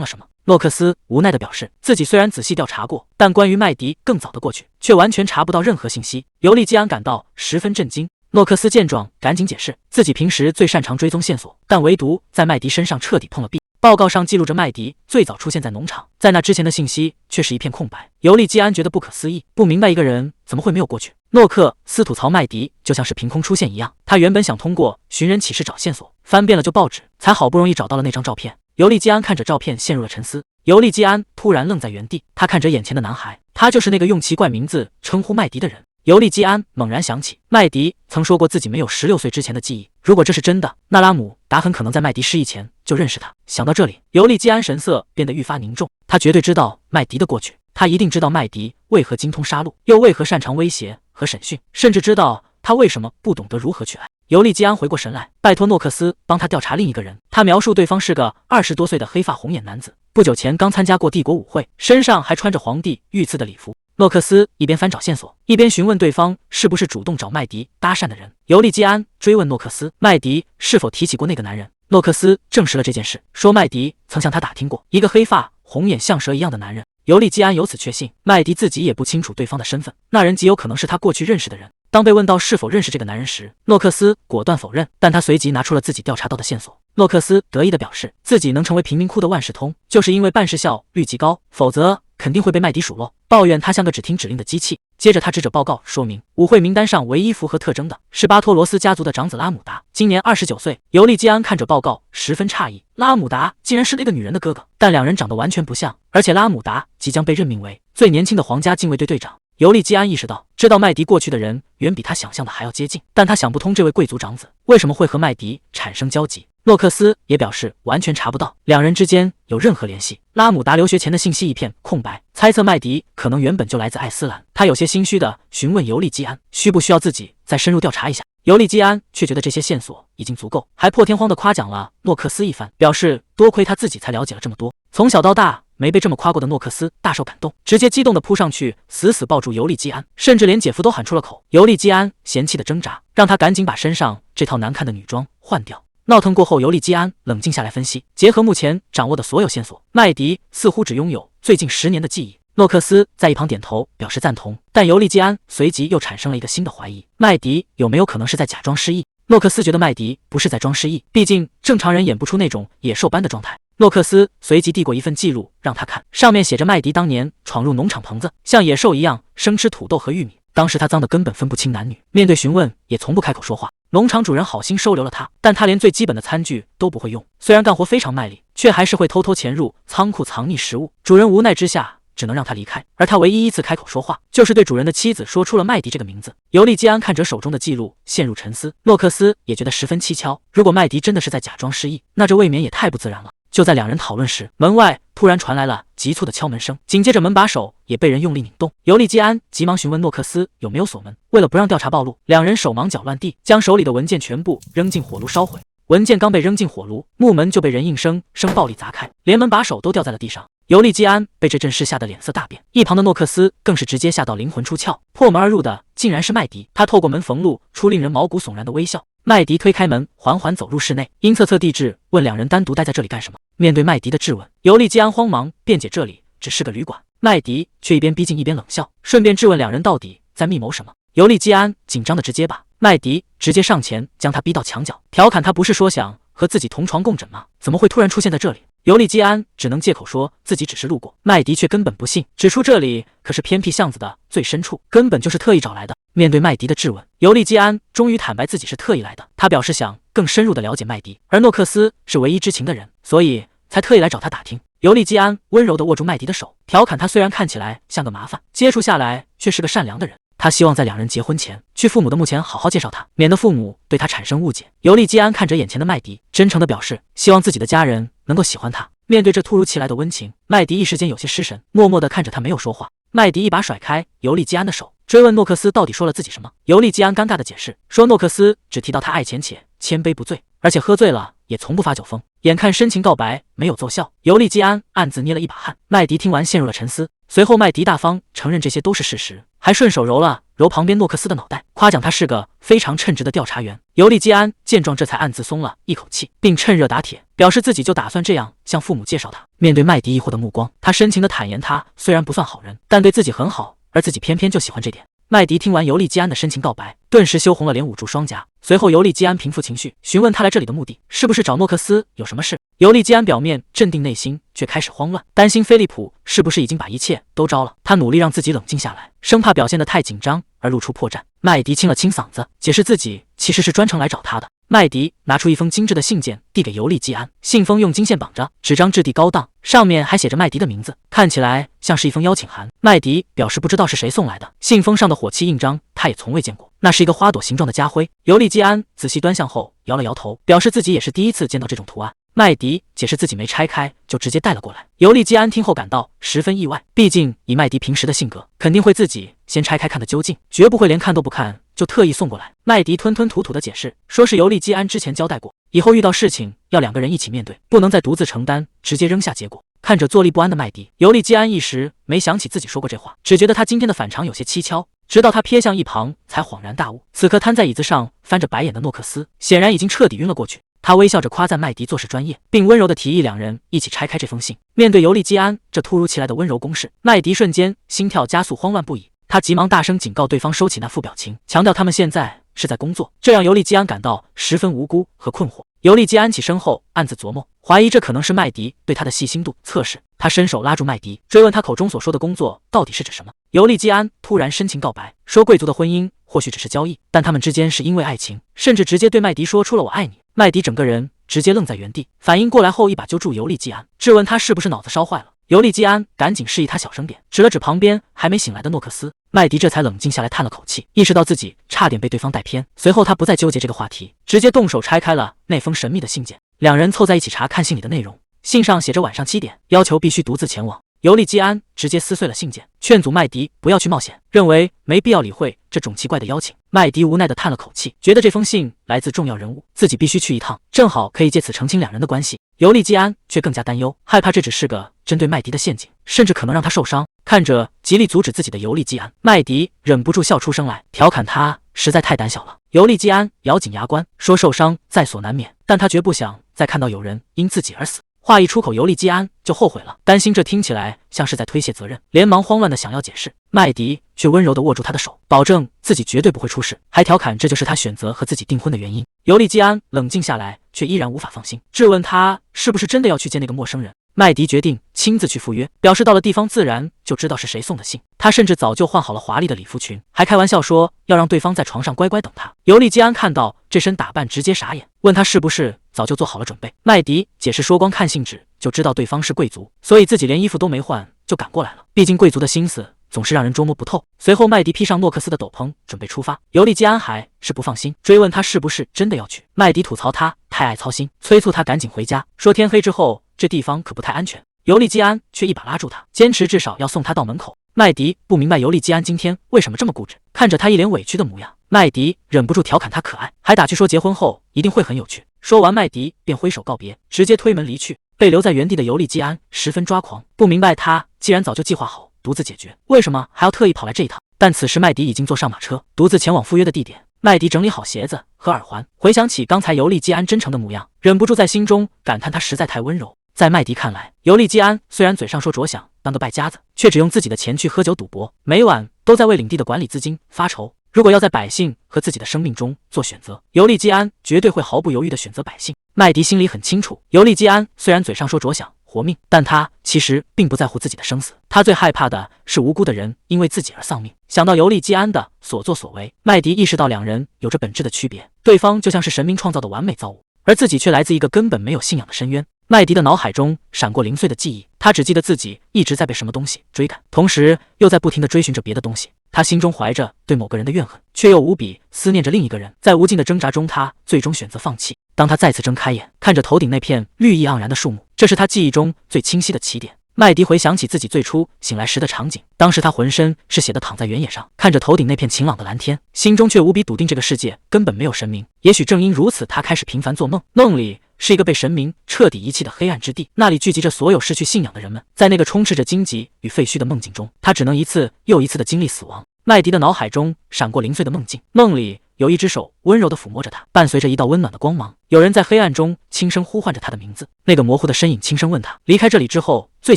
了什么。诺克斯无奈地表示，自己虽然仔细调查过，但关于麦迪更早的过去却完全查不到任何信息。尤利基安感到十分震惊。诺克斯见状赶紧解释，自己平时最擅长追踪线索，但唯独在麦迪身上彻底碰了壁。报告上记录着麦迪最早出现在农场，在那之前的信息却是一片空白。尤利基安觉得不可思议，不明白一个人怎么会没有过去。诺克斯吐槽麦迪就像是凭空出现一样，他原本想通过寻人启事找线索，翻遍了旧报纸，才好不容易找到了那张照片。尤利基安看着照片陷入了沉思。尤利基安突然愣在原地，他看着眼前的男孩，他就是那个用奇怪名字称呼麦迪的人。尤利基安猛然想起，麦迪曾说过自己没有16岁之前的记忆。如果这是真的，那拉姆达很可能在麦迪失忆前就认识他。想到这里，尤利基安神色变得愈发凝重。他绝对知道麦迪的过去，他一定知道麦迪为何精通杀戮，又为何擅长威胁和审讯，甚至知道他为什么不懂得如何去爱。尤利基安回过神来，拜托诺克斯帮他调查另一个人。他描述对方是个20多岁的黑发红眼男子，不久前刚参加过帝国舞会，身上还穿着皇帝御赐的礼服。诺克斯一边翻找线索，一边询问对方是不是主动找麦迪搭讪的人。尤利基安追问诺克斯，麦迪是否提起过那个男人。诺克斯证实了这件事，说麦迪曾向他打听过一个黑发红眼像蛇一样的男人。尤利基安由此确信，麦迪自己也不清楚对方的身份，那人极有可能是他过去认识的人。当被问到是否认识这个男人时，诺克斯果断否认，但他随即拿出了自己调查到的线索。诺克斯得意地表示，自己能成为贫民窟的万事通，就是因为办事效率极高，否则肯定会被麦迪数落，抱怨他像个只听指令的机器。接着他指着报告说明，舞会名单上唯一符合特征的是巴托罗斯家族的长子拉姆达，今年29岁。尤利基安看着报告十分诧异，拉姆达竟然是那个女人的哥哥，但两人长得完全不像，而且拉姆达即将被任命为最年轻的皇家禁卫队队长。尤利基安意识到，知道麦迪过去的人远比他想象的还要接近，但他想不通这位贵族长子为什么会和麦迪产生交集。诺克斯也表示完全查不到两人之间有任何联系。拉姆达留学前的信息一片空白，猜测麦迪可能原本就来自艾斯兰。他有些心虚地询问尤利基安，需不需要自己再深入调查一下。尤利基安却觉得这些线索已经足够，还破天荒地夸奖了诺克斯一番，表示多亏他自己才了解了这么多。从小到大没被这么夸过的诺克斯大受感动，直接激动地扑上去，死死抱住尤利基安，甚至连姐夫都喊出了口。尤利基安嫌弃的挣扎，让他赶紧把身上这套难看的女装换掉。闹腾过后，尤利基安冷静下来分析，结合目前掌握的所有线索，麦迪似乎只拥有最近10年的记忆。诺克斯在一旁点头表示赞同，但尤利基安随即又产生了一个新的怀疑：麦迪有没有可能是在假装失忆？诺克斯觉得麦迪不是在装失忆，毕竟正常人演不出那种野兽般的状态。诺克斯随即递过一份记录让他看，上面写着麦迪当年闯入农场棚子，像野兽一样生吃土豆和玉米。当时他脏得根本分不清男女，面对询问也从不开口说话。农场主人好心收留了他，但他连最基本的餐具都不会用。虽然干活非常卖力，却还是会偷偷潜入仓库藏匿食物。主人无奈之下只能让他离开，而他唯一一次开口说话，就是对主人的妻子说出了麦迪这个名字。尤利基安看着手中的记录，陷入沉思。诺克斯也觉得十分蹊跷，如果麦迪真的是在假装失忆，那这未免也太不自然了。就在两人讨论时，门外突然传来了急促的敲门声，紧接着门把手也被人用力拧动。尤利基安急忙询问诺克斯有没有锁门，为了不让调查暴露，两人手忙脚乱地将手里的文件全部扔进火炉烧毁。文件刚被扔进火炉，木门就被人硬生生暴力砸开，连门把手都掉在了地上。尤利基安被这阵势吓得脸色大变，一旁的诺克斯更是直接吓到灵魂出窍。破门而入的竟然是麦迪，他透过门缝露出令人毛骨悚然的微笑。麦迪推开门，缓缓走入室内，阴恻恻地质问两人单独待在这里干什么。面对麦迪的质问，尤利基安慌忙辩解这里只是个旅馆，麦迪却一边逼近一边冷笑，顺便质问两人到底在密谋什么。尤利基安紧张的直接把麦迪直接上前将他逼到墙角，调侃他不是说想和自己同床共枕吗？怎么会突然出现在这里？尤利基安只能借口说自己只是路过，麦迪却根本不信，指出这里可是偏僻巷子的最深处，根本就是特意找来的。面对麦迪的质问，尤利基安终于坦白自己是特意来的。他表示想更深入的了解麦迪，而诺克斯是唯一知情的人，所以才特意来找他打听。尤利基安温柔地握住麦迪的手，调侃他虽然看起来像个麻烦，接触下来却是个善良的人。他希望在两人结婚前，去父母的墓前好好介绍他，免得父母对他产生误解。尤利基安看着眼前的麦迪，真诚地表示希望自己的家人能够喜欢他。面对这突如其来的温情，麦迪一时间有些失神，默默地看着他没有说话。麦迪一把甩开尤利基安的手，追问诺克斯到底说了自己什么。尤利基安尴尬地解释说，诺克斯只提到他爱钱且千杯不醉，而且喝醉了也从不发酒疯。眼看深情告白没有奏效，尤利基安暗自捏了一把汗。麦迪听完陷入了沉思，随后麦迪大方承认这些都是事实，还顺手揉了揉旁边诺克斯的脑袋，夸奖他是个非常称职的调查员。尤利基安见状这才暗自松了一口气，并趁热打铁，表示自己就打算这样向父母介绍他。面对麦迪疑惑的目光，他深情地坦言他虽然不算好人，但对自己很好，而自己偏偏就喜欢这点。麦迪听完尤利基安的深情告白，顿时羞红了脸，捂住双颊。随后尤利基安平复情绪，询问他来这里的目的，是不是找诺克斯有什么事。尤利基安表面镇定，内心却开始慌乱，担心菲利普是不是已经把一切都招了。他努力让自己冷静下来，生怕表现得太紧张而露出破绽。麦迪清了清嗓子，解释自己其实是专程来找他的。麦迪拿出一封精致的信件递给尤利基安，信封用金线绑着，纸张质地高档，上面还写着麦迪的名字，看起来像是一封邀请函。麦迪表示不知道是谁送来的，信封上的火漆印章他也从未见过，那是一个花朵形状的家徽。尤利基安仔细端详后摇了摇头，表示自己也是第一次见到这种图案。麦迪解释自己没拆开就直接带了过来。尤利基安听后感到十分意外，毕竟以麦迪平时的性格，肯定会自己先拆开看个究竟，绝不会连看都不看就特意送过来。麦迪吞吞吐吐的解释，说是尤利基安之前交代过，以后遇到事情要两个人一起面对，不能再独自承担，直接扔下结果。看着坐立不安的麦迪，尤利基安一时没想起自己说过这话，只觉得他今天的反常有些蹊跷。直到他瞥向一旁，才恍然大悟。此刻瘫在椅子上翻着白眼的诺克斯，显然已经彻底晕了过去。他微笑着夸赞麦迪做事专业，并温柔地提议两人一起拆开这封信。面对尤利基安这突如其来的温柔攻势，麦迪瞬间心跳加速，慌乱不已。他急忙大声警告对方收起那副表情，强调他们现在是在工作，这让尤利基安感到十分无辜和困惑。尤利基安起身后暗自琢磨，怀疑这可能是麦迪对他的细心度测试。他伸手拉住麦迪，追问他口中所说的工作到底是指什么。尤利基安突然深情告白，说贵族的婚姻或许只是交易，但他们之间是因为爱情，甚至直接对麦迪说出了我爱你。麦迪整个人直接愣在原地，反应过来后一把揪住尤利基安，质问他是不是脑子烧坏了。尤利基安赶紧示意他小声点，指了指旁边还没醒来的诺克斯。麦迪这才冷静下来，叹了口气，意识到自己差点被对方带偏。随后他不再纠结这个话题，直接动手拆开了那封神秘的信件。两人凑在一起查看信里的内容，信上写着晚上7点，要求必须独自前往。尤利基安直接撕碎了信件，劝阻麦迪不要去冒险，认为没必要理会这种奇怪的邀请。麦迪无奈地叹了口气，觉得这封信来自重要人物，自己必须去一趟，正好可以借此澄清两人的关系。尤利基安却更加担忧，害怕这只是个针对麦迪的陷阱，甚至可能让他受伤。看着极力阻止自己的尤利基安，麦迪忍不住笑出声来，调侃他实在太胆小了。尤利基安咬紧牙关，说受伤在所难免，但他绝不想再看到有人因自己而死。话一出口，尤利基安就后悔了，担心这听起来像是在推卸责任，连忙慌乱的想要解释。麦迪却温柔地握住他的手，保证自己绝对不会出事，还调侃这就是他选择和自己订婚的原因。尤利基安冷静下来，却依然无法放心，质问他是不是真的要去见那个陌生人。麦迪决定亲自去赴约，表示到了地方自然就知道是谁送的信。他甚至早就换好了华丽的礼服裙，还开玩笑说要让对方在床上乖乖等他。尤利基安看到这身打扮直接傻眼，问他是不是早就做好了准备。麦迪解释说光看信纸就知道对方是贵族，所以自己连衣服都没换就赶过来了，毕竟贵族的心思总是让人捉摸不透。随后麦迪披上诺克斯的斗篷准备出发，尤利基安还是不放心，追问他是不是真的要去。麦迪吐槽他太爱操心，催促他赶紧回家，说天黑之后这地方可不太安全。尤利基安却一把拉住他，坚持至少要送他到门口。麦迪不明白尤利基安今天为什么这么固执，看着他一脸委屈的模样，麦迪忍不住调侃他可爱，还打趣说结婚后一定会很有趣。说完，麦迪便挥手告别，直接推门离去。被留在原地的尤利基安十分抓狂，不明白他既然早就计划好独自解决，为什么还要特意跑来这一趟？但此时麦迪已经坐上马车，独自前往赴约的地点。麦迪整理好鞋子和耳环，回想起刚才尤利基安真诚的模样，忍不住在心中感叹他实在太温柔。在麦迪看来，尤利基安虽然嘴上说着想当个败家子，却只用自己的钱去喝酒赌博，每晚都在为领地的管理资金发愁。如果要在百姓和自己的生命中做选择，尤利基安绝对会毫不犹豫地选择百姓。麦迪心里很清楚，尤利基安虽然嘴上说着想活命，但他其实并不在乎自己的生死，他最害怕的是无辜的人因为自己而丧命。想到尤利基安的所作所为，麦迪意识到两人有着本质的区别，对方就像是神明创造的完美造物，而自己却来自一个根本没有信仰的深渊。麦迪的脑海中闪过零碎的记忆，他只记得自己一直在被什么东西追赶，同时又在不停地追寻着别的东西。他心中怀着对某个人的怨恨，却又无比思念着另一个人。在无尽的挣扎中，他最终选择放弃。当他再次睁开眼，看着头顶那片绿意盎然的树木，这是他记忆中最清晰的起点。麦迪回想起自己最初醒来时的场景，当时他浑身是血地躺在原野上，看着头顶那片晴朗的蓝天，心中却无比笃定这个世界根本没有神明。也许正因如此，他开始频繁做梦，梦里是一个被神明彻底遗弃的黑暗之地，那里聚集着所有失去信仰的人们。在那个充斥着荆棘与废墟的梦境中，他只能一次又一次地经历死亡。麦迪的脑海中闪过零碎的梦境，梦里有一只手温柔地抚摸着他，伴随着一道温暖的光芒，有人在黑暗中轻声呼唤着他的名字。那个模糊的身影轻声问他，离开这里之后最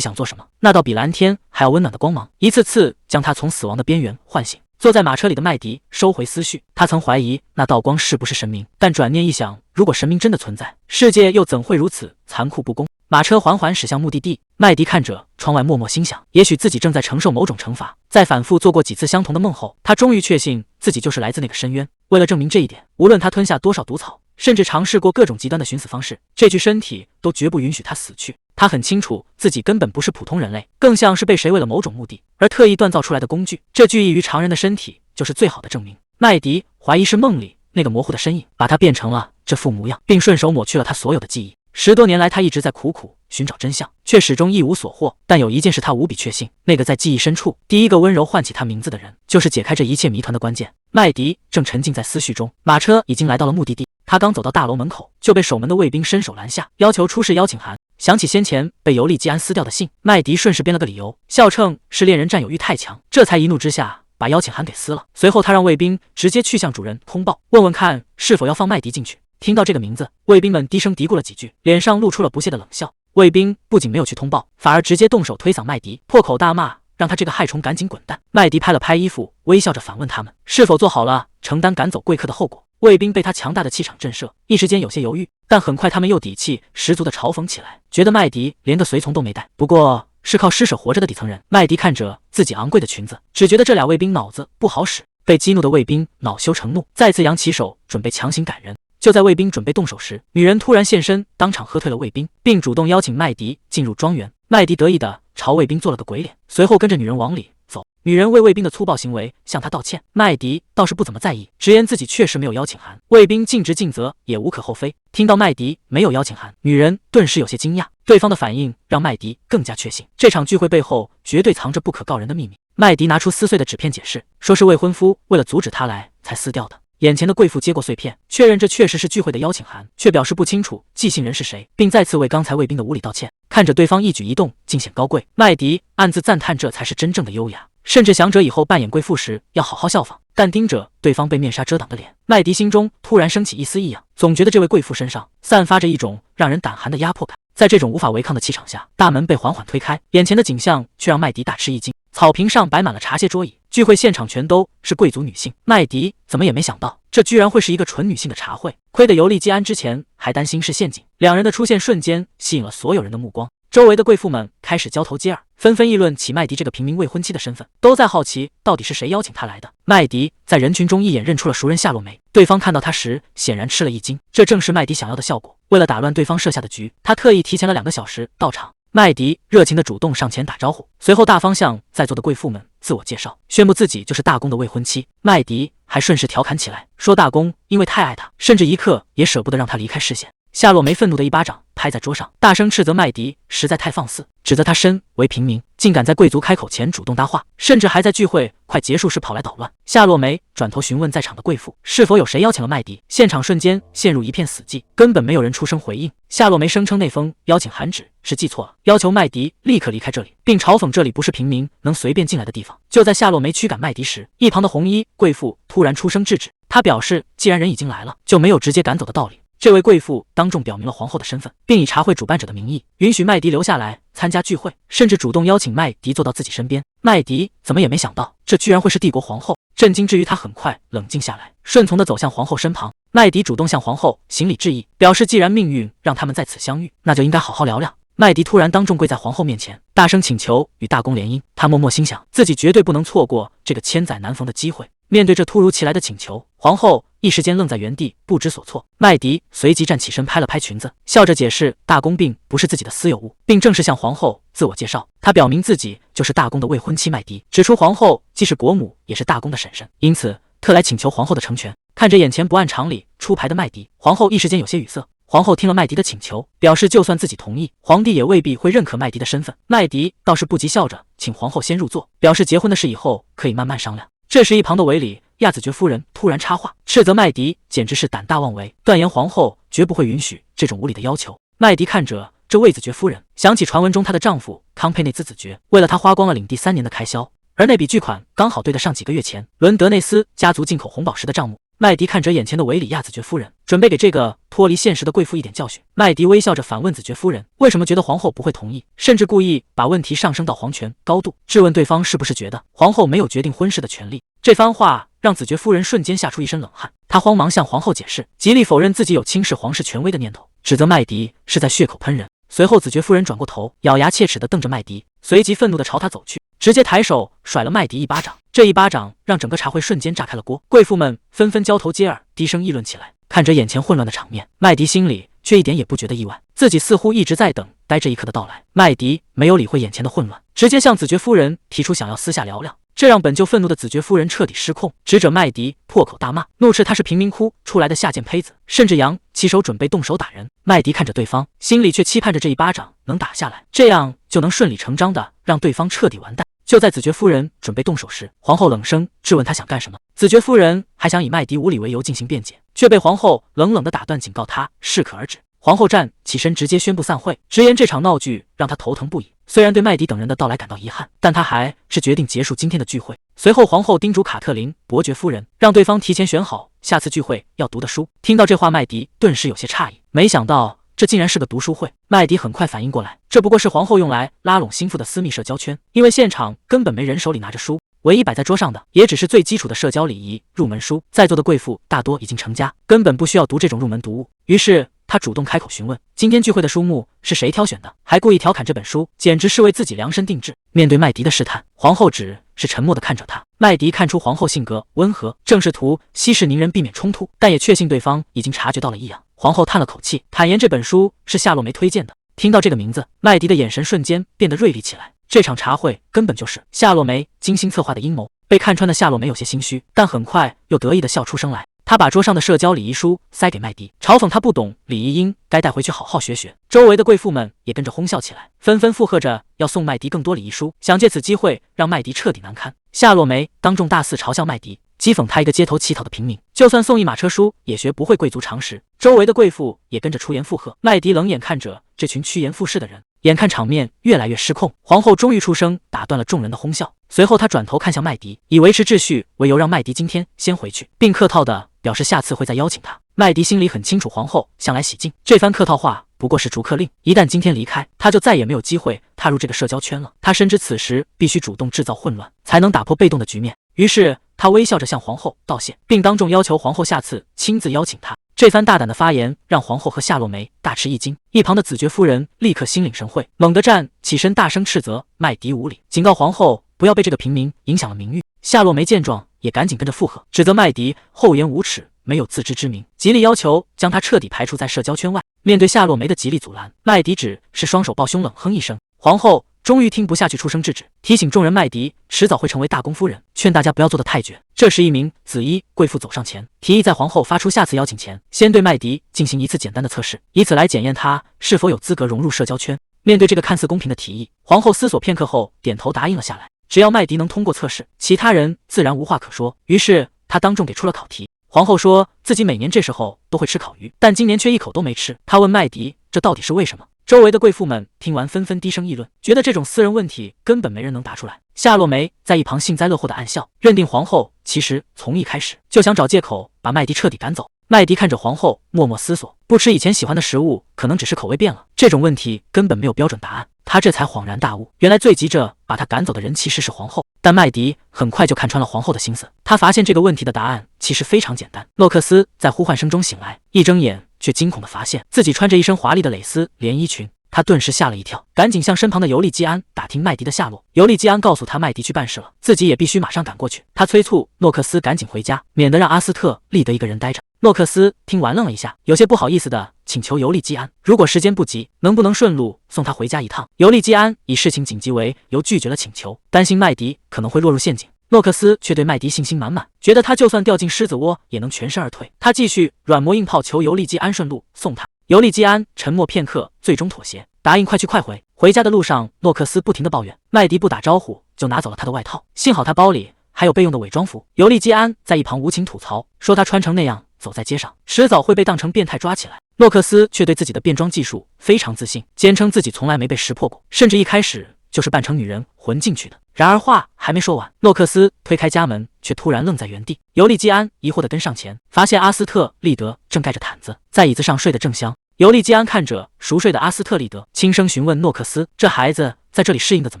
想做什么？那道比蓝天还要温暖的光芒，一次次将他从死亡的边缘唤醒。坐在马车里的麦迪收回思绪，他曾怀疑那道光是不是神明，但转念一想，如果神明真的存在，世界又怎会如此残酷不公？马车缓缓驶向目的地，麦迪看着窗外，默默心想，也许自己正在承受某种惩罚。在反复做过几次相同的梦后，他终于确信自己就是来自那个深渊。为了证明这一点，无论他吞下多少毒草，甚至尝试过各种极端的寻死方式，这具身体都绝不允许他死去。他很清楚自己根本不是普通人类，更像是被谁为了某种目的而特意锻造出来的工具。这具异于常人的身体就是最好的证明。麦迪怀疑是梦里那个模糊的身影把他变成了这副模样，并顺手抹去了他所有的记忆。10多年来，他一直在苦苦寻找真相，却始终一无所获。但有一件事他无比确信，那个在记忆深处第一个温柔唤起他名字的人，就是解开这一切谜团的关键。麦迪正沉浸在思绪中，马车已经来到了目的地。他刚走到大楼门口，就被守门的卫兵伸手拦下，要求出示邀请函。想起先前被尤利基安撕掉的信，麦迪顺势编了个理由，笑称是恋人占有欲太强，这才一怒之下把邀请函给撕了。随后他让卫兵直接去向主人通报，问问看是否要放麦迪进去。听到这个名字，卫兵们低声嘀咕了几句，脸上露出了不屑的冷笑。卫兵不仅没有去通报，反而直接动手推搡麦迪，破口大骂，让他这个害虫赶紧滚蛋。麦迪拍了拍衣服，微笑着反问他们是否做好了承担赶走贵客的后果。卫兵被他强大的气场震慑，一时间有些犹豫，但很快他们又底气十足地嘲讽起来，觉得麦迪连个随从都没带，不过是靠施舍活着的底层人。麦迪看着自己昂贵的裙子，只觉得这俩卫兵脑子不好使。被激怒的卫兵恼羞成怒，再次扬起手准备强行赶人。就在卫兵准备动手时，女人突然现身，当场喝退了卫兵，并主动邀请麦迪进入庄园。麦迪得意地朝卫兵做了个鬼脸，随后跟着女人往里走。女人为卫兵的粗暴行为向他道歉，麦迪倒是不怎么在意，直言自己确实没有邀请函。卫兵尽职尽责也无可厚非。听到麦迪没有邀请函，女人顿时有些惊讶，对方的反应让麦迪更加确信这场聚会背后绝对藏着不可告人的秘密。麦迪拿出撕碎的纸片解释，说是未婚夫为了阻止他来才撕掉的。眼前的贵妇接过碎片，确认这确实是聚会的邀请函，却表示不清楚寄信人是谁，并再次为刚才卫兵的无礼道歉。看着对方一举一动尽显高贵，麦迪暗自赞叹这才是真正的优雅，甚至想着以后扮演贵妇时要好好效仿。但盯着对方被面纱遮挡的脸，麦迪心中突然升起一丝异样，总觉得这位贵妇身上散发着一种让人胆寒的压迫感。在这种无法违抗的气场下，大门被缓缓推开，眼前的景象却让麦迪大吃一惊。草坪上摆满了茶歇桌椅，聚会现场全都是贵族女性。麦迪怎么也没想到，这居然会是一个纯女性的茶会。亏得尤利基安之前还担心是陷阱，两人的出现瞬间吸引了所有人的目光。周围的贵妇们开始交头接耳，纷纷议论起麦迪这个平民未婚妻的身份，都在好奇到底是谁邀请他来的。麦迪在人群中一眼认出了熟人夏洛梅，对方看到他时显然吃了一惊，这正是麦迪想要的效果。为了打乱对方设下的局，他特意提前了2个小时到场。麦迪热情地主动上前打招呼，随后大方向在座的贵妇们自我介绍，宣布自己就是大公的未婚妻。麦迪还顺势调侃起来，说大公因为太爱他，甚至一刻也舍不得让他离开视线。夏洛梅愤怒的一巴掌拍在桌上，大声斥责麦迪实在太放肆，指责他身为平民，竟敢在贵族开口前主动搭话，甚至还在聚会快结束时跑来捣乱。夏洛梅转头询问在场的贵妇，是否有谁邀请了麦迪。现场瞬间陷入一片死寂，根本没有人出声回应。夏洛梅声称那封邀请函只是记错了，要求麦迪立刻离开这里，并嘲讽这里不是平民能随便进来的地方。就在夏洛梅驱赶麦迪时，一旁的红衣贵妇突然出声制止，她表示既然人已经来了，就没有直接赶走的道理。这位贵妇当众表明了皇后的身份，并以茶会主办者的名义允许麦迪留下来参加聚会，甚至主动邀请麦迪坐到自己身边。麦迪怎么也没想到，这居然会是帝国皇后。震惊之余，他很快冷静下来，顺从地走向皇后身旁。麦迪主动向皇后行礼致意，表示既然命运让他们在此相遇，那就应该好好聊聊。麦迪突然当众跪在皇后面前，大声请求与大公联姻。他默默心想，自己绝对不能错过这个千载难逢的机会。面对这突如其来的请求，皇后一时间愣在原地，不知所措。麦迪随即站起身，拍了拍裙子，笑着解释大公并不是自己的私有物，并正式向皇后自我介绍。他表明自己就是大公的未婚妻麦迪，指出皇后既是国母，也是大公的婶婶，因此特来请求皇后的成全。看着眼前不按常理出牌的麦迪，皇后一时间有些语塞。皇后听了麦迪的请求，表示就算自己同意，皇帝也未必会认可麦迪的身份。麦迪倒是不急，笑着请皇后先入座，表示结婚的事以后可以慢慢商量。这时一旁的韦里亚子爵夫人突然插话，斥责麦迪简直是胆大妄为，断言皇后绝不会允许这种无理的要求。麦迪看着这位子爵夫人，想起传闻中她的丈夫康佩内兹子爵为了她花光了领地3年的开销，而那笔巨款刚好对得上几个月前伦德内斯家族进口红宝石的账目。麦迪看着眼前的韦里亚子爵夫人，准备给这个脱离现实的贵妇一点教训。麦迪微笑着反问子爵夫人，为什么觉得皇后不会同意，甚至故意把问题上升到皇权高度，质问对方是不是觉得皇后没有决定婚事的权利。这番话让子爵夫人瞬间吓出一身冷汗，她慌忙向皇后解释，极力否认自己有轻视皇室权威的念头，指责麦迪是在血口喷人。随后子爵夫人转过头，咬牙切齿地瞪着麦迪，随即愤怒地朝他走去，直接抬手甩了麦迪一巴掌。这一巴掌让整个茶会瞬间炸开了锅，贵妇们纷纷交头接耳，低声议论起来。看着眼前混乱的场面，麦迪心里却一点也不觉得意外，自己似乎一直在等待这一刻的到来。麦迪没有理会眼前的混乱，直接向子爵夫人提出想要私下聊聊，这让本就愤怒的子爵夫人彻底失控，指着麦迪破口大骂，怒斥他是贫民窟出来的下贱胚子，甚至扬起手准备动手打人。麦迪看着对方，心里却期盼着这一巴掌能打下来，这样就能顺理成章的让对方彻底完蛋。就在子爵夫人准备动手时，皇后冷声质问她想干什么。子爵夫人还想以麦迪无理为由进行辩解，却被皇后冷冷的打断，警告她适可而止。皇后站起身，直接宣布散会，直言这场闹剧让她头疼不已。虽然对麦迪等人的到来感到遗憾，但她还是决定结束今天的聚会。随后，皇后叮嘱卡特琳伯爵夫人，让对方提前选好下次聚会要读的书。听到这话，麦迪顿时有些诧异，没想到这竟然是个读书会。麦迪很快反应过来，这不过是皇后用来拉拢心腹的私密社交圈，因为现场根本没人手里拿着书，唯一摆在桌上的也只是最基础的社交礼仪入门书。在座的贵妇大多已经成家，根本不需要读这种入门读物。于是他主动开口询问今天聚会的书目是谁挑选的，还故意调侃这本书简直是为自己量身定制。面对麦迪的试探，皇后只是沉默地看着他。麦迪看出皇后性格温和，正是图息事宁人，避免冲突，但也确信对方已经察觉到了异样。皇后叹了口气，坦言这本书是夏洛梅推荐的。听到这个名字，麦迪的眼神瞬间变得锐利起来。这场茶会根本就是夏洛梅精心策划的阴谋。被看穿的夏洛梅有些心虚，但很快又得意地笑出声来。他把桌上的社交礼仪书塞给麦迪，嘲讽他不懂礼仪，应该带回去好好学学。周围的贵妇们也跟着哄笑起来，纷纷附和着要送麦迪更多礼仪书，想借此机会让麦迪彻底难堪。夏洛梅当众大肆嘲笑麦迪，讥讽他一个街头乞讨的平民，就算送一马车书，也学不会贵族常识。周围的贵妇也跟着出言附和。麦迪冷眼看着这群趋炎附势的人，眼看场面越来越失控，皇后终于出声打断了众人的哄笑。随后他转头看向麦迪，以维持秩序为由让麦迪今天先回去，并客套的表示下次会再邀请他。麦迪心里很清楚，皇后向来喜静，这番客套话不过是逐客令，一旦今天离开，他就再也没有机会踏入这个社交圈了。他深知此时必须主动制造混乱，才能打破被动的局面。于是他微笑着向皇后道谢，并当众要求皇后下次亲自邀请他。这番大胆的发言让皇后和夏洛梅大吃一惊，一旁的子爵夫人立刻心领神会，猛地站起身，大声斥责麦迪无礼，警告皇后不要被这个平民影响了名誉。夏洛梅见状也赶紧跟着附和，指责麦迪厚颜无耻，没有自知之明，极力要求将他彻底排除在社交圈外。面对夏洛梅的极力阻拦，麦迪只是双手抱胸冷哼一声。皇后终于听不下去，出声制止，提醒众人麦迪迟早会成为大公夫人，劝大家不要做得太绝。这时一名紫衣贵妇走上前，提议在皇后发出下次邀请前，先对麦迪进行一次简单的测试，以此来检验他是否有资格融入社交圈。面对这个看似公平的提议，皇后思索片刻后点头答应了下来。只要麦迪能通过测试，其他人自然无话可说。于是他当众给出了考题。皇后说自己每年这时候都会吃烤鱼，但今年却一口都没吃。她问麦迪这到底是为什么？周围的贵妇们听完纷纷低声议论，觉得这种私人问题根本没人能答出来。夏洛梅在一旁幸灾乐祸的暗笑，认定皇后其实从一开始就想找借口把麦迪彻底赶走。麦迪看着皇后，默默思索，不吃以前喜欢的食物，可能只是口味变了，这种问题根本没有标准答案。他这才恍然大悟，原来最急着把他赶走的人其实是皇后。但麦迪很快就看穿了皇后的心思，他发现这个问题的答案其实非常简单。诺克斯在呼唤声中醒来，一睁眼却惊恐地发现自己穿着一身华丽的蕾丝连衣裙，他顿时吓了一跳，赶紧向身旁的尤利基安打听麦迪的下落。尤利基安告诉他麦迪去办事了，自己也必须马上赶过去。他催促诺克斯赶紧回家，免得让阿斯特利德一个人待着。诺克斯听完愣了一下，有些不好意思的请求尤利基安，如果时间不急，能不能顺路送他回家一趟。尤利基安以事情紧急为由拒绝了请求，担心麦迪可能会落入陷阱。诺克斯却对麦迪信心满满，觉得他就算掉进狮子窝也能全身而退。他继续软磨硬泡求尤利基安顺路送他。尤利基安沉默片刻，最终妥协，答应快去快回。回家的路上，诺克斯不停地抱怨麦迪不打招呼就拿走了他的外套，幸好他包里还有备用的伪装服。尤利基安在一旁无情吐槽，说他穿成那样走在街上，迟早会被当成变态抓起来。诺克斯却对自己的变装技术非常自信，坚称自己从来没被识破过，甚至一开始就是扮成女人混进去的。然而话还没说完，诺克斯推开家门，却突然愣在原地。尤利基安疑惑地跟上前，发现阿斯特利德正盖着毯子，在椅子上睡得正香。尤利基安看着熟睡的阿斯特利德，轻声询问诺克斯：“这孩子在这里适应的怎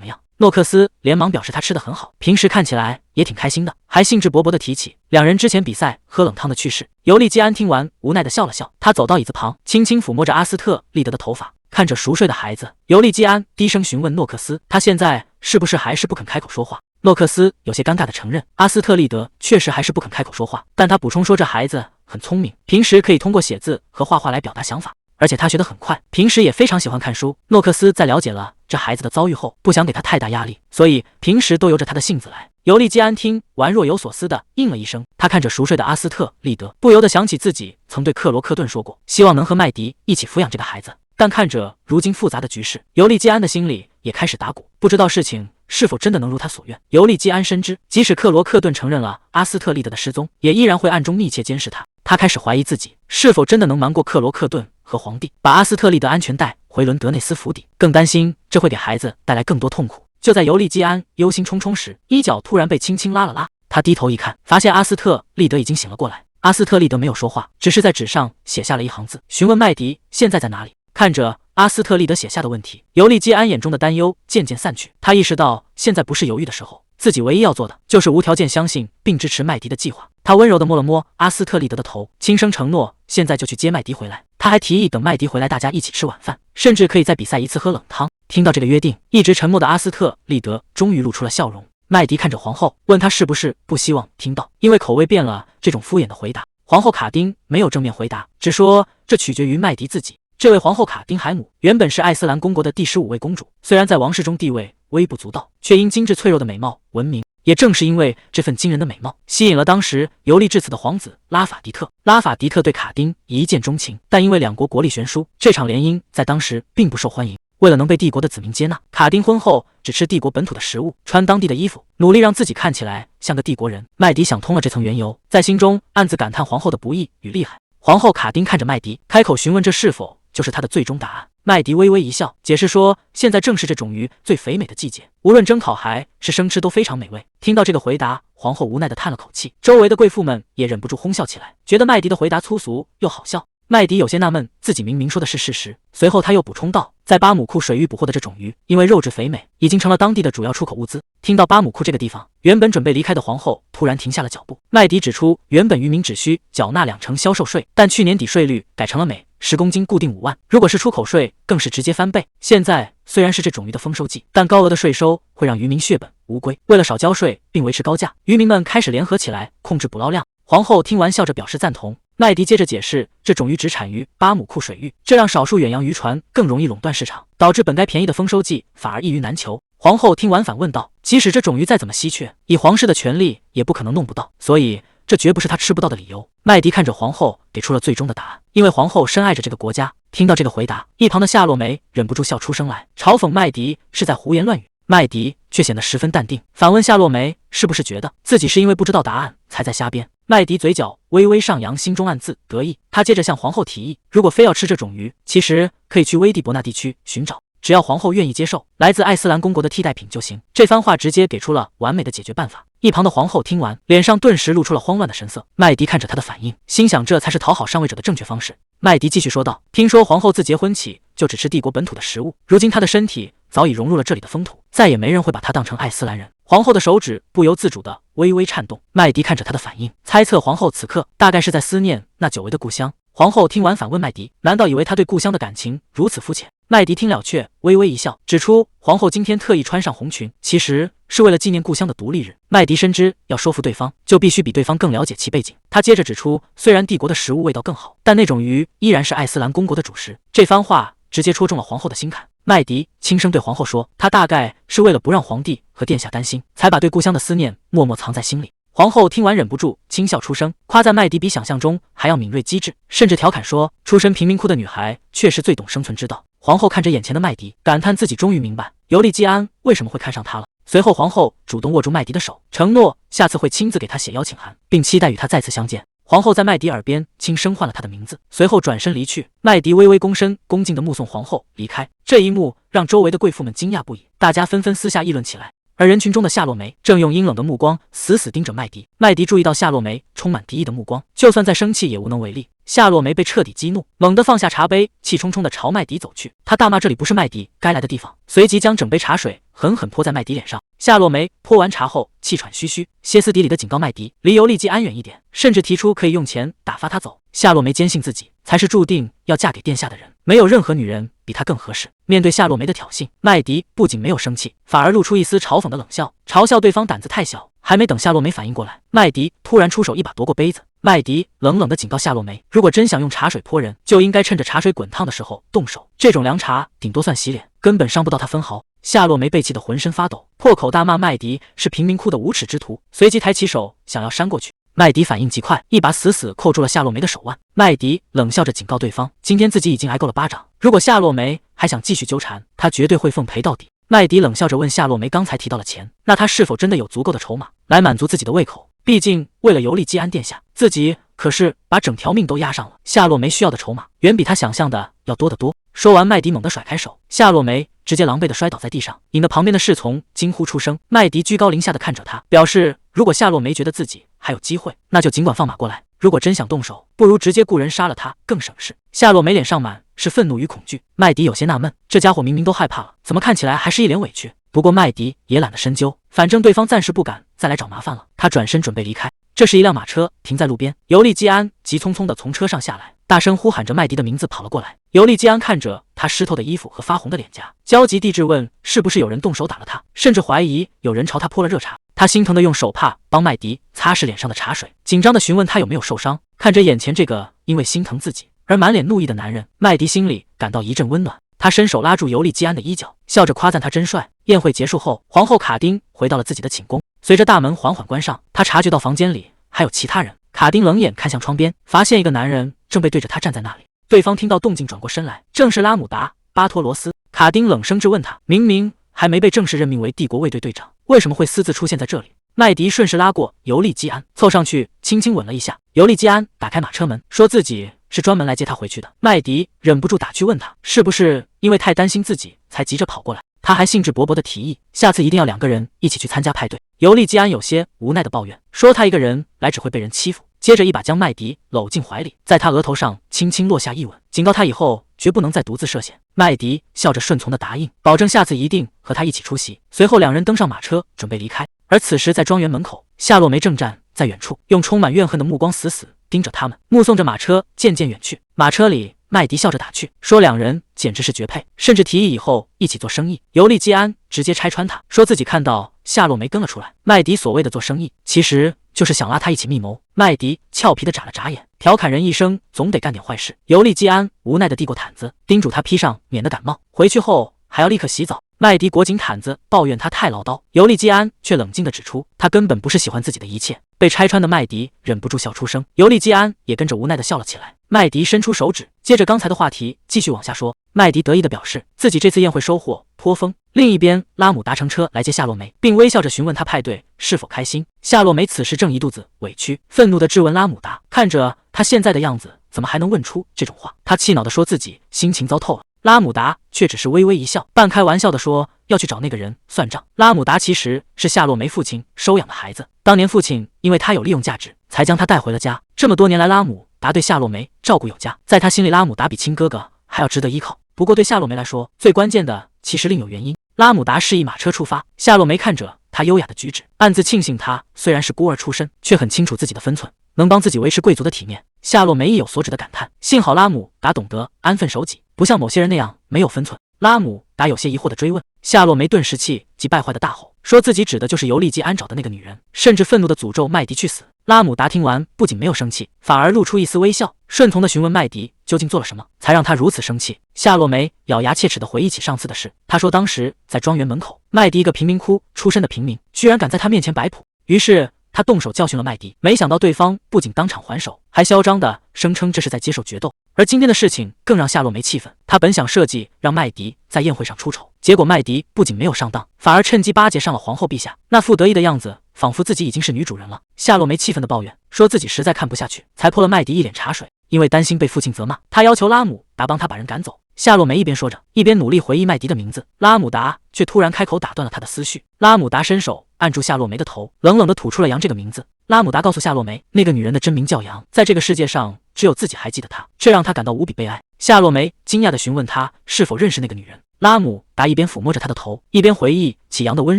么样？”诺克斯连忙表示他吃得很好，平时看起来也挺开心的，还兴致勃勃地提起两人之前比赛喝冷汤的趣事。尤利基安听完无奈地笑了笑，他走到椅子旁，轻轻抚摸着阿斯特利德的头发，看着熟睡的孩子，尤利基安低声询问诺克斯：“他现在是不是还是不肯开口说话？”诺克斯有些尴尬地承认，阿斯特利德确实还是不肯开口说话，但他补充说这孩子很聪明，平时可以通过写字和画画来表达想法，而且他学得很快，平时也非常喜欢看书。诺克斯在了解了这孩子的遭遇后，不想给他太大压力，所以平时都由着他的性子来。尤利基安听完若有所思的应了一声，他看着熟睡的阿斯特利德，不由得想起自己曾对克罗克顿说过，希望能和麦迪一起抚养这个孩子。但看着如今复杂的局势，尤利基安的心里也开始打鼓，不知道事情是否真的能如他所愿。尤利基安深知，即使克罗克顿承认了阿斯特利德的失踪，也依然会暗中密切监视他。他开始怀疑自己是否真的能瞒过克罗克顿和皇帝，把阿斯特利德安全带回伦德内斯府邸，更担心这会给孩子带来更多痛苦。就在尤利基安忧心忡忡时，衣角突然被轻轻拉了拉，他低头一看，发现阿斯特利德已经醒了过来。阿斯特利德没有说话，只是在纸上写下了一行字，询问麦迪现在在哪里。看着阿斯特利德写下的问题，尤利基安眼中的担忧渐渐散去，他意识到现在不是犹豫的时候，自己唯一要做的就是无条件相信并支持麦迪的计划。他温柔地摸了摸阿斯特利德的头，轻声承诺现在就去接麦迪回来。他还提议等麦迪回来大家一起吃晚饭，甚至可以再比赛一次喝冷汤。听到这个约定，一直沉默的阿斯特利德终于露出了笑容。麦迪看着皇后，问他是不是不希望听到因为口味变了这种敷衍的回答。皇后卡丁没有正面回答，只说这取决于麦迪自己。这位皇后卡丁海姆原本是艾斯兰公国的第15位公主，虽然在王室中地位微不足道，却因精致脆弱的美貌闻名。也正是因为这份惊人的美貌，吸引了当时游历至此的皇子拉法迪特。拉法迪特对卡丁一见钟情，但因为两国国力悬殊，这场联姻在当时并不受欢迎。为了能被帝国的子民接纳，卡丁婚后只吃帝国本土的食物，穿当地的衣服，努力让自己看起来像个帝国人。麦迪想通了这层缘由，在心中暗自感叹皇后的不易与厉害。皇后卡丁看着麦迪，开口询问这是否就是他的最终答案。麦迪微微一笑，解释说，现在正是这种鱼最肥美的季节，无论蒸烤还是生吃都非常美味。听到这个回答，皇后无奈地叹了口气，周围的贵妇们也忍不住哄笑起来，觉得麦迪的回答粗俗又好笑。麦迪有些纳闷，自己明明说的是事实。随后他又补充道，在巴姆库水域捕获的这种鱼，因为肉质肥美，已经成了当地的主要出口物资。听到巴姆库这个地方，原本准备离开的皇后突然停下了脚步。麦迪指出，原本渔民只需缴纳2%销售税，但去年底税率改成了每10公斤固定5万，如果是出口税，更是直接翻倍。现在虽然是这种鱼的丰收季，但高额的税收会让渔民血本无归。为了少交税并维持高价，渔民们开始联合起来控制捕捞量。皇后听完笑着表示赞同。麦迪接着解释，这种鱼只产于巴姆库水域，这让少数远洋渔船更容易垄断市场，导致本该便宜的丰收季反而易于难求。皇后听完反问道，即使这种鱼再怎么稀缺，以皇室的权力也不可能弄不到，所以这绝不是他吃不到的理由。麦迪看着皇后，给出了最终的答案，因为皇后深爱着这个国家。听到这个回答，一旁的夏洛梅忍不住笑出声来，嘲讽麦迪是在胡言乱语。麦迪却显得十分淡定，反问夏洛梅是不是觉得自己是因为不知道答案才在瞎编。麦迪嘴角微微上扬，心中暗自得意。他接着向皇后提议，如果非要吃这种鱼，其实可以去危地伯纳地区寻找，只要皇后愿意接受来自艾斯兰公国的替代品就行。这番话直接给出了完美的解决办法。一旁的皇后听完，脸上顿时露出了慌乱的神色。麦迪看着他的反应，心想这才是讨好上位者的正确方式。麦迪继续说道，听说皇后自结婚起就只吃帝国本土的食物，如今她的身体早已融入了这里的风土，再也没人会把她当成艾斯兰人。皇后的手指不由自主地微微颤动。麦迪看着她的反应，猜测皇后此刻大概是在思念那久违的故乡。皇后听完反问麦迪，难道以为他对故乡的感情如此肤浅？麦迪听了却微微一笑，指出皇后今天特意穿上红裙，其实是为了纪念故乡的独立日。麦迪深知要说服对方，就必须比对方更了解其背景。他接着指出，虽然帝国的食物味道更好，但那种鱼依然是艾斯兰公国的主食。这番话直接戳中了皇后的心坎。麦迪轻声对皇后说，他大概是为了不让皇帝和殿下担心，才把对故乡的思念默默藏在心里。皇后听完忍不住轻笑出声，夸赞麦迪比想象中还要敏锐机智，甚至调侃说，出身贫民窟的女孩确实最懂生存之道。皇后看着眼前的麦迪，感叹自己终于明白尤利基安为什么会看上他了。随后皇后主动握住麦迪的手，承诺下次会亲自给他写邀请函，并期待与他再次相见。皇后在麦迪耳边轻声唤了他的名字，随后转身离去。麦迪微微躬身，恭敬地目送皇后离开。这一幕让周围的贵妇们惊讶不已，大家纷纷私下议论起来。而人群中的夏洛梅正用阴冷的目光死死盯着麦迪。麦迪注意到夏洛梅充满敌意的目光，就算再生气也无能为力。夏洛梅被彻底激怒，猛地放下茶杯，气冲冲地朝麦迪走去。他大骂这里不是麦迪该来的地方，随即将整杯茶水狠狠泼在麦迪脸上。夏洛梅泼完茶后气喘吁吁，歇斯底里地警告麦迪离尤利基安远一点，甚至提出可以用钱打发他走。夏洛梅坚信自己才是注定要嫁给殿下的人，没有任何女人比她更合适。面对夏洛梅的挑衅，麦迪不仅没有生气，反而露出一丝嘲讽的冷笑，嘲笑对方胆子太小。还没等夏洛梅反应过来，麦迪突然出手一把夺过杯子。麦迪冷冷地警告夏洛梅，如果真想用茶水泼人，就应该趁着茶水滚烫的时候动手，这种凉茶顶多算洗脸，根本伤不到她分毫。夏洛梅被气得浑身发抖，破口大骂麦迪是贫民窟的无耻之徒，随即抬起手想要扇过去。麦迪反应极快，一把死死扣住了夏洛梅的手腕。麦迪冷笑着警告对方，今天自己已经挨够了巴掌，如果夏洛梅还想继续纠缠，他绝对会奉陪到底。麦迪冷笑着问夏洛梅，刚才提到了钱，那他是否真的有足够的筹码来满足自己的胃口？毕竟为了尤利基安殿下，自己可是把整条命都押上了。夏洛梅需要的筹码远比他想象的要多得多。说完，麦迪猛地甩开手，夏洛梅直接狼狈地摔倒在地上，引得旁边的侍从惊呼出声。麦迪居高临下地看着他，表示如果夏洛梅觉得自己还有机会，那就尽管放马过来，如果真想动手，不如直接雇人杀了他更省事。夏洛梅脸上满是愤怒与恐惧，麦迪有些纳闷，这家伙明明都害怕了，怎么看起来还是一脸委屈？不过麦迪也懒得深究，反正对方暂时不敢再来找麻烦了。他转身准备离开，这时一辆马车停在路边，尤利基安急匆匆地从车上下来，大声呼喊着麦迪的名字跑了过来。尤利基安看着他湿透的衣服和发红的脸颊，焦急地质问是不是有人动手打了他，甚至怀疑有人朝他泼了热茶。他心疼地用手帕帮麦迪擦拭脸上的茶水，紧张地询问他有没有受伤。看着眼前这个因为心疼自己而满脸怒意的男人，麦迪心里感到一阵温暖。他伸手拉住尤利基安的衣角，笑着夸赞他真帅。宴会结束后，皇后卡丁回到了自己的寝宫，随着大门缓缓关上，他察觉到房间里还有其他人。卡丁冷眼看向窗边，发现一个男人正背对着他站在那里。对方听到动静转过身来，正是拉姆达·巴托罗斯。卡丁冷声质问他，明明还没被正式任命为帝国卫队队长，为什么会私自出现在这里？麦迪顺势拉过尤利基安，凑上去轻轻吻了一下。尤利基安打开马车门，说自己是专门来接他回去的。麦迪忍不住打趣问他，是不是因为太担心自己才急着跑过来？他还兴致勃勃地提议，下次一定要2个人一起去参加派对。尤利基安有些无奈地抱怨，说他一个人来只会被人欺负。接着一把将麦迪搂进怀里，在他额头上轻轻落下一吻，警告他以后绝不能再独自涉险。麦迪笑着顺从地答应，保证下次一定和他一起出席。随后2人登上马车，准备离开。而此时在庄园门口，夏洛梅正站在远处，用充满怨恨的目光死死盯着他们，目送着马车渐渐远去。马车里，麦迪笑着打趣，说2人简直是绝配，甚至提议以后一起做生意。尤利基安直接拆穿他，说自己看到夏洛梅跟了出来，麦迪所谓的做生意，其实就是想拉他一起密谋。麦迪俏皮地眨了眨眼，调侃人一生总得干点坏事。尤利基安无奈地递过毯子，叮嘱他披上，免得感冒。回去后还要立刻洗澡。麦迪裹紧毯子，抱怨他太唠叨，尤利基安却冷静地指出，他根本不是喜欢自己的一切。被拆穿的麦迪忍不住笑出声，尤利基安也跟着无奈地笑了起来。麦迪伸出手指，接着刚才的话题继续往下说。麦迪得意地表示，自己这次宴会收获颇丰。另一边，拉姆达乘车来接夏洛梅，并微笑着询问他派对是否开心。夏洛梅此时正一肚子委屈，愤怒地质问拉姆达，看着他现在的样子，怎么还能问出这种话？他气恼地说自己心情糟透了。拉姆达却只是微微一笑，半开玩笑地说要去找那个人算账。拉姆达其实是夏洛梅父亲收养的孩子，当年父亲因为他有利用价值，才将他带回了家。这么多年来，拉姆达对夏洛梅照顾有加，在他心里，拉姆达比亲哥哥还要值得依靠。不过对夏洛梅来说，最关键的其实另有原因。拉姆达示意马车出发，夏洛梅看着他优雅的举止，暗自庆幸他虽然是孤儿出身，却很清楚自己的分寸，能帮自己维持贵族的体面。夏洛梅意有所指的感叹，幸好拉姆达懂得安分守己，不像某些人那样没有分寸。拉姆达有些疑惑的追问，夏洛梅顿时气急败坏的大吼，说自己指的就是尤利基安找的那个女人，甚至愤怒的诅咒麦迪去死。拉姆达听完不仅没有生气，反而露出一丝微笑，顺从的询问麦迪究竟做了什么，才让他如此生气。夏洛梅咬牙切齿的回忆起上次的事，他说当时在庄园门口，麦迪一个贫民窟出身的平民，居然敢在他面前摆谱，于是他动手教训了麦迪，没想到对方不仅当场还手，还嚣张地声称这是在接受决斗。而今天的事情更让夏洛梅气愤，他本想设计让麦迪在宴会上出丑，结果麦迪不仅没有上当，反而趁机巴结上了皇后陛下，那副得意的样子，仿佛自己已经是女主人了。夏洛梅气愤地抱怨，说自己实在看不下去，才泼了麦迪一脸茶水。因为担心被父亲责骂，他要求拉姆达帮他把人赶走。夏洛梅一边说着，一边努力回忆麦迪的名字。拉姆达却突然开口打断了他的思绪。拉姆达伸手按住夏洛梅的头，冷冷地吐出了杨这个名字。拉姆达告诉夏洛梅，那个女人的真名叫杨，在这个世界上只有自己还记得她，这让他感到无比悲哀。夏洛梅惊讶地询问他是否认识那个女人。拉姆达一边抚摸着她的头，一边回忆起杨的温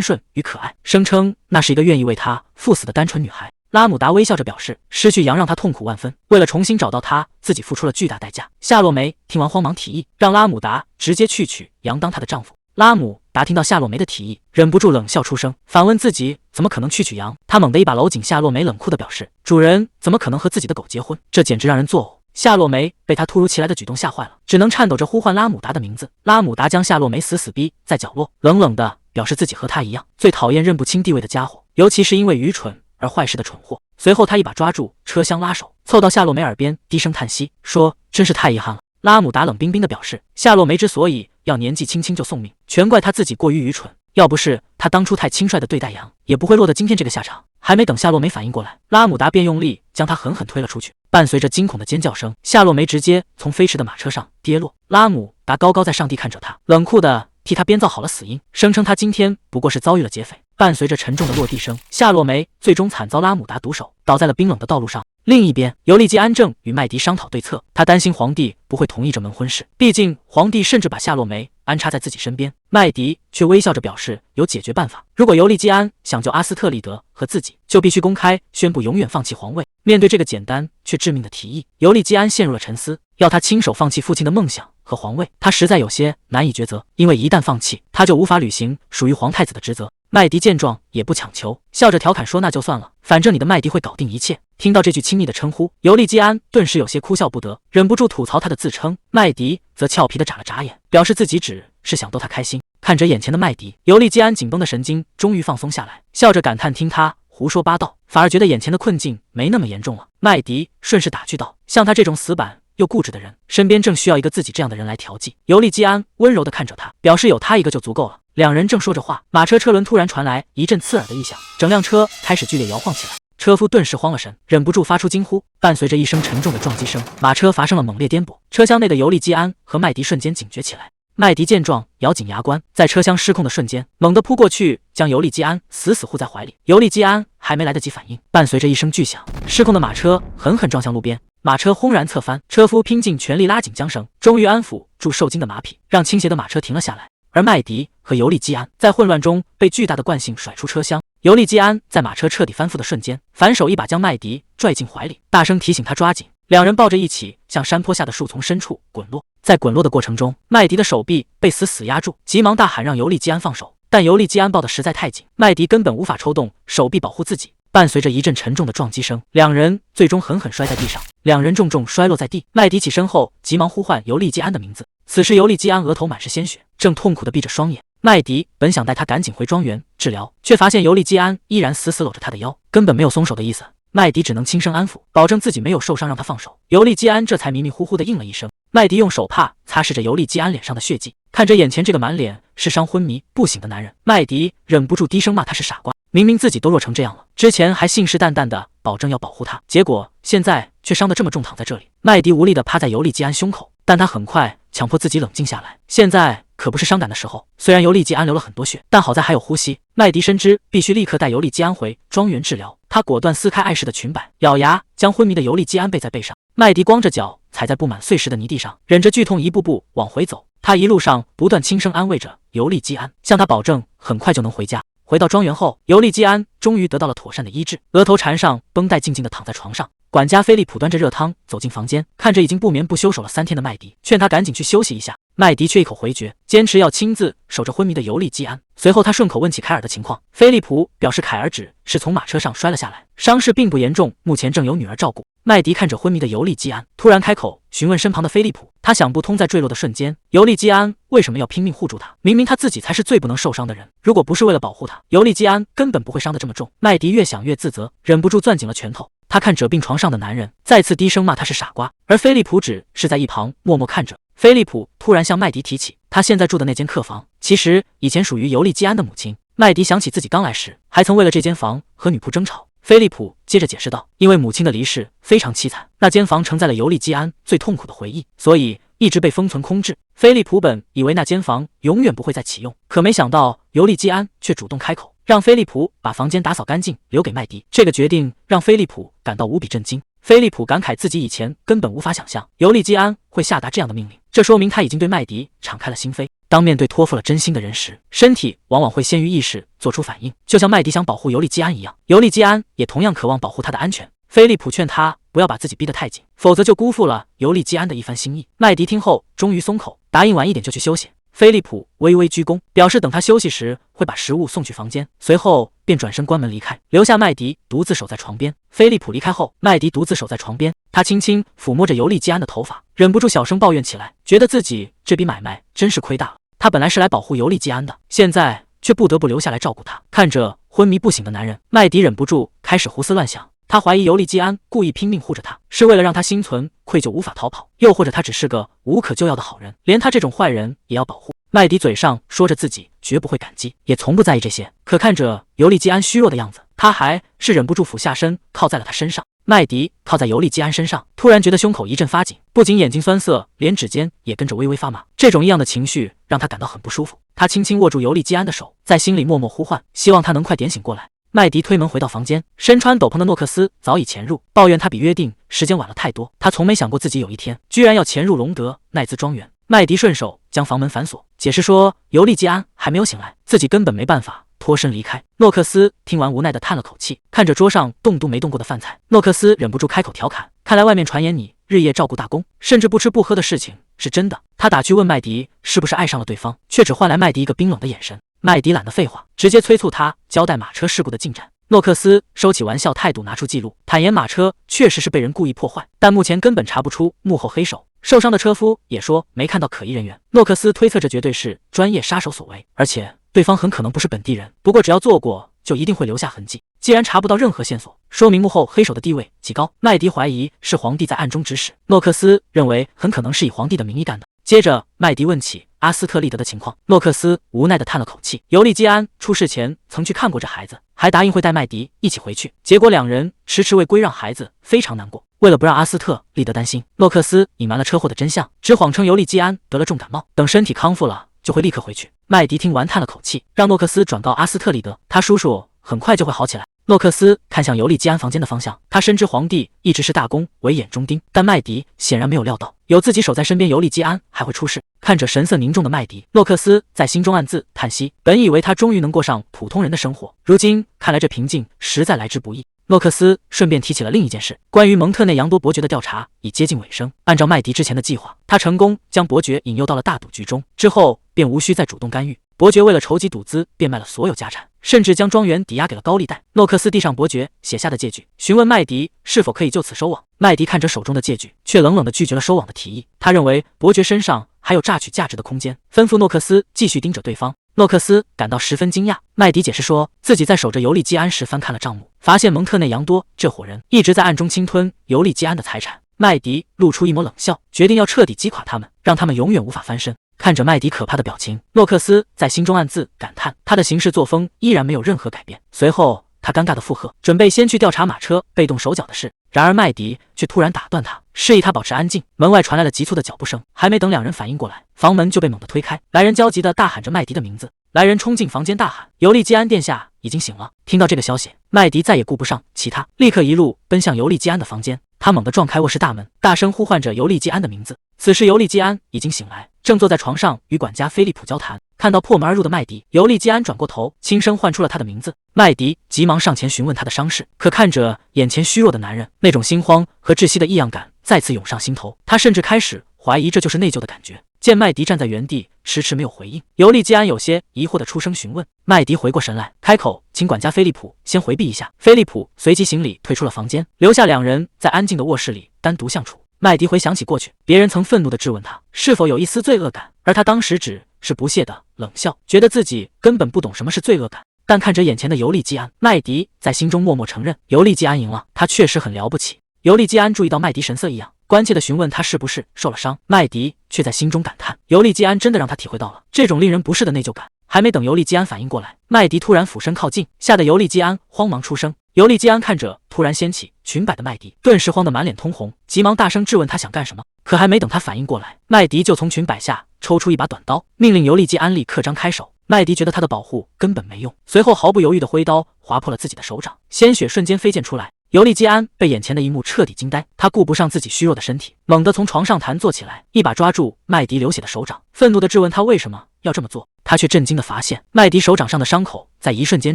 顺与可爱，声称那是一个愿意为他赴死的单纯女孩。拉姆达微笑着表示，失去杨让他痛苦万分，为了重新找到她，自己付出了巨大代价。夏洛梅听完慌忙提议，让拉姆达直接去娶杨当她的丈夫。拉姆达听到夏洛梅的提议，忍不住冷笑出声，反问自己怎么可能去娶杨。他猛地一把搂紧夏洛梅，冷酷地表示，主人怎么可能和自己的狗结婚？这简直让人作呕。夏洛梅被他突如其来的举动吓坏了，只能颤抖着呼唤拉姆达的名字。拉姆达将夏洛梅死死逼在角落，冷冷地表示自己和他一样，最讨厌认不清地位的家伙，尤其是因为愚蠢而坏事的蠢货。随后他一把抓住车厢拉手，凑到夏洛梅耳边低声叹息，说真是太遗憾了。拉姆达冷冰冰地表示，夏洛梅之所以要年纪轻轻就送命，全怪他自己过于愚蠢，要不是他当初太轻率地对待杨，也不会落得今天这个下场。还没等夏洛梅反应过来，拉姆达便用力将他狠狠推了出去，伴随着惊恐的尖叫声，夏洛梅直接从飞驰的马车上跌落。拉姆达高高在上地看着他，冷酷地替他编造好了死因，声称他今天不过是遭遇了劫匪。伴随着沉重的落地声，夏洛梅最终惨遭拉姆达毒手，倒在了冰冷的道路上。另一边，尤利基安正与麦迪商讨对策，他担心皇帝不会同意这门婚事，毕竟皇帝甚至把夏洛梅安插在自己身边。麦迪却微笑着表示有解决办法，如果尤利基安想救阿斯特利德和自己，就必须公开宣布永远放弃皇位。面对这个简单却致命的提议，尤利基安陷入了沉思，要他亲手放弃父亲的梦想和皇位，他实在有些难以抉择，因为一旦放弃，他就无法履行属于皇太子的职责。麦迪见状也不强求，笑着调侃说，那就算了，反正你的麦迪会搞定一切。听到这句亲昵的称呼，尤利基安顿时有些哭笑不得，忍不住吐槽他的自称。麦迪则俏皮地眨了眨眼，表示自己只是想逗他开心。看着眼前的麦迪，尤利基安紧绷的神经终于放松下来，笑着感叹听他胡说八道，反而觉得眼前的困境没那么严重了。麦迪顺势打趣道，像他这种死板又固执的人，身边正需要一个自己这样的人来调剂。尤利基安温柔地看着他，表示有他一个就足够了。两人正说着话，马车车轮突然传来一阵刺耳的异响，整辆车开始剧烈摇晃起来。车夫顿时慌了神，忍不住发出惊呼。伴随着一声沉重的撞击声，马车发生了猛烈颠簸。车厢内的尤利基安和麦迪瞬间警觉起来。麦迪见状，咬紧牙关，在车厢失控的瞬间，猛地扑过去，将尤利基安死死护在怀里。尤利基安还没来得及反应，伴随着一声巨响，失控的马车狠狠撞向路边，马车轰然侧翻。车夫拼尽全力拉紧缰绳，终于安抚住受惊的马匹，让倾斜的马车停了下来。而麦迪和尤利基安在混乱中被巨大的惯性甩出车厢。尤利基安在马车彻底翻覆的瞬间，反手一把将麦迪拽进怀里，大声提醒他抓紧。两人抱着一起向山坡下的树丛深处滚落。在滚落的过程中，麦迪的手臂被死死压住，急忙大喊让尤利基安放手，但尤利基安抱得实在太紧，麦迪根本无法抽动手臂保护自己。伴随着一阵沉重的撞击声，两人最终狠狠摔在地上，两人重重摔落在地。麦迪起身后，急忙呼唤尤利基安的名字。此时尤利基安额头满是鲜血，正痛苦地闭着双眼。麦迪本想带他赶紧回庄园治疗，却发现尤利基安依然死死搂着他的腰，根本没有松手的意思。麦迪只能轻声安抚，保证自己没有受伤，让他放手。尤利基安这才迷迷糊糊地应了一声。麦迪用手帕擦拭着尤利基安脸上的血迹，看着眼前这个满脸是伤、昏迷不醒的男人，麦迪忍不住低声骂他是傻瓜。明明自己都弱成这样了，之前还信誓旦旦的保证要保护他，结果现在却伤得这么重，躺在这里。麦迪无力地趴在尤利基安胸口，但他很快强迫自己冷静下来，现在可不是伤感的时候。虽然尤利基安流了很多血，但好在还有呼吸。麦迪深知必须立刻带尤利基安回庄园治疗，他果断撕开碍事的裙摆，咬牙将昏迷的尤利基安背在背上。麦迪光着脚踩在布满碎石的泥地上，忍着剧痛一步步往回走。他一路上不断轻声安慰着尤利基安，向他保证很快就能回家。回到庄园后，尤利基安终于得到了妥善的医治，额头缠上绷带，静静地躺在床上。管家菲利普端着热汤走进房间，看着已经不眠不休守了3天的麦迪，劝他赶紧去休息一下。麦迪却一口回绝，坚持要亲自守着昏迷的尤利基安。随后他顺口问起凯尔的情况，菲利普表示凯尔只是从马车上摔了下来，伤势并不严重，目前正由女儿照顾。麦迪看着昏迷的尤利基安，突然开口询问身旁的菲利普，他想不通在坠落的瞬间，尤利基安为什么要拼命护住他？明明他自己才是最不能受伤的人，如果不是为了保护他，尤利基安根本不会伤得这么重。麦迪越想越自责，忍不住攥紧了拳头。他看着病床上的男人，再次低声骂他是傻瓜，而菲利普只是在一旁默默看着。菲利普突然向麦迪提起他现在住的那间客房，其实以前属于尤利基安的母亲。麦迪想起自己刚来时还曾为了这间房和女仆争吵。菲利普接着解释道，因为母亲的离世非常凄惨，那间房承载了尤利基安最痛苦的回忆，所以一直被封存空置。菲利普本以为那间房永远不会再启用，可没想到尤利基安却主动开口，让菲利普把房间打扫干净，留给麦迪。这个决定让菲利普感到无比震惊。菲利普感慨自己以前根本无法想象尤利基安会下达这样的命令，这说明他已经对麦迪敞开了心扉。当面对托付了真心的人时，身体往往会先于意识做出反应，就像麦迪想保护尤利基安一样，尤利基安也同样渴望保护他的安全。菲利普劝他不要把自己逼得太紧，否则就辜负了尤利基安的一番心意。麦迪听后终于松口，答应晚一点就去休息。菲利普微微鞠躬，表示等他休息时会把食物送去房间，随后便转身关门离开，留下麦迪独自守在床边。菲利普离开后，麦迪独自守在床边，他轻轻抚摸着尤利基安的头发，忍不住小声抱怨起来，觉得自己这笔买卖真是亏大了。他本来是来保护尤利基安的，现在却不得不留下来照顾他。看着昏迷不醒的男人，麦迪忍不住开始胡思乱想。他怀疑尤利基安故意拼命护着他，是为了让他心存愧疚无法逃跑，又或者他只是个无可救药的好人，连他这种坏人也要保护。麦迪嘴上说着自己绝不会感激，也从不在意这些，可看着尤利基安虚弱的样子，他还是忍不住俯下身靠在了他身上。麦迪靠在尤利基安身上，突然觉得胸口一阵发紧，不仅眼睛酸涩，连指尖也跟着微微发麻。这种异样的情绪让他感到很不舒服。他轻轻握住尤利基安的手，在心里默默呼唤，希望他能快点醒过来。麦迪推门回到房间，身穿斗篷的诺克斯早已潜入，抱怨他比约定时间晚了太多。他从没想过自己有一天居然要潜入隆德奈兹庄园。麦迪顺手将房门反锁，解释说尤利基安还没有醒来，自己根本没办法脱身离开。诺克斯听完无奈地叹了口气，看着桌上动都没动过的饭菜，诺克斯忍不住开口调侃，看来外面传言你日夜照顾大公，甚至不吃不喝的事情是真的。他打趣问麦迪是不是爱上了对方，却只换来麦迪一个冰冷的眼神。麦迪懒得废话，直接催促他交代马车事故的进展。诺克斯收起玩笑态度，拿出记录，坦言马车确实是被人故意破坏，但目前根本查不出幕后黑手。受伤的车夫也说没看到可疑人员。诺克斯推测这绝对是专业杀手所为，而且对方很可能不是本地人，不过只要做过就一定会留下痕迹。既然查不到任何线索，说明幕后黑手的地位极高。麦迪怀疑是皇帝在暗中指使，诺克斯认为很可能是以皇帝的名义干的。接着，麦迪问起阿斯特利德的情况，诺克斯无奈地叹了口气。尤利基安出事前曾去看过这孩子，还答应会带麦迪一起回去，结果两人迟迟未归让孩子，非常难过。为了不让阿斯特利德担心，诺克斯隐瞒了车祸的真相，只谎称尤利基安得了重感冒，等身体康复了就会立刻回去。麦迪听完叹了口气，让诺克斯转告阿斯特利德，他叔叔很快就会好起来。诺克斯看向尤利基安房间的方向，他深知皇帝一直是大公为眼中钉，但麦迪显然没有料到有自己守在身边，尤利基安还会出事。看着神色凝重的麦迪，诺克斯在心中暗自叹息，本以为他终于能过上普通人的生活，如今看来这平静实在来之不易。诺克斯顺便提起了另一件事，关于蒙特内扬多伯爵的调查已接近尾声。按照麦迪之前的计划，他成功将伯爵引诱到了大赌局中，之后便无需再主动干预。伯爵为了筹集赌资，变卖了所有家产，甚至将庄园抵押给了高利贷。诺克斯递上伯爵写下的借据，询问麦迪是否可以就此收网。麦迪看着手中的借据，却冷冷地拒绝了收网的提议。他认为伯爵身上还有榨取价值的空间，吩咐诺克斯继续盯着对方。诺克斯感到十分惊讶。麦迪解释说，自己在守着尤利基安时翻看了账目，发现蒙特内扬多这伙人一直在暗中侵吞尤利基安的财产。麦迪露出一抹冷笑，决定要彻底击垮他们，让他们永远无法翻身。看着麦迪可怕的表情，诺克斯在心中暗自感叹，他的行事作风依然没有任何改变。随后他尴尬的附和，准备先去调查马车被动手脚的事。然而麦迪却突然打断他，示意他保持安静。门外传来了急促的脚步声，还没等两人反应过来，房门就被猛地推开。来人焦急地大喊着麦迪的名字。来人冲进房间大喊，尤利基安殿下已经醒了。听到这个消息，麦迪再也顾不上其他，立刻一路奔向尤利基安的房间。他猛地撞开卧室大门，大声呼唤着尤利基安的名字。此时尤利基安已经醒来，正坐在床上与管家菲利普交谈。看到破门而入的麦迪，尤利基安转过头，轻声唤出了他的名字。麦迪急忙上前询问他的伤势，可看着眼前虚弱的男人，那种心慌和窒息的异样感再次涌上心头。他甚至开始怀疑这就是内疚的感觉。见麦迪站在原地迟迟没有回应，尤利基安有些疑惑地出声询问。麦迪回过神来，开口请管家菲利普先回避一下。菲利普随即行礼退出了房间，留下两人在安静的卧室里单独相处。麦迪回想起过去，别人曾愤怒地质问他是否有一丝罪恶感，而他当时只是不屑地冷笑，觉得自己根本不懂什么是罪恶感。但看着眼前的尤利基安，麦迪在心中默默承认，尤利基安赢了，他确实很了不起。尤利基安注意到麦迪神色异样，关切地询问他是不是受了伤。麦迪却在心中感叹，尤利基安真的让他体会到了这种令人不适的内疚感。还没等尤利基安反应过来，麦迪突然俯身靠近，吓得尤利基安慌忙出声。尤利基安看着突然掀起裙摆的麦迪，顿时慌得满脸通红，急忙大声质问他想干什么。可还没等他反应过来，麦迪就从裙摆下抽出一把短刀，命令尤利基安立刻张开手。麦迪觉得他的保护根本没用，随后毫不犹豫地挥刀划破了自己的手掌，鲜血瞬间飞溅出来。尤利基安被眼前的一幕彻底惊呆，他顾不上自己虚弱的身体，猛地从床上弹坐起来，一把抓住麦迪流血的手掌，愤怒地质问他为什么要这么做。他却震惊地发现，麦迪手掌上的伤口在一瞬间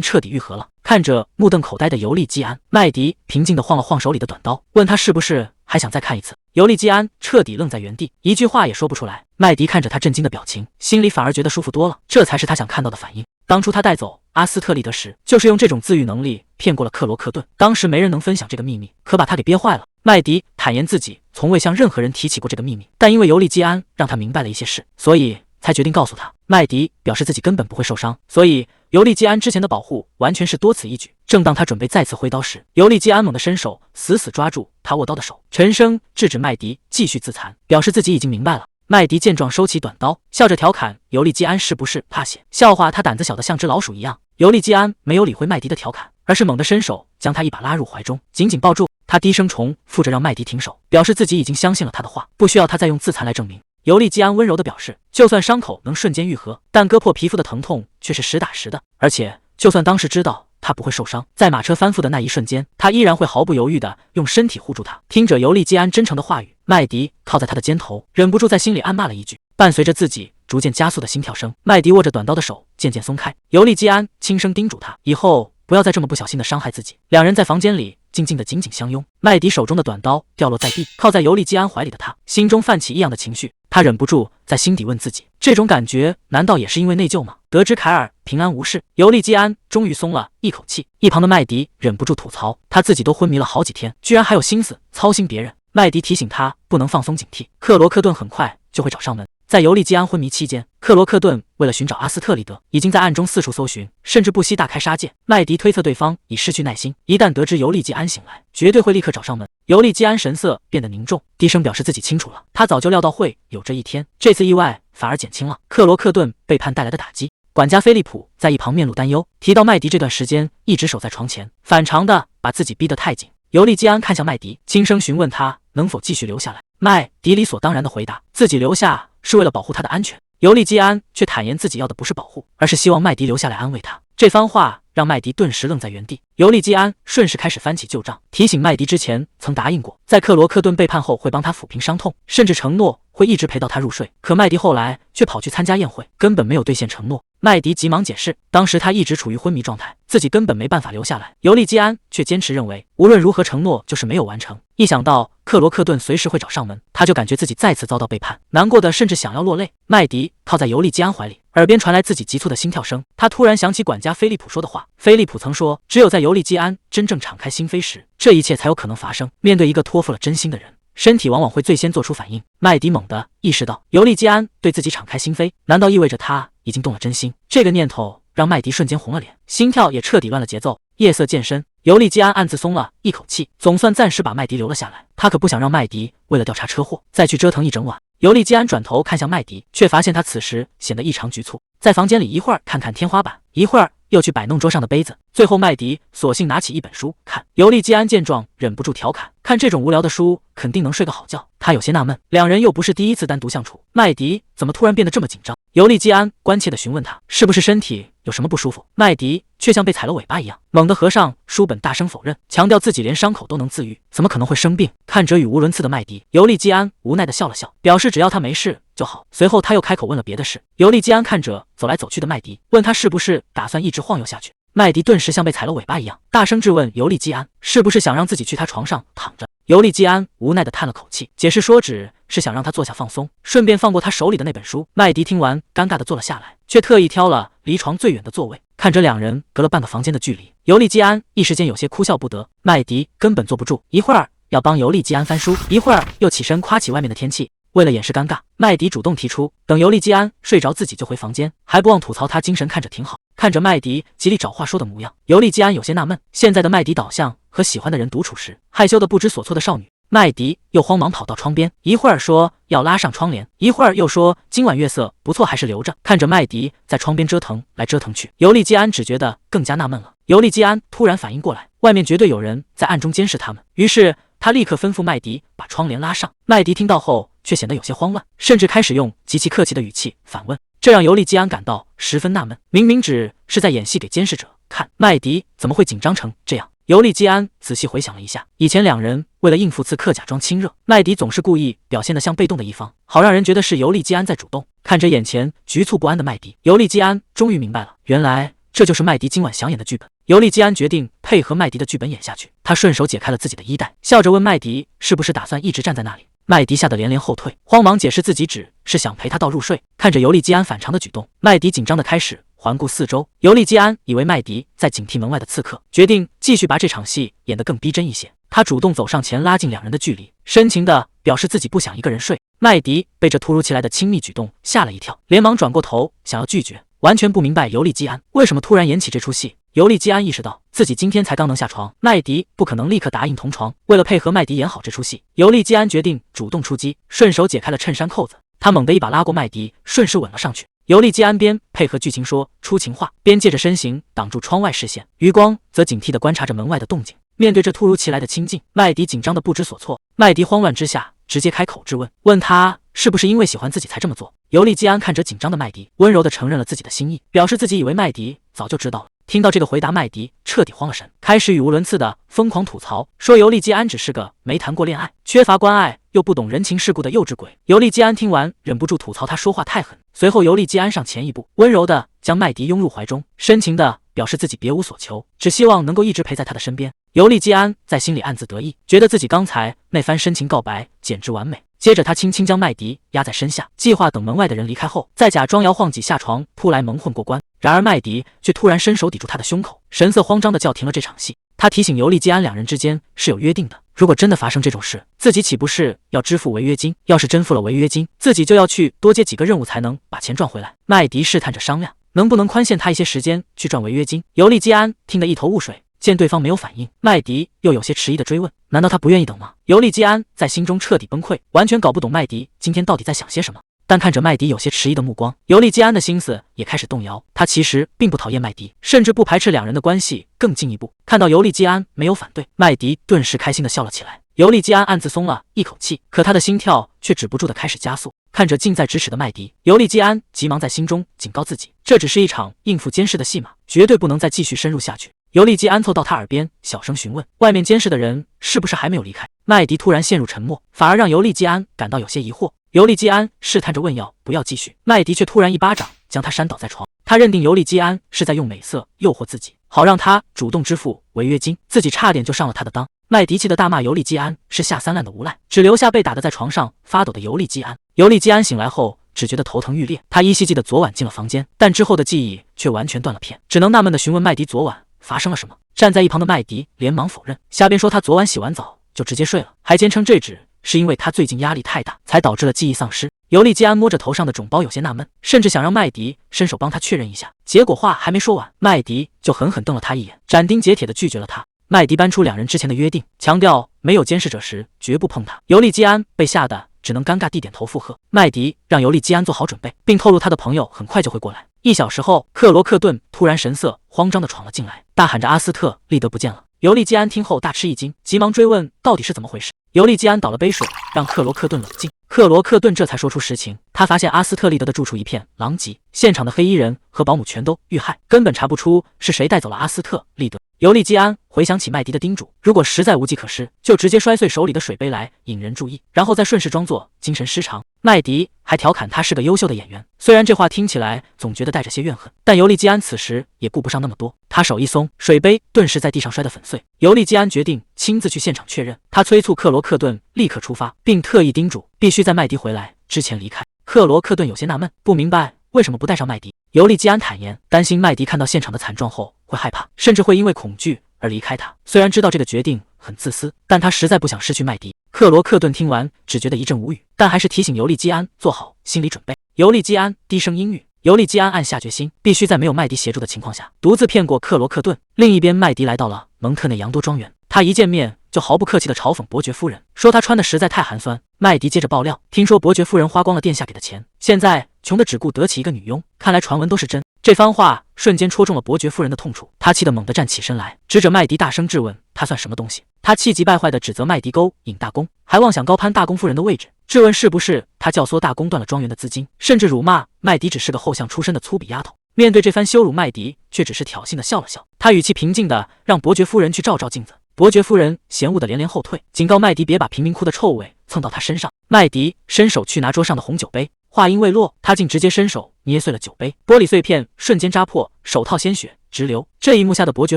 彻底愈合了。看着目瞪口呆的尤利基安，麦迪平静地晃了晃手里的短刀，问他是不是还想再看一次。尤利基安彻底愣在原地，一句话也说不出来。麦迪看着他震惊的表情，心里反而觉得舒服多了，这才是他想看到的反应。当初他带走阿斯特利德时，就是用这种自愈能力骗过了克罗克顿，当时没人能分享这个秘密，可把他给憋坏了。麦迪坦言自己从未向任何人提起过这个秘密，但因为尤利基安让他明白了一些事，所以才决定告诉他。麦迪表示自己根本不会受伤，所以尤利基安之前的保护完全是多此一举。正当他准备再次挥刀时，尤利基安猛地伸手死死抓住他握刀的手，沉声制止麦迪继续自残，表示自己已经明白了。麦迪见状收起短刀，笑着调侃尤利基安是不是怕血，笑话他胆子小得像只老鼠一样。尤利基安没有理会麦迪的调侃，而是猛地伸手将他一把拉入怀中，紧紧抱住。他低声重复着让麦迪停手，表示自己已经相信了他的话，不需要他再用自残来证明。尤利基安温柔地表示，就算伤口能瞬间愈合，但割破皮肤的疼痛却是实打实的，而且就算当时知道他不会受伤，在马车翻覆的那一瞬间，他依然会毫不犹豫地用身体护住他。听着尤利基安真诚的话语，麦迪靠在他的肩头，忍不住在心里暗骂了一句。伴随着自己逐渐加速的心跳声，麦迪握着短刀的手渐渐松开。尤利基安轻声叮嘱他，以后不要再这么不小心地伤害自己。两人在房间里静静地紧紧相拥。麦迪手中的短刀掉落在地，靠在尤利基安怀里的他，心中泛起异样的情绪。他忍不住在心底问自己，这种感觉难道也是因为内疚吗？得知凯尔平安无事，尤利基安终于松了一口气。一旁的麦迪忍不住吐槽，他自己都昏迷了好几天，居然还有心思操心别人。麦迪提醒他不能放松警惕，克罗克顿很快就会找上门。在尤利基安昏迷期间，克罗克顿为了寻找阿斯特利德，已经在暗中四处搜寻，甚至不惜大开杀戒。麦迪推测对方已失去耐心，一旦得知尤利基安醒来，绝对会立刻找上门。尤利基安神色变得凝重，低声表示自己清楚了，他早就料到会有这一天，这次意外反而减轻了克罗克顿背叛带来的打击。管家菲利普在一旁面露担忧，提到麦迪这段时间一直守在床前，反常的把自己逼得太紧。尤利基安看向麦迪，轻声询问他能否继续留下来。麦迪理所当然的回答，自己留下是为了保护他的安全。尤利基安却坦言自己要的不是保护，而是希望麦迪留下来安慰他。这番话让麦迪顿时愣在原地。尤利基安顺势开始翻起旧账，提醒麦迪之前曾答应过，在克罗克顿背叛后会帮他抚平伤痛，甚至承诺会一直陪到他入睡。可麦迪后来却跑去参加宴会，根本没有兑现承诺。麦迪急忙解释，当时他一直处于昏迷状态，自己根本没办法留下来。尤利基安却坚持认为，无论如何承诺就是没有完成。一想到克罗克顿随时会找上门，他就感觉自己再次遭到背叛，难过的甚至想要落泪。麦迪靠在尤利基安怀里，耳边传来自己急促的心跳声。他突然想起管家菲利普说的话，菲利普曾说，只有在尤利基安真正敞开心扉时，这一切才有可能发生。面对一个托付了真心的人，身体往往会最先做出反应。麦迪猛地意识到，尤利基安对自己敞开心扉，难道意味着他已经动了真心？这个念头让麦迪瞬间红了脸，心跳也彻底乱了节奏。夜色渐深，尤利基安暗自松了一口气，总算暂时把麦迪留了下来。他可不想让麦迪为了调查车祸再去折腾一整晚。尤利基安转头看向麦迪，却发现他此时显得异常局促，在房间里一会儿看看天花板，一会儿又去摆弄桌上的杯子，最后麦迪索性拿起一本书看。尤利基安见状忍不住调侃，看这种无聊的书肯定能睡个好觉。他有些纳闷，两人又不是第一次单独相处，麦迪怎么突然变得这么紧张？尤利基安关切地询问他是不是身体有什么不舒服，麦迪却像被踩了尾巴一样，猛地合上书本，大声否认，强调自己连伤口都能自愈，怎么可能会生病？看着语无伦次的麦迪，尤利基安无奈地笑了笑，表示只要他没事就好。随后他又开口问了别的事。尤利基安看着走来走去的麦迪，问他是不是打算一直晃悠下去。麦迪顿时像被踩了尾巴一样，大声质问尤利基安是不是想让自己去他床上躺着。尤利基安无奈地叹了口气，解释说只是想让他坐下放松，顺便放过他手里的那本书。麦迪听完尴尬地坐了下来，却特意挑了离床最远的座位。看着两人隔了半个房间的距离，尤利基安一时间有些哭笑不得。麦迪根本坐不住，一会儿要帮尤利基安翻书，一会儿又起身夸起外面的天气。为了掩饰尴尬，麦迪主动提出等尤利基安睡着自己就回房间，还不忘吐槽他精神看着挺好。看着麦迪极力找话说的模样，尤利基安有些纳闷，现在的麦迪倒像和喜欢的人独处时害羞的不知所措的少女。麦迪又慌忙跑到窗边，一会儿说要拉上窗帘，一会儿又说今晚月色不错，还是留着。看着麦迪在窗边折腾来折腾去，尤利基安只觉得更加纳闷了。尤利基安突然反应过来，外面绝对有人在暗中监视他们，于是他立刻吩咐麦迪把窗帘拉上。麦迪听到后却显得有些慌乱，甚至开始用极其客气的语气反问，这让尤利基安感到十分纳闷，明明只是在演戏给监视者看，麦迪怎么会紧张成这样？尤利基安仔细回想了一下，以前两人为了应付刺客假装亲热，麦迪总是故意表现得像被动的一方，好让人觉得是尤利基安在主动。看着眼前局促不安的麦迪，尤利基安终于明白了，原来这就是麦迪今晚想演的剧本。尤利基安决定配合麦迪的剧本演下去，他顺手解开了自己的衣带，笑着问麦迪是不是打算一直站在那里。麦迪吓得连连后退，慌忙解释自己只是想陪他到入睡。看着尤利基安反常的举动，麦迪紧张的开始环顾四周。尤利基安以为麦迪在警惕门外的刺客，决定继续把这场戏演得更逼真一些。他主动走上前，拉近两人的距离，深情地表示自己不想一个人睡。麦迪被这突如其来的亲密举动吓了一跳，连忙转过头想要拒绝，完全不明白尤利基安为什么突然演起这出戏。尤利基安意识到自己今天才刚能下床，麦迪不可能立刻答应同床。为了配合麦迪演好这出戏，尤利基安决定主动出击，顺手解开了衬衫扣子。他猛地一把拉过麦迪，顺势吻了上去。尤利基安边配合剧情说出情话，边借着身形挡住窗外视线，余光则警惕地观察着门外的动静。面对这突如其来的亲近，麦迪紧张得不知所措。麦迪慌乱之下直接开口质问，问他是不是因为喜欢自己才这么做。尤利基安看着紧张的麦迪，温柔地承认了自己的心意，表示自己以为麦迪早就知道了。听到这个回答，麦迪彻底慌了神，开始语无伦次的疯狂吐槽，说尤利基安只是个没谈过恋爱、缺乏关爱又不懂人情世故的幼稚鬼。尤利基安听完忍不住吐槽他说话太狠，随后尤利基安上前一步，温柔地将麦迪拥入怀中，深情地表示自己别无所求，只希望能够一直陪在他的身边。尤利基安在心里暗自得意，觉得自己刚才那番深情告白简直完美。接着他轻轻将麦迪压在身下，计划等门外的人离开后，再假装摇晃几下床扑来蒙混过关。然而麦迪却突然伸手抵住他的胸口，神色慌张地叫停了这场戏。他提醒尤利基安两人之间是有约定的，如果真的发生这种事，自己岂不是要支付违约金？要是真付了违约金，自己就要去多接几个任务才能把钱赚回来。麦迪试探着商量，能不能宽限他一些时间去赚违约金。尤利基安听得一头雾水，见对方没有反应，麦迪又有些迟疑的追问：“难道他不愿意等吗？”尤利基安在心中彻底崩溃，完全搞不懂麦迪今天到底在想些什么。但看着麦迪有些迟疑的目光，尤利基安的心思也开始动摇。他其实并不讨厌麦迪，甚至不排斥两人的关系更进一步。看到尤利基安没有反对，麦迪顿时开心的笑了起来。尤利基安暗自松了一口气，可他的心跳却止不住的开始加速。看着近在咫尺的麦迪，尤利基安急忙在心中警告自己，这只是一场应付监视的戏码，绝对不能再继续深入下去。尤利基安凑到他耳边小声询问，外面监视的人是不是还没有离开？麦迪突然陷入沉默，反而让尤利基安感到有些疑惑。尤利基安试探着问要不要继续，麦迪却突然一巴掌将他扇倒在床。他认定尤利基安是在用美色诱惑自己，好让他主动支付违约金，自己差点就上了他的当。麦迪气得大骂尤利基安是下三滥的无赖，只留下被打得在床上发抖的尤利基安。尤利基安醒来后只觉得头疼欲裂，他依稀记得昨晚进了房间，但之后的记忆却完全断了片，只能纳闷地询问麦迪昨晚发生了什么。站在一旁的麦迪连忙否认，瞎编说他昨晚洗完澡就直接睡了，还坚称这只是因为他最近压力太大才导致了记忆丧失。尤利基安摸着头上的肿包有些纳闷，甚至想让麦迪伸手帮他确认一下，结果话还没说完，麦迪就狠狠瞪了他一眼，斩钉截铁地拒绝了他。麦迪搬出两人之前的约定，强调没有监视者时绝不碰他。尤利基安被吓得只能尴尬地点头附和。麦迪让尤利基安做好准备，并透露他的朋友很快就会过来。1小时后，克罗克顿突然神色慌张地闯了进来，大喊着阿斯特利德不见了。尤利基安听后大吃一惊，急忙追问到底是怎么回事。尤利基安倒了杯水，让克罗克顿冷静。克罗克顿这才说出实情，他发现阿斯特利德的住处一片狼藉，现场的黑衣人和保姆全都遇害，根本查不出是谁带走了阿斯特利德。尤利基安回想起麦迪的叮嘱，如果实在无计可施，就直接摔碎手里的水杯来引人注意，然后再顺势装作精神失常。麦迪还调侃他是个优秀的演员，虽然这话听起来总觉得带着些怨恨，但尤利基安此时也顾不上那么多，他手一松，水杯顿时在地上摔得粉碎。尤利基安决定亲自去现场确认，他催促克罗克顿立刻出发，并特意叮嘱必须在麦迪回来之前离开。克罗克顿有些纳闷，不明白为什么不带上麦迪。尤利基安坦言，担心麦迪看到现场的惨状后会害怕，甚至会因为恐惧而离开他。虽然知道这个决定很自私，但他实在不想失去麦迪。克罗克顿听完只觉得一阵无语，但还是提醒尤利基安做好心理准备。尤利基安低声应允。尤利基安暗下决心，必须在没有麦迪协助的情况下，独自骗过克罗克顿。另一边，麦迪来到了蒙特内扬多庄园，他一见面就毫不客气地嘲讽伯爵夫人，说他穿的实在太寒酸。麦迪接着爆料，听说伯爵夫人花光了殿下给的钱，现在穷得只顾得起一个女佣，看来传闻都是真。这番话瞬间戳中了伯爵夫人的痛处，她气得猛地站起身来，指着麦迪大声质问他算什么东西。他气急败坏地指责麦迪勾引大公，还妄想高攀大公夫人的位置，质问是不是他教唆大公断了庄园的资金，甚至辱骂麦迪只是个后巷出身的粗鄙丫头。面对这番羞辱，麦迪却只是挑衅地笑了笑，他语气平静地让伯爵夫人去照照镜子。伯爵夫人嫌恶的连连后退，警告麦迪别把贫民窟的臭味蹭到他身上。麦迪伸手去拿桌上的红酒杯，话音未落，他竟直接伸手捏碎了酒杯，玻璃碎片瞬间扎破手套，鲜血直流。这一幕下的伯爵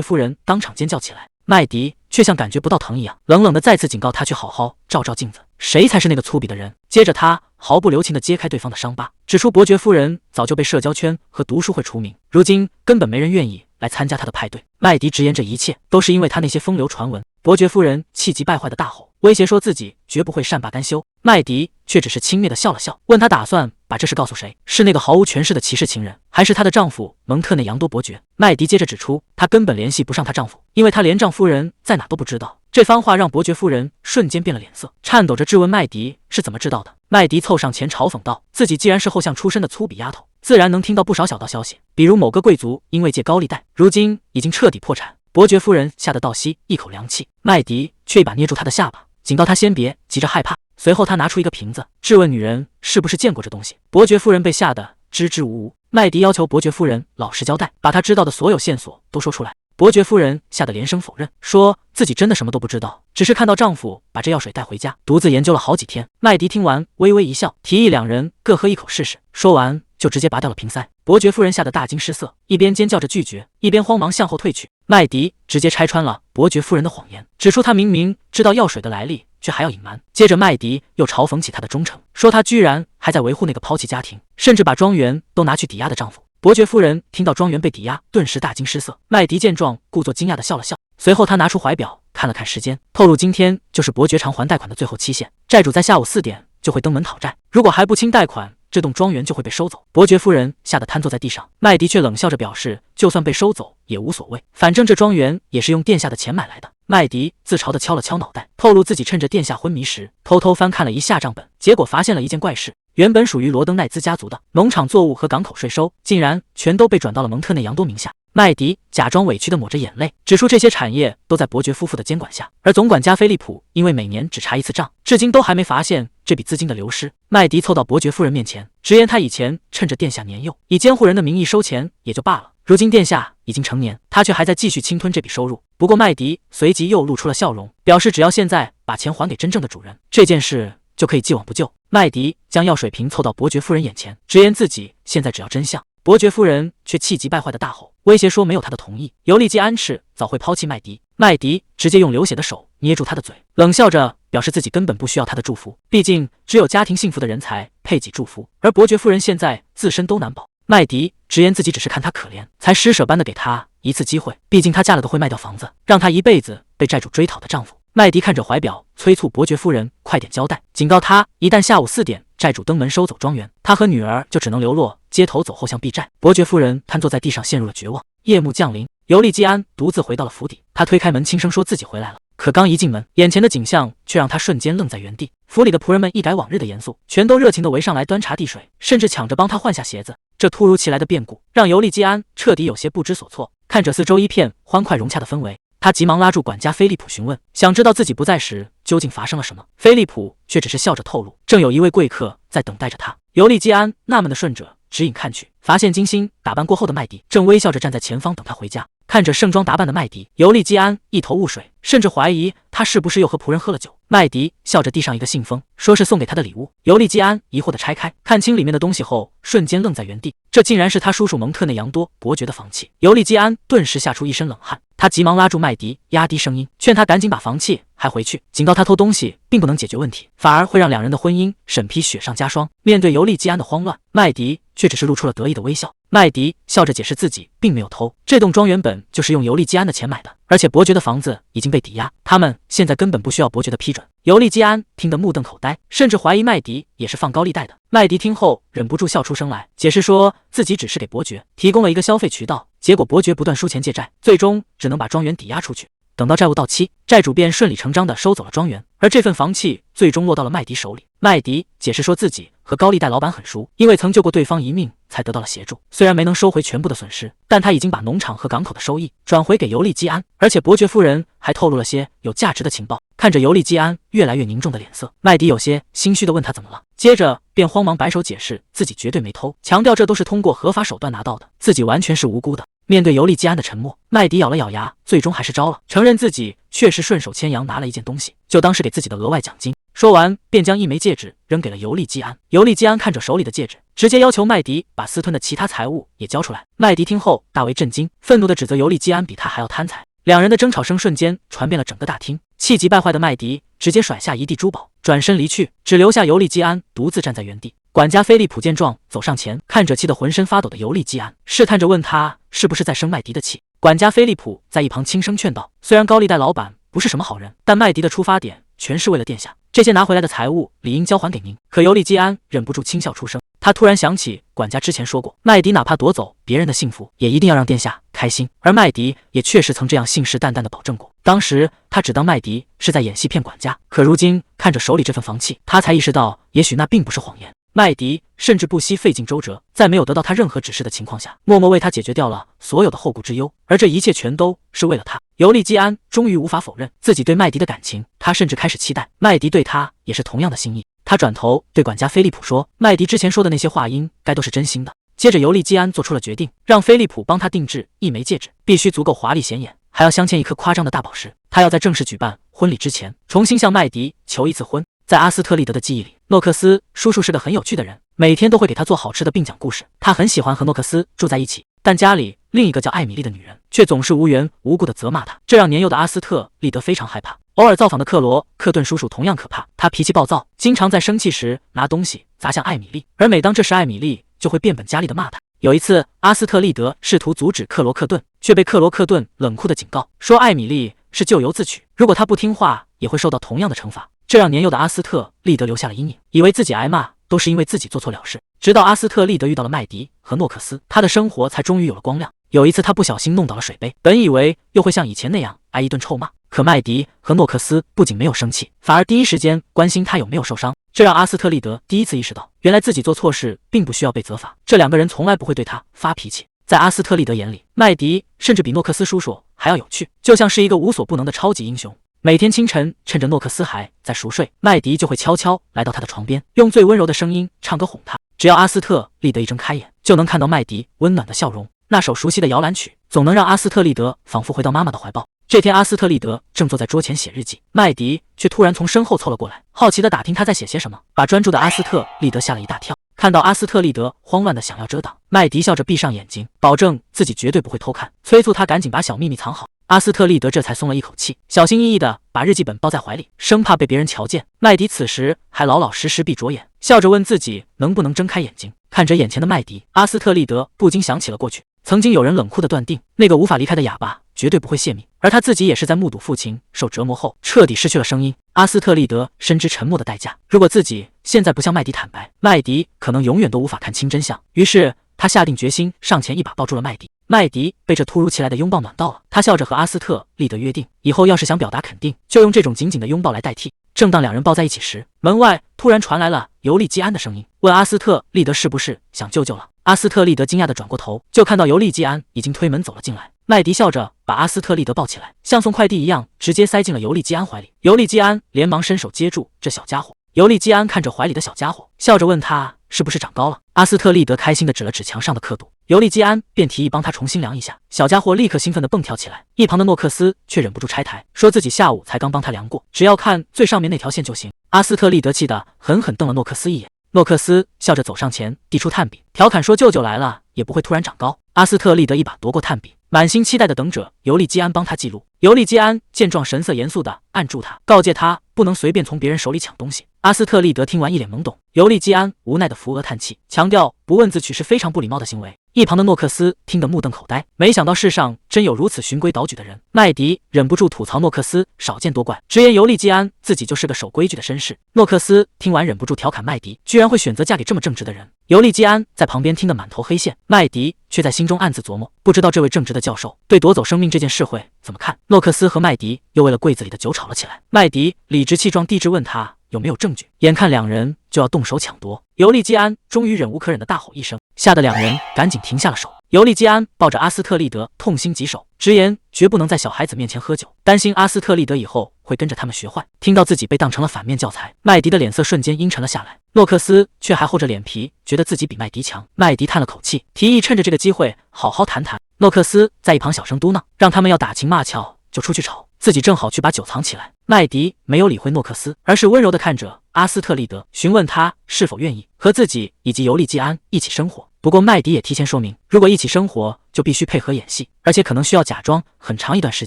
夫人当场尖叫起来，麦迪却像感觉不到疼一样，冷冷地再次警告他去好好照照镜子，谁才是那个粗鄙的人。接着他毫不留情地揭开对方的伤疤，指出伯爵夫人早就被社交圈和读书会除名，如今根本没人愿意来参加他的派对。麦迪直言这一切都是因为他那些风流传闻。伯爵夫人气急败坏的大吼，威胁说自己绝不会善罢甘休。麦迪却只是轻蔑地笑了笑，问他打算把这事告诉谁，是那个毫无权势的骑士情人，还是她的丈夫蒙特内扬多伯爵。麦迪接着指出，她根本联系不上她丈夫，因为她连丈夫人在哪都不知道。这番话让伯爵夫人瞬间变了脸色，颤抖着质问麦迪是怎么知道的。麦迪凑上前嘲讽道，自己既然是后巷出身的粗鄙丫头，自然能听到不少小道消息，比如某个贵族因为借高利贷，如今已经彻底破产。伯爵夫人吓得倒吸一口凉气，麦迪却一把捏住她的下巴，警告她先别急着害怕。随后他拿出一个瓶子，质问女人是不是见过这东西。伯爵夫人被吓得支支吾吾，麦迪要求伯爵夫人老实交代，把她知道的所有线索都说出来。伯爵夫人吓得连声否认，说自己真的什么都不知道，只是看到丈夫把这药水带回家，独自研究了好几天。麦迪听完微微一笑，提议两人各喝一口试试，说完就直接拔掉了瓶塞。伯爵夫人吓得大惊失色，一边尖叫着拒绝，一边慌忙向后退去。麦迪直接拆穿了伯爵夫人的谎言，指出他明明知道药水的来历，却还要隐瞒。接着麦迪又嘲讽起他的忠诚，说他居然还在维护那个抛弃家庭，甚至把庄园都拿去抵押的丈夫。伯爵夫人听到庄园被抵押，顿时大惊失色。麦迪见状，故作惊讶地笑了笑，随后他拿出怀表，看了看时间，透露今天就是伯爵偿还贷款的最后期限，债主在下午4点就会登门讨债，如果还不清贷款，这栋庄园就会被收走。伯爵夫人吓得瘫坐在地上，麦迪却冷笑着表示，就算被收走也无所谓，反正这庄园也是用殿下的钱买来的。麦迪自嘲地敲了敲脑袋，透露自己趁着殿下昏迷时，偷偷翻看了一下账本，结果发现了一件怪事。原本属于罗登奈兹家族的农场作物和港口税收，竟然全都被转到了蒙特内扬多名下。麦迪假装委屈地抹着眼泪，指出这些产业都在伯爵夫妇的监管下，而总管家菲利普因为每年只查一次账，至今都还没发现这笔资金的流失。麦迪凑到伯爵夫人面前，直言他以前趁着殿下年幼，以监护人的名义收钱也就罢了，如今殿下已经成年，他却还在继续侵吞这笔收入。不过麦迪随即又露出了笑容，表示只要现在把钱还给真正的主人，这件事就可以既往不咎。麦迪将药水瓶凑到伯爵夫人眼前，直言自己现在只要真相。伯爵夫人却气急败坏的大吼，威胁说没有他的同意，尤利基安赤早会抛弃麦迪。麦迪直接用流血的手捏住他的嘴，冷笑着表示自己根本不需要他的祝福，毕竟只有家庭幸福的人才配给祝福，而伯爵夫人现在自身都难保。麦迪直言自己只是看他可怜，才施舍般的给他一次机会，毕竟他嫁了个会卖掉房子，让他一辈子被债主追讨的丈夫。麦迪看着怀表，催促伯爵夫人快点交代，警告他一旦下午4点债主登门收走庄园，他和女儿就只能流落街头走后巷避债。伯爵夫人瘫坐在地上陷入了绝望。夜幕降临，尤利基安独自回到了府邸，他推开门轻声说自己回来了，可刚一进门，眼前的景象却让他瞬间愣在原地。府里的仆人们一改往日的严肃，全都热情地围上来端茶递水，甚至抢着帮他换下鞋子。这突如其来的变故让尤利基安彻底有些不知所措，看着四周一片欢快融洽的氛围，他急忙拉住管家菲利普询问，想知道自己不在时究竟发生了什么。菲利普却只是笑着透露，正有一位贵客在等待着他。尤利基安纳闷地顺着指引看去，发现精心打扮过后的麦迪正微笑着站在前方等他回家。看着盛装打扮的麦迪，尤利基安一头雾水，甚至怀疑他是不是又和仆人喝了酒。麦迪笑着递上一个信封，说是送给他的礼物。尤利基安疑惑地拆开，看清里面的东西后，瞬间愣在原地，这竟然是他叔叔蒙特内扬多伯爵的房契。尤利基安顿时吓出一身冷汗，他急忙拉住麦迪，压低声音劝他赶紧把房契还回去，警告他偷东西并不能解决问题，反而会让两人的婚姻审批雪上加霜。面对尤利基安的慌乱，麦迪却只是露出了得意的微笑。麦迪笑着解释自己并没有偷，这栋庄园本就是用尤利基安的钱买的，而且伯爵的房子已经被抵押，他们现在根本不需要伯爵的批准。尤利基安听得目瞪口呆，甚至怀疑麦迪也是放高利贷的。麦迪听后忍不住笑出声来，解释说自己只是给伯爵提供了一个消费渠道，结果伯爵不断输钱借债，最终只能把庄园抵押出去。等到债务到期，债主便顺理成章地收走了庄园，而这份房契最终落到了麦迪手里。麦迪解释说自己和高利贷老板很熟，因为曾救过对方一命才得到了协助，虽然没能收回全部的损失，但他已经把农场和港口的收益转回给尤利基安，而且伯爵夫人还透露了些有价值的情报。看着尤利基安越来越凝重的脸色，麦迪有些心虚地问他怎么了，接着便慌忙摆手解释自己绝对没偷，强调这都是通过合法手段拿到的，自己完全是无辜的。面对尤利基安的沉默，麦迪咬了咬牙，最终还是招了，承认自己确实顺手牵羊拿了一件东西，就当是给自己的额外奖金。说完便将一枚戒指扔给了尤利基安。尤利基安看着手里的戒指，直接要求麦迪把私吞的其他财物也交出来。麦迪听后大为震惊，愤怒地指责尤利基安比他还要贪财。两人的争吵声瞬间传遍了整个大厅，气急败坏的麦迪直接甩下一地珠宝，转身离去，只留下尤利基安独自站在原地。管家菲利普见状走上前，看着气得浑身发抖的尤利基安，试探着问他是不是在生麦迪的气。管家菲利普在一旁轻声劝道，虽然高利贷老板不是什么好人，但麦迪的出发点全是为了殿下，这些拿回来的财物理应交还给您。可尤利基安忍不住轻笑出声，他突然想起管家之前说过，麦迪哪怕夺走别人的幸福，也一定要让殿下开心，而麦迪也确实曾这样信誓旦旦地保证过。当时他只当麦迪是在演戏骗管家，可如今看着手里这份房契，他才意识到也许那并不是谎言。麦迪甚至不惜费尽周折，在没有得到他任何指示的情况下，默默为他解决掉了所有的后顾之忧，而这一切全都是为了他。尤利基安终于无法否认自己对麦迪的感情，他甚至开始期待麦迪对他也是同样的心意。他转头对管家菲利普说，麦迪之前说的那些话应该都是真心的。接着尤利基安做出了决定，让菲利普帮他定制一枚戒指，必须足够华丽显眼，还要镶嵌一颗夸张的大宝石。他要在正式举办婚礼之前重新向麦迪求一次婚。在阿斯特利德的记忆里，诺克斯叔叔是个很有趣的人，每天都会给他做好吃的并讲故事。他很喜欢和诺克斯住在一起，但家里另一个叫艾米丽的女人却总是无缘无故地责骂他，这让年幼的阿斯特利德非常害怕。偶尔造访的克罗克顿叔叔同样可怕，他脾气暴躁，经常在生气时拿东西砸向艾米丽，而每当这时艾米丽就会变本加厉地骂他。有一次，阿斯特利德试图阻止克罗克顿，却被克罗克顿冷酷地警告，说艾米丽是咎由自取，如果他不听话，也会受到同样的惩罚。这让年幼的阿斯特利德留下了阴影，以为自己挨骂都是因为自己做错了事。直到阿斯特利德遇到了麦迪和诺克斯，他的生活才终于有了光亮。有一次，他不小心弄倒了水杯，本以为又会像以前那样挨一顿臭骂，可麦迪和诺克斯不仅没有生气，反而第一时间关心他有没有受伤。这让阿斯特利德第一次意识到，原来自己做错事并不需要被责罚。这两个人从来不会对他发脾气。在阿斯特利德眼里，麦迪甚至比诺克斯叔叔还要有趣，就像是一个无所不能的超级英雄。每天清晨，趁着诺克斯还在熟睡，麦迪就会悄悄来到他的床边，用最温柔的声音唱歌哄他。只要阿斯特利德一睁开眼，就能看到麦迪温暖的笑容。那首熟悉的摇篮曲总能让阿斯特利德仿佛回到妈妈的怀抱。这天，阿斯特利德正坐在桌前写日记，麦迪却突然从身后凑了过来，好奇地打听他在写些什么，把专注的阿斯特利德吓了一大跳。看到阿斯特利德慌乱地想要遮挡，麦迪笑着闭上眼睛，保证自己绝对不会偷看，催促他赶紧把小秘密藏好。阿斯特利德这才松了一口气，小心翼翼地把日记本抱在怀里，生怕被别人瞧见。麦迪此时还老老实实闭着眼，笑着问自己能不能睁开眼睛。看着眼前的麦迪，阿斯特利德不禁想起了过去，曾经有人冷酷地断定，那个无法离开的哑巴绝对不会泄密，而他自己也是在目睹父亲受折磨后彻底失去了声音。阿斯特利德深知沉默的代价，如果自己现在不向麦迪坦白，麦迪可能永远都无法看清真相。于是他下定决心，上前一把抱住了麦迪。麦迪被这突如其来的拥抱暖到了，他笑着和阿斯特利德约定，以后要是想表达肯定，就用这种紧紧的拥抱来代替。正当两人抱在一起时，门外突然传来了尤利基安的声音，问阿斯特利德是不是想救救了。阿斯特利德惊讶地转过头，就看到尤利基安已经推门走了进来。麦迪笑着把阿斯特利德抱起来，像送快递一样直接塞进了尤利基安怀里。尤利基安连忙伸手接住这小家伙。尤利基安看着怀里的小家伙，笑着问他是不是长高了。阿斯特利德开心地指了指墙上的刻度，尤利基安便提议帮他重新量一下。小家伙立刻兴奋地蹦跳起来，一旁的诺克斯却忍不住拆台，说自己下午才刚帮他量过，只要看最上面那条线就行。阿斯特利德气得狠狠瞪了诺克斯一眼。诺克斯笑着走上前，递出炭笔，调侃说：“舅舅来了，也不会突然长高。”阿斯特利德一把夺过炭笔，满心期待地等着尤利基安帮他记录。尤利基安见状，神色严肃地按住他，告诫他不能随便从别人手里抢东西。阿斯特利德听完一脸懵懂，尤利基安无奈地扶额叹气，强调不问自取是非常不礼貌的行为。一旁的诺克斯听得目瞪口呆，没想到世上真有如此循规蹈矩的人。麦迪忍不住吐槽诺克斯少见多怪，直言尤利基安自己就是个守规矩的绅士。诺克斯听完忍不住调侃麦迪居然会选择嫁给这么正直的人。尤利基安在旁边听得满头黑线，麦迪却在心中暗自琢磨，不知道这位正直的教授对夺走生命这件事会怎么看。诺克斯和麦迪又为了柜子里的酒吵了起来，麦迪理直气壮地质问他有没有证据，眼看两人就要动手抢夺，尤利基安终于忍无可忍的大吼一声，吓得两人赶紧停下了手。尤利基安抱着阿斯特利德痛心疾首，直言绝不能在小孩子面前喝酒，担心阿斯特利德以后会跟着他们学坏。听到自己被当成了反面教材，麦迪的脸色瞬间阴沉了下来。诺克斯却还厚着脸皮，觉得自己比麦迪强。麦迪叹了口气，提议趁着这个机会好好谈谈。诺克斯在一旁小声嘟囔，让他们要打情骂俏就出去吵，自己正好去把酒藏起来。麦迪没有理会诺克斯，而是温柔地看着阿斯特利德，询问他是否愿意和自己以及尤利基安一起生活。不过麦迪也提前说明，如果一起生活就必须配合演戏，而且可能需要假装很长一段时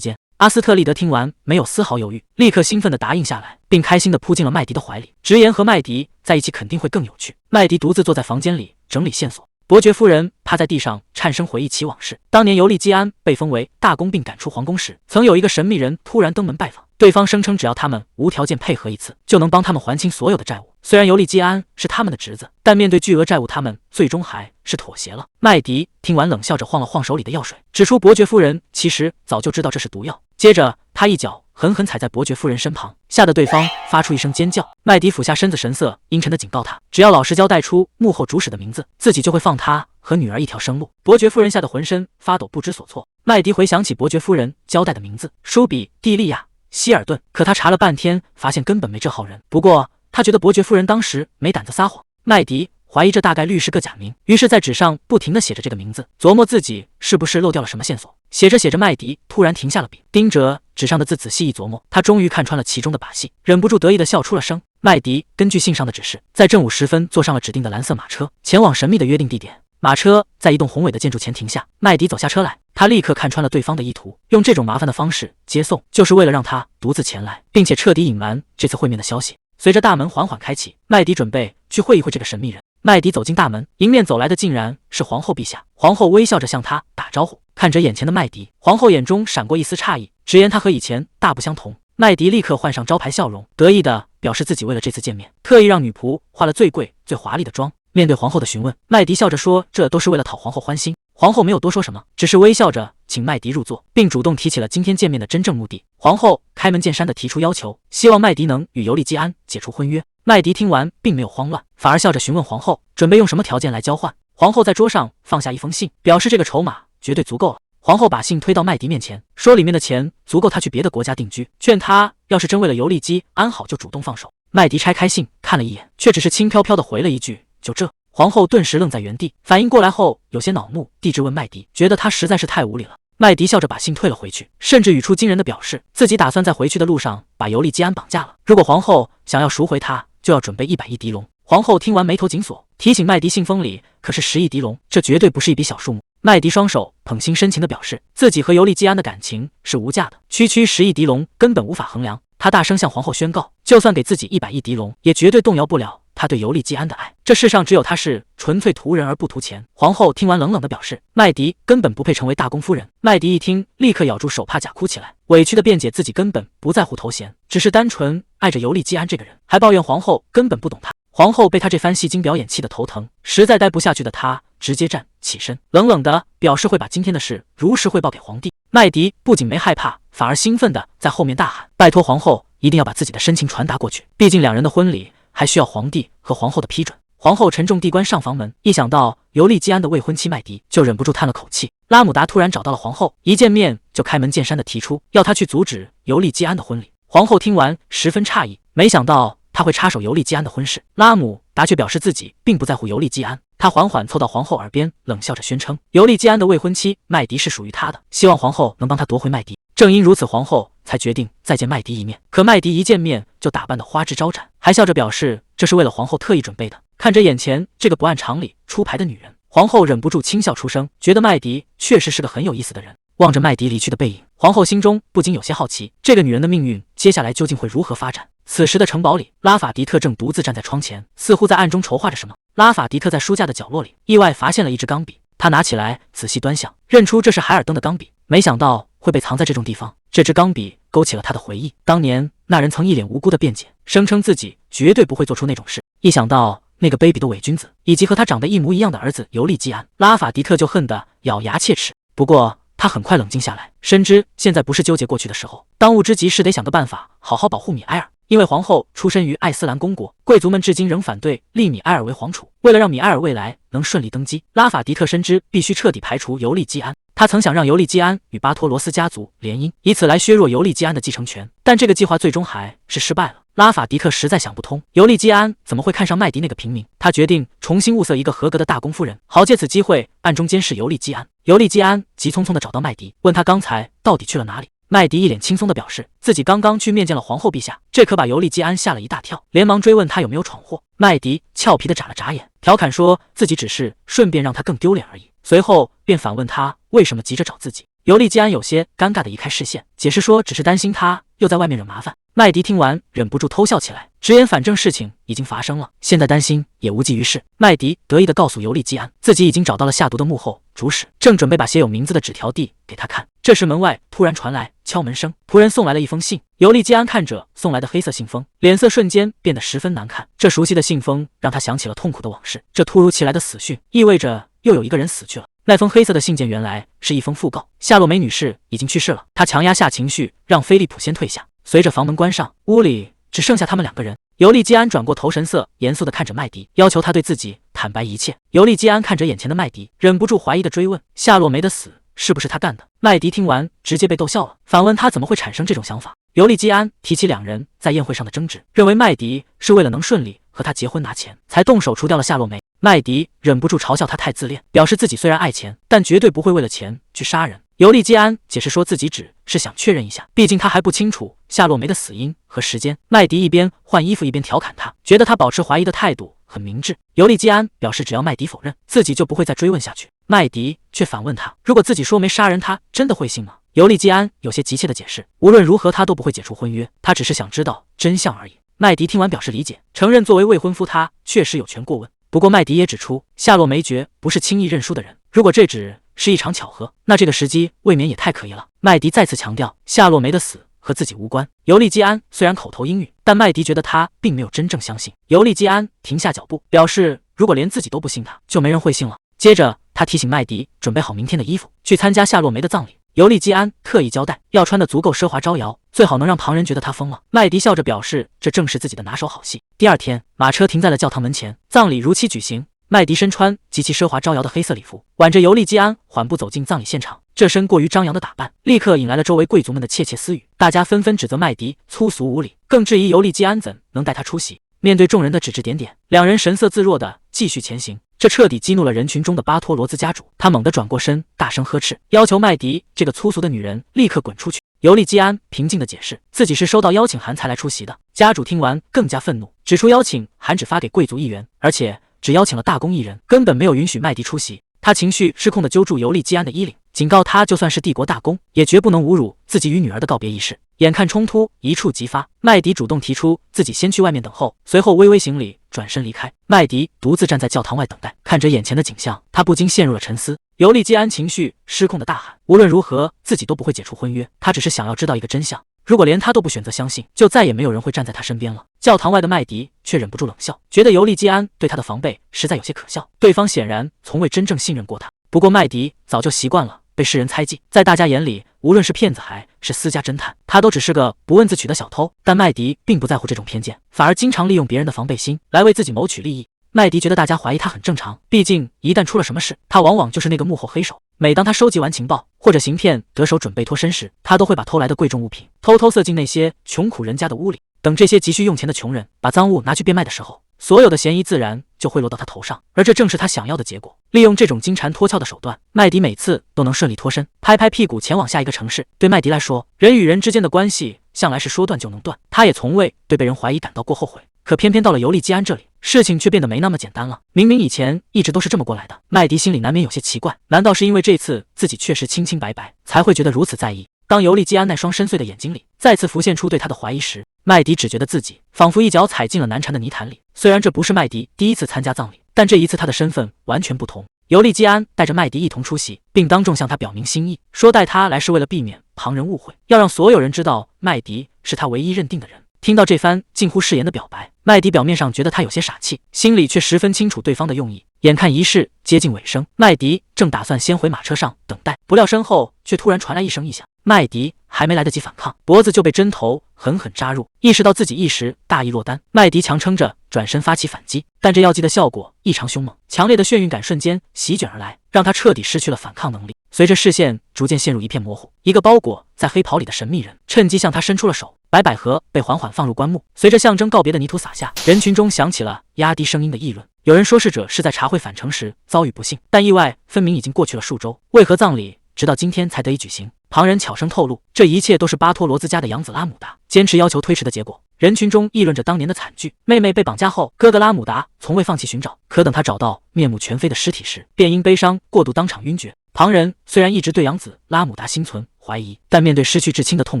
间。阿斯特利德听完没有丝毫犹豫，立刻兴奋地答应下来，并开心地扑进了麦迪的怀里，直言和麦迪在一起肯定会更有趣。麦迪独自坐在房间里整理线索，伯爵夫人趴在地上颤声回忆起往事。当年尤利基安被封为大公并赶出皇宫时，曾有一个神秘人突然登门拜访，对方声称只要他们无条件配合一次，就能帮他们还清所有的债务。虽然尤利基安是他们的侄子，但面对巨额债务，他们最终还是妥协了。麦迪听完冷笑着晃了晃手里的药水，指出伯爵夫人其实早就知道这是毒药。接着他一脚狠狠踩在伯爵夫人身旁，吓得对方发出一声尖叫。麦迪俯下身子，神色阴沉地警告他，只要老实交代出幕后主使的名字，自己就会放他和女儿一条生路。伯爵夫人吓得浑身发抖，不知所措。麦迪回想起伯爵夫人交代的名字，舒比蒂利亚希尔顿，可他查了半天发现根本没这号人。不过他觉得伯爵夫人当时没胆子撒谎，麦迪怀疑这大概率是个假名，于是在纸上不停地写着这个名字，琢磨自己是不是漏掉了什么线索。写着写着，麦迪突然停下了笔，盯着纸上的字仔细一琢磨，他终于看穿了其中的把戏，忍不住得意地笑出了声。麦迪根据信上的指示，在正午时分坐上了指定的蓝色马车，前往神秘的约定地点。马车在一栋宏伟的建筑前停下，麦迪走下车来，他立刻看穿了对方的意图，用这种麻烦的方式接送，就是为了让他独自前来，并且彻底隐瞒这次会面的消息。随着大门缓缓开启，麦迪准备去会一会这个神秘人。麦迪走进大门，迎面走来的竟然是皇后陛下。皇后微笑着向他打招呼，看着眼前的麦迪，皇后眼中闪过一丝诧异，直言他和以前大不相同。麦迪立刻换上招牌笑容，得意地表示自己为了这次见面，特意让女仆化了最贵最华丽的妆。面对皇后的询问，麦迪笑着说这都是为了讨皇后欢心。皇后没有多说什么，只是微笑着请麦迪入座，并主动提起了今天见面的真正目的。皇后开门见山地提出要求，希望麦迪能与尤利基安解除婚约。麦迪听完并没有慌乱，反而笑着询问皇后准备用什么条件来交换。皇后在桌上放下一封信，表示这个筹码绝对足够了。皇后把信推到麦迪面前，说里面的钱足够他去别的国家定居，劝他要是真为了尤利基安好就主动放手。麦迪拆开信看了一眼，却只是轻飘飘地回了一句就这。皇后顿时愣在原地，反应过来后有些恼怒地质问麦迪，觉得他实在是太无理了。麦迪笑着把信退了回去，甚至语出惊人的表示自己打算在回去的路上把尤利基安绑架了，如果皇后想要赎回他，就要准备100亿狄龙。皇后听完眉头紧锁，提醒麦迪信封里可是10亿狄龙，这绝对不是一笔小数目。麦迪双手捧心深情地表示自己和尤利基安的感情是无价的，区10亿狄龙根本无法衡量。他大声向皇后宣告，就算给自己100亿狄龙，也绝对动摇不了他对尤利基安的爱。这世上只有他是纯粹图人而不图钱。皇后听完冷冷地表示，麦迪根本不配成为大公夫人。麦迪一听，立刻咬住手帕假哭起来，委屈地辩解自己根本不在乎头衔，只是单纯爱着尤利基安这个人，还抱怨皇后根本不懂他。皇后被他这番戏精表演气得头疼，实在待不下去的她直接站起身，冷冷地表示会把今天的事如实汇报给皇帝。麦迪不仅没害怕，反而兴奋地在后面大喊，拜托皇后一定要把自己的深情传达过去，毕竟两人的婚礼还需要皇帝和皇后的批准。皇后沉重地关上房门，一想到尤利基安的未婚妻麦迪，就忍不住叹了口气。拉姆达突然找到了皇后，一见面就开门见山地提出要她去阻止尤利基安的婚礼。皇后听完十分诧异，没想到他会插手尤利基安的婚事。拉姆达却表示自己并不在乎尤利基安，他缓缓凑到皇后耳边，冷笑着宣称尤利基安的未婚妻麦迪是属于他的，希望皇后能帮他夺回麦迪。正因如此，皇后才决定再见麦迪一面。可麦迪一见面就打扮得花枝招展，还笑着表示这是为了皇后特意准备的。看着眼前这个不按常理出牌的女人，皇后忍不住轻笑出声，觉得麦迪确实是个很有意思的人。望着麦迪离去的背影，皇后心中不禁有些好奇，这个女人的命运接下来究竟会如何发展。此时的城堡里，拉法迪特正独自站在窗前，似乎在暗中筹划着什么。拉法迪特在书架的角落里意外发现了一支钢笔，他拿起来仔细端详，认出这是海尔登的钢笔，没想到会被藏在这种地方。这支钢笔勾起了他的回忆，当年那人曾一脸无辜的辩解，声称自己绝对不会做出那种事。一想到那个卑鄙的伪君子以及和他长得一模一样的儿子尤利基安，拉法迪特就恨得咬牙切齿。不过他很快冷静下来，深知现在不是纠结过去的时候，当务之急是得想个办法好好保护米埃尔。因为皇后出身于艾斯兰公国，贵族们至今仍反对立米埃尔为皇储。为了让米埃尔未来能顺利登基，拉法迪特深知必须彻底排除尤利基安。他曾想让尤利基安与巴托罗斯家族联姻，以此来削弱尤利基安的继承权，但这个计划最终还是失败了。拉法迪特实在想不通，尤利基安怎么会看上麦迪那个平民。他决定重新物色一个合格的大公夫人，好借此机会暗中监视尤利基安。尤利基安急匆匆地找到麦迪，问他刚才到底去了哪里。麦迪一脸轻松地表示自己刚刚去面见了皇后陛下，这可把尤利基安吓了一大跳，连忙追问他有没有闯祸。麦迪俏皮地眨了眨眼，调侃说自己只是顺便让他更丢脸而已，随后便反问他为什么急着找自己。尤利基安有些尴尬地移开视线，解释说只是担心他又在外面惹麻烦。麦迪听完忍不住偷笑起来，直言反正事情已经发生了，现在担心也无济于事。麦迪得意地告诉尤利基安，自己已经找到了下毒的幕后主使，正准备把写有名字的纸条递给他看。这时门外突然传来敲门声，仆人送来了一封信。尤利基安看着送来的黑色信封，脸色瞬间变得十分难看。这熟悉的信封让他想起了痛苦的往事，这突如其来的死讯意味着又有一个人死去了。那封黑色的信件原来是一封讣告，夏洛梅女士已经去世了。他强压下情绪，让菲利普先退下。随着房门关上，屋里只剩下他们两个人。尤利基安转过头，神色严肃地看着麦迪，要求他对自己坦白一切。尤利基安看着眼前的麦迪，忍不住怀疑地追问：夏洛梅的死是不是他干的？麦迪听完直接被逗笑了，反问他怎么会产生这种想法。尤利基安提起两人在宴会上的争执，认为麦迪是为了能顺利和他结婚拿钱，才动手除掉了夏洛梅。麦迪忍不住嘲笑他太自恋，表示自己虽然爱钱，但绝对不会为了钱去杀人。尤利基安解释说自己只是想确认一下，毕竟他还不清楚夏洛梅的死因和时间。麦迪一边换衣服一边调侃他，觉得他保持怀疑的态度很明智。尤利基安表示只要麦迪否认，自己就不会再追问下去。麦迪却反问他，如果自己说没杀人，他真的会信吗？尤利基安有些急切地解释，无论如何他都不会解除婚约，他只是想知道真相而已。麦迪听完表示理解，承认作为未婚夫他确实有权过问。不过麦迪也指出，夏洛梅爵不是轻易认输的人，如果这只是一场巧合，那这个时机未免也太可疑了。麦迪再次强调夏洛梅的死和自己无关。尤利基安虽然口头应允，但麦迪觉得他并没有真正相信。尤利基安停下脚步，表示如果连自己都不信他，就没人会信了。接着他提醒麦迪准备好明天的衣服，去参加夏洛梅的葬礼。尤利基安特意交代要穿得足够奢华招摇，最好能让旁人觉得他疯了。麦迪笑着表示这正是自己的拿手好戏。第二天，马车停在了教堂门前，葬礼如期举行。麦迪身穿极其奢华招摇的黑色礼服，挽着尤利基安缓步走进葬礼现场。这身过于张扬的打扮，立刻引来了周围贵族们的窃窃私语。大家纷纷指责麦迪粗俗无礼，更质疑尤利基安怎能带他出席。面对众人的指指点点，两人神色自若地继续前行。这彻底激怒了人群中的巴托罗兹家主，他猛地转过身，大声呵斥，要求麦迪这个粗俗的女人立刻滚出去。尤利基安平静地解释，自己是收到邀请函才来出席的。家主听完更加愤怒，指出邀请函只发给贵族一员，而且只邀请了大公一人，根本没有允许麦迪出席。他情绪失控地揪住尤利基安的衣领，警告他就算是帝国大公，也绝不能侮辱自己与女儿的告别仪式。眼看冲突一触即发，麦迪主动提出自己先去外面等候，随后微微行礼，转身离开。麦迪独自站在教堂外等待，看着眼前的景象，他不禁陷入了沉思。尤利基安情绪失控的大喊，无论如何自己都不会解除婚约，他只是想要知道一个真相。如果连他都不选择相信，就再也没有人会站在他身边了。教堂外的麦迪却忍不住冷笑，觉得尤利基安对他的防备实在有些可笑，对方显然从未真正信任过他。不过麦迪早就习惯了被世人猜忌，在大家眼里，无论是骗子还是私家侦探，他都只是个不问自取的小偷。但麦迪并不在乎这种偏见，反而经常利用别人的防备心来为自己谋取利益。麦迪觉得大家怀疑他很正常，毕竟一旦出了什么事，他往往就是那个幕后黑手。每当他收集完情报或者行骗得手准备脱身时，他都会把偷来的贵重物品偷偷塞进那些穷苦人家的屋里。等这些急需用钱的穷人把赃物拿去变卖的时候，所有的嫌疑自然就会落到他头上，而这正是他想要的结果。利用这种金蝉脱壳的手段，麦迪每次都能顺利脱身，拍拍屁股前往下一个城市。对麦迪来说，人与人之间的关系向来是说断就能断，他也从未对被人怀疑感到过后悔。可偏偏到了尤利基安这里，事情却变得没那么简单了。明明以前一直都是这么过来的，麦迪心里难免有些奇怪，难道是因为这次自己确实清清白白，才会觉得如此在意？当尤利基安那双深邃的眼睛里再次浮现出对他的怀疑时，麦迪只觉得自己仿佛一脚踩进了难缠的泥潭里。虽然这不是麦迪第一次参加葬礼，但这一次他的身份完全不同。尤利基安带着麦迪一同出席，并当众向他表明心意，说带他来是为了避免旁人误会，要让所有人知道麦迪是他唯一认定的人。听到这番近乎誓言的表白，麦迪表面上觉得他有些傻气，心里却十分清楚对方的用意。眼看仪式接近尾声，麦迪正打算先回马车上等待，不料身后却突然传来一声异响。麦迪还没来得及反抗，脖子就被针头狠狠扎入。意识到自己一时大意落单，麦迪强撑着转身发起反击，但这药剂的效果异常凶猛，强烈的眩晕感瞬间席卷而来，让他彻底失去了反抗能力。随着视线逐渐陷入一片模糊，一个包裹在黑袍里的神秘人趁机向他伸出了手。白百合被缓缓放入棺木，随着象征告别的泥土洒下，人群中响起了压低声音的议论。有人说逝者是在茶会返程时遭遇不幸，但意外分明已经过去了数周，为何葬礼直到今天才得以举行？旁人悄声透露，这一切都是巴托罗兹家的养子拉姆达坚持要求推迟的结果。人群中议论着当年的惨剧，妹妹被绑架后，哥哥拉姆达从未放弃寻找，可等他找到面目全非的尸体时，便因悲伤过度当场晕厥。旁人虽然一直对养子拉姆达心存怀疑，但面对失去至亲的痛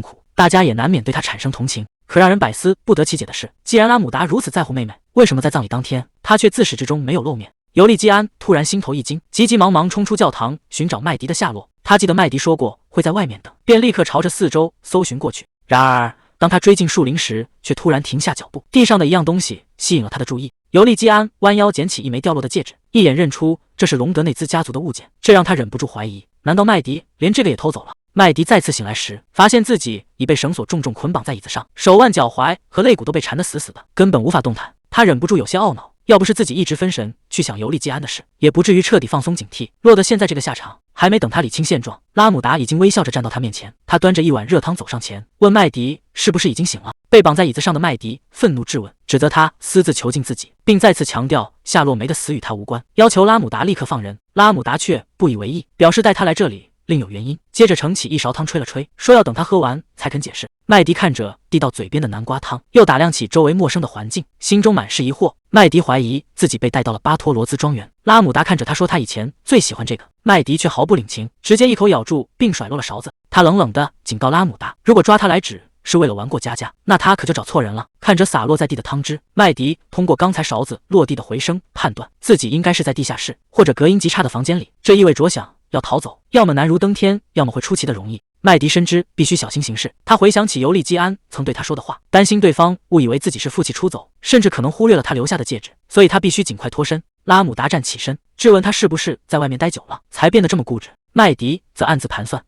苦，大家也难免对他产生同情。可让人百思不得其解的是，既然拉姆达如此在乎妹妹，为什么在葬礼当天，他却自始至终没有露面？尤利基安突然心头一惊，急急忙忙冲出教堂寻找麦迪的下落。他记得麦迪说过会在外面等，便立刻朝着四周搜寻过去。然而当他追进树林时，却突然停下脚步，地上的一样东西吸引了他的注意。尤利基安弯腰捡起一枚掉落的戒指，一眼认出这是隆德内兹家族的物件，这让他忍不住怀疑，难道麦迪连这个也偷走了？麦迪再次醒来时，发现自己已被绳索重重捆绑在椅子上，手腕、脚踝和肋骨都被缠得死死的，根本无法动弹。他忍不住有些懊恼，要不是自己一直分神去想尤利基安的事，也不至于彻底放松警惕，落得现在这个下场。还没等他理清现状，拉姆达已经微笑着站到他面前。他端着一碗热汤走上前，问麦迪是不是已经醒了。被绑在椅子上的麦迪愤怒质问，指责他私自囚禁自己，并再次强调夏洛梅的死与他无关，要求拉姆达立刻放人。拉姆达却不以为意，表示带他来这里另有原因。接着盛起一勺汤吹了吹，说要等他喝完才肯解释。麦迪看着递到嘴边的南瓜汤，又打量起周围陌生的环境，心中满是疑惑。麦迪怀疑自己被带到了巴托罗兹庄园。拉姆达看着他说他以前最喜欢这个，麦迪却毫不领情，直接一口咬住并甩落了勺子。他冷冷地警告拉姆达，如果抓他来指是为了玩过家家，那他可就找错人了。看着洒落在地的汤汁，麦迪通过刚才勺子落地的回声判断自己应该是在地下室或者隔音极差的房间里，这意味着想要逃走，要么难如登天，要么会出奇的容易。麦迪深知必须小心行事，他回想起尤利基安曾对他说的话，担心对方误以为自己是负气出走，甚至可能忽略了他留下的戒指，所以他必须尽快脱身。拉姆达站起身，质问他是不是在外面待久了，才变得这么固执。麦迪则暗自盘算，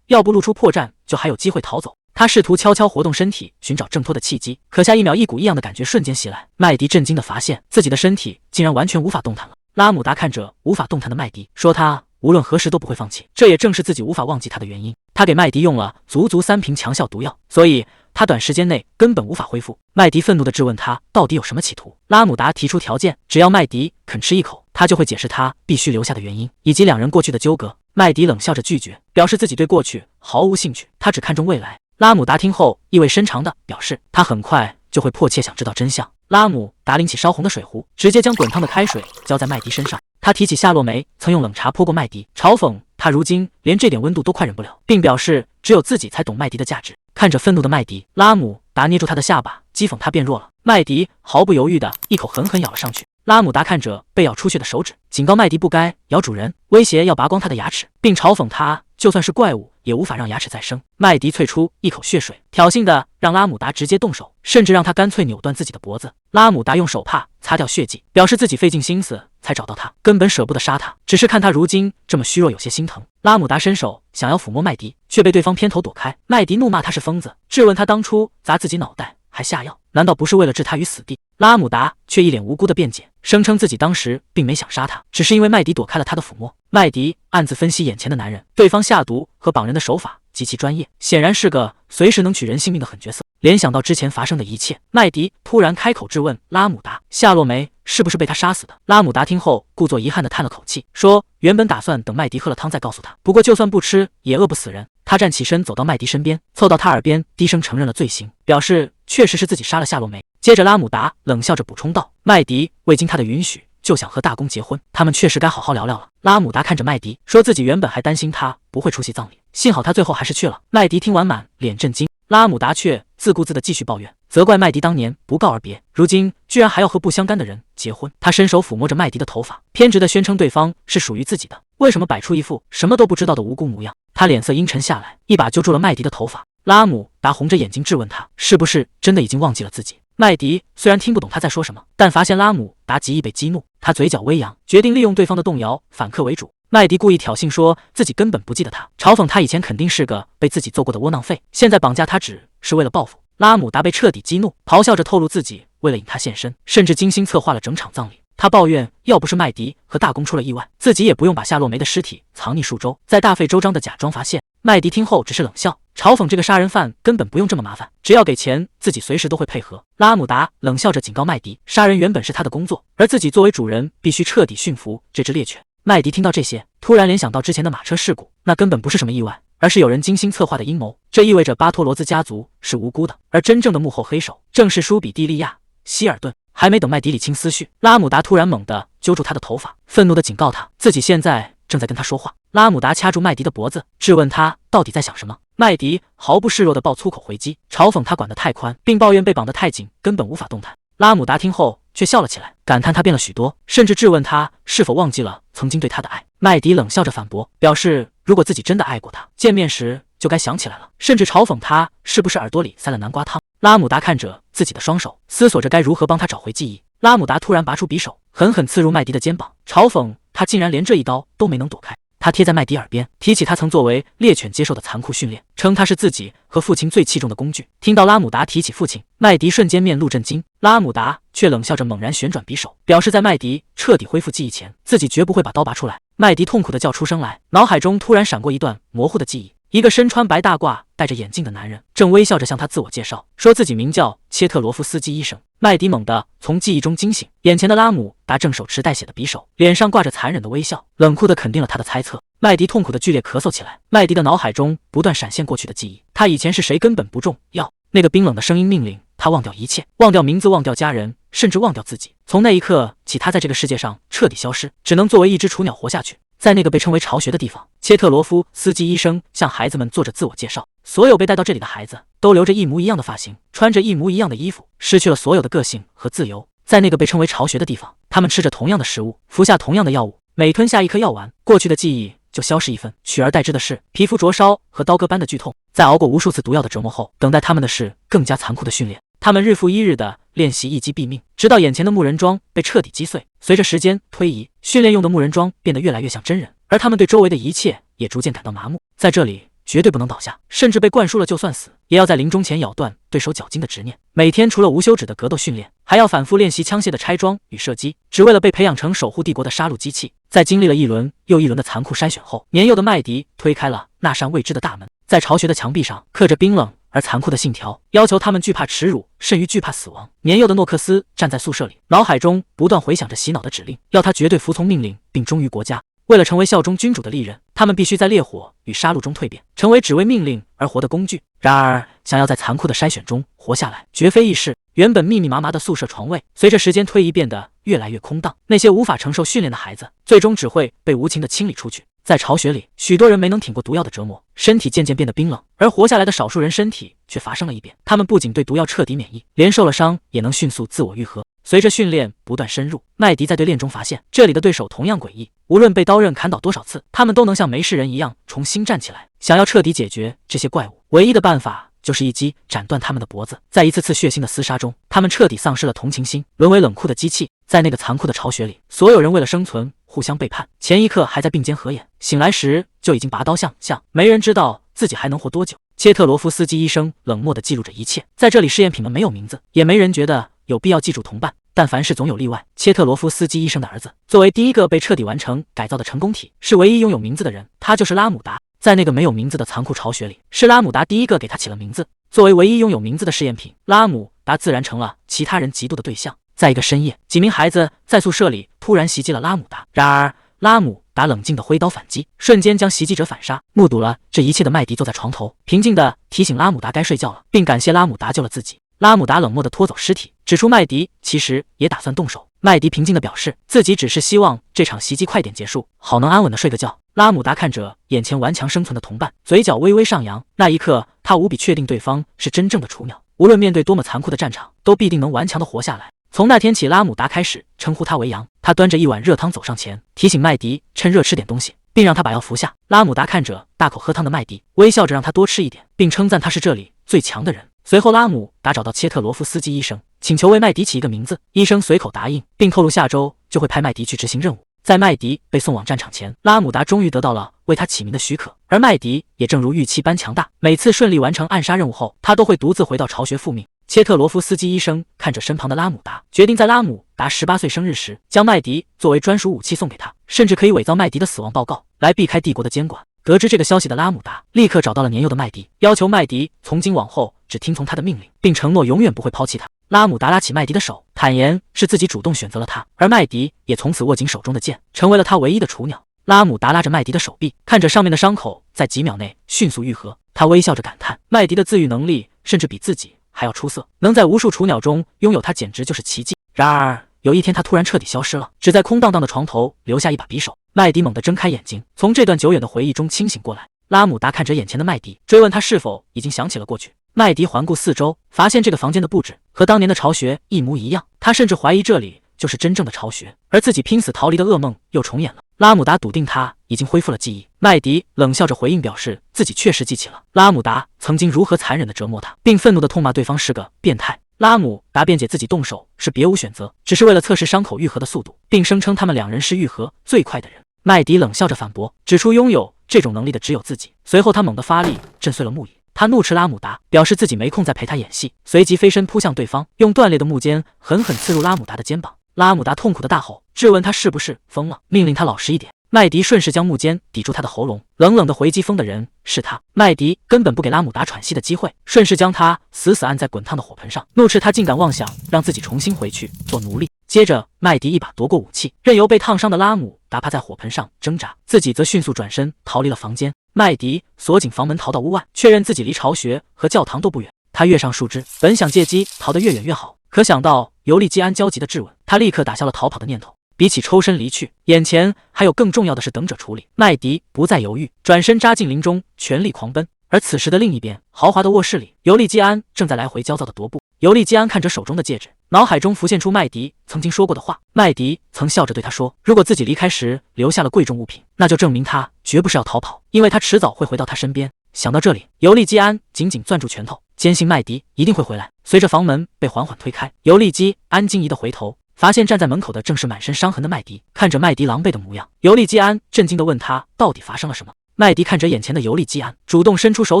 要不露出破绽，就还有机会逃走。他试图悄悄活动身体，寻找挣脱的契机，可下一秒，一股异样的感觉瞬间袭来。麦迪震惊地发现，自己的身体竟然完全无法动弹了。拉姆达看着无法动弹的麦迪，说他无论何时都不会放弃，这也正是自己无法忘记他的原因。他给麦迪用了足足3瓶强效毒药，所以他短时间内根本无法恢复。麦迪愤怒地质问他到底有什么企图。拉姆达提出条件，只要麦迪肯吃一口，他就会解释他必须留下的原因，以及两人过去的纠葛。麦迪冷笑着拒绝，表示自己对过去毫无兴趣，他只看重未来。拉姆达听后意味深长地表示，他很快就会迫切想知道真相。拉姆达拎起烧红的水壶，直接将滚烫的开水浇在麦迪身上。他提起夏洛梅曾用冷茶泼过麦迪，嘲讽他如今连这点温度都快忍不了，并表示只有自己才懂麦迪的价值。看着愤怒的麦迪，拉姆达捏住他的下巴，讥讽他变弱了。麦迪毫不犹豫地一口狠狠咬了上去。拉姆达看着被咬出血的手指，警告麦迪不该咬主人，威胁要拔光他的牙齿，并嘲讽他就算是怪物也无法让牙齿再生。麦迪啐出一口血水，挑衅的让拉姆达直接动手，甚至让他干脆扭断自己的脖子。拉姆达用手帕擦掉血迹，表示自己费尽心思才找到他，根本舍不得杀他，只是看他如今这么虚弱，有些心疼。拉姆达伸手想要抚摸麦迪，却被对方偏头躲开。麦迪怒骂他是疯子，质问他当初砸自己脑袋还下药，难道不是为了置他于死地？拉姆达却一脸无辜的辩解，声称自己当时并没想杀他，只是因为麦迪躲开了他的抚摸。麦迪暗自分析眼前的男人，对方下毒和绑人的手法极其专业，显然是个随时能取人性命的狠角色。联想到之前发生的一切，麦迪突然开口质问拉姆达，夏洛梅是不是被他杀死的？拉姆达听后故作遗憾地叹了口气，说原本打算等麦迪喝了汤再告诉他，不过就算不吃也饿不死人。他站起身走到麦迪身边，凑到他耳边低声承认了罪行，表示确实是自己杀了夏洛梅。接着拉姆达冷笑着补充道，麦迪未经他的允许就想和大公结婚，他们确实该好好聊聊了。拉姆达看着麦迪，说自己原本还担心他不会出席葬礼，幸好他最后还是去了。麦迪听完满脸震惊，拉姆达却自顾自地继续抱怨，责怪麦迪当年不告而别，如今居然还要和不相干的人结婚。他伸手抚摸着麦迪的头发，偏执地宣称对方是属于自己的，为什么摆出一副什么都不知道的无辜模样？他脸色阴沉下来，一把揪住了麦迪的头发。拉姆达红着眼睛质问他，是不是真的已经忘记了自己？麦迪虽然听不懂他在说什么，但发现拉姆达极易被激怒，他嘴角微扬，决定利用对方的动摇反客为主。麦迪故意挑衅说自己根本不记得他，嘲讽他以前肯定是个被自己揍过的窝囊废，现在绑架他只是为了报复。拉姆达被彻底激怒，咆哮着透露自己为了引他现身，甚至精心策划了整场葬礼。他抱怨，要不是麦迪和大公出了意外，自己也不用把夏洛梅的尸体藏匿数周，再大费周章的假装发现。麦迪听后只是冷笑，嘲讽这个杀人犯根本不用这么麻烦，只要给钱，自己随时都会配合。拉姆达冷笑着警告麦迪，杀人原本是他的工作，而自己作为主人必须彻底驯服这只猎犬。麦迪听到这些，突然联想到之前的马车事故，那根本不是什么意外，而是有人精心策划的阴谋。这意味着巴托罗兹家族是无辜的，而真正的幕后黑手正是舒比蒂利亚·希尔顿。还没等麦迪理清思绪，拉姆达突然猛地揪住他的头发，愤怒地警告他，自己现在正在跟他说话。拉姆达掐住麦迪的脖子，质问他到底在想什么。麦迪毫不示弱地爆粗口回击，嘲讽他管得太宽，并抱怨被绑得太紧，根本无法动弹。拉姆达听后却笑了起来，感叹他变了许多，甚至质问他是否忘记了曾经对他的爱。麦迪冷笑着反驳，表示如果自己真的爱过他，见面时就该想起来了，甚至嘲讽他是不是耳朵里塞了南瓜汤。拉姆达看着自己的双手，思索着该如何帮他找回记忆。拉姆达突然拔出匕首，狠狠刺入麦迪的肩膀，嘲讽他竟然连这一刀都没能躲开。他贴在麦迪耳边，提起他曾作为猎犬接受的残酷训练，称他是自己和父亲最器重的工具。听到拉姆达提起父亲，麦迪瞬间面露震惊，拉姆达却冷笑着猛然旋转匕首，表示在麦迪彻底恢复记忆前，自己绝不会把刀拔出来。麦迪痛苦地叫出声来，脑海中突然闪过一段模糊的记忆，一个身穿白大褂、戴着眼镜的男人正微笑着向他自我介绍，说自己名叫切特罗夫斯基医生。麦迪猛地从记忆中惊醒，眼前的拉姆达正手持带血的匕首，脸上挂着残忍的微笑，冷酷地肯定了他的猜测。麦迪痛苦地剧烈咳嗽起来，麦迪的脑海中不断闪现过去的记忆，他以前是谁根本不重要，那个冰冷的声音命令他忘掉一切，忘掉名字，忘掉家人，甚至忘掉自己。从那一刻起，他在这个世界上彻底消失，只能作为一只雏鸟活下去。在那个被称为巢穴的地方，切特罗夫斯基医生向孩子们做着自我介绍。所有被带到这里的孩子都留着一模一样的发型，穿着一模一样的衣服，失去了所有的个性和自由。在那个被称为巢穴的地方，他们吃着同样的食物，服下同样的药物，每吞下一颗药丸，过去的记忆就消失一分，取而代之的是皮肤灼烧和刀割般的剧痛。在熬过无数次毒药的折磨后，等待他们的是更加残酷的训练。他们日复一日的练习一击毙命，直到眼前的木人桩被彻底击碎。随着时间推移，训练用的木人桩变得越来越像真人，而他们对周围的一切也逐渐感到麻木。在这里绝对不能倒下，甚至被灌输了就算死也要在临终前咬断对手脚筋的执念。每天除了无休止的格斗训练，还要反复练习枪械的拆装与射击，只为了被培养成守护帝国的杀戮机器。在经历了一轮又一轮的残酷筛选后，年幼的麦迪推开了那扇未知的大门。在巢穴的墙壁上刻着冰冷而残酷的信条，要求他们惧怕耻辱甚于惧怕死亡。年幼的诺克斯站在宿舍里，脑海中不断回响着洗脑的指令，要他绝对服从命令并忠于国家。为了成为效忠君主的利刃，他们必须在烈火与杀戮中蜕变，成为只为命令而活的工具。然而，想要在残酷的筛选中活下来，绝非易事。原本密密麻麻的宿舍床位，随着时间推移变得越来越空荡。那些无法承受训练的孩子，最终只会被无情的清理出去。在巢穴里，许多人没能挺过毒药的折磨，身体渐渐变得冰冷，而活下来的少数人身体却发生了异变。他们不仅对毒药彻底免疫，连受了伤也能迅速自我愈合。随着训练不断深入，麦迪在对练中发现，这里的对手同样诡异，无论被刀刃砍倒多少次，他们都能像没事人一样重新站起来。想要彻底解决这些怪物，唯一的办法就是一击斩断他们的脖子。在一次次血腥的厮杀中，他们彻底丧失了同情心，沦为冷酷的机器。在那个残酷的巢穴里，所有人为了生存互相背叛，前一刻还在并肩合眼，醒来时就已经拔刀相向，没人知道自己还能活多久。切特罗夫斯基医生冷漠地记录着一切，在这里试验品们没有名字，也没人觉得有必要记住同伴，但凡事总有例外。切特罗夫斯基医生的儿子，作为第一个被彻底完成改造的成功体，是唯一拥有名字的人，他就是拉姆达。在那个没有名字的残酷巢穴里，是拉姆达第一个给他起了名字。作为唯一拥有名字的试验品，拉姆达自然成了其他人嫉妒的对象。在一个深夜，几名孩子在宿舍里突然袭击了拉姆达，然而拉姆达冷静地挥刀反击，瞬间将袭击者反杀。目睹了这一切的麦迪坐在床头，平静地提醒拉姆达该睡觉了，并感谢拉姆达救了自己。拉姆达冷漠地拖走尸体，指出麦迪其实也打算动手。麦迪平静地表示，自己只是希望这场袭击快点结束，好能安稳地睡个觉。拉姆达看着眼前顽强生存的同伴，嘴角微微上扬。那一刻，他无比确定对方是真正的雏鸟，无论面对多么残酷的战场，都必定能顽强地活下来。从那天起，拉姆达开始称呼他为羊。他端着一碗热汤走上前，提醒麦迪趁热吃点东西，并让他把药服下。拉姆达看着大口喝汤的麦迪，微笑着让他多吃一点，并称赞他是这里最强的人。随后，拉姆达找到切特罗夫斯基医生，请求为麦迪起一个名字。医生随口答应，并透露下周就会派麦迪去执行任务。在麦迪被送往战场前，拉姆达终于得到了为他起名的许可，而麦迪也正如预期般强大。每次顺利完成暗杀任务后，他都会独自回到巢穴复命。切特罗夫斯基医生看着身旁的拉姆达，决定在拉姆达18岁生日时，将麦迪作为专属武器送给他，甚至可以伪造麦迪的死亡报告，来避开帝国的监管。得知这个消息的拉姆达立刻找到了年幼的麦迪，要求麦迪从今往后只听从他的命令，并承诺永远不会抛弃他。拉姆达拉起麦迪的手，坦言是自己主动选择了他，而麦迪也从此握紧手中的剑，成为了他唯一的雏鸟。拉姆达拉着麦迪的手臂，看着上面的伤口在几秒内迅速愈合，他微笑着感叹，麦迪的自愈能力甚至比自己还要出色，能在无数雏鸟中拥有他简直就是奇迹。然而有一天他突然彻底消失了，只在空荡荡的床头留下一把匕首。麦迪猛地睁开眼睛，从这段久远的回忆中清醒过来。拉姆达看着眼前的麦迪，追问他是否已经想起了过去。麦迪环顾四周，发现这个房间的布置和当年的巢穴一模一样，他甚至怀疑这里就是真正的巢穴，而自己拼死逃离的噩梦又重演了。拉姆达笃定他已经恢复了记忆，麦迪冷笑着回应，表示自己确实记起了拉姆达曾经如何残忍地折磨他，并愤怒地痛骂对方是个变态。拉姆达辩解自己动手是别无选择，只是为了测试伤口愈合的速度，并声称他们两人是愈合最快的人。麦迪冷笑着反驳，指出拥有这种能力的只有自己。随后他猛地发力，震碎了木椅。他怒斥拉姆达，表示自己没空再陪他演戏，随即飞身扑向对方，用断裂的木尖狠狠刺入拉姆达的肩膀。拉姆达痛苦的大吼，质问他是不是疯了，命令他老实一点。麦迪顺势将木尖抵住他的喉咙，冷冷的回击，疯的人是他。麦迪根本不给拉姆达喘息的机会，顺势将他死死按在滚烫的火盆上，怒斥他竟敢妄想让自己重新回去做奴隶。接着麦迪一把夺过武器，任由被烫伤的拉姆达趴在火盆上挣扎，自己则迅速转身逃离了房间。麦迪锁紧房门，逃到屋外，确认自己离巢穴和教堂都不远。他跃上树枝，本想借机逃得越远越好，可想到尤利基安焦急的质问，他立刻打消了逃跑的念头。比起抽身离去，眼前还有更重要的是等者处理。麦迪不再犹豫，转身扎进林中，全力狂奔。而此时的另一边，豪华的卧室里，尤利基安正在来回焦躁的踱步。尤利基安看着手中的戒指，脑海中浮现出麦迪曾经说过的话。麦迪曾笑着对他说，如果自己离开时留下了贵重物品，那就证明他绝不是要逃跑，因为他迟早会回到他身边。想到这里，尤利基安紧紧攥住拳头，坚信麦迪一定会回来。随着房门被缓缓推开，尤利基安惊疑地回头，发现站在门口的正是满身伤痕的麦迪。看着麦迪狼狈的模样，尤利基安震惊地问他到底发生了什么。麦迪看着眼前的尤利基安，主动伸出手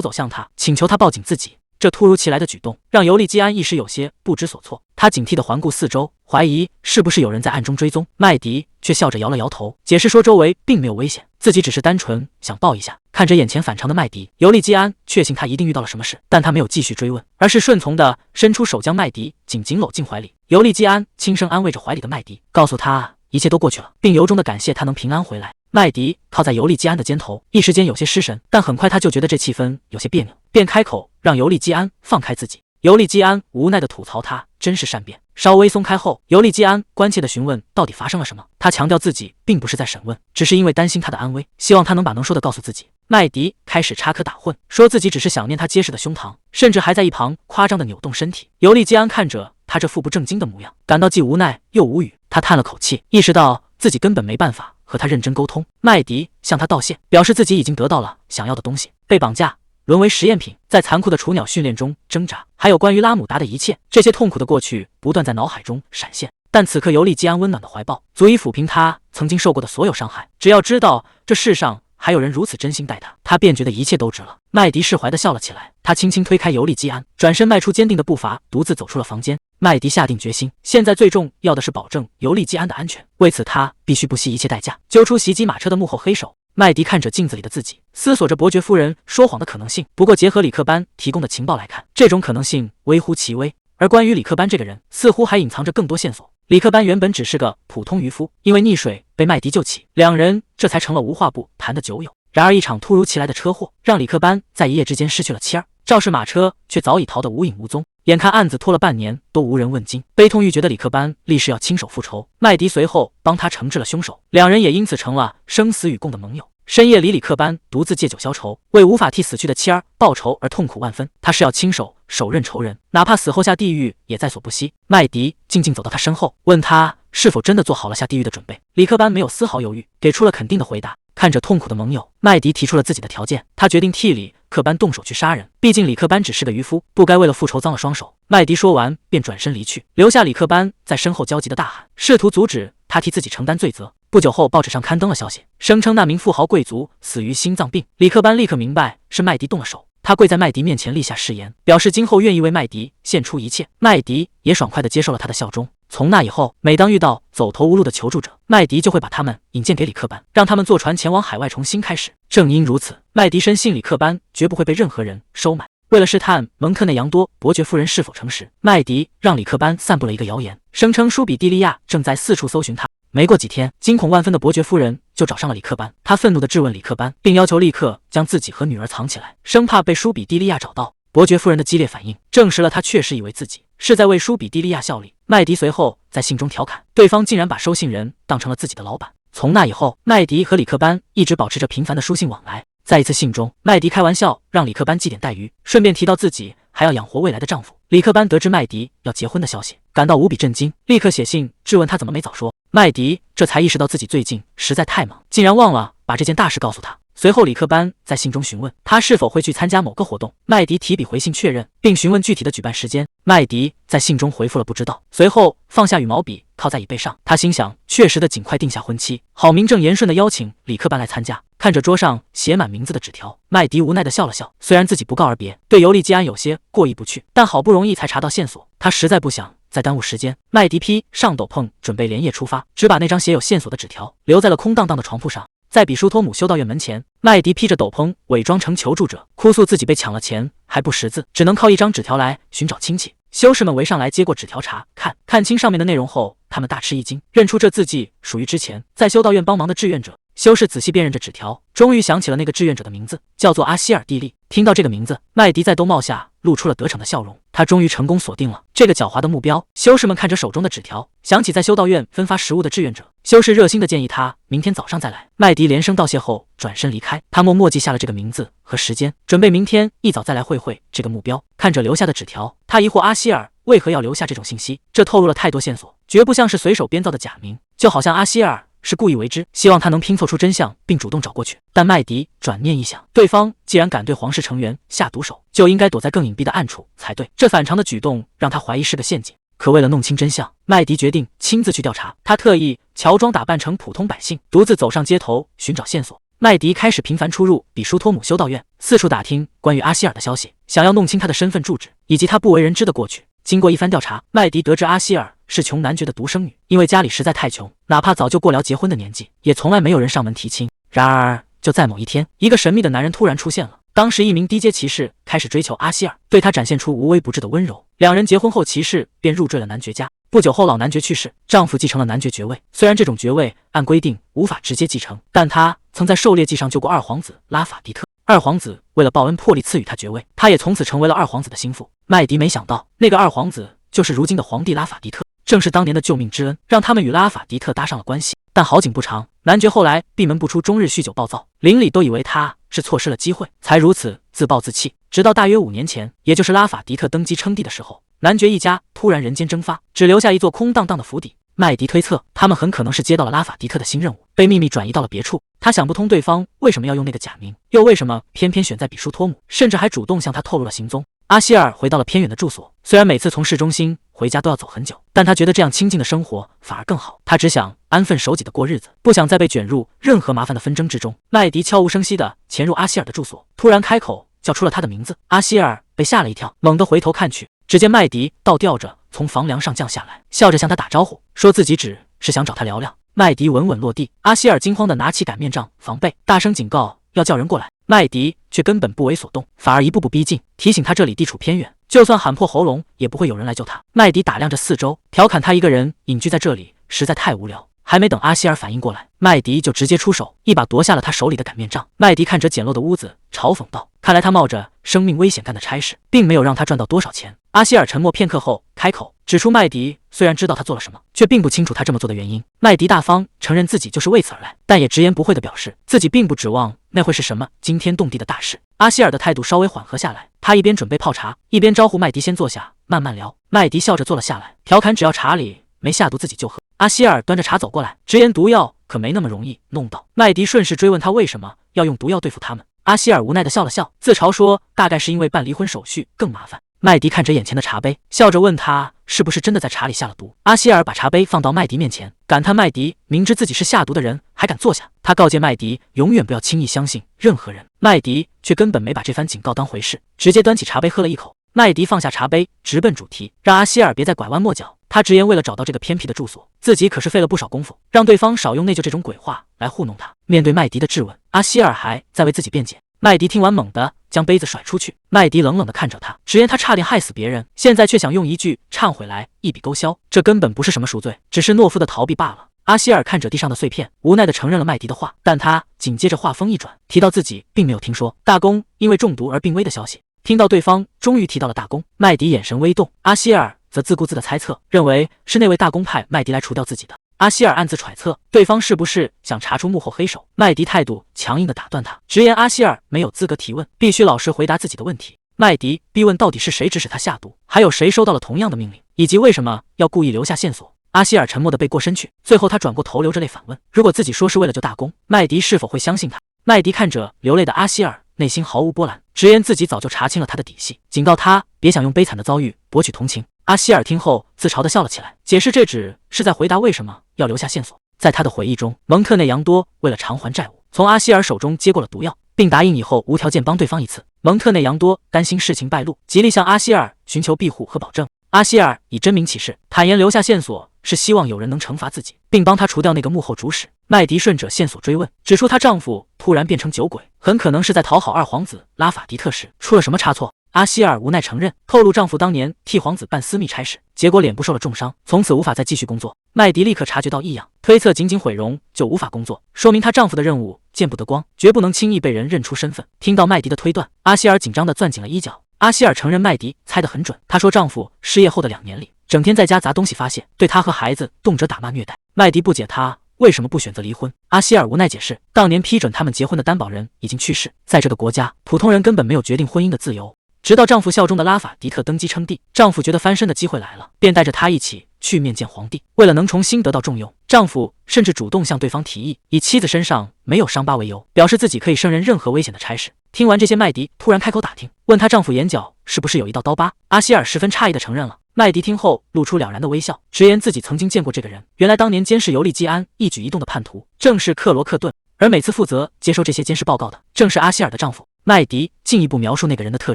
走向他，请求他抱紧自己。这突如其来的举动让尤利基安一时有些不知所措，他警惕地环顾四周，怀疑是不是有人在暗中追踪。麦迪却笑着摇了摇头，解释说周围并没有危险，自己只是单纯想抱一下。看着眼前反常的麦迪，尤利基安确信他一定遇到了什么事，但他没有继续追问，而是顺从地伸出手将麦迪紧紧搂进怀里。尤利基安轻声安慰着怀里的麦迪，告诉他一切都过去了，并由衷地感谢他能平安回来。麦迪靠在尤利基安的肩头，一时间有些失神，但很快他就觉得这气氛有些别扭，便开口让尤利基安放开自己。尤利基安无奈地吐槽他真是善变。稍微松开后，尤利基安关切地询问到底发生了什么。他强调自己并不是在审问，只是因为担心他的安危，希望他能把能说的告诉自己。麦迪开始插科打诨，说自己只是想念他结实的胸膛，甚至还在一旁夸张地扭动身体。尤利基安看着他这副不正经的模样，感到既无奈又无语。他叹了口气，意识到自己根本没办法和他认真沟通。麦迪向他道谢，表示自己已经得到了想要的东西，被绑架，沦为实验品，在残酷的雏鸟训练中挣扎，还有关于拉姆达的一切，这些痛苦的过去不断在脑海中闪现。但此刻尤利基安温暖的怀抱足以抚平他曾经受过的所有伤害，只要知道这世上还有人如此真心待他，他便觉得一切都值了。麦迪释怀地笑了起来，他轻轻推开尤利基安，转身迈出坚定的步伐，独自走出了房间。麦迪下定决心，现在最重要的是保证尤利基安的安全，为此他必须不惜一切代价揪出袭击马车的幕后黑手。麦迪看着镜子里的自己，思索着伯爵夫人说谎的可能性。不过结合里克班提供的情报来看，这种可能性微乎其微。而关于里克班这个人，似乎还隐藏着更多线索。里克班原本只是个普通渔夫，因为溺水被麦迪救起，两人这才成了无话不谈的酒友。然而一场突如其来的车祸，让里克班在一夜之间失去了妻儿，肇事马车却早已逃得无影无踪。眼看案子拖了半年都无人问津，悲痛欲绝的里克班立誓要亲手复仇。麦迪随后帮他惩治了凶手，两人也因此成了生死与共的盟友。深夜里，里克班独自借酒消愁，为无法替死去的妻儿报仇而痛苦万分。他是要亲手手刃仇人，哪怕死后下地狱也在所不惜。麦迪静静走到他身后，问他是否真的做好了下地狱的准备。里克班没有丝毫犹豫，给出了肯定的回答。看着痛苦的盟友，麦迪提出了自己的条件，他决定替里克班动手去杀人，毕竟里克班只是个渔夫，不该为了复仇脏了双手。麦迪说完便转身离去，留下里克班在身后焦急的大喊，试图阻止他替自己承担罪责。不久后，报纸上刊登了消息，声称那名富豪贵族死于心脏病。里克班立刻明白是麦迪动了手，他跪在麦迪面前立下誓言，表示今后愿意为麦迪献出一切。麦迪也爽快地接受了他的效忠。从那以后，每当遇到走投无路的求助者，麦迪就会把他们引荐给里克班，让他们坐船前往海外重新开始。正因如此，麦迪深信里克班绝不会被任何人收买。为了试探蒙特内扬多伯爵夫人是否诚实，麦迪让里克班散布了一个谣言，声称舒比蒂利亚正在四处搜寻他。没过几天，惊恐万分的伯爵夫人就找上了里克班，他愤怒地质问里克班，并要求立刻将自己和女儿藏起来，生怕被舒比蒂利亚找到。伯爵夫人的激烈反应证实了他确实以为自己是在为舒比蒂利亚效力。麦迪随后在信中调侃对方竟然把收信人当成了自己的老板。从那以后，麦迪和里克班一直保持着频繁的书信往来。在一次信中，麦迪开玩笑让里克班祭点带鱼，顺便提到自己还要养活未来的丈夫。里克班得知麦迪要结婚的消息，感到无比震惊，立刻写信质问他怎么没早说。麦迪这才意识到自己最近实在太忙，竟然忘了把这件大事告诉他。随后里克班在信中询问他是否会去参加某个活动，麦迪提笔回信确认，并询问具体的举办时间。麦迪在信中回复了不知道，随后放下羽毛笔靠在椅背上，他心想确实的尽快定下婚期，好名正言顺的邀请里克班来参加。看着桌上写满名字的纸条，麦迪无奈的笑了笑，虽然自己不告而别，对尤利基安有些过意不去，但好不容易才查到线索，他实在不想再耽误时间。麦迪披上斗篷准备连夜出发，只把那张写有线索的纸条留在了空荡荡的床铺上。在比舒托姆修道院门前，麦迪披着斗篷伪装成求助者，哭诉自己被抢了钱还不识字，只能靠一张纸条来寻找亲戚。修士们围上来接过纸条查看清上面的内容后，他们大吃一惊，认出这字迹属于之前在修道院帮忙的志愿者。修士仔细辨认着纸条，终于想起了那个志愿者的名字，叫做阿希尔蒂利。听到这个名字，麦迪在兜帽下露出了得逞的笑容。他终于成功锁定了这个狡猾的目标。修士们看着手中的纸条，想起在修道院分发食物的志愿者，修士热心的建议他明天早上再来。麦迪连声道谢后转身离开，他默默记下了这个名字和时间，准备明天一早再来会这个目标。看着留下的纸条，他疑惑阿希尔为何要留下这种信息，这透露了太多线索，绝不像是随手编造的假名，就好像阿希尔是故意为之，希望他能拼凑出真相并主动找过去。但麦迪转念一想，对方既然敢对皇室成员下毒手，就应该躲在更隐蔽的暗处才对，这反常的举动让他怀疑是个陷阱。可为了弄清真相，麦迪决定亲自去调查。他特意乔装打扮成普通百姓，独自走上街头寻找线索。麦迪开始频繁出入比舒托姆修道院，四处打听关于阿希尔的消息，想要弄清他的身份住址以及他不为人知的过去。经过一番调查，麦迪得知阿希尔是穷男爵的独生女，因为家里实在太穷，哪怕早就过了结婚的年纪，也从来没有人上门提亲。然而就在某一天，一个神秘的男人突然出现了。当时一名低阶骑士开始追求阿希尔，对他展现出无微不至的温柔。两人结婚后，骑士便入赘了男爵家。不久后，老男爵去世，丈夫继承了男爵爵位。虽然这种爵位按规定无法直接继承，但他曾在狩猎季上救过二皇子拉法迪特。二皇子为了报恩破例赐予他爵位，他也从此成为了二皇子的心腹。麦迪没想到，那个二皇子就是如今的皇帝拉法迪特，正是当年的救命之恩，让他们与拉法迪特搭上了关系。但好景不长，男爵后来闭门不出，终日酗酒暴躁，邻里都以为他是错失了机会，才如此自暴自弃。直到大约5年前，也就是拉法迪特登基称帝的时候，男爵一家突然人间蒸发，只留下一座空荡荡的府邸。麦迪推测，他们很可能是接到了拉法迪特的新任务，被秘密转移到了别处。他想不通对方为什么要用那个假名，又为什么偏偏选在比舒托姆，甚至还主动向他透露了行踪。阿希尔回到了偏远的住所，虽然每次从市中心回家都要走很久，但他觉得这样清静的生活反而更好。他只想安分守己的过日子，不想再被卷入任何麻烦的纷争之中。麦迪悄无声息地潜入阿希尔的住所，突然开口叫出了他的名字。阿希尔被吓了一跳，猛地回头看去，只见麦迪倒吊着从房梁上降下来，笑着向他打招呼，说自己只是想找他聊聊。麦迪稳稳落地，阿希尔惊慌地拿起擀面杖防备，大声警告要叫人过来。麦迪却根本不为所动，反而一步步逼近，提醒他这里地处偏远，就算喊破喉咙也不会有人来救他。麦迪打量着四周，调侃他一个人隐居在这里实在太无聊。还没等阿希尔反应过来，麦迪就直接出手，一把夺下了他手里的擀面杖。麦迪看着简陋的屋子，嘲讽道：“看来他冒着生命危险干的差事，并没有让他赚到多少钱。”阿希尔沉默片刻后开口，指出麦迪虽然知道他做了什么，却并不清楚他这么做的原因。麦迪大方承认自己就是为此而来，但也直言不讳地表示自己并不指望那会是什么惊天动地的大事。阿希尔的态度稍微缓和下来，他一边准备泡茶，一边招呼麦迪先坐下，慢慢聊。麦迪笑着坐了下来，调侃只要茶里没下毒自己就喝。阿希尔端着茶走过来，直言毒药可没那么容易弄到。麦迪顺势追问他为什么要用毒药对付他们。阿希尔无奈地笑了笑，自嘲说大概是因为办离婚手续更麻烦。麦迪看着眼前的茶杯，笑着问他是不是真的在茶里下了毒。阿希尔把茶杯放到麦迪面前，感叹麦迪明知自己是下毒的人还敢坐下。他告诫麦迪永远不要轻易相信任何人。麦迪却根本没把这番警告当回事，直接端起茶杯喝了一口。麦迪放下茶杯，直奔主题，让阿希尔别再拐弯抹角。他直言为了找到这个偏僻的住所，自己可是费了不少功夫，让对方少用内疚这种鬼话来糊弄他。面对麦迪的质问，阿希尔还在为自己辩解。麦迪听完猛地将杯子甩出去。麦迪冷冷地看着他，直言他差点害死别人，现在却想用一句忏悔来一笔勾销，这根本不是什么赎罪，只是懦夫的逃避罢了。阿希尔看着地上的碎片，无奈地承认了麦迪的话，但他紧接着话锋一转，提到自己并没有听说大公因为中毒而病危的消息。听到对方终于提到了大公，麦迪眼神微动，阿希尔则自顾自地猜测，认为是那位大公派麦迪来除掉自己的。阿希尔暗自揣测对方是不是想查出幕后黑手。麦迪态度强硬地打断他，直言阿希尔没有资格提问，必须老实回答自己的问题。麦迪逼问到底是谁指使他下毒，还有谁收到了同样的命令，以及为什么要故意留下线索。阿希尔沉默地背过身去，最后他转过头流着泪反问，如果自己说是为了救大公，麦迪是否会相信他？麦迪看着流泪的阿希尔，内心毫无波澜，直言自己早就查清了他的底细，警告他别想用悲惨的遭遇博取同情。阿希尔听后自嘲地笑了起来，解释这只是在回答为什么要留下线索。在他的回忆中，蒙特内扬多为了偿还债务，从阿希尔手中接过了毒药，并答应以后无条件帮对方一次。蒙特内扬多担心事情败露，极力向阿希尔寻求庇护和保证。阿希尔以真名起誓，坦言留下线索是希望有人能惩罚自己，并帮他除掉那个幕后主使。麦迪顺着线索追问，指出她丈夫突然变成酒鬼，很可能是在讨好二皇子拉法迪特时出了什么差错。阿希尔无奈承认，透露丈夫当年替皇子办私密差事，结果脸部受了重伤，从此无法再继续工作。麦迪立刻察觉到异样，推测仅仅毁容就无法工作，说明她丈夫的任务见不得光，绝不能轻易被人认出身份。听到麦迪的推断，阿希尔紧张地攥紧了衣角，阿希尔承认麦迪猜得很准，她说丈夫失业后的2年里，整天在家砸东西发泄，对她和孩子动辄打骂虐待。麦迪不解她为什么不选择离婚？阿希尔无奈解释，当年批准他们结婚的担保人已经去世，在这个国家，普通人根本没有决定婚姻的自由。直到丈夫效忠的拉法迪特登基称帝，丈夫觉得翻身的机会来了，便带着她一起去面见皇帝。为了能重新得到重用，丈夫甚至主动向对方提议，以妻子身上没有伤疤为由，表示自己可以胜任任何危险的差事。听完这些，麦迪突然开口打听，问她丈夫眼角是不是有一道刀疤。阿希尔十分诧异地承认了。麦迪听后露出了然的微笑，直言自己曾经见过这个人。原来当年监视尤利基安一举一动的叛徒正是克罗克顿，而每次负责接收这些监视报告的正是阿希尔的丈夫。麦迪进一步描述那个人的特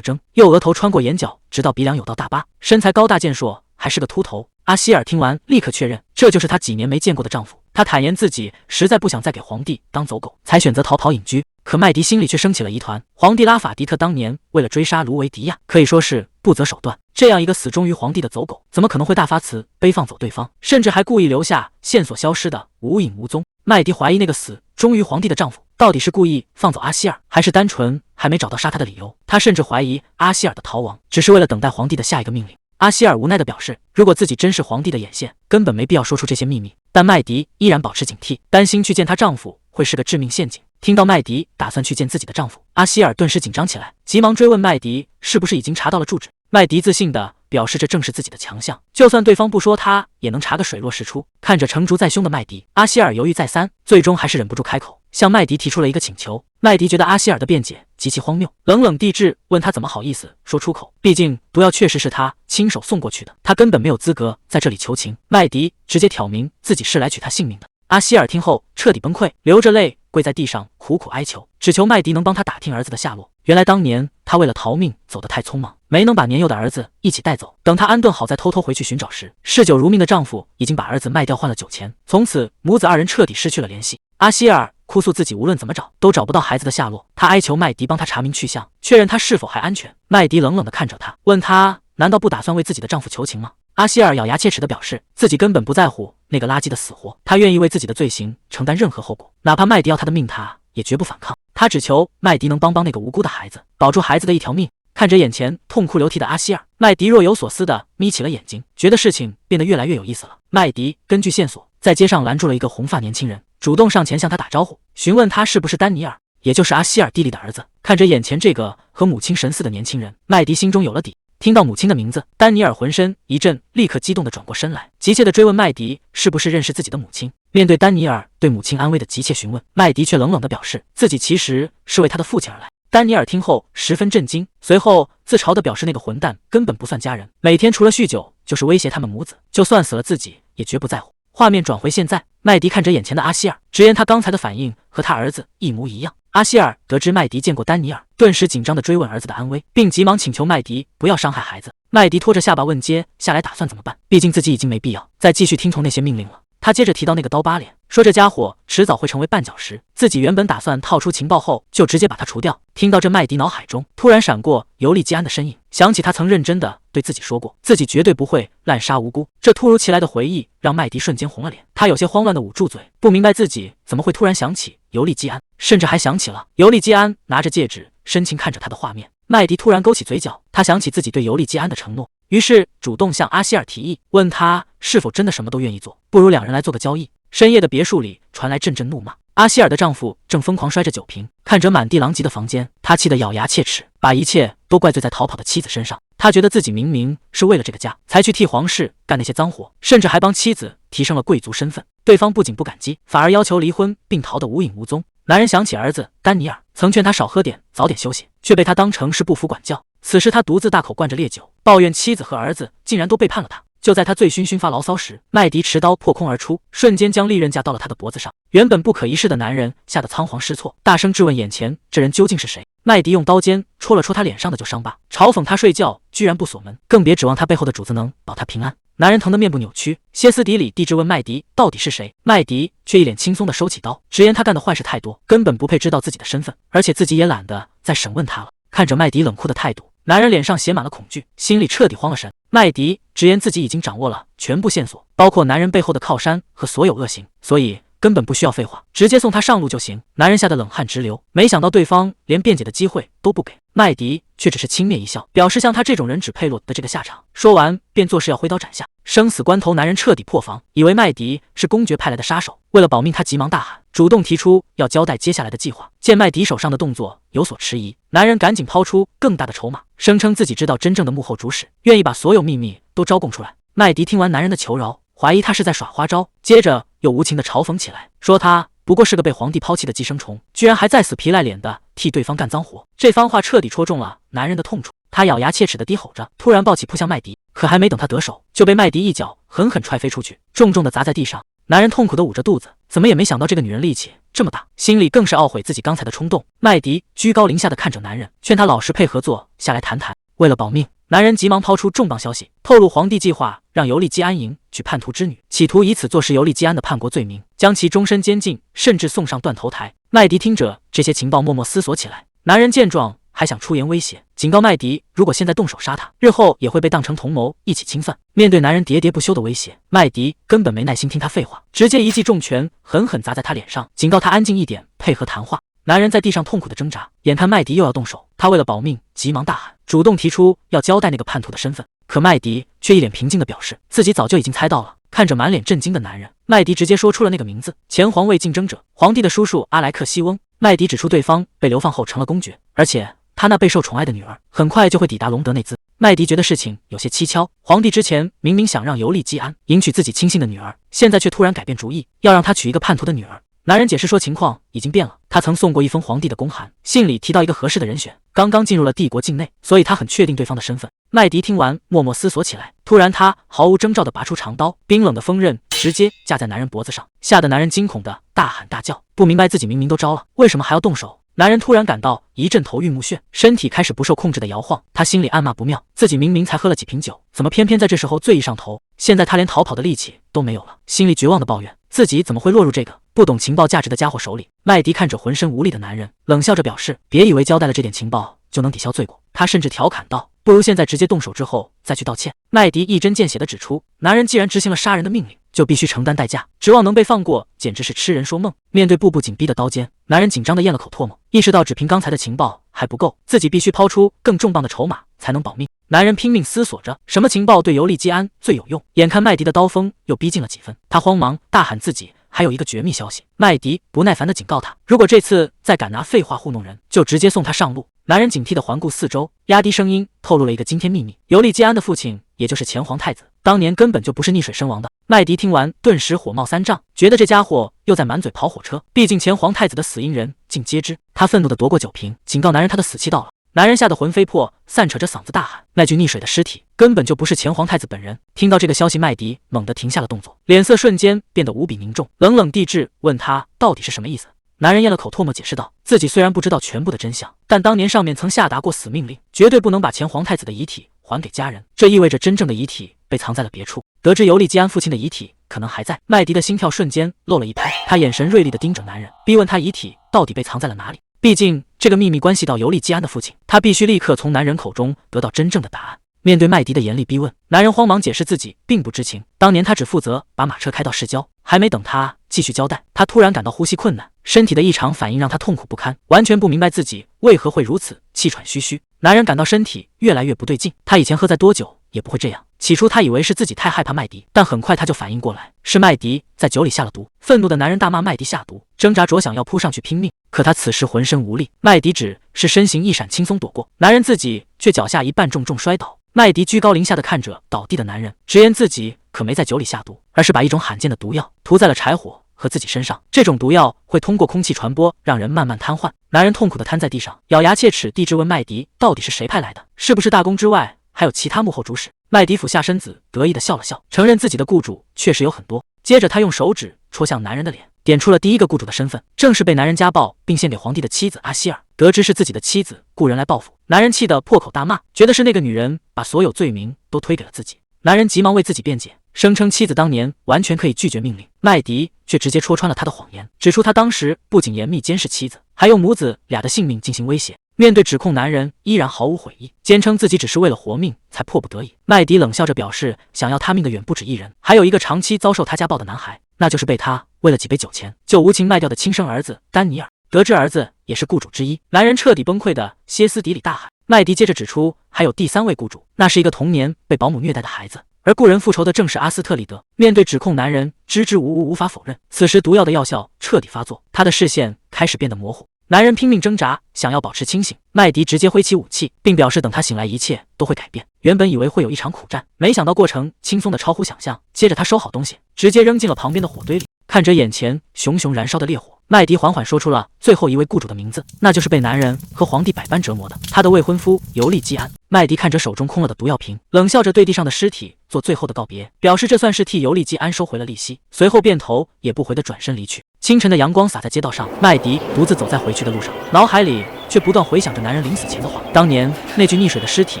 征：右额头穿过眼角，直到鼻梁有道大疤，身材高大健硕，还是个秃头。阿希尔听完立刻确认，这就是她几年没见过的丈夫。她坦言自己实在不想再给皇帝当走狗，才选择逃跑隐居。可麦迪心里却升起了疑团，皇帝拉法迪特当年为了追杀卢维迪亚，可以说是不择手段。这样一个死忠于皇帝的走狗，怎么可能会大发慈悲放走对方，甚至还故意留下线索消失的无影无踪？麦迪怀疑那个死忠于皇帝的丈夫到底是故意放走阿希尔，还是单纯还没找到杀他的理由。他甚至怀疑阿希尔的逃亡只是为了等待皇帝的下一个命令。阿希尔无奈地表示，如果自己真是皇帝的眼线，根本没必要说出这些秘密。但麦迪依然保持警惕，担心去见她丈夫会是个致命陷阱。听到麦迪打算去见自己的丈夫，阿希尔顿时紧张起来，急忙追问麦迪是不是已经查到了住址。麦迪自信地表示这正是自己的强项，就算对方不说，他也能查个水落石出。看着成竹在胸的麦迪，阿希尔犹豫再三，最终还是忍不住开口，向麦迪提出了一个请求。麦迪觉得阿希尔的辩解极其荒谬，冷冷地质问他怎么好意思说出口，毕竟毒药确实是他亲手送过去的，他根本没有资格在这里求情。麦迪直接挑明自己是来取他性命的。阿希尔听后彻底崩溃，流着泪跪在地上苦苦哀求，只求麦迪能帮他打听儿子的下落。原来当年他为了逃命走得太匆忙，没能把年幼的儿子一起带走。等他安顿好再偷偷回去寻找时，嗜酒如命的丈夫已经把儿子卖掉换了酒钱，从此母子2人彻底失去了联系。阿希尔哭诉自己无论怎么找都找不到孩子的下落，他哀求麦迪帮他查明去向，确认他是否还安全。麦迪冷冷地看着他，问他难道不打算为自己的丈夫求情吗？阿希尔咬牙切齿地表示自己根本不在乎那个垃圾的死活，他愿意为自己的罪行承担任何后果，哪怕麦迪要他的命，他也绝不反抗。他只求麦迪能帮那个无辜的孩子，保住孩子的一条命。看着眼前痛哭流涕的阿希尔，麦迪若有所思地眯起了眼睛，觉得事情变得越来越有意思了。麦迪根据线索在街上拦住了一个红发年轻人，主动上前向他打招呼，询问他是不是丹尼尔，也就是阿希尔弟弟的儿子。看着眼前这个和母亲神似的年轻人，麦迪心中有了底。听到母亲的名字，丹尼尔浑身一震，立刻激动地转过身来，急切地追问麦迪是不是认识自己的母亲。面对丹尼尔对母亲安危的急切询问，麦迪却冷冷地表示自己其实是为他的父亲而来。丹尼尔听后十分震惊，随后自嘲地表示那个混蛋根本不算家人，每天除了酗酒就是威胁他们母子，就算死了自己也绝不在乎。画面转回现在，麦迪看着眼前的阿希尔，直言他刚才的反应和他儿子一模一样。阿希尔得知麦迪见过丹尼尔，顿时紧张地追问儿子的安危，并急忙请求麦迪不要伤害孩子。麦迪拖着下巴问接下来打算怎么办，毕竟自己已经没必要再继续听从那些命令了。他接着提到那个刀疤脸，说这家伙迟早会成为绊脚石，自己原本打算套出情报后就直接把他除掉。听到这，麦迪脑海中突然闪过尤利基安的身影，想起他曾认真的对自己说过，自己绝对不会滥杀无辜。这突如其来的回忆让麦迪瞬间红了脸，他有些慌乱的捂住嘴，不明白自己怎么会突然想起尤利基安，甚至还想起了尤利基安拿着戒指深情看着他的画面。麦迪突然勾起嘴角，他想起自己对尤利基安的承诺，于是主动向阿希尔提议，问他是否真的什么都愿意做，不如2人来做个交易。深夜的别墅里传来阵阵怒骂，阿希尔的丈夫正疯狂摔着酒瓶，看着满地狼藉的房间，他气得咬牙切齿，把一切都怪罪在逃跑的妻子身上。他觉得自己明明是为了这个家才去替皇室干那些脏活，甚至还帮妻子提升了贵族身份，对方不仅不感激，反而要求离婚，并逃得无影无踪。男人想起儿子丹尼尔曾劝他少喝点，早点休息，却被他当成是不服管教。此时他独自大口灌着烈酒，抱怨妻子和儿子竟然都背叛了他。就在他醉醺醺发牢骚时，麦迪持刀破空而出，瞬间将利刃架到了他的脖子上。原本不可一世的男人吓得仓皇失措，大声质问眼前这人究竟是谁。麦迪用刀尖戳了戳他脸上的旧伤疤，嘲讽他睡觉居然不锁门，更别指望他背后的主子能保他平安。男人疼得面部扭曲，歇斯底里地质问麦迪到底是谁。麦迪却一脸轻松地收起刀，直言他干的坏事太多，根本不配知道自己的身份，而且自己也懒得再审问他了。看着麦迪冷酷的态度，男人脸上写满了恐惧，心里彻底慌了神。麦迪直言自己已经掌握了全部线索，包括男人背后的靠山和所有恶行，所以根本不需要废话，直接送他上路就行。男人吓得冷汗直流，没想到对方连辩解的机会都不给。麦迪却只是轻蔑一笑，表示像他这种人只配落得这个下场。说完便作势要挥刀斩下。生死关头，男人彻底破防，以为麦迪是公爵派来的杀手，为了保命，他急忙大喊，主动提出要交代接下来的计划。见麦迪手上的动作有所迟疑，男人赶紧抛出更大的筹码，声称自己知道真正的幕后主使，愿意把所有秘密都招供出来。麦迪听完男人的求饶，怀疑他是在耍花招，接着又无情地嘲讽起来，说他不过是个被皇帝抛弃的寄生虫，居然还在死皮赖脸的替对方干脏活。这番话彻底戳中了男人的痛处，他咬牙切齿地低吼着，突然抱起扑向麦迪，可还没等他得手，就被麦迪一脚狠狠踹飞出去，重重地砸在地上。男人痛苦地捂着肚子，怎么也没想到这个女人力气这么大，心里更是懊悔自己刚才的冲动。麦迪居高临下地看着男人，劝他老实配合坐下来谈谈。为了保命，男人急忙抛出重磅消息，透露皇帝计划让尤利基安迎娶叛徒之女，企图以此坐实尤利基安的叛国罪名，将其终身监禁，甚至送上断头台。麦迪听着这些情报，默默思索起来。男人见状还想出言威胁，警告麦迪，如果现在动手杀他，日后也会被当成同谋一起清算。面对男人喋喋不休的威胁，麦迪根本没耐心听他废话，直接一记重拳狠狠砸在他脸上，警告他安静一点，配合谈话。男人在地上痛苦的挣扎，眼看麦迪又要动手，他为了保命，急忙大喊，主动提出要交代那个叛徒的身份。可麦迪却一脸平静地表示，自己早就已经猜到了。看着满脸震惊的男人，麦迪直接说出了那个名字：前皇位竞争者，皇帝的叔叔阿莱克西翁。麦迪指出对方被流放后成了公爵，而且他那备受宠爱的女儿很快就会抵达隆德内兹。麦迪觉得事情有些蹊跷，皇帝之前明明想让尤利基安迎娶自己亲信的女儿，现在却突然改变主意，要让他娶一个叛徒的女儿。男人解释说情况已经变了，他曾送过一封皇帝的公函，信里提到一个合适的人选，刚刚进入了帝国境内，所以他很确定对方的身份。麦迪听完默默思索起来，突然他毫无征兆地拔出长刀，冰冷的锋刃直接架在男人脖子上，吓得男人惊恐地大喊大叫，不明白自己明明都招了，为什么还要动手。男人突然感到一阵头晕目眩，身体开始不受控制的摇晃，他心里暗骂不妙，自己明明才喝了几瓶酒，怎么偏偏在这时候醉意上头，现在他连逃跑的力气都没有了，心里绝望的抱怨自己怎么会落入这个不懂情报价值的家伙手里。麦迪看着浑身无力的男人，冷笑着表示，别以为交代了这点情报就能抵消罪过。他甚至调侃道，不如现在直接动手之后再去道歉。麦迪一针见血地指出，男人既然执行了杀人的命令，就必须承担代价，指望能被放过简直是痴人说梦。面对步步紧逼的刀尖，男人紧张地咽了口唾沫，意识到只凭刚才的情报还不够，自己必须抛出更重磅的筹码才能保命。男人拼命思索着什么情报对尤利基安最有用，眼看麦迪的刀锋又逼近了几分，他慌忙大喊自己还有一个绝密消息。麦迪不耐烦地警告他，如果这次再敢拿废话糊弄人，就直接送他上路。男人警惕地环顾四周，压低声音透露了一个惊天秘密，尤利基安的父亲也就是前皇太子，当年根本就不是溺水身亡的。麦迪听完顿时火冒三丈，觉得这家伙又在满嘴跑火车，毕竟前皇太子的死因人尽皆知。他愤怒地夺过酒瓶，警告男人他的死期到了。男人吓得魂飞魄散，扯着嗓子大喊，那具溺水的尸体根本就不是前皇太子本人。听到这个消息，麦迪猛地停下了动作，脸色瞬间变得无比凝重，冷冷地质问他到底是什么意思。男人咽了口唾沫，解释道，自己虽然不知道全部的真相，但当年上面曾下达过死命令，绝对不能把前皇太子的遗体还给家人，这意味着真正的遗体被藏在了别处。得知尤利基安父亲的遗体可能还在，麦迪的心跳瞬间漏了一拍，他眼神锐利地盯着男人，逼问他遗体到底被藏在了哪里。毕竟这个秘密关系到尤利基安的父亲，他必须立刻从男人口中得到真正的答案。面对麦迪的严厉逼问，男人慌忙解释自己并不知情，当年他只负责把马车开到市郊，还没等他继续交代，他突然感到呼吸困难，身体的异常反应让他痛苦不堪，完全不明白自己为何会如此气喘吁吁。男人感到身体越来越不对劲，他以前喝再多酒也不会这样。起初他以为是自己太害怕麦迪，但很快他就反应过来，是麦迪在酒里下了毒。愤怒的男人大骂麦迪下毒，挣扎着想要扑上去拼命，可他此时浑身无力，麦迪只是身形一闪轻松躲过，男人自己却脚下一绊重重摔倒。麦迪居高临下地看着倒地的男人，直言自己可没在酒里下毒，而是把一种罕见的毒药涂在了柴火和自己身上。这种毒药会通过空气传播，让人慢慢瘫痪。男人痛苦地瘫在地上，咬牙切齿地质问麦迪到底是谁派来的，是不是大公之外还有其他幕后主使。麦迪俯下身子得意地笑了笑，承认自己的雇主确实有很多。接着他用手指戳向男人的脸，点出了第一个雇主的身份，正是被男人家暴并献给皇帝的妻子阿希尔。得知是自己的妻子雇人来报复，男人气得破口大骂，觉得是那个女人把所有罪名都推给了自己。男人急忙为自己辩解，声称妻子当年完全可以拒绝命令，麦迪却直接戳穿了他的谎言，指出他当时不仅严密监视妻子，还用母子俩的性命进行威胁。面对指控，男人依然毫无悔意，坚称自己只是为了活命才迫不得已。麦迪冷笑着表示，想要他命的远不止一人，还有一个长期遭受他家暴的男孩。那就是被他为了几杯酒钱就无情卖掉的亲生儿子丹尼尔。得知儿子也是雇主之一，男人彻底崩溃的歇斯底里大喊。麦迪接着指出，还有第3位雇主，那是一个童年被保姆虐待的孩子。而雇人复仇的正是阿斯特利德。面对指控，男人支支吾吾，无法否认。此时毒药的药效彻底发作，他的视线开始变得模糊。男人拼命挣扎，想要保持清醒。麦迪直接挥起武器，并表示等他醒来，一切都会改变。原本以为会有一场苦战，没想到过程轻松的超乎想象。接着他收好东西，直接扔进了旁边的火堆里。看着眼前熊熊燃烧的烈火，麦迪缓缓说出了最后一位雇主的名字，那就是被男人和皇帝百般折磨的他的未婚夫尤利基安。麦迪看着手中空了的毒药瓶，冷笑着对地上的尸体做最后的告别，表示这算是替尤利基安收回了利息，随后便头也不回的转身离去。清晨的阳光洒在街道上，麦迪独自走在回去的路上，脑海里却不断回想着男人临死前的话。当年那具溺水的尸体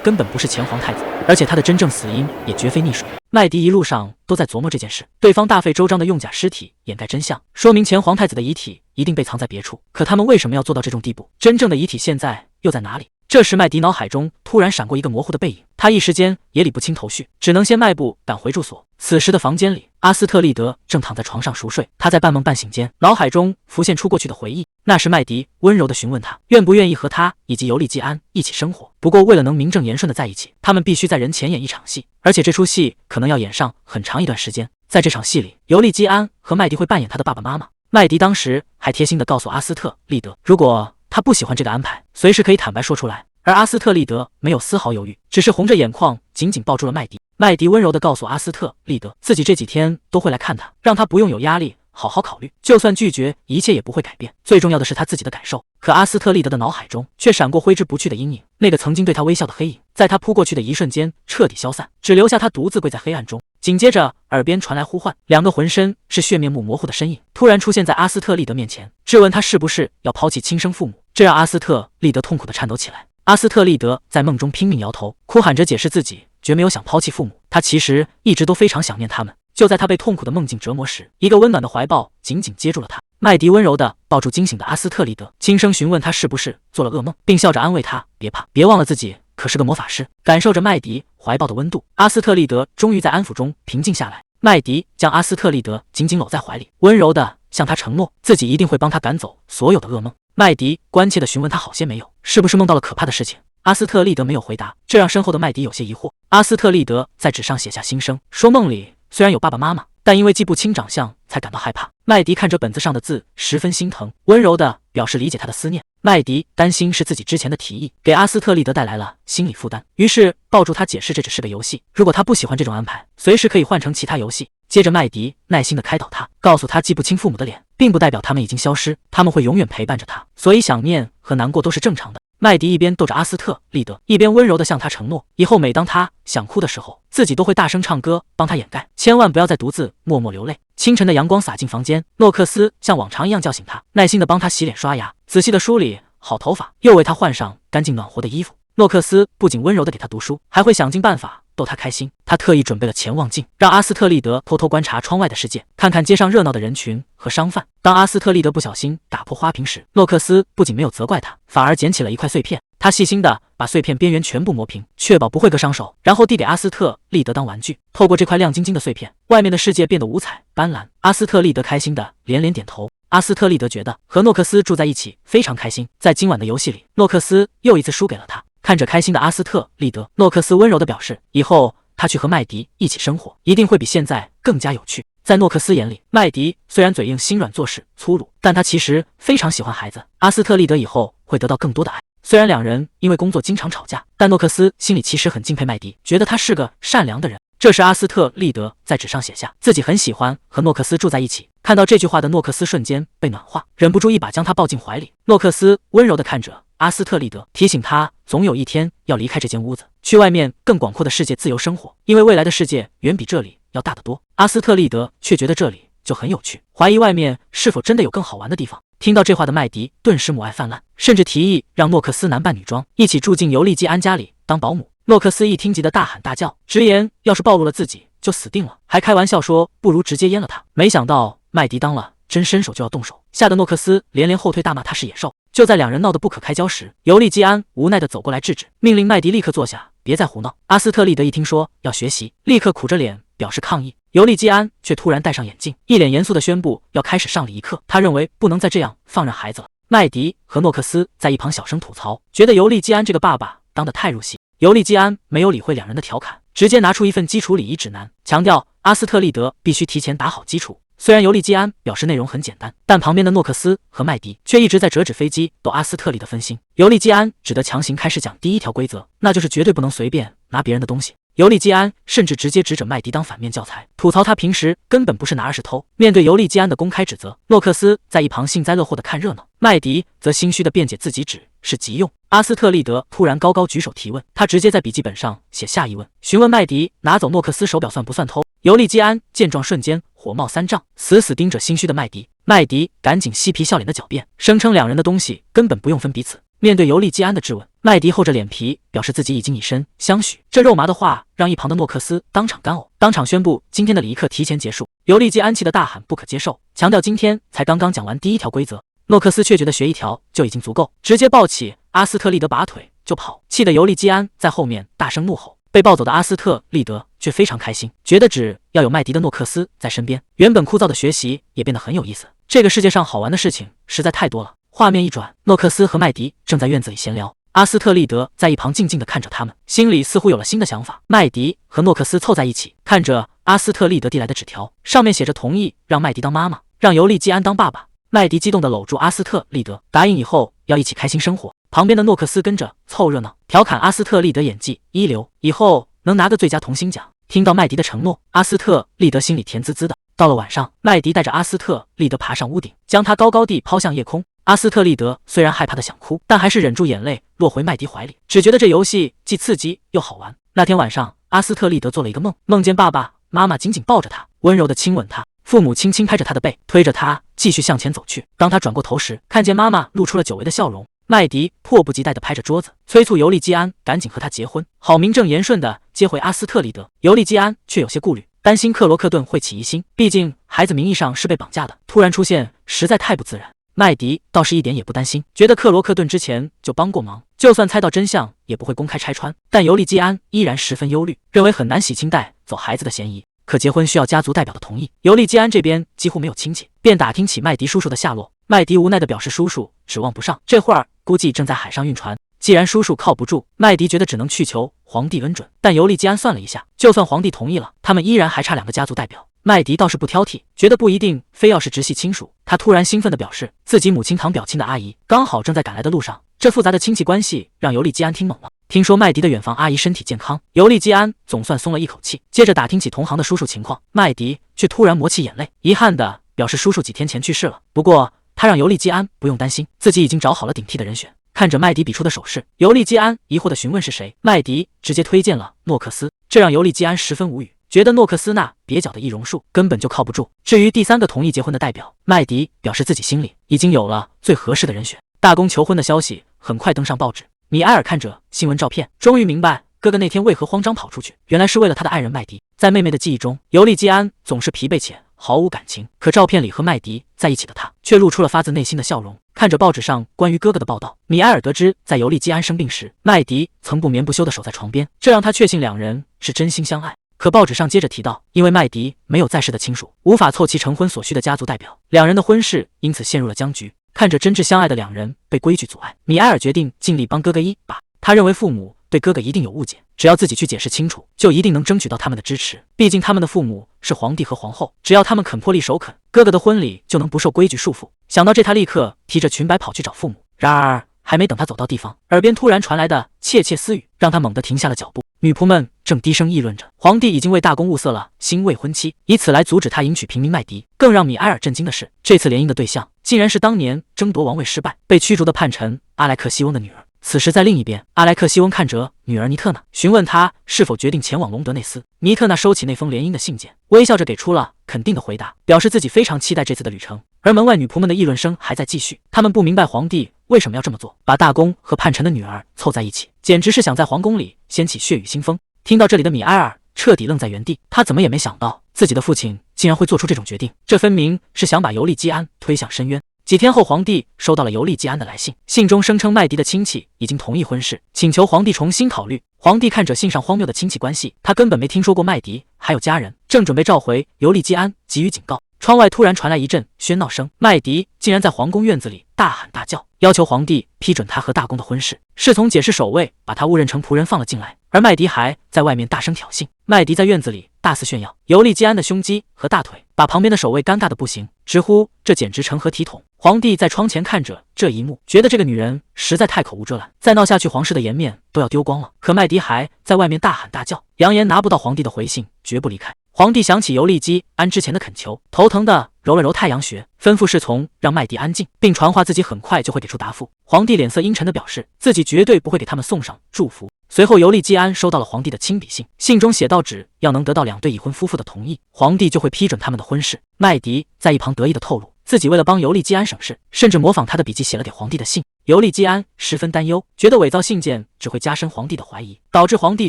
根本不是前皇太子，而且他的真正死因也绝非溺水。麦迪一路上都在琢磨这件事，对方大费周章的用假尸体掩盖真相，说明前皇太子的遗体一定被藏在别处。可他们为什么要做到这种地步？真正的遗体现在又在哪里？这时麦迪脑海中突然闪过一个模糊的背影，他一时间也理不清头绪，只能先迈步赶回住所。此时的房间里，阿斯特利德正躺在床上熟睡，他在半梦半醒间，脑海中浮现出过去的回忆。那时麦迪温柔地询问他愿不愿意和他以及尤利基安一起生活，不过为了能名正言顺地在一起，他们必须在人前演一场戏，而且这出戏可能要演上很长一段时间。在这场戏里，尤利基安和麦迪会扮演他的爸爸妈妈。麦迪当时还贴心地告诉阿斯特利德，如果他不喜欢这个安排，随时可以坦白说出来。而阿斯特利德没有丝毫犹豫，只是红着眼眶紧紧抱住了麦迪。麦迪温柔地告诉阿斯特利德，自己这几天都会来看他，让他不用有压力，好好考虑，就算拒绝，一切也不会改变。最重要的是他自己的感受。可阿斯特利德的脑海中却闪过挥之不去的阴影，那个曾经对他微笑的黑影，在他扑过去的一瞬间彻底消散，只留下他独自跪在黑暗中。紧接着耳边传来呼唤，两个浑身是血面目模糊的身影突然出现在阿斯特利德面前，质问他是不是要抛弃亲生父母，这让阿斯特利德痛苦地颤抖起来。阿斯特利德在梦中拼命摇头，哭喊着解释自己绝没有想抛弃父母，他其实一直都非常想念他们。就在他被痛苦的梦境折磨时，一个温暖的怀抱紧紧接住了他。麦迪温柔地抱住惊醒的阿斯特利德，轻声询问他是不是做了噩梦，并笑着安慰他别怕，别忘了自己可是个魔法师。感受着麦迪怀抱的温度，阿斯特利德终于在安抚中平静下来。麦迪将阿斯特利德紧紧搂在怀里，温柔地向他承诺自己一定会帮他赶走所有的噩梦。麦迪关切地询问他好些没有，是不是梦到了可怕的事情？阿斯特利德没有回答，这让身后的麦迪有些疑惑。阿斯特利德在纸上写下心声，说梦里虽然有爸爸妈妈，但因为记不清长相才感到害怕。麦迪看着本子上的字，十分心疼，温柔地表示理解他的思念。麦迪担心是自己之前的提议给阿斯特利德带来了心理负担，于是抱住他解释这只是个游戏，如果他不喜欢这种安排，随时可以换成其他游戏。接着麦迪耐心地开导他，告诉他记不清父母的脸并不代表他们已经消失，他们会永远陪伴着他，所以想念和难过都是正常的。麦迪一边逗着阿斯特利德，一边温柔地向他承诺，以后每当他想哭的时候，自己都会大声唱歌帮他掩盖，千万不要再独自默默流泪。清晨的阳光洒进房间，诺克斯像往常一样叫醒他，耐心地帮他洗脸刷牙，仔细地梳理好头发，又为他换上干净暖和的衣服。诺克斯不仅温柔地给他读书，还会想尽办法逗他开心。他特意准备了潜望镜，让阿斯特利德偷偷观察窗外的世界，看看街上热闹的人群和商贩。当阿斯特利德不小心打破花瓶时，诺克斯不仅没有责怪他，反而捡起了一块碎片。他细心地把碎片边缘全部磨平，确保不会割伤手，然后递给阿斯特利德当玩具。透过这块亮晶晶的碎片，外面的世界变得五彩斑斓。阿斯特利德开心地连连点头。阿斯特利德觉得和诺克斯住在一起非常开心。在今晚的游戏里，诺克斯又一次输给了他。看着开心的阿斯特利德，诺克斯温柔地表示，以后他去和麦迪一起生活，一定会比现在更加有趣。在诺克斯眼里，麦迪虽然嘴硬心软做事粗鲁，但他其实非常喜欢孩子。阿斯特利德以后会得到更多的爱。虽然两人因为工作经常吵架，但诺克斯心里其实很敬佩麦迪，觉得他是个善良的人。这时阿斯特利德在纸上写下自己很喜欢和诺克斯住在一起。看到这句话的诺克斯瞬间被暖化，忍不住一把将他抱进怀里。诺克斯温柔地看着阿斯特利德，提醒他总有一天要离开这间屋子，去外面更广阔的世界自由生活，因为未来的世界远比这里要大得多。阿斯特利德却觉得这里就很有趣，怀疑外面是否真的有更好玩的地方。听到这话的麦迪顿时母爱泛滥，甚至提议让诺克斯男扮女装，一起住进尤利基安家里当保姆。诺克斯一听急得大喊大叫，直言要是暴露了自己就死定了，还开玩笑说不如直接阉了他。没想到麦迪当了真伸手就要动手，吓得诺克斯连连后退，大骂他是野兽。就在两人闹得不可开交时，尤利基安无奈地走过来制止，命令麦迪立刻坐下，别再胡闹。阿斯特利德一听说要学习，立刻苦着脸表示抗议。尤利基安却突然戴上眼镜，一脸严肃地宣布要开始上礼仪课。他认为不能再这样放任孩子了。麦迪和诺克斯在一旁小声吐槽，觉得尤利基安这个爸爸当得太入戏。尤利基安没有理会两人的调侃，直接拿出一份基础礼仪指南，强调阿斯特利德必须提前打好基础。虽然尤利基安表示内容很简单，但旁边的诺克斯和麦迪却一直在折纸飞机逗阿斯特利德分心。尤利基安只得强行开始讲第一条规则，那就是绝对不能随便拿别人的东西。尤利基安甚至直接指着麦迪当反面教材，吐槽他平时根本不是拿，而是偷。面对尤利基安的公开指责，诺克斯在一旁幸灾乐祸的看热闹，麦迪则心虚的辩解自己只是急用。阿斯特利德突然高高举手提问，他直接在笔记本上写下一问，询问麦迪拿走诺克斯手表算不算偷。尤利基安见状瞬间火冒三丈，死死盯着心虚的麦迪。麦迪赶紧嬉皮笑脸的狡辩，声称两人的东西根本不用分彼此。面对尤利基安的质问，麦迪厚着脸皮表示自己已经以身相许。这肉麻的话让一旁的诺克斯当场干呕，当场宣布今天的礼仪课提前结束。尤利基安气得大喊不可接受，强调今天才刚刚讲完第一条规则。诺克斯却觉得学一条就已经足够，直接抱起阿斯特利德拔腿就跑，气得尤利基安在后面大声怒吼。被抱走的阿斯特利德却非常开心，觉得只要有麦迪的诺克斯在身边，原本枯燥的学习也变得很有意思。这个世界上好玩的事情实在太多了。画面一转，诺克斯和麦迪正在院子里闲聊，阿斯特利德在一旁静静地看着他们，心里似乎有了新的想法。麦迪和诺克斯凑在一起，看着阿斯特利德递来的纸条，上面写着同意让麦迪当妈妈，让尤利基安当爸爸。麦迪激动地搂住阿斯特利德，答应以后要一起开心生活。旁边的诺克斯跟着凑热闹，调侃阿斯特利德演技一流，以后能拿个最佳童星奖。听到麦迪的承诺，阿斯特利德心里甜滋滋的。到了晚上，麦迪带着阿斯特利德爬上屋顶，将他高高地抛向夜空。阿斯特利德虽然害怕的想哭，但还是忍住眼泪落回麦迪怀里，只觉得这游戏既刺激又好玩。那天晚上，阿斯特利德做了一个梦，梦见爸爸妈妈紧紧抱着他，温柔地亲吻他，父母轻轻拍着他的背，推着他继续向前走去。当他转过头时，看见妈妈露出了久违的笑容。麦迪迫不及待地拍着桌子，催促尤利基安赶紧和他结婚，好名正言顺地接回阿斯特利德。尤利基安却有些顾虑，担心克罗克顿会起疑心，毕竟孩子名义上是被绑架的，突然出现实在太不自然。麦迪倒是一点也不担心，觉得克罗克顿之前就帮过忙，就算猜到真相也不会公开拆穿。但尤利基安依然十分忧虑，认为很难洗清带走孩子的嫌疑。可结婚需要家族代表的同意，尤利基安这边几乎没有亲戚，便打听起麦迪叔叔的下落。麦迪无奈地表示叔叔指望不上，这会儿估计正在海上运船。既然叔叔靠不住，麦迪觉得只能去求皇帝恩准。但尤利基安算了一下，就算皇帝同意了，他们依然还差2个家族代表。麦迪倒是不挑剔，觉得不一定非要是直系亲属。他突然兴奋地表示，自己母亲堂表亲的阿姨刚好正在赶来的路上。这复杂的亲戚关系让尤利基安听懵了。听说麦迪的远房阿姨身体健康，尤利基安总算松了一口气。接着打听起同行的叔叔情况，麦迪却突然抹起眼泪，遗憾地表示叔叔几天前去世了。不过他让尤利基安不用担心，自己已经找好了顶替的人选。看着麦迪比出的手势，尤利基安疑惑地询问是谁，麦迪直接推荐了诺克斯，这让尤利基安十分无语，觉得诺克斯那蹩脚的易容术根本就靠不住。至于第3个同意结婚的代表，麦迪表示自己心里已经有了最合适的人选。大公求婚的消息很快登上报纸，米埃尔看着新闻照片，终于明白哥哥那天为何慌张跑出去，原来是为了他的爱人麦迪。在妹妹的记忆中，尤利基安总是疲惫且毫无感情，可照片里和麦迪在一起的他却露出了发自内心的笑容。看着报纸上关于哥哥的报道，米埃尔得知在尤利基安生病时，麦迪曾不眠不休地守在床边，这让他确信两人是真心相爱。可报纸上接着提到，因为麦迪没有在世的亲属，无法凑齐成婚所需的家族代表，两人的婚事因此陷入了僵局。看着真挚相爱的两人被规矩阻碍，米埃尔决定尽力帮哥哥一把。他认为父母对哥哥一定有误解，只要自己去解释清楚，就一定能争取到他们的支持。毕竟他们的父母是皇帝和皇后，只要他们肯破例首肯，哥哥的婚礼就能不受规矩束缚。想到这，他立刻提着裙摆跑去找父母。然而还没等他走到地方，耳边突然传来的窃窃私语让他猛地停下了脚步。女仆们正低声议论着，皇帝已经为大公物色了新未婚妻，以此来阻止他迎娶平民麦迪。更让米埃尔震惊的是，这次联姻的对象竟然是当年争夺王位失败、被驱逐的叛臣阿莱克西翁的女儿。此时在另一边，阿莱克西翁看着女儿尼特娜，询问她是否决定前往隆德内斯。尼特娜收起那封联姻的信件，微笑着给出了肯定的回答，表示自己非常期待这次的旅程。而门外女仆们的议论声还在继续，他们不明白皇帝为什么要这么做，把大公和叛臣的女儿凑在一起，简直是想在皇宫里掀起血雨腥风。听到这里的米埃尔彻底愣在原地，他怎么也没想到自己的父亲竟然会做出这种决定，这分明是想把尤利基安推向深渊。几天后，皇帝收到了尤利基安的来信，信中声称麦迪的亲戚已经同意婚事，请求皇帝重新考虑。皇帝看着信上荒谬的亲戚关系，他根本没听说过麦迪还有家人，正准备召回尤利基安，给予警告，窗外突然传来一阵喧闹声，麦迪竟然在皇宫院子里大喊大叫，要求皇帝批准他和大公的婚事。侍从解释守卫把他误认成仆人放了进来，而麦迪还在外面大声挑衅。麦迪在院子里大肆炫耀尤利基安的胸肌和大腿，把旁边的守卫尴尬的不行，直呼这简直成何体统。皇帝在窗前看着这一幕，觉得这个女人实在太口无遮拦，再闹下去皇室的颜面都要丢光了。可麦迪还在外面大喊大叫，扬言拿不到皇帝的回信绝不离开。皇帝想起尤利基安之前的恳求，头疼的揉了揉太阳穴，吩咐侍从让麦迪安静，并传话自己很快就会给出答复。皇帝脸色阴沉的表示自己绝对不会给他们送上祝福。随后尤利基安收到了皇帝的亲笔信，信中写道只要能得到2对已婚夫妇的同意，皇帝就会批准他们的婚事。麦迪在一旁得意的透露，自己为了帮尤利基安省事，甚至模仿他的笔记写了给皇帝的信。尤利基安十分担忧，觉得伪造信件只会加深皇帝的怀疑，导致皇帝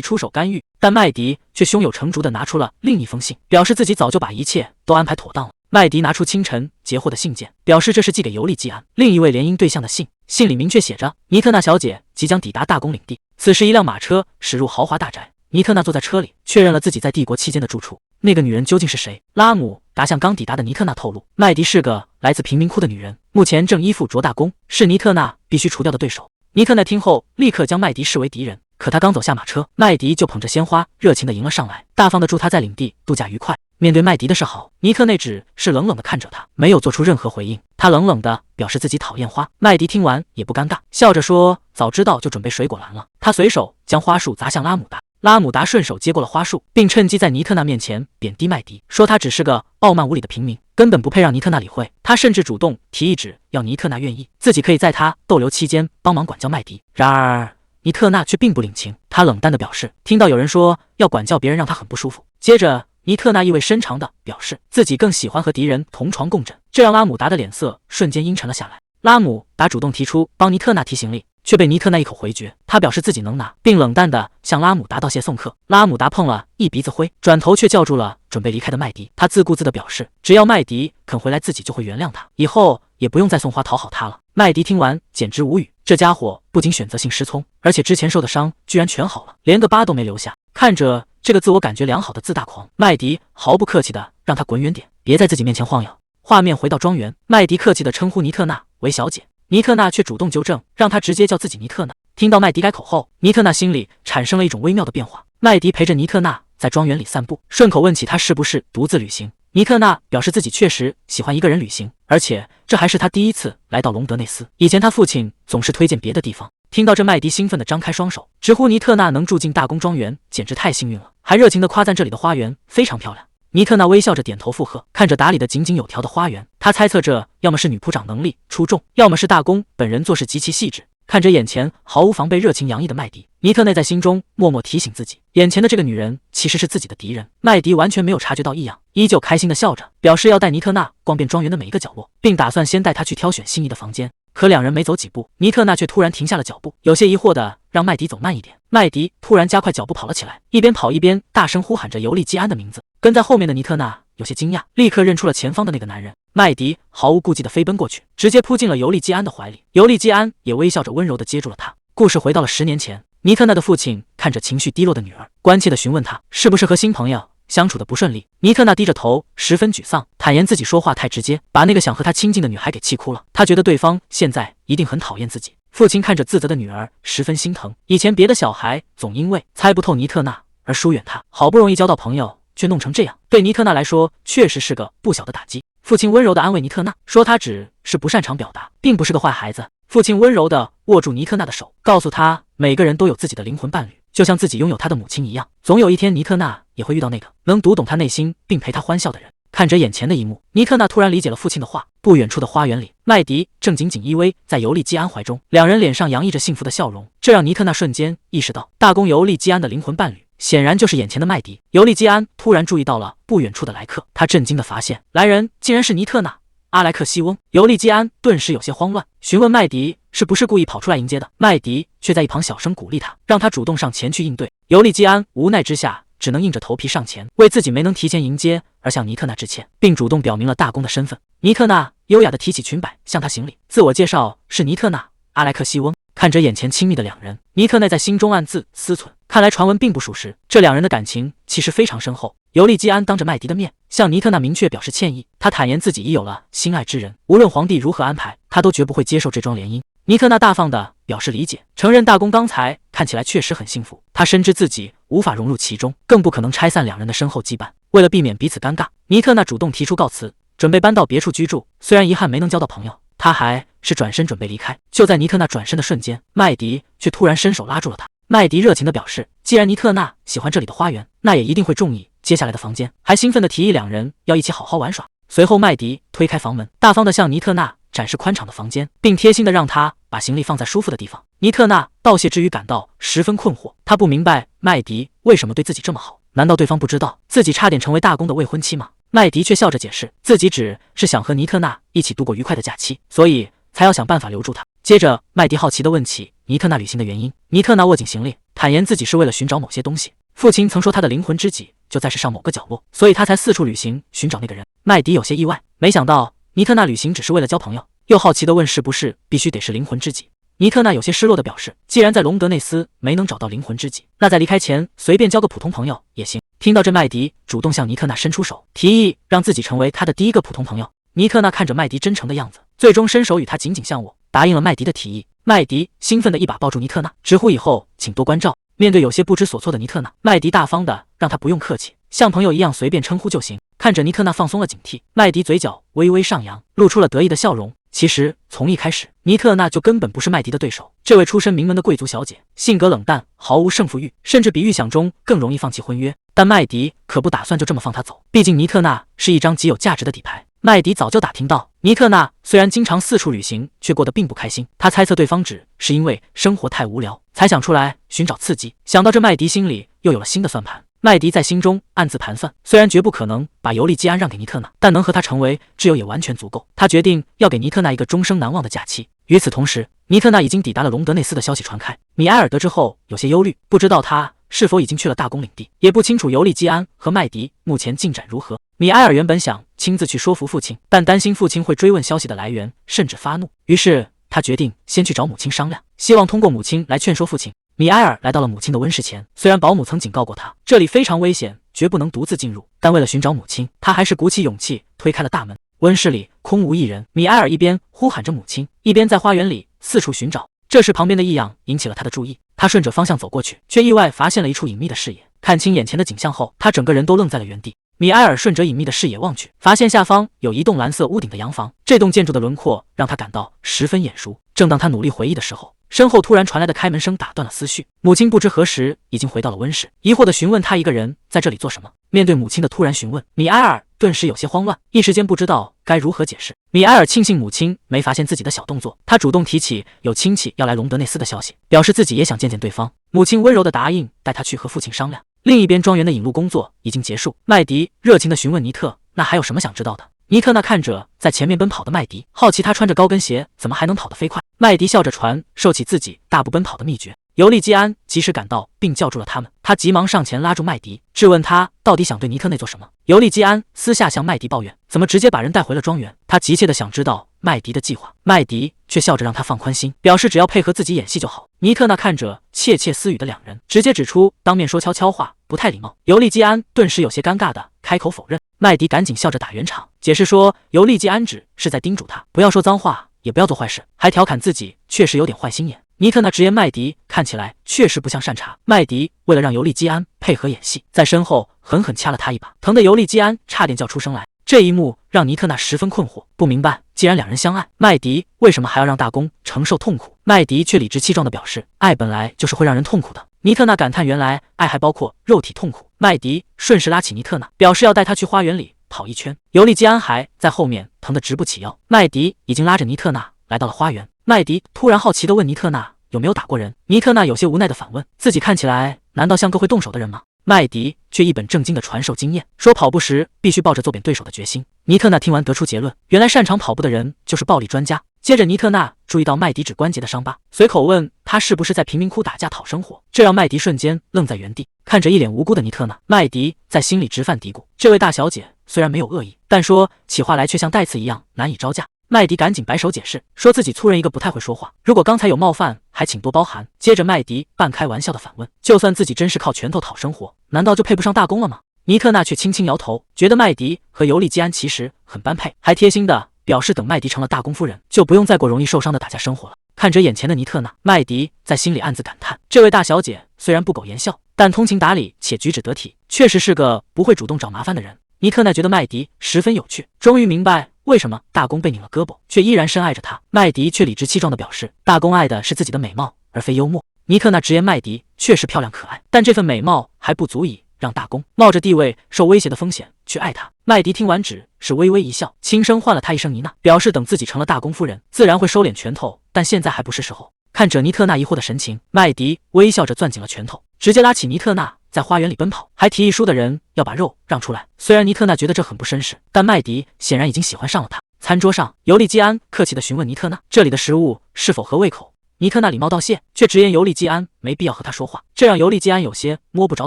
出手干预。但麦迪却胸有成竹地拿出了另一封信，表示自己早就把一切都安排妥当了。麦迪拿出清晨截获的信件，表示这是寄给尤利基安另一位联姻对象的信，信里明确写着尼特娜小姐即将抵达大公领地。此时一辆马车驶入豪华大宅，尼特娜坐在车里，确认了自己在帝国期间的住处。那个女人究竟是谁？拉姆达向刚抵达的尼特娜透露，麦迪是个来自贫民窟的女人，目前正依附卓大公，是尼特娜必须除掉的对手。尼特娜听后立刻将麦迪视为敌人，可他刚走下马车，麦迪就捧着鲜花热情地迎了上来，大方地祝他在领地度假愉快。面对麦迪的示好，尼特内只是冷冷地看着他，没有做出任何回应。他冷冷地表示自己讨厌花。麦迪听完也不尴尬，笑着说早知道就准备水果篮了。他随手将花束砸向拉姆达，拉姆达顺手接过了花束，并趁机在尼特娜面前贬低麦迪，说他只是个傲慢无礼的平民，根本不配让尼特娜理会。他甚至主动提议只要尼特娜愿意，自己可以在他逗留期间帮忙管教麦迪。然而尼特娜却并不领情，他冷淡地表示听到有人说要管教别人让他很不舒服。接着尼特娜意味深长地表示自己更喜欢和敌人同床共枕，这让拉姆达的脸色瞬间阴沉了下来。拉姆达主动提出帮尼特娜提行李，却被尼特娜一口回绝。他表示自己能拿，并冷淡地向拉姆达道谢送客。拉姆达碰了一鼻子灰，转头却叫住了准备离开的麦迪。他自顾自地表示只要麦迪肯回来，自己就会原谅他，以后也不用再送花讨好他了。麦迪听完简直无语，这家伙不仅选择性失聪，而且之前受的伤居然全好了，连个疤都没留下。看着这个自我感觉良好的自大狂，麦迪毫不客气地让他滚远点，别在自己面前晃悠。画面回到庄园，麦迪客气地称呼尼特娜为小姐，尼特娜却主动纠正，让他直接叫自己尼特娜。听到麦迪改口后，尼特娜心里产生了一种微妙的变化。麦迪陪着尼特娜在庄园里散步，顺口问起他是不是独自旅行。尼特娜表示自己确实喜欢一个人旅行，而且这还是他第一次来到隆德内斯，以前他父亲总是推荐别的地方。听到这，麦迪兴奋地张开双手，直呼尼特娜能住进大公庄园简直太幸运了，还热情地夸赞这里的花园非常漂亮。尼特娜微笑着点头附和，看着打理得井井有条的花园，他猜测着要么是女仆长能力出众，要么是大公本人做事极其细致。看着眼前毫无防备热情洋溢的麦迪，尼特内在心中默默提醒自己，眼前的这个女人其实是自己的敌人。麦迪完全没有察觉到异样，依旧开心地笑着，表示要带尼特娜逛遍庄园的每一个角落，并打算先带她去挑选心仪的房间。可两人没走几步，尼特娜却突然停下了脚步，有些疑惑地让麦迪走慢一点。麦迪突然加快脚步跑了起来，一边跑一边大声呼喊着尤利基安的名字。跟在后面的尼特娜有些惊讶，立刻认出了前方的那个男人。麦迪毫无顾忌地飞奔过去，直接扑进了尤利基安的怀里。尤利基安也微笑着温柔地接住了他。故事回到了10年前，尼特娜的父亲看着情绪低落的女儿，关切地询问她是不是和新朋友相处的不顺利。尼特娜低着头，十分沮丧，坦言自己说话太直接，把那个想和他亲近的女孩给气哭了。他觉得对方现在一定很讨厌自己。父亲看着自责的女儿，十分心疼。以前别的小孩总因为猜不透尼特娜而疏远他，好不容易交到朋友，却弄成这样，对尼特娜来说确实是个不小的打击。父亲温柔地安慰尼特娜，说他只是不擅长表达，并不是个坏孩子。父亲温柔地握住尼特娜的手，告诉她每个人都有自己的灵魂伴侣，就像自己拥有她的母亲一样，总有一天尼特娜也会遇到那个能读懂她内心并陪她欢笑的人。看着眼前的一幕，尼特娜突然理解了父亲的话。不远处的花园里，麦迪正紧紧依偎在尤利基安怀中，两人脸上洋溢着幸福的笑容，这让尼特娜瞬间意识到，大公尤利基安的灵魂伴侣显然就是眼前的麦迪。尤利基安突然注意到了不远处的来客，他震惊地发现来人竟然是尼特娜。阿莱克西翁。尤利基安顿时有些慌乱，询问麦迪是不是故意跑出来迎接的。麦迪却在一旁小声鼓励他，让他主动上前去应对。尤利基安无奈之下只能硬着头皮上前，为自己没能提前迎接而向尼克娜致歉，并主动表明了大公的身份。尼克娜优雅地提起裙摆向他行礼，自我介绍是尼克娜·阿莱克西翁。看着眼前亲密的两人，尼克奈在心中暗自思忖，看来传闻并不属实，这两人的感情其实非常深厚。尤利基安当着麦迪的面向尼克娜明确表示歉意，他坦言自己已有了心爱之人，无论皇帝如何安排，他都绝不会接受这桩联姻。尼克娜大方地表示理解，承认大公刚才看起来确实很幸福，他深知自己无法融入其中，更不可能拆散两人的深厚羁绊。为了避免彼此尴尬，尼克娜主动提出告辞，准备搬到别处居住。虽然遗憾没能交到朋友，他还是转身准备离开。就在尼克娜转身的瞬间，麦迪却突然伸手拉住了他。麦迪热情地表示，既然尼克娜喜欢这里的花园，那也一定会中意接下来的房间，还兴奋地提议两人要一起好好玩耍。随后麦迪推开房门，大方地向尼克娜展示宽敞的房间，并贴心地让她把行李放在舒服的地方。尼克娜道谢之余感到十分困惑，她不明白麦迪为什么对自己这么好，难道对方不知道自己差点成为大公的未婚妻吗？麦迪却笑着解释，自己只是想和尼克娜一起度过愉快的假期，所以才要想办法留住她。接着麦迪好奇地问起尼克娜旅行的原因，尼克娜握紧行李，坦言自己是为了寻找某些东西。父亲曾说他的灵魂知己就在世上某个角落，所以他才四处旅行寻找那个人。麦迪有些意外，没想到尼克娜旅行只是为了交朋友，又好奇地问是不是必须得是灵魂知己。尼克娜有些失落地表示，既然在隆德内斯没能找到灵魂知己，那在离开前随便交个普通朋友也行。听到这，麦迪主动向尼克娜伸出手，提议让自己成为他的第一个普通朋友。尼克娜看着麦迪真诚的样子，最终伸手与他紧紧相握，答应了麦迪的提议。麦迪兴奋地一把抱住尼克娜，直呼以后请多关照。面对有些不知所措的尼克娜，麦迪大方地让他不用客气，像朋友一样随便称呼就行。看着尼克娜放松了警惕，麦迪嘴角微微上扬，露出了得意的笑容。其实从一开始，尼克娜就根本不是麦迪的对手。这位出身名门的贵族小姐，性格冷淡，毫无胜负欲，甚至比预想中更容易放弃婚约。但麦迪可不打算就这么放她走，毕竟尼克娜是一张极有价值的底牌。麦迪早就打听到，尼克娜虽然经常四处旅行，却过得并不开心。他猜测对方只是因为生活太无聊，才想出来寻找刺激。想到这，麦迪心里又有了新的算盘。麦迪在心中暗自盘算，虽然绝不可能把尤利基安让给尼克娜，但能和他成为挚友也完全足够。他决定要给尼克娜一个终生难忘的假期。与此同时，尼克娜已经抵达了隆德内斯的消息传开，米埃尔得知后有些忧虑，不知道他是否已经去了大公领地，也不清楚尤利基安和麦迪目前进展如何。米埃尔原本想亲自去说服父亲，但担心父亲会追问消息的来源，甚至发怒，于是他决定先去找母亲商量，希望通过母亲来劝说父亲。米埃尔来到了母亲的温室前，虽然保姆曾警告过他，这里非常危险，绝不能独自进入，但为了寻找母亲，他还是鼓起勇气推开了大门。温室里空无一人，米埃尔一边呼喊着母亲，一边在花园里四处寻找。这时旁边的异样引起了他的注意，他顺着方向走过去，却意外发现了一处隐秘的视野。看清眼前的景象后，他整个人都愣在了原地。米埃尔顺着隐秘的视野望去，发现下方有一栋蓝色屋顶的洋房，这栋建筑的轮廓让他感到十分眼熟。正当他努力回忆的时候，身后突然传来的开门声打断了思绪。母亲不知何时已经回到了温室，疑惑地询问他一个人在这里做什么。面对母亲的突然询问，米埃尔顿时有些慌乱，一时间不知道该如何解释。米埃尔庆幸母亲没发现自己的小动作，他主动提起有亲戚要来隆德内斯的消息，表示自己也想见见对方。母亲温柔地答应带他去和父亲商量。另一边，庄园的引路工作已经结束，麦迪热情地询问尼特，那还有什么想知道的？尼克娜看着在前面奔跑的麦迪，好奇他穿着高跟鞋怎么还能跑得飞快。麦迪笑着传授起自己大步奔跑的秘诀。尤利基安及时赶到并叫住了他们，他急忙上前拉住麦迪，质问他到底想对尼特内做什么。尤利基安私下向麦迪抱怨，怎么直接把人带回了庄园，他急切地想知道麦迪的计划。麦迪却笑着让他放宽心，表示只要配合自己演戏就好。尼克娜看着窃窃私语的两人，直接指出当面说悄悄话不太礼貌。尤利基安顿时有些尴尬地开口否认，麦迪赶紧笑着打圆场，解释说尤利基安只是在叮嘱他不要说脏话，也不要做坏事，还调侃自己确实有点坏心眼。尼克娜直言麦迪看起来确实不像善茬。麦迪为了让尤利基安配合演戏，在身后狠狠掐了他一把，疼得尤利基安差点叫出声来。这一幕让尼克娜十分困惑，不明白既然两人相爱，麦迪为什么还要让大公承受痛苦？麦迪却理直气壮地表示，爱本来就是会让人痛苦的。尼克娜感叹原来爱还包括肉体痛苦。麦迪顺势拉起尼克娜，表示要带她去花园里跑一圈。尤利基安还在后面疼得直不起腰。麦迪已经拉着尼克娜来到了花园。麦迪突然好奇地问尼克娜有没有打过人。尼克娜有些无奈地反问，自己看起来难道像个会动手的人吗？麦迪却一本正经地传授经验，说跑步时必须抱着揍扁对手的决心。尼克娜听完得出结论，原来擅长跑步的人就是暴力专家。接着尼特娜注意到麦迪指关节的伤疤，随口问他是不是在贫民窟打架讨生活，这让麦迪瞬间愣在原地，看着一脸无辜的尼特娜，麦迪在心里直犯嘀咕：这位大小姐虽然没有恶意，但说起话来却像带刺一样难以招架。麦迪赶紧摆手解释，说自己粗人一个，不太会说话，如果刚才有冒犯，还请多包涵。接着麦迪半开玩笑的反问，就算自己真是靠拳头讨生活，难道就配不上大公了吗？尼特娜却轻轻摇头，觉得麦迪和尤利基安其实很般配，还贴心的表示等麦迪成了大公夫人，就不用再过容易受伤的打架生活了。看着眼前的尼特娜，麦迪在心里暗自感叹，这位大小姐虽然不苟言笑，但通情达理且举止得体，确实是个不会主动找麻烦的人。尼特娜觉得麦迪十分有趣，终于明白为什么大公被拧了胳膊，却依然深爱着他。麦迪却理直气壮地表示，大公爱的是自己的美貌，而非幽默。尼特娜直言麦迪确实漂亮可爱，但这份美貌还不足以让大公冒着地位受威胁的风险去爱她。麦迪听完只是微微一笑，轻声唤了她一声妮娜，表示等自己成了大公夫人，自然会收敛拳头，但现在还不是时候。看着尼特娜疑惑的神情，麦迪微笑着攥紧了拳头，直接拉起尼特娜在花园里奔跑，还提议输的人要把肉让出来。虽然尼特娜觉得这很不绅士，但麦迪显然已经喜欢上了他。餐桌上，尤利基安客气地询问尼特娜这里的食物是否合胃口。尼特娜礼貌道谢，却直言尤利基安没必要和他说话，这让尤利基安有些摸不着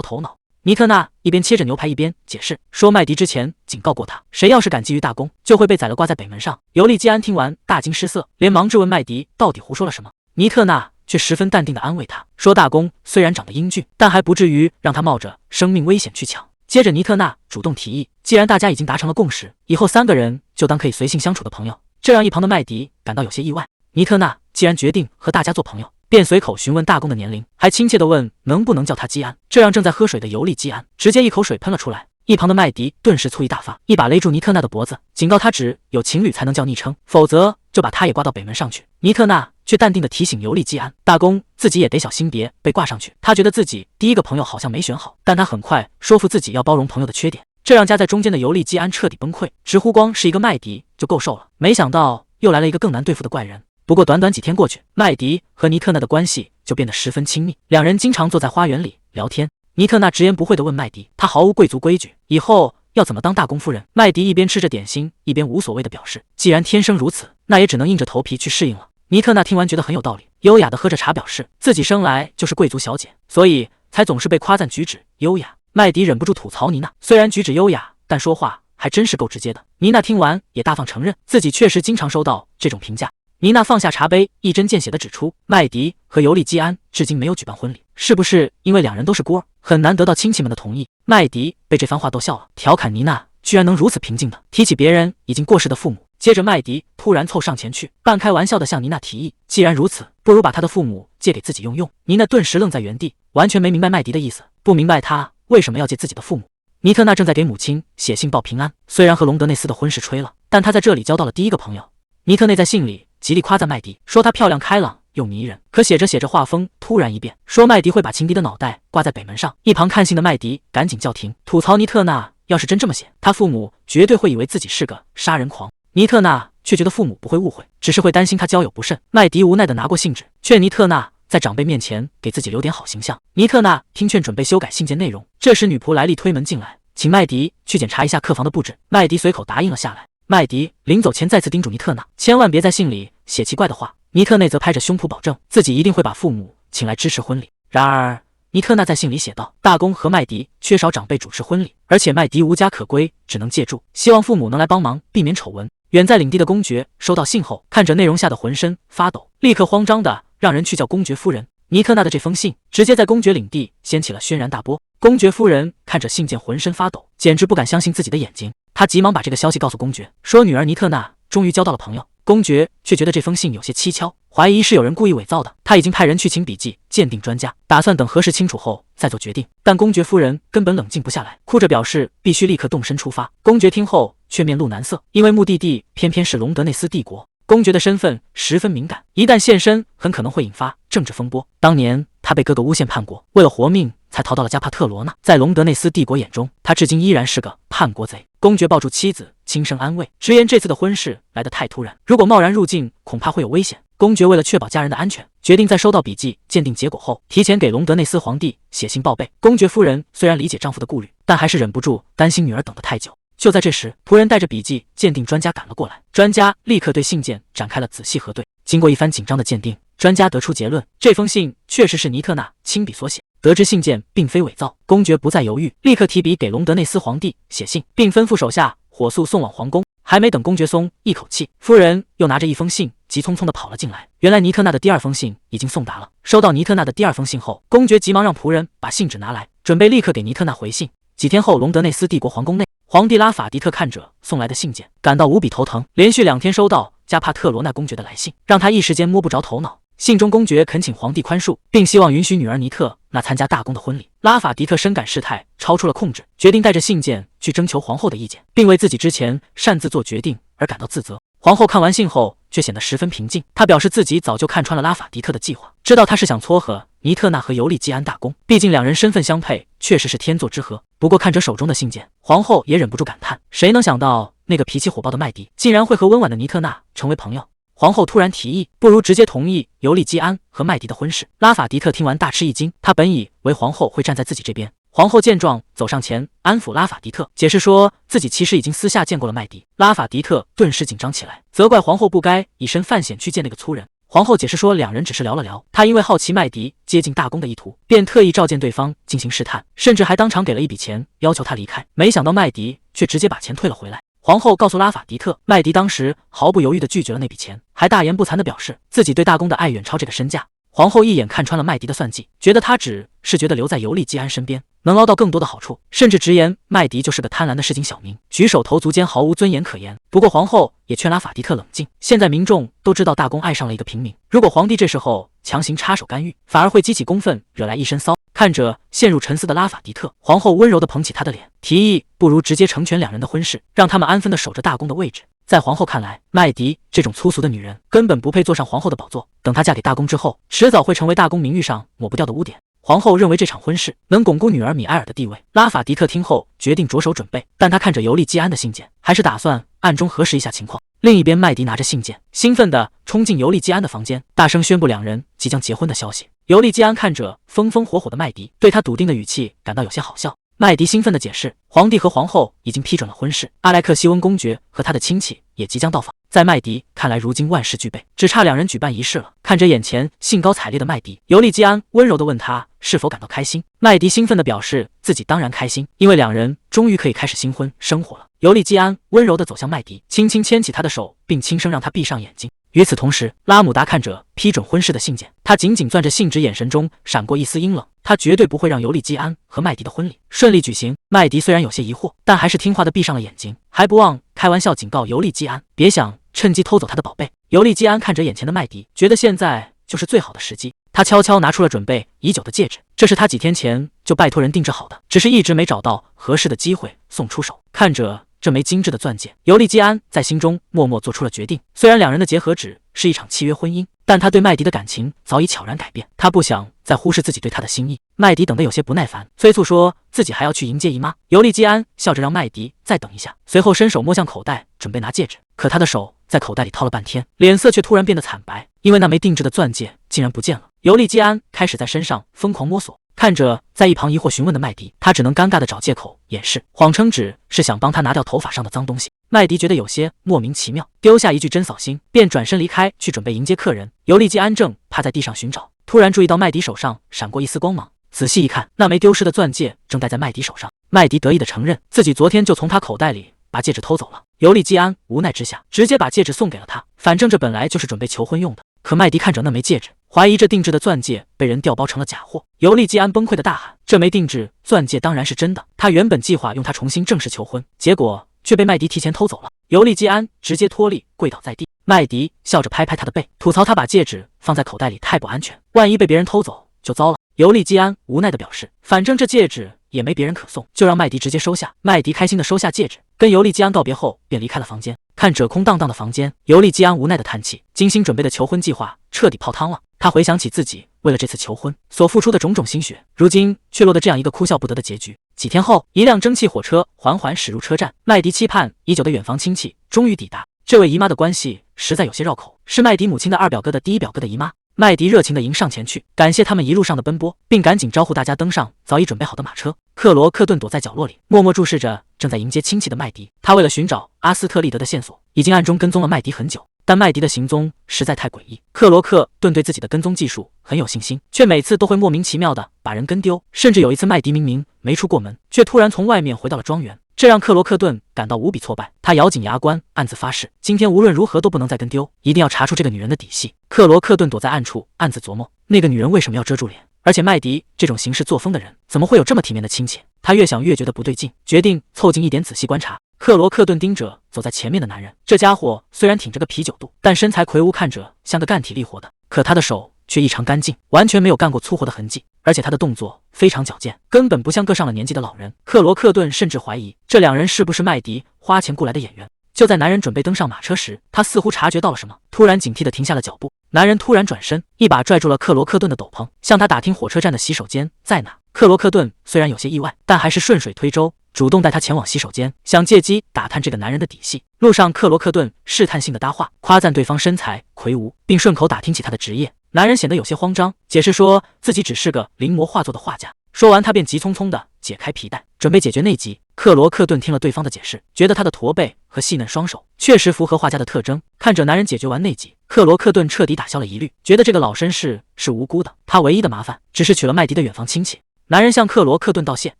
头脑。尼特娜一边切着牛排一边解释说，麦迪之前警告过他，谁要是敢觊觎大公，就会被宰了挂在北门上。尤利基安听完大惊失色，连忙质问麦迪到底胡说了什么。尼特娜却十分淡定地安慰他说，大公虽然长得英俊，但还不至于让他冒着生命危险去抢。接着尼特娜主动提议，既然大家已经达成了共识，以后3个人就当可以随性相处的朋友，这让一旁的麦迪感到有些意外。尼特娜既然决定和大家做朋友，便随口询问大公的年龄，还亲切地问能不能叫他基安，这让正在喝水的尤利基安直接一口水喷了出来。一旁的麦迪顿时醋意大发，一把勒住尼特娜的脖子，警告他只有情侣才能叫昵称，否则就把他也挂到北门上去。尼特娜却淡定地提醒尤利基安，大公自己也得小心别被挂上去。他觉得自己第一个朋友好像没选好，但他很快说服自己要包容朋友的缺点，这让夹在中间的尤利基安彻底崩溃，直呼光是一个麦迪就够受了，没想到又来了一个更难对付的怪人。不过短短几天过去，麦迪和尼特娜的关系就变得十分亲密，两人经常坐在花园里聊天。尼特娜直言不讳地问麦迪，他毫无贵族规矩，以后要怎么当大公夫人？麦迪一边吃着点心，一边无所谓地表示，既然天生如此，那也只能硬着头皮去适应了。尼特娜听完觉得很有道理，优雅地喝着茶，表示自己生来就是贵族小姐，所以才总是被夸赞举止优雅。麦迪忍不住吐槽妮娜，虽然举止优雅，但说话还真是够直接的。妮娜听完也大方承认，自己确实经常收到这种评价。妮娜放下茶杯，一针见血地指出，麦迪和尤利基安至今没有举办婚礼，是不是因为两人都是孤儿，很难得到亲戚们的同意？麦迪被这番话逗笑了，调侃妮娜居然能如此平静地提起别人已经过世的父母。接着麦迪突然凑上前去，半开玩笑地向妮娜提议，既然如此，不如把他的父母借给自己用用。妮娜顿时愣在原地，完全没明白麦迪的意思，不明白他为什么要借自己的父母。尼特娜正在给母亲写信报平安，虽然和隆德内斯的婚事吹了，但他在这里交到了第一个朋友。尼特内在信里极力夸赞麦迪，说她漂亮开朗又迷人。可写着写着，画风突然一变，说麦迪会把情敌的脑袋挂在北门上。一旁看信的麦迪赶紧叫停，吐槽尼特娜要是真这么写，他父母绝对会以为自己是个杀人狂。尼特娜却觉得父母不会误会，只是会担心他交友不慎。麦迪无奈地拿过信纸，劝尼特娜在长辈面前给自己留点好形象。尼特娜听劝，准备修改信件内容。这时女仆莱利推门进来，请麦迪去检查一下客房的布置。麦迪随口答应了下来。麦迪临走前再次叮嘱尼特娜，千万别在信里写奇怪的话。尼特内则拍着胸脯保证，自己一定会把父母请来支持婚礼。然而尼特娜在信里写道，大公和麦迪缺少长辈主持婚礼，而且麦迪无家可归，只能借住，希望父母能来帮忙，避免丑闻。远在领地的公爵收到信后，看着内容吓得浑身发抖，立刻慌张的让人去叫公爵夫人。尼特娜的这封信直接在公爵领地掀起了轩然大波。公爵夫人看着信件浑身发抖，简直不敢相信自己的眼睛。她急忙把这个消息告诉公爵，说女儿尼特娜终于交到了朋友。公爵却觉得这封信有些蹊跷，怀疑是有人故意伪造的。他已经派人去请笔迹鉴定专家，打算等核实清楚后再做决定。但公爵夫人根本冷静不下来，哭着表示必须立刻动身出发。公爵听后却面露难色，因为目的地偏偏是隆德内斯帝国。公爵的身份十分敏感，一旦现身，很可能会引发政治风波。当年他被哥哥诬陷叛国，为了活命才逃到了加帕特罗纳，在隆德内斯帝国眼中，他至今依然是个叛国贼。公爵抱住妻子，轻声安慰，直言这次的婚事来得太突然，如果贸然入境，恐怕会有危险。公爵为了确保家人的安全，决定在收到笔迹鉴定结果后，提前给隆德内斯皇帝写信报备。公爵夫人虽然理解丈夫的顾虑，但还是忍不住担心女儿等得太久，就在这时，仆人带着笔记鉴定专家赶了过来，专家立刻对信件展开了仔细核对。经过一番紧张的鉴定，专家得出结论，这封信确实是尼特纳亲笔所写。得知信件并非伪造，公爵不再犹豫，立刻提笔给隆德内斯皇帝写信，并吩咐手下火速送往皇宫。还没等公爵松一口气，夫人又拿着一封信急匆匆地跑了进来。原来尼特纳的第二封信已经送达了。收到尼特纳的第二封信后，公爵急忙让仆人把信纸拿来，准备立刻给尼特纳回信。几天后，隆德内斯帝国皇宫内，皇帝拉法迪特看着送来的信件，感到无比头疼。连续2天收到加帕特罗纳公爵的来信，让他一时间摸不着头脑。信中公爵恳请皇帝宽恕，并希望允许女儿尼特娜参加大公的婚礼。拉法迪特深感事态超出了控制，决定带着信件去征求皇后的意见，并为自己之前擅自做决定而感到自责。皇后看完信后却显得十分平静，她表示自己早就看穿了拉法迪特的计划，知道他是想撮合尼特娜和尤利基安大公，毕竟两人身份相配，确实是天作之合。不过看着手中的信件，皇后也忍不住感叹，谁能想到那个脾气火爆的麦迪竟然会和温婉的尼特娜成为朋友。皇后突然提议，不如直接同意尤利基安和麦迪的婚事。拉法迪特听完大吃一惊，他本以为皇后会站在自己这边。皇后见状，走上前安抚拉法迪特，解释说自己其实已经私下见过了麦迪。拉法迪特顿时紧张起来，责怪皇后不该以身犯险去见那个粗人。皇后解释说，两人只是聊了聊，她因为好奇麦迪接近大公的意图，便特意召见对方进行试探，甚至还当场给了一笔钱，要求他离开。没想到麦迪却直接把钱退了回来。皇后告诉拉法迪特，麦迪当时毫不犹豫地拒绝了那笔钱，还大言不惭地表示自己对大公的爱远超这个身价。皇后一眼看穿了麦迪的算计，觉得他只是觉得留在尤利基安身边能捞到更多的好处，甚至直言麦迪就是个贪婪的市井小民，举手投足间毫无尊严可言。不过皇后也劝拉法迪特冷静，现在民众都知道大公爱上了一个平民，如果皇帝这时候强行插手干预，反而会激起公愤，惹来一身骚。看着陷入沉思的拉法迪特，皇后温柔地捧起他的脸，提议不如直接成全两人的婚事，让他们安分地守着大公的位置。在皇后看来，麦迪这种粗俗的女人根本不配坐上皇后的宝座，等她嫁给大公之后，迟早会成为大公名誉上抹不掉的污点。皇后认为这场婚事能巩固女儿米埃尔的地位。拉法迪特听后决定着手准备，但他看着尤利基安的信件，还是打算暗中核实一下情况。另一边，麦迪拿着信件，兴奋地冲进尤利基安的房间，大声宣布两人即将结婚的消息。尤利基安看着风风火火的麦迪，对他笃定的语气感到有些好笑。麦迪兴奋地解释，皇帝和皇后已经批准了婚事，阿莱克西温公爵和他的亲戚也即将到访。在麦迪看来，如今万事俱备，只差两人举办仪式了。看着眼前兴高采烈的麦迪，尤利基安温柔地问他是否感到开心。麦迪兴奋地表示自己当然开心，因为两人终于可以开始新婚生活了。尤利基安温柔地走向麦迪，轻轻牵起他的手，并轻声让他闭上眼睛。与此同时，拉姆达看着批准婚事的信件，他紧紧攥着信纸，眼神中闪过一丝阴冷。他绝对不会让尤利基安和麦迪的婚礼顺利举行。麦迪虽然有些疑惑，但还是听话地闭上了眼睛，还不忘开玩笑警告尤利基安，别想趁机偷走他的宝贝。尤利基安看着眼前的麦迪，觉得现在就是最好的时机。他悄悄拿出了准备已久的戒指，这是他几天前就拜托人定制好的，只是一直没找到合适的机会送出手。看着这枚精致的钻戒，尤利基安在心中默默做出了决定。虽然两人的结合只是一场契约婚姻，但他对麦迪的感情早已悄然改变，他不想再忽视自己对他的心意。麦迪等得有些不耐烦，催促说自己还要去迎接姨妈。尤利基安笑着让麦迪再等一下，随后伸手摸向口袋准备拿戒指，可他的手在口袋里掏了半天，脸色却突然变得惨白，因为那枚定制的钻戒竟然不见了。尤利基安开始在身上疯狂摸索，看着在一旁疑惑询问的麦迪，他只能尴尬地找借口掩饰，谎称只是想帮他拿掉头发上的脏东西。麦迪觉得有些莫名其妙，丢下一句真扫兴，便转身离开去准备迎接客人。尤利基安正趴在地上寻找，突然注意到麦迪手上闪过一丝光芒，仔细一看，那枚丢失的钻戒正戴在麦迪手上。麦迪得意地承认自己昨天就从他口袋里把戒指偷走了。尤利基安无奈之下，直接把戒指送给了他，反正这本来就是准备求婚用的。可麦迪看着那枚戒指，怀疑这定制的钻戒被人调包成了假货。尤利基安崩溃的大喊，这枚定制钻戒当然是真的，他原本计划用它重新正式求婚，结果却被麦迪提前偷走了。尤利基安直接脱力跪倒在地，麦迪笑着拍拍他的背，吐槽他把戒指放在口袋里太不安全，万一被别人偷走就糟了。尤利基安无奈地表示，反正这戒指也没别人可送，就让麦迪直接收下。麦迪开心地收下戒指，跟尤利基安告别后便离开了房间。看着空荡荡的房间，尤利基安无奈地叹气，精心准备的求婚计划彻底泡汤了。他回想起自己为了这次求婚所付出的种种心血，如今却落得这样一个哭笑不得的结局。几天后，一辆蒸汽火车缓缓驶入车站，麦迪期盼已久的远房亲戚终于抵达。这位姨妈的关系实在有些绕口，是麦迪母亲的二表哥的第一表哥的姨妈。麦迪热情地迎上前去，感谢他们一路上的奔波，并赶紧招呼大家登上早已准备好的马车。克罗克顿躲在角落里，默默注视着正在迎接亲戚的麦迪。他为了寻找阿斯特利德的线索，已经暗中跟踪了麦迪很久。但麦迪的行踪实在太诡异，克罗克顿对自己的跟踪技术很有信心，却每次都会莫名其妙的把人跟丢。甚至有一次，麦迪明明没出过门，却突然从外面回到了庄园，这让克罗克顿感到无比挫败。他咬紧牙关，暗自发誓，今天无论如何都不能再跟丢，一定要查出这个女人的底细。克罗克顿躲在暗处，暗自琢磨，那个女人为什么要遮住脸？而且麦迪这种行事作风的人，怎么会有这么体面的亲戚？他越想越觉得不对劲，决定凑近一点仔细观察。克罗克顿盯着走在前面的男人，这家伙虽然挺着个啤酒肚，但身材魁梧，看着像个干体力活的。可他的手却异常干净，完全没有干过粗活的痕迹，而且他的动作非常矫健，根本不像个上了年纪的老人。克罗克顿甚至怀疑这两人是不是麦迪花钱雇来的演员。就在男人准备登上马车时，他似乎察觉到了什么，突然警惕地停下了脚步。男人突然转身，一把拽住了克罗克顿的斗篷，向他打听火车站的洗手间在哪。克罗克顿虽然有些意外，但还是顺水推舟，主动带他前往洗手间，想借机打探这个男人的底细。路上，克罗克顿试探性的搭话，夸赞对方身材魁梧，并顺口打听起他的职业。男人显得有些慌张，解释说自己只是个临摹画作的画家。说完，他便急匆匆地解开皮带，准备解决内急。克罗克顿听了对方的解释，觉得他的驼背和细嫩双手确实符合画家的特征。看着男人解决完内急，克罗克顿彻底打消了疑虑，觉得这个老绅士是无辜的，他唯一的麻烦只是娶了麦迪的远房亲戚。男人向克罗克顿道谢，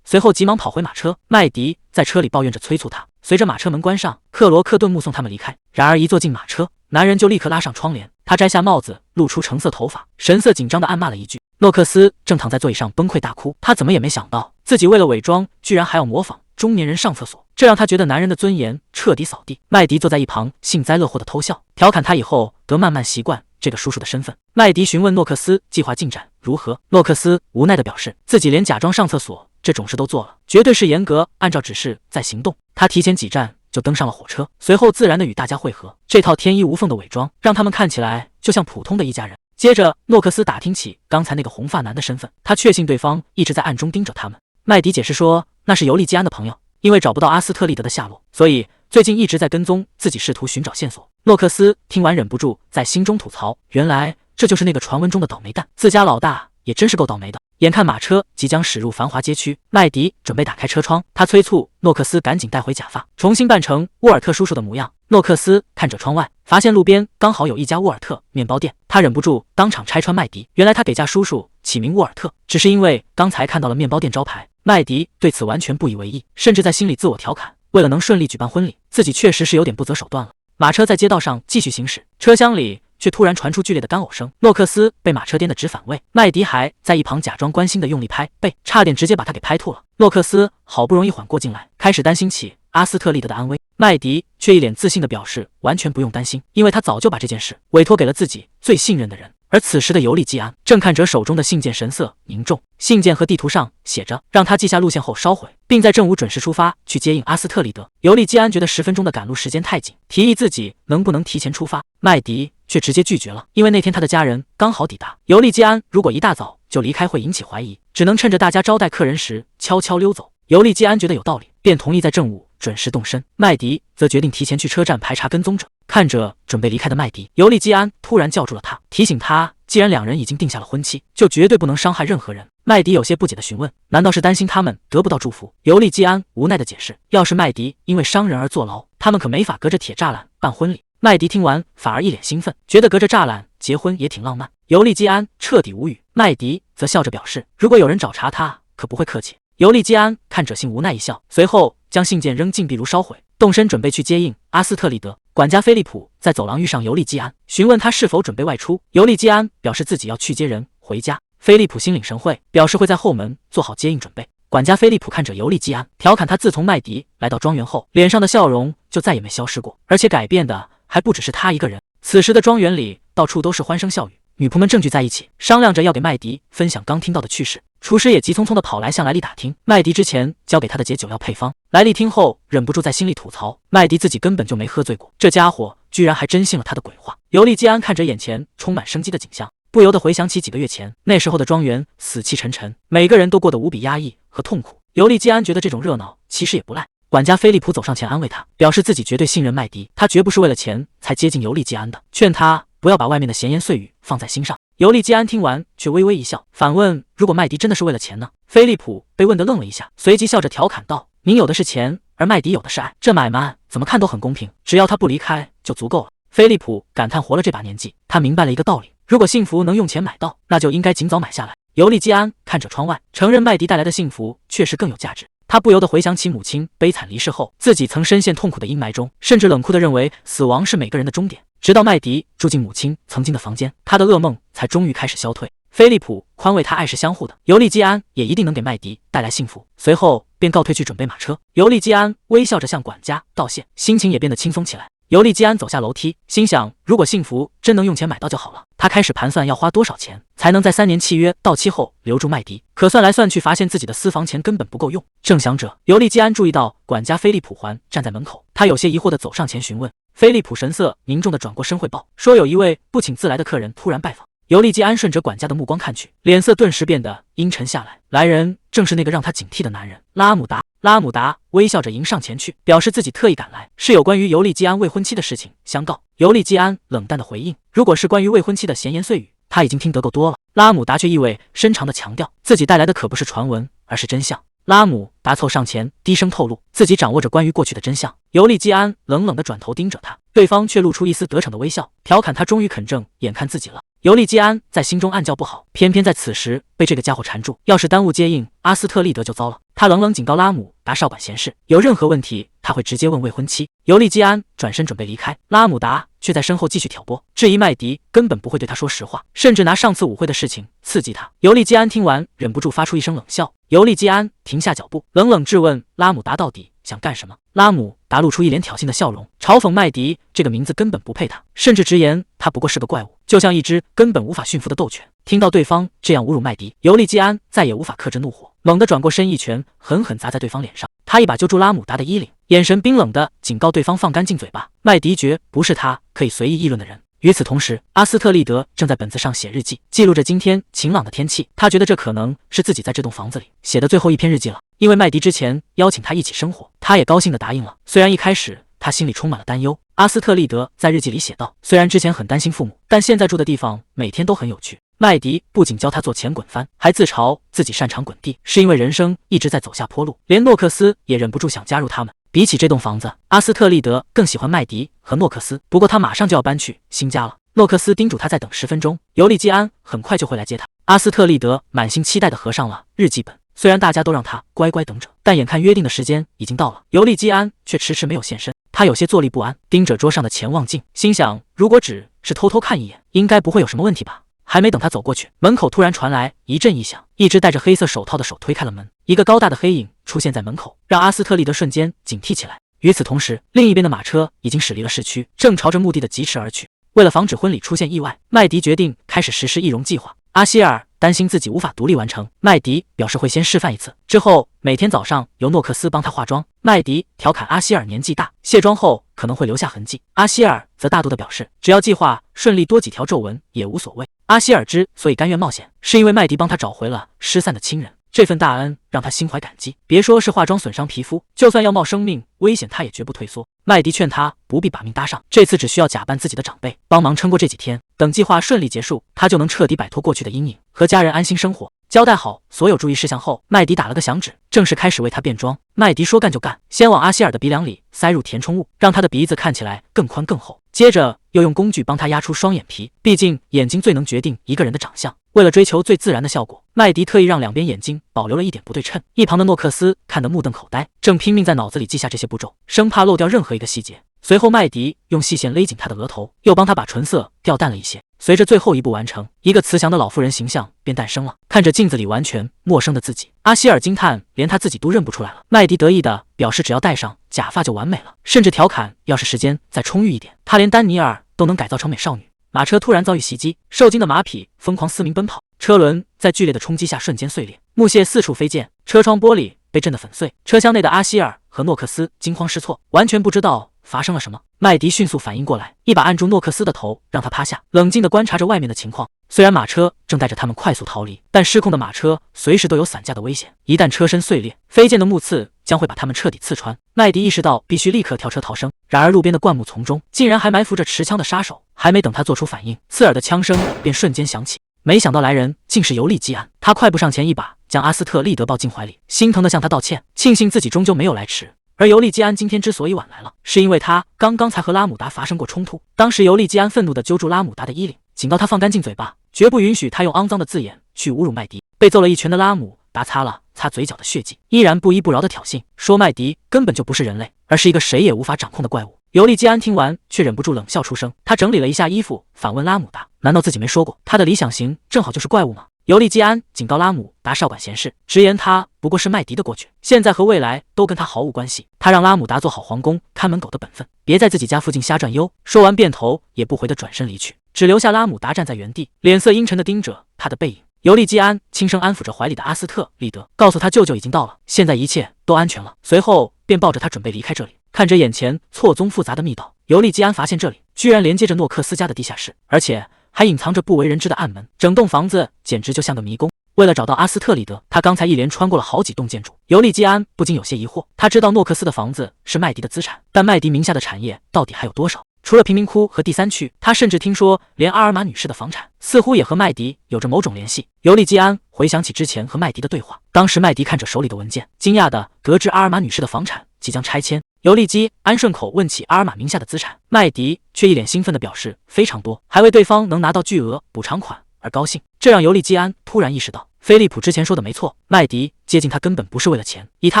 随后急忙跑回马车。麦迪在车里抱怨着催促他。随着马车门关上，克罗克顿目送他们离开。然而一坐进马车，男人就立刻拉上窗帘，他摘下帽子，露出橙色头发，神色紧张地暗骂了一句。诺克斯正躺在座椅上崩溃大哭，他怎么也没想到自己为了伪装，居然还要模仿中年人上厕所，这让他觉得男人的尊严彻底扫地。麦迪坐在一旁幸灾乐祸的偷笑，调侃他以后得慢慢习惯这个叔叔的身份。麦迪询问诺克斯计划进展如何，诺克斯无奈地表示自己连假装上厕所这种事都做了，绝对是严格按照指示在行动。他提前几站就登上了火车，随后自然地与大家会合。这套天衣无缝的伪装让他们看起来就像普通的一家人。接着，诺克斯打听起刚才那个红发男的身份，他确信对方一直在暗中盯着他们。麦迪解释说，那是尤利基安的朋友，因为找不到阿斯特利德的下落，所以最近一直在跟踪自己，试图寻找线索。诺克斯听完忍不住在心中吐槽，原来这就是那个传闻中的倒霉蛋，自家老大也真是够倒霉的。眼看马车即将驶入繁华街区，麦迪准备打开车窗，他催促诺克斯赶紧带回假发，重新扮成沃尔特叔叔的模样。诺克斯看着窗外，发现路边刚好有一家沃尔特面包店，他忍不住当场拆穿麦迪。原来他给家叔叔起名沃尔特，只是因为刚才看到了面包店招牌。麦迪对此完全不以为意，甚至在心里自我调侃，为了能顺利举办婚礼，自己确实是有点不择手段了。马车在街道上继续行驶，车厢里却突然传出剧烈的干呕声。诺克斯被马车颠得直反胃，麦迪还在一旁假装关心的用力拍背，差点直接把他给拍吐了。诺克斯好不容易缓过劲来，开始担心起阿斯特利德的安危。麦迪却一脸自信地表示完全不用担心，因为他早就把这件事委托给了自己最信任的人。而此时的尤利基安正看着手中的信件，神色凝重。信件和地图上写着让他记下路线后烧毁，并在正午准时出发去接应阿斯特利德。尤利基安觉得10分钟的赶路时间太紧，提议自己能不能提前出发。麦迪却直接拒绝了，因为那天他的家人刚好抵达，尤利基安如果一大早就离开会引起怀疑，只能趁着大家招待客人时悄悄溜走。尤利基安觉得有道理，便同意在正午准时动身。麦迪则决定提前去车站排查跟踪者。看着准备离开的麦迪，尤利基安突然叫住了他，提醒他既然两人已经定下了婚期，就绝对不能伤害任何人。麦迪有些不解地询问，难道是担心他们得不到祝福？尤利基安无奈地解释，要是麦迪因为伤人而坐牢，他们可没法隔着铁栅栏办婚礼。麦迪听完反而一脸兴奋，觉得隔着栅栏结婚也挺浪漫。尤利基安彻底无语，麦迪则笑着表示，如果有人找茬他可不会客气。尤利基安看者姓无奈一笑，随后将信件扔进壁炉烧毁，动身准备去接应阿斯特利德。管家菲利普在走廊遇上尤利基安，询问他是否准备外出。尤利基安表示自己要去接人回家。菲利普心领神会，表示会在后门做好接应准备。管家菲利普看着尤利基安，调侃他自从麦迪来到庄园后，脸上的笑容就再也没消失过，而且改变的还不只是他一个人。此时的庄园里到处都是欢声笑语，女仆们正聚在一起，商量着要给麦迪分享刚听到的趣事。厨师也急匆匆地跑来向莱利打听麦迪之前交给他的解酒药配方。莱利听后忍不住在心里吐槽，麦迪自己根本就没喝醉过，这家伙居然还真信了他的鬼话。尤利基安看着眼前充满生机的景象，不由得回想起几个月前那时候的庄园，死气沉沉，每个人都过得无比压抑和痛苦。尤利基安觉得这种热闹其实也不赖。管家菲利普走上前安慰他，表示自己绝对信任麦迪，他绝不是为了钱才接近尤利基安的，劝他不要把外面的闲言碎语放在心上。尤利基安听完却微微一笑，反问：“如果麦迪真的是为了钱呢？”菲利普被问得愣了一下，随即笑着调侃道：“您有的是钱，而麦迪有的是爱，这买卖怎么看都很公平，只要他不离开就足够了。”菲利普感叹，活了这把年纪，他明白了一个道理：如果幸福能用钱买到，那就应该尽早买下来。尤利基安看着窗外，承认麦迪带来的幸福确实更有价值。他不由得回想起母亲悲惨离世后，自己曾深陷痛苦的阴霾中，甚至冷酷地认为死亡是每个人的终点。直到麦迪住进母亲曾经的房间，他的噩梦才终于开始消退。菲利普宽慰他爱是相互的，尤利基安也一定能给麦迪带来幸福。随后便告退去准备马车。尤利基安微笑着向管家道谢，心情也变得轻松起来。尤利基安走下楼梯，心想如果幸福真能用钱买到就好了。他开始盘算要花多少钱才能在3年契约到期后留住麦迪，可算来算去，发现自己的私房钱根本不够用。正想着，尤利基安注意到管家菲利普还站在门口，他有些疑惑地走上前询问。菲利普神色凝重地转过身汇报说，有一位不请自来的客人突然拜访。尤利基安顺着管家的目光看去，脸色顿时变得阴沉下来。来人正是那个让他警惕的男人拉姆达。拉姆达微笑着迎上前去，表示自己特意赶来，是有关于尤利基安未婚妻的事情相告。尤利基安冷淡的回应，如果是关于未婚妻的闲言碎语，他已经听得够多了。拉姆达却意味深长地强调，自己带来的可不是传闻，而是真相。拉姆达凑上前低声透露，自己掌握着关于过去的真相。尤利基安冷冷地转头盯着他，对方却露出一丝得逞的微笑，调侃他终于肯正眼看自己了。尤利基安在心中暗叫不好，偏偏在此时被这个家伙缠住，要是耽误接应阿斯特利德就糟了。他冷冷警告拉姆达少管闲事，有任何问题他会直接问未婚妻。尤利基安转身准备离开，拉姆达却在身后继续挑拨，质疑麦迪根本不会对他说实话，甚至拿上次舞会的事情刺激他。尤利基安听完忍不住发出一声冷笑。尤利基安停下脚步，冷冷质问拉姆达到底想干什么。拉姆达露出一脸挑衅的笑容，嘲讽麦迪这个名字根本不配他，甚至直言他不过是个怪物，就像一只根本无法驯服的斗犬。听到对方这样侮辱麦迪，尤利基安再也无法克制怒火，猛地转过身，一拳狠狠砸在对方脸上。他一把揪住拉姆达的衣领，眼神冰冷地警告对方放干净嘴巴。麦迪绝不是他可以随意议论的人。与此同时，阿斯特利德正在本子上写日记，记录着今天晴朗的天气。他觉得这可能是自己在这栋房子里写的最后一篇日记了，因为麦迪之前邀请他一起生活，他也高兴地答应了。虽然一开始他心里充满了担忧。阿斯特利德在日记里写道，虽然之前很担心父母，但现在住的地方每天都很有趣。麦迪不仅教他做前滚翻，还自嘲自己擅长滚地，是因为人生一直在走下坡路。连诺克斯也忍不住想加入他们。比起这栋房子，阿斯特利德更喜欢麦迪和诺克斯，不过他马上就要搬去新家了。诺克斯叮嘱他再等10分钟，尤利基安很快就会来接他。阿斯特利德满心期待地合上了日记本，虽然大家都让他乖乖等着，但眼看约定的时间已经到了，尤利基安却迟迟没有现身。他有些坐立不安，盯着桌上的潜望镜，心想如果只是偷偷看一眼，应该不会有什么问题吧。还没等他走过去，门口突然传来一阵异响，一只戴着黑色手套的手推开了门，一个高大的黑影出现在门口，让阿斯特利德瞬间警惕起来。与此同时，另一边的马车已经驶离了市区，正朝着目的地疾驰而去。为了防止婚礼出现意外，麦迪决定开始实施易容计划。阿希尔担心自己无法独立完成，麦迪表示会先示范一次，之后每天早上由诺克斯帮他化妆。麦迪调侃阿希尔年纪大，卸妆后可能会留下痕迹。阿希尔则大度地表示，只要计划顺利，多几条皱纹也无所谓。阿希尔之所以甘愿冒险，是因为麦迪帮他找回了失散的亲人，这份大恩让他心怀感激。别说是化妆损伤皮肤，就算要冒生命危险，他也绝不退缩。麦迪劝他不必把命搭上，这次只需要假扮自己的长辈，帮忙撑过这几天，等计划顺利结束，他就能彻底摆脱过去的阴影，和家人安心生活。交代好所有注意事项后，麦迪打了个响指，正式开始为他变装。麦迪说干就干，先往阿希尔的鼻梁里塞入填充物，让他的鼻子看起来更宽更厚，接着又用工具帮他压出双眼皮，毕竟眼睛最能决定一个人的长相。为了追求最自然的效果，麦迪特意让两边眼睛保留了一点不对称。一旁的诺克斯看得目瞪口呆，正拼命在脑子里记下这些步骤，生怕漏掉任何一个细节。随后麦迪用细线勒紧他的额头，又帮他把唇色调淡了一些。随着最后一步完成，一个慈祥的老妇人形象便诞生了。看着镜子里完全陌生的自己，阿希尔惊叹连他自己都认不出来了。麦迪得意地表示只要戴上假发就完美了，甚至调侃要是时间再充裕一点，他连丹尼尔都能改造成美少女。马车突然遭遇袭击，受惊的马匹疯狂嘶鸣奔跑，车轮在剧烈的冲击下瞬间碎裂，木屑四处飞溅，车窗玻璃被震得粉碎。车厢内的阿希尔和诺克斯惊慌失措，完全不知道发生了什么。麦迪迅速反应过来，一把按住诺克斯的头，让他趴下，冷静地观察着外面的情况。虽然马车正带着他们快速逃离，但失控的马车随时都有散架的危险，一旦车身碎裂，飞溅的木刺将会把他们彻底刺穿。麦迪意识到必须立刻跳车逃生，然而路边的灌木丛中竟然还埋伏着持枪的杀手，还没等他做出反应，刺耳的枪声便瞬间响起。没想到来人竟是尤利基安，他快步上前一把将阿斯特利德抱进怀里，心疼地向他道歉，庆幸自己终究没有来迟。而尤利基安今天之所以晚来了，是因为他刚刚才和拉姆达发生过冲突。当时尤利基安愤怒地揪住拉姆达的衣领，警告他放干净嘴巴，绝不允许他用肮脏的字眼去侮辱麦迪。被揍了一拳的拉姆达擦了擦嘴角的血迹，依然不依不饶地挑衅，说麦迪根本就不是人类，而是一个谁也无法掌控的怪物。尤利基安听完却忍不住冷笑出声，他整理了一下衣服，反问拉姆达，难道自己没说过他的理想型正好就是怪物吗？尤利基安警告拉姆达少管闲事，直言他不过是麦迪的过去，现在和未来都跟他毫无关系。他让拉姆达做好皇宫看门狗的本分，别在自己家附近瞎转悠。说完便头也不回的转身离去，只留下拉姆达站在原地，脸色阴沉的盯着他的背影。尤利基安轻声安抚着怀里的阿斯特利德，告诉他舅舅已经到了，现在一切都安全了。随后便抱着他准备离开这里。看着眼前错综复杂的密道，尤利基安发现这里居然连接着诺克斯家的地下室，而且还隐藏着不为人知的暗门，整栋房子简直就像个迷宫。为了找到阿斯特利德，他刚才一连穿过了好几栋建筑。尤利基安不禁有些疑惑，他知道诺克斯的房子是麦迪的资产，但麦迪名下的产业到底还有多少？除了贫民窟和第三区，他甚至听说连阿尔玛女士的房产似乎也和麦迪有着某种联系。尤利基安回想起之前和麦迪的对话，当时麦迪看着手里的文件，惊讶地得知阿尔玛女士的房产即将拆迁。尤利基安顺口问起阿尔玛名下的资产，麦迪却一脸兴奋地表示非常多，还为对方能拿到巨额补偿款而高兴。这让尤利基安突然意识到，菲利普之前说的没错，麦迪接近他根本不是为了钱，以他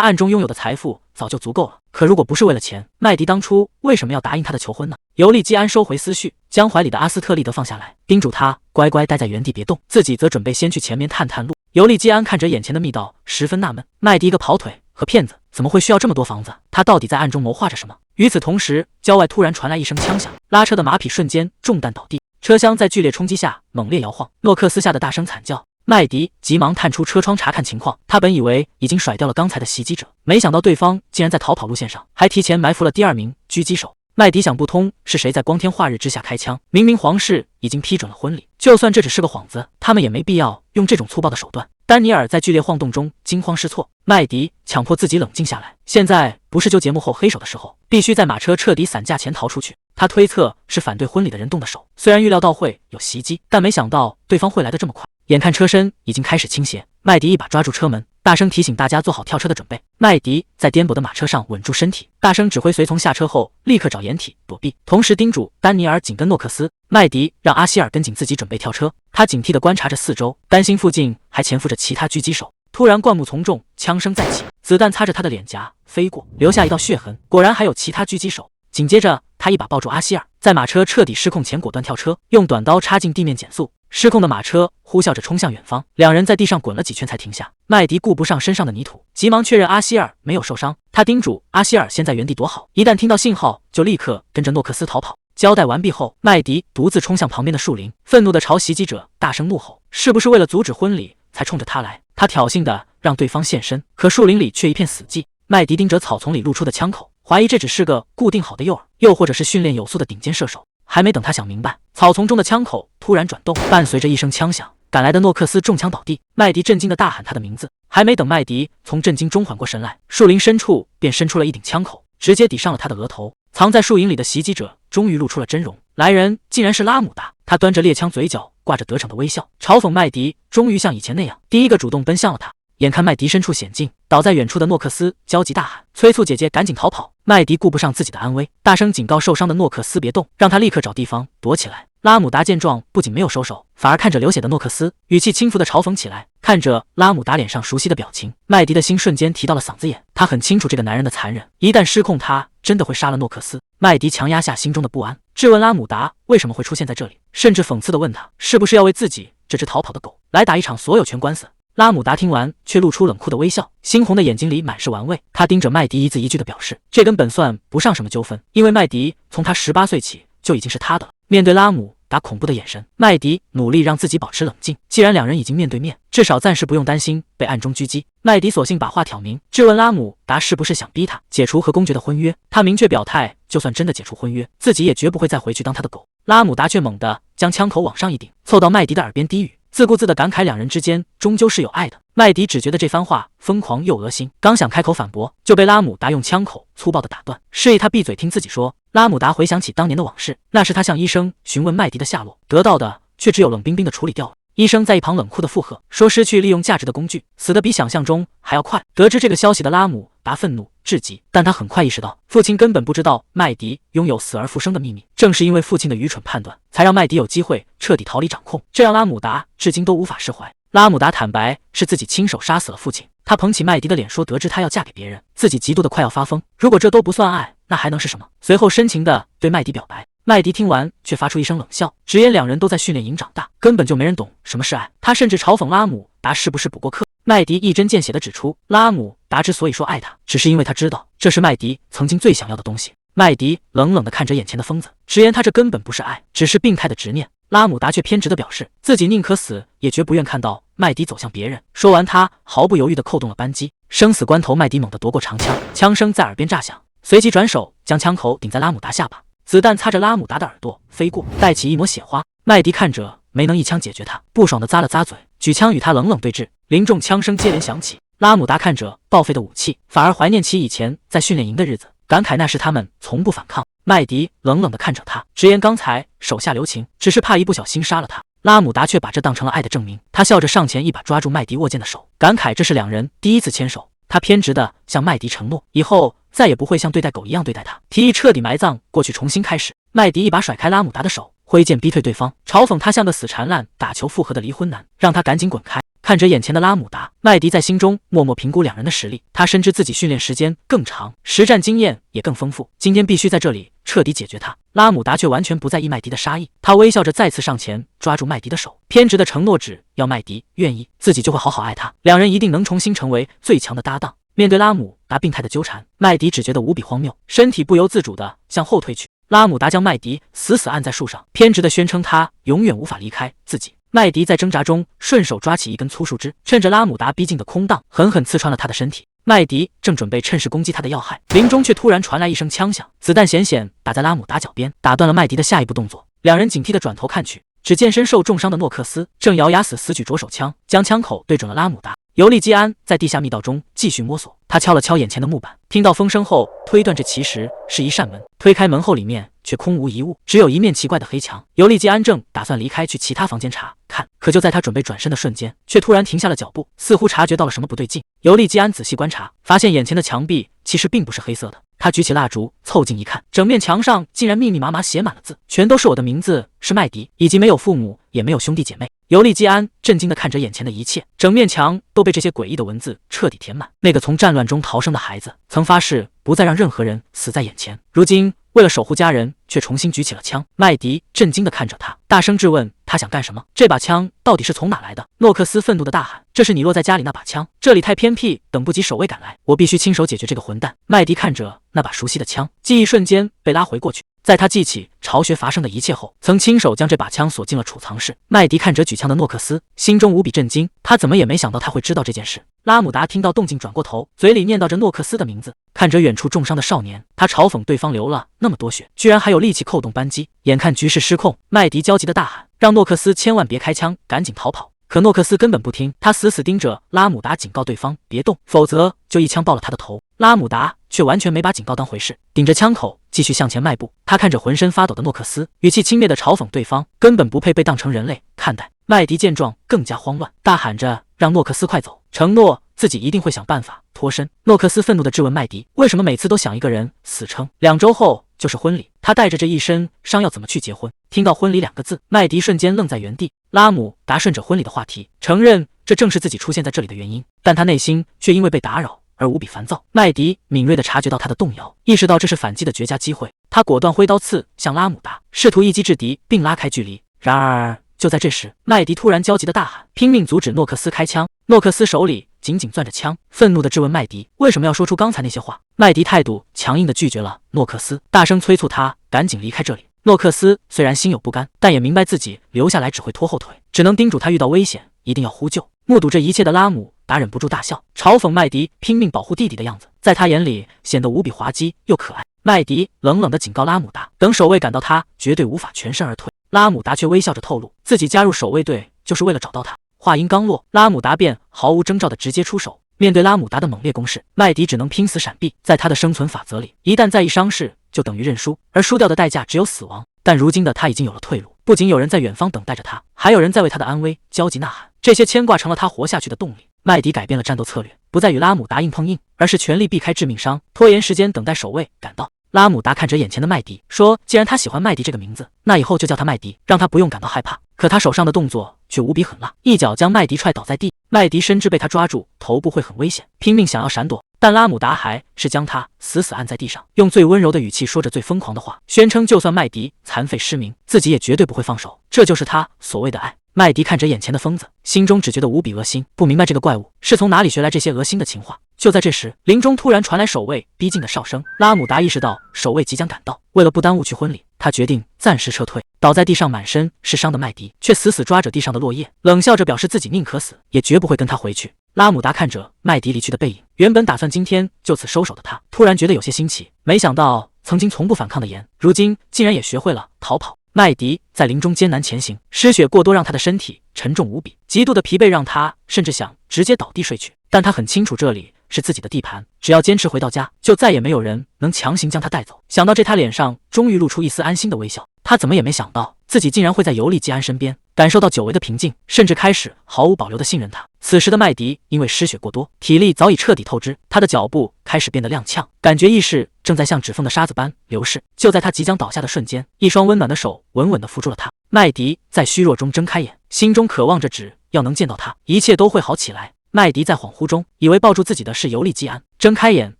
暗中拥有的财富早就足够了。可如果不是为了钱，麦迪当初为什么要答应他的求婚呢？尤利基安收回思绪，将怀里的阿斯特利德放下来，叮嘱他乖乖待在原地别动，自己则准备先去前面探探路。尤利基安看着眼前的密道，十分纳闷，麦迪一个跑腿和骗子怎么会需要这么多房子？他到底在暗中谋划着什么？与此同时，郊外突然传来一声枪响，拉车的马匹瞬间中弹倒地，车厢在剧烈冲击下猛烈摇晃，诺克斯吓得大声惨叫。麦迪急忙探出车窗查看情况，他本以为已经甩掉了刚才的袭击者，没想到对方竟然在逃跑路线上，还提前埋伏了第二名狙击手。麦迪想不通是谁在光天化日之下开枪，明明皇室已经批准了婚礼，就算这只是个幌子，他们也没必要用这种粗暴的手段。丹尼尔在剧烈晃动中惊慌失措，麦迪强迫自己冷静下来，现在不是纠结幕后黑手的时候，必须在马车彻底散架前逃出去。他推测是反对婚礼的人动的手，虽然预料到会有袭击，但没想到对方会来得这么快。眼看车身已经开始倾斜，麦迪一把抓住车门，大声提醒大家做好跳车的准备。麦迪在颠簸的马车上稳住身体，大声指挥随从下车后立刻找掩体躲避，同时叮嘱丹尼尔紧跟诺克斯。麦迪让阿希尔跟紧自己准备跳车，他警惕地观察着四周，担心附近还潜伏着其他狙击手。突然灌木丛中枪声再起，子弹擦着他的脸颊飞过，留下一道血痕，果然还有其他狙击手。紧接着他一把抱住阿希尔，在马车彻底失控前果断跳车，用短刀插进地面减速。失控的马车呼啸着冲向远方，两人在地上滚了几圈才停下。麦迪顾不上身上的泥土，急忙确认阿希尔没有受伤，他叮嘱阿希尔先在原地躲好，一旦听到信号就立刻跟着诺克斯逃跑。交代完毕后，麦迪独自冲向旁边的树林，愤怒地朝袭击者大声怒吼，是不是为了阻止婚礼才冲着他来？他挑衅的让对方现身，可树林里却一片死寂。麦迪盯着草丛里露出的枪口，怀疑这只是个固定好的诱饵，又或者是训练有素的顶尖射手。还没等他想明白，草丛中的枪口突然转动，伴随着一声枪响，赶来的诺克斯中枪倒地。麦迪震惊地大喊他的名字，还没等麦迪从震惊中缓过神来，树林深处便伸出了一顶枪口，直接抵上了他的额头。藏在树影里的袭击者终于露出了真容，来人竟然是拉姆达。他端着猎枪，嘴角挂着得逞的微笑，嘲讽麦迪终于像以前那样，第一个主动奔向了他。眼看麦迪身处险境，倒在远处的诺克斯焦急大喊，催促姐姐赶紧逃跑。麦迪顾不上自己的安危，大声警告受伤的诺克斯别动，让他立刻找地方躲起来。拉姆达见状不仅没有收手，反而看着流血的诺克斯，语气轻浮地嘲讽起来。看着拉姆达脸上熟悉的表情，麦迪的心瞬间提到了嗓子眼。他很清楚这个男人的残忍，一旦失控，他真的会杀了诺克斯。麦迪强压下心中的不安，质问拉姆达为什么会出现在这里，甚至讽刺地问他是不是要为自己这只逃跑的狗来打一场所有权官司。拉姆达听完却露出冷酷的微笑，猩红的眼睛里满是玩味。他盯着麦迪一字一句地表示，这根本算不上什么纠纷，因为麦迪从他18岁起就已经是他的了。面对拉姆达恐怖的眼神，麦迪努力让自己保持冷静。既然两人已经面对面，至少暂时不用担心被暗中狙击。麦迪索性把话挑明，质问拉姆达是不是想逼他解除和公爵的婚约。他明确表态，就算真的解除婚约，自己也绝不会再回去当他的狗。拉姆达却猛地将枪口往上一顶，凑到麦迪的耳边低语，自顾自地感慨两人之间终究是有爱的。麦迪只觉得这番话疯狂又恶心，刚想开口反驳，就被拉姆达用枪口粗暴地打断，示意他闭嘴听自己说。拉姆达回想起当年的往事，那时他向医生询问麦迪的下落，得到的却只有冷冰冰的处理掉了。医生在一旁冷酷的附和，说失去利用价值的工具，死得比想象中还要快。得知这个消息的拉姆达愤怒至极，但他很快意识到，父亲根本不知道麦迪拥有死而复生的秘密。正是因为父亲的愚蠢判断，才让麦迪有机会彻底逃离掌控，这让拉姆达至今都无法释怀。拉姆达坦白是自己亲手杀死了父亲。他捧起麦迪的脸说，得知她要嫁给别人，自己嫉妒的快要发疯。如果这都不算爱，那还能是什么？随后深情地对麦迪表白。麦迪听完却发出一声冷笑，直言两人都在训练营长大，根本就没人懂什么是爱。他甚至嘲讽拉姆达是不是补过课。麦迪一针见血地指出，拉姆达之所以说爱他，只是因为他知道这是麦迪曾经最想要的东西。麦迪冷冷地看着眼前的疯子，直言他这根本不是爱，只是病态的执念。拉姆达却偏执地表示，自己宁可死也绝不愿看到麦迪走向别人。说完，他毫不犹豫地扣动了扳机。生死关头，麦迪猛地夺过长枪，枪声在耳边炸响，随即转手将枪口顶在拉姆达下巴，子弹擦着拉姆达的耳朵飞过，带起一抹血花。麦迪看着没能一枪解决他，不爽地咂了咂嘴，举枪与他冷冷对峙。凌重枪声接连响起，拉姆达看着报废的武器，反而怀念起以前在训练营的日子，感慨那时他们从不反抗。麦迪冷冷地看着他，直言刚才手下留情，只是怕一不小心杀了他。拉姆达却把这当成了爱的证明，他笑着上前一把抓住麦迪握剑的手，感慨这是两人第一次牵手。他偏执地向麦迪承诺，以后再也不会像对待狗一样对待他，提议彻底埋葬过去，重新开始。麦迪一把甩开拉姆达的手，挥剑逼退对方，嘲讽他像个死缠烂打求复合的离婚男，让他赶紧滚开。看着眼前的拉姆达，麦迪在心中默默评估两人的实力。他深知自己训练时间更长，实战经验也更丰富，今天必须在这里彻底解决他。拉姆达却完全不在意麦迪的杀意，他微笑着再次上前抓住麦迪的手，偏执的承诺，只要麦迪愿意，自己就会好好爱他，两人一定能重新成为最强的搭档。面对拉姆达病态的纠缠，麦迪只觉得无比荒谬，身体不由自主地向后退去。拉姆达将麦迪死死按在树上，偏执地宣称他永远无法离开自己。麦迪在挣扎中顺手抓起一根粗树枝，趁着拉姆达逼近的空档，狠狠刺穿了他的身体。麦迪正准备趁势攻击他的要害，林中却突然传来一声枪响，子弹险险打在拉姆达脚边，打断了麦迪的下一步动作。两人警惕地转头看去，只见身受重伤的诺克斯正咬牙死举着手枪，将枪口对准了拉姆达。尤利基安在地下密道中继续摸索，他敲了敲眼前的木板，听到风声后推断这其实是一扇门。推开门后，里面却空无一物，只有一面奇怪的黑墙。尤利基安正打算离开去其他房间查看，可就在他准备转身的瞬间，却突然停下了脚步，似乎察觉到了什么不对劲。尤利基安仔细观察，发现眼前的墙壁其实并不是黑色的。他举起蜡烛凑近一看，整面墙上竟然密密麻麻写满了字，全都是我的名字，是麦迪，以及没有父母也没有兄弟姐妹。尤利基安震惊地看着眼前的一切，整面墙都被这些诡异的文字彻底填满。那个从战乱中逃生的孩子，曾发誓不再让任何人死在眼前，如今为了守护家人，却重新举起了枪。麦迪震惊地看着他，大声质问他想干什么？这把枪到底是从哪来的？诺克斯愤怒地大喊：“这是你落在家里那把枪，这里太偏僻，等不及守卫赶来，我必须亲手解决这个混蛋。”麦迪看着那把熟悉的枪，记忆瞬间被拉回过去。在他记起巢穴发生的一切后，曾亲手将这把枪锁进了储藏室。麦迪看着举枪的诺克斯，心中无比震惊，他怎么也没想到他会知道这件事。拉姆达听到动静转过头，嘴里念叨着诺克斯的名字，看着远处重伤的少年，他嘲讽对方流了那么多血，居然还有力气扣动扳机。眼看局势失控，麦迪焦急地大喊，让诺克斯千万别开枪，赶紧逃跑。可诺克斯根本不听，他死死盯着拉姆达，警告对方别动，否则就一枪爆了他的头。拉姆达却完全没把警告当回事，顶着枪口继续向前迈步。他看着浑身发抖的诺克斯，语气轻蔑地嘲讽对方根本不配被当成人类看待。麦迪见状更加慌乱，大喊着让诺克斯快走，承诺自己一定会想办法脱身。诺克斯愤怒地质问麦迪，为什么每次都想一个人死撑？2周后就是婚礼，他带着这一身伤要怎么去结婚？听到婚礼2个字，麦迪瞬间愣在原地。拉姆达顺着婚礼的话题，承认这正是自己出现在这里的原因，但他内心却因为被打扰而无比烦躁。麦迪敏锐地察觉到他的动摇，意识到这是反击的绝佳机会，他果断挥刀刺向拉姆达，试图一击制敌并拉开距离。然而就在这时，麦迪突然焦急地大喊，拼命阻止诺克斯开枪。诺克斯手里紧紧攥着枪，愤怒地质问麦迪为什么要说出刚才那些话。麦迪态度强硬地拒绝了诺克斯，大声催促他赶紧离开这里。诺克斯虽然心有不甘，但也明白自己留下来只会拖后腿，只能叮嘱他遇到危险一定要呼救。目睹这一切的拉姆达忍不住大笑，嘲讽麦迪拼命保护弟弟的样子，在他眼里显得无比滑稽又可爱。麦迪冷冷地警告拉姆达，等守卫赶到，他绝对无法全身而退。拉姆达却微笑着透露，自己加入守卫队就是为了找到他。话音刚落，拉姆达便毫无征兆地直接出手。面对拉姆达的猛烈攻势，麦迪只能拼死闪避。在他的生存法则里，一旦在意伤势就等于认输，而输掉的代价只有死亡。但如今的他已经有了退路，不仅有人在远方等待着他，还有人在为他的安危焦急呐喊。这些牵挂成了他活下去的动力。麦迪改变了战斗策略，不再与拉姆达硬碰硬，而是全力避开致命伤，拖延时间等待守卫赶到。拉姆达看着眼前的麦迪，说：“既然他喜欢麦迪这个名字，那以后就叫他麦迪，让他不用感到害怕。”可他手上的动作却无比狠辣，一脚将麦迪踹倒在地。麦迪深知被他抓住，头部会很危险，拼命想要闪躲，但拉姆达还是将他死死按在地上，用最温柔的语气说着最疯狂的话，宣称就算麦迪残废失明，自己也绝对不会放手。这就是他所谓的爱。麦迪看着眼前的疯子，心中只觉得无比恶心，不明白这个怪物是从哪里学来这些恶心的情话。就在这时，林中突然传来守卫逼近的哨声。拉姆达意识到守卫即将赶到，为了不耽误去婚礼，他决定暂时撤退。倒在地上满身是伤的麦迪却死死抓着地上的落叶，冷笑着表示自己宁可死也绝不会跟他回去。拉姆达看着麦迪离去的背影，原本打算今天就此收手的他，突然觉得有些新奇，没想到曾经从不反抗的岩，如今竟然也学会了逃跑。麦迪在林中艰难前行，失血过多让他的身体沉重无比，极度的疲惫让他甚至想直接倒地睡去。但他很清楚这里是自己的地盘，只要坚持回到家，就再也没有人能强行将他带走。想到这，他脸上终于露出一丝安心的微笑。他怎么也没想到自己竟然会在尤利基安身边，感受到久违的平静，甚至开始毫无保留的信任他。此时的麦迪因为失血过多，体力早已彻底透支，他的脚步开始变得踉跄，感觉意识正在像指缝的沙子般流逝。就在他即将倒下的瞬间，一双温暖的手稳稳地扶住了他。麦迪在虚弱中睁开眼，心中渴望着只要能见到他，一切都会好起来。麦迪在恍惚中以为抱住自己的是尤利基安，睁开眼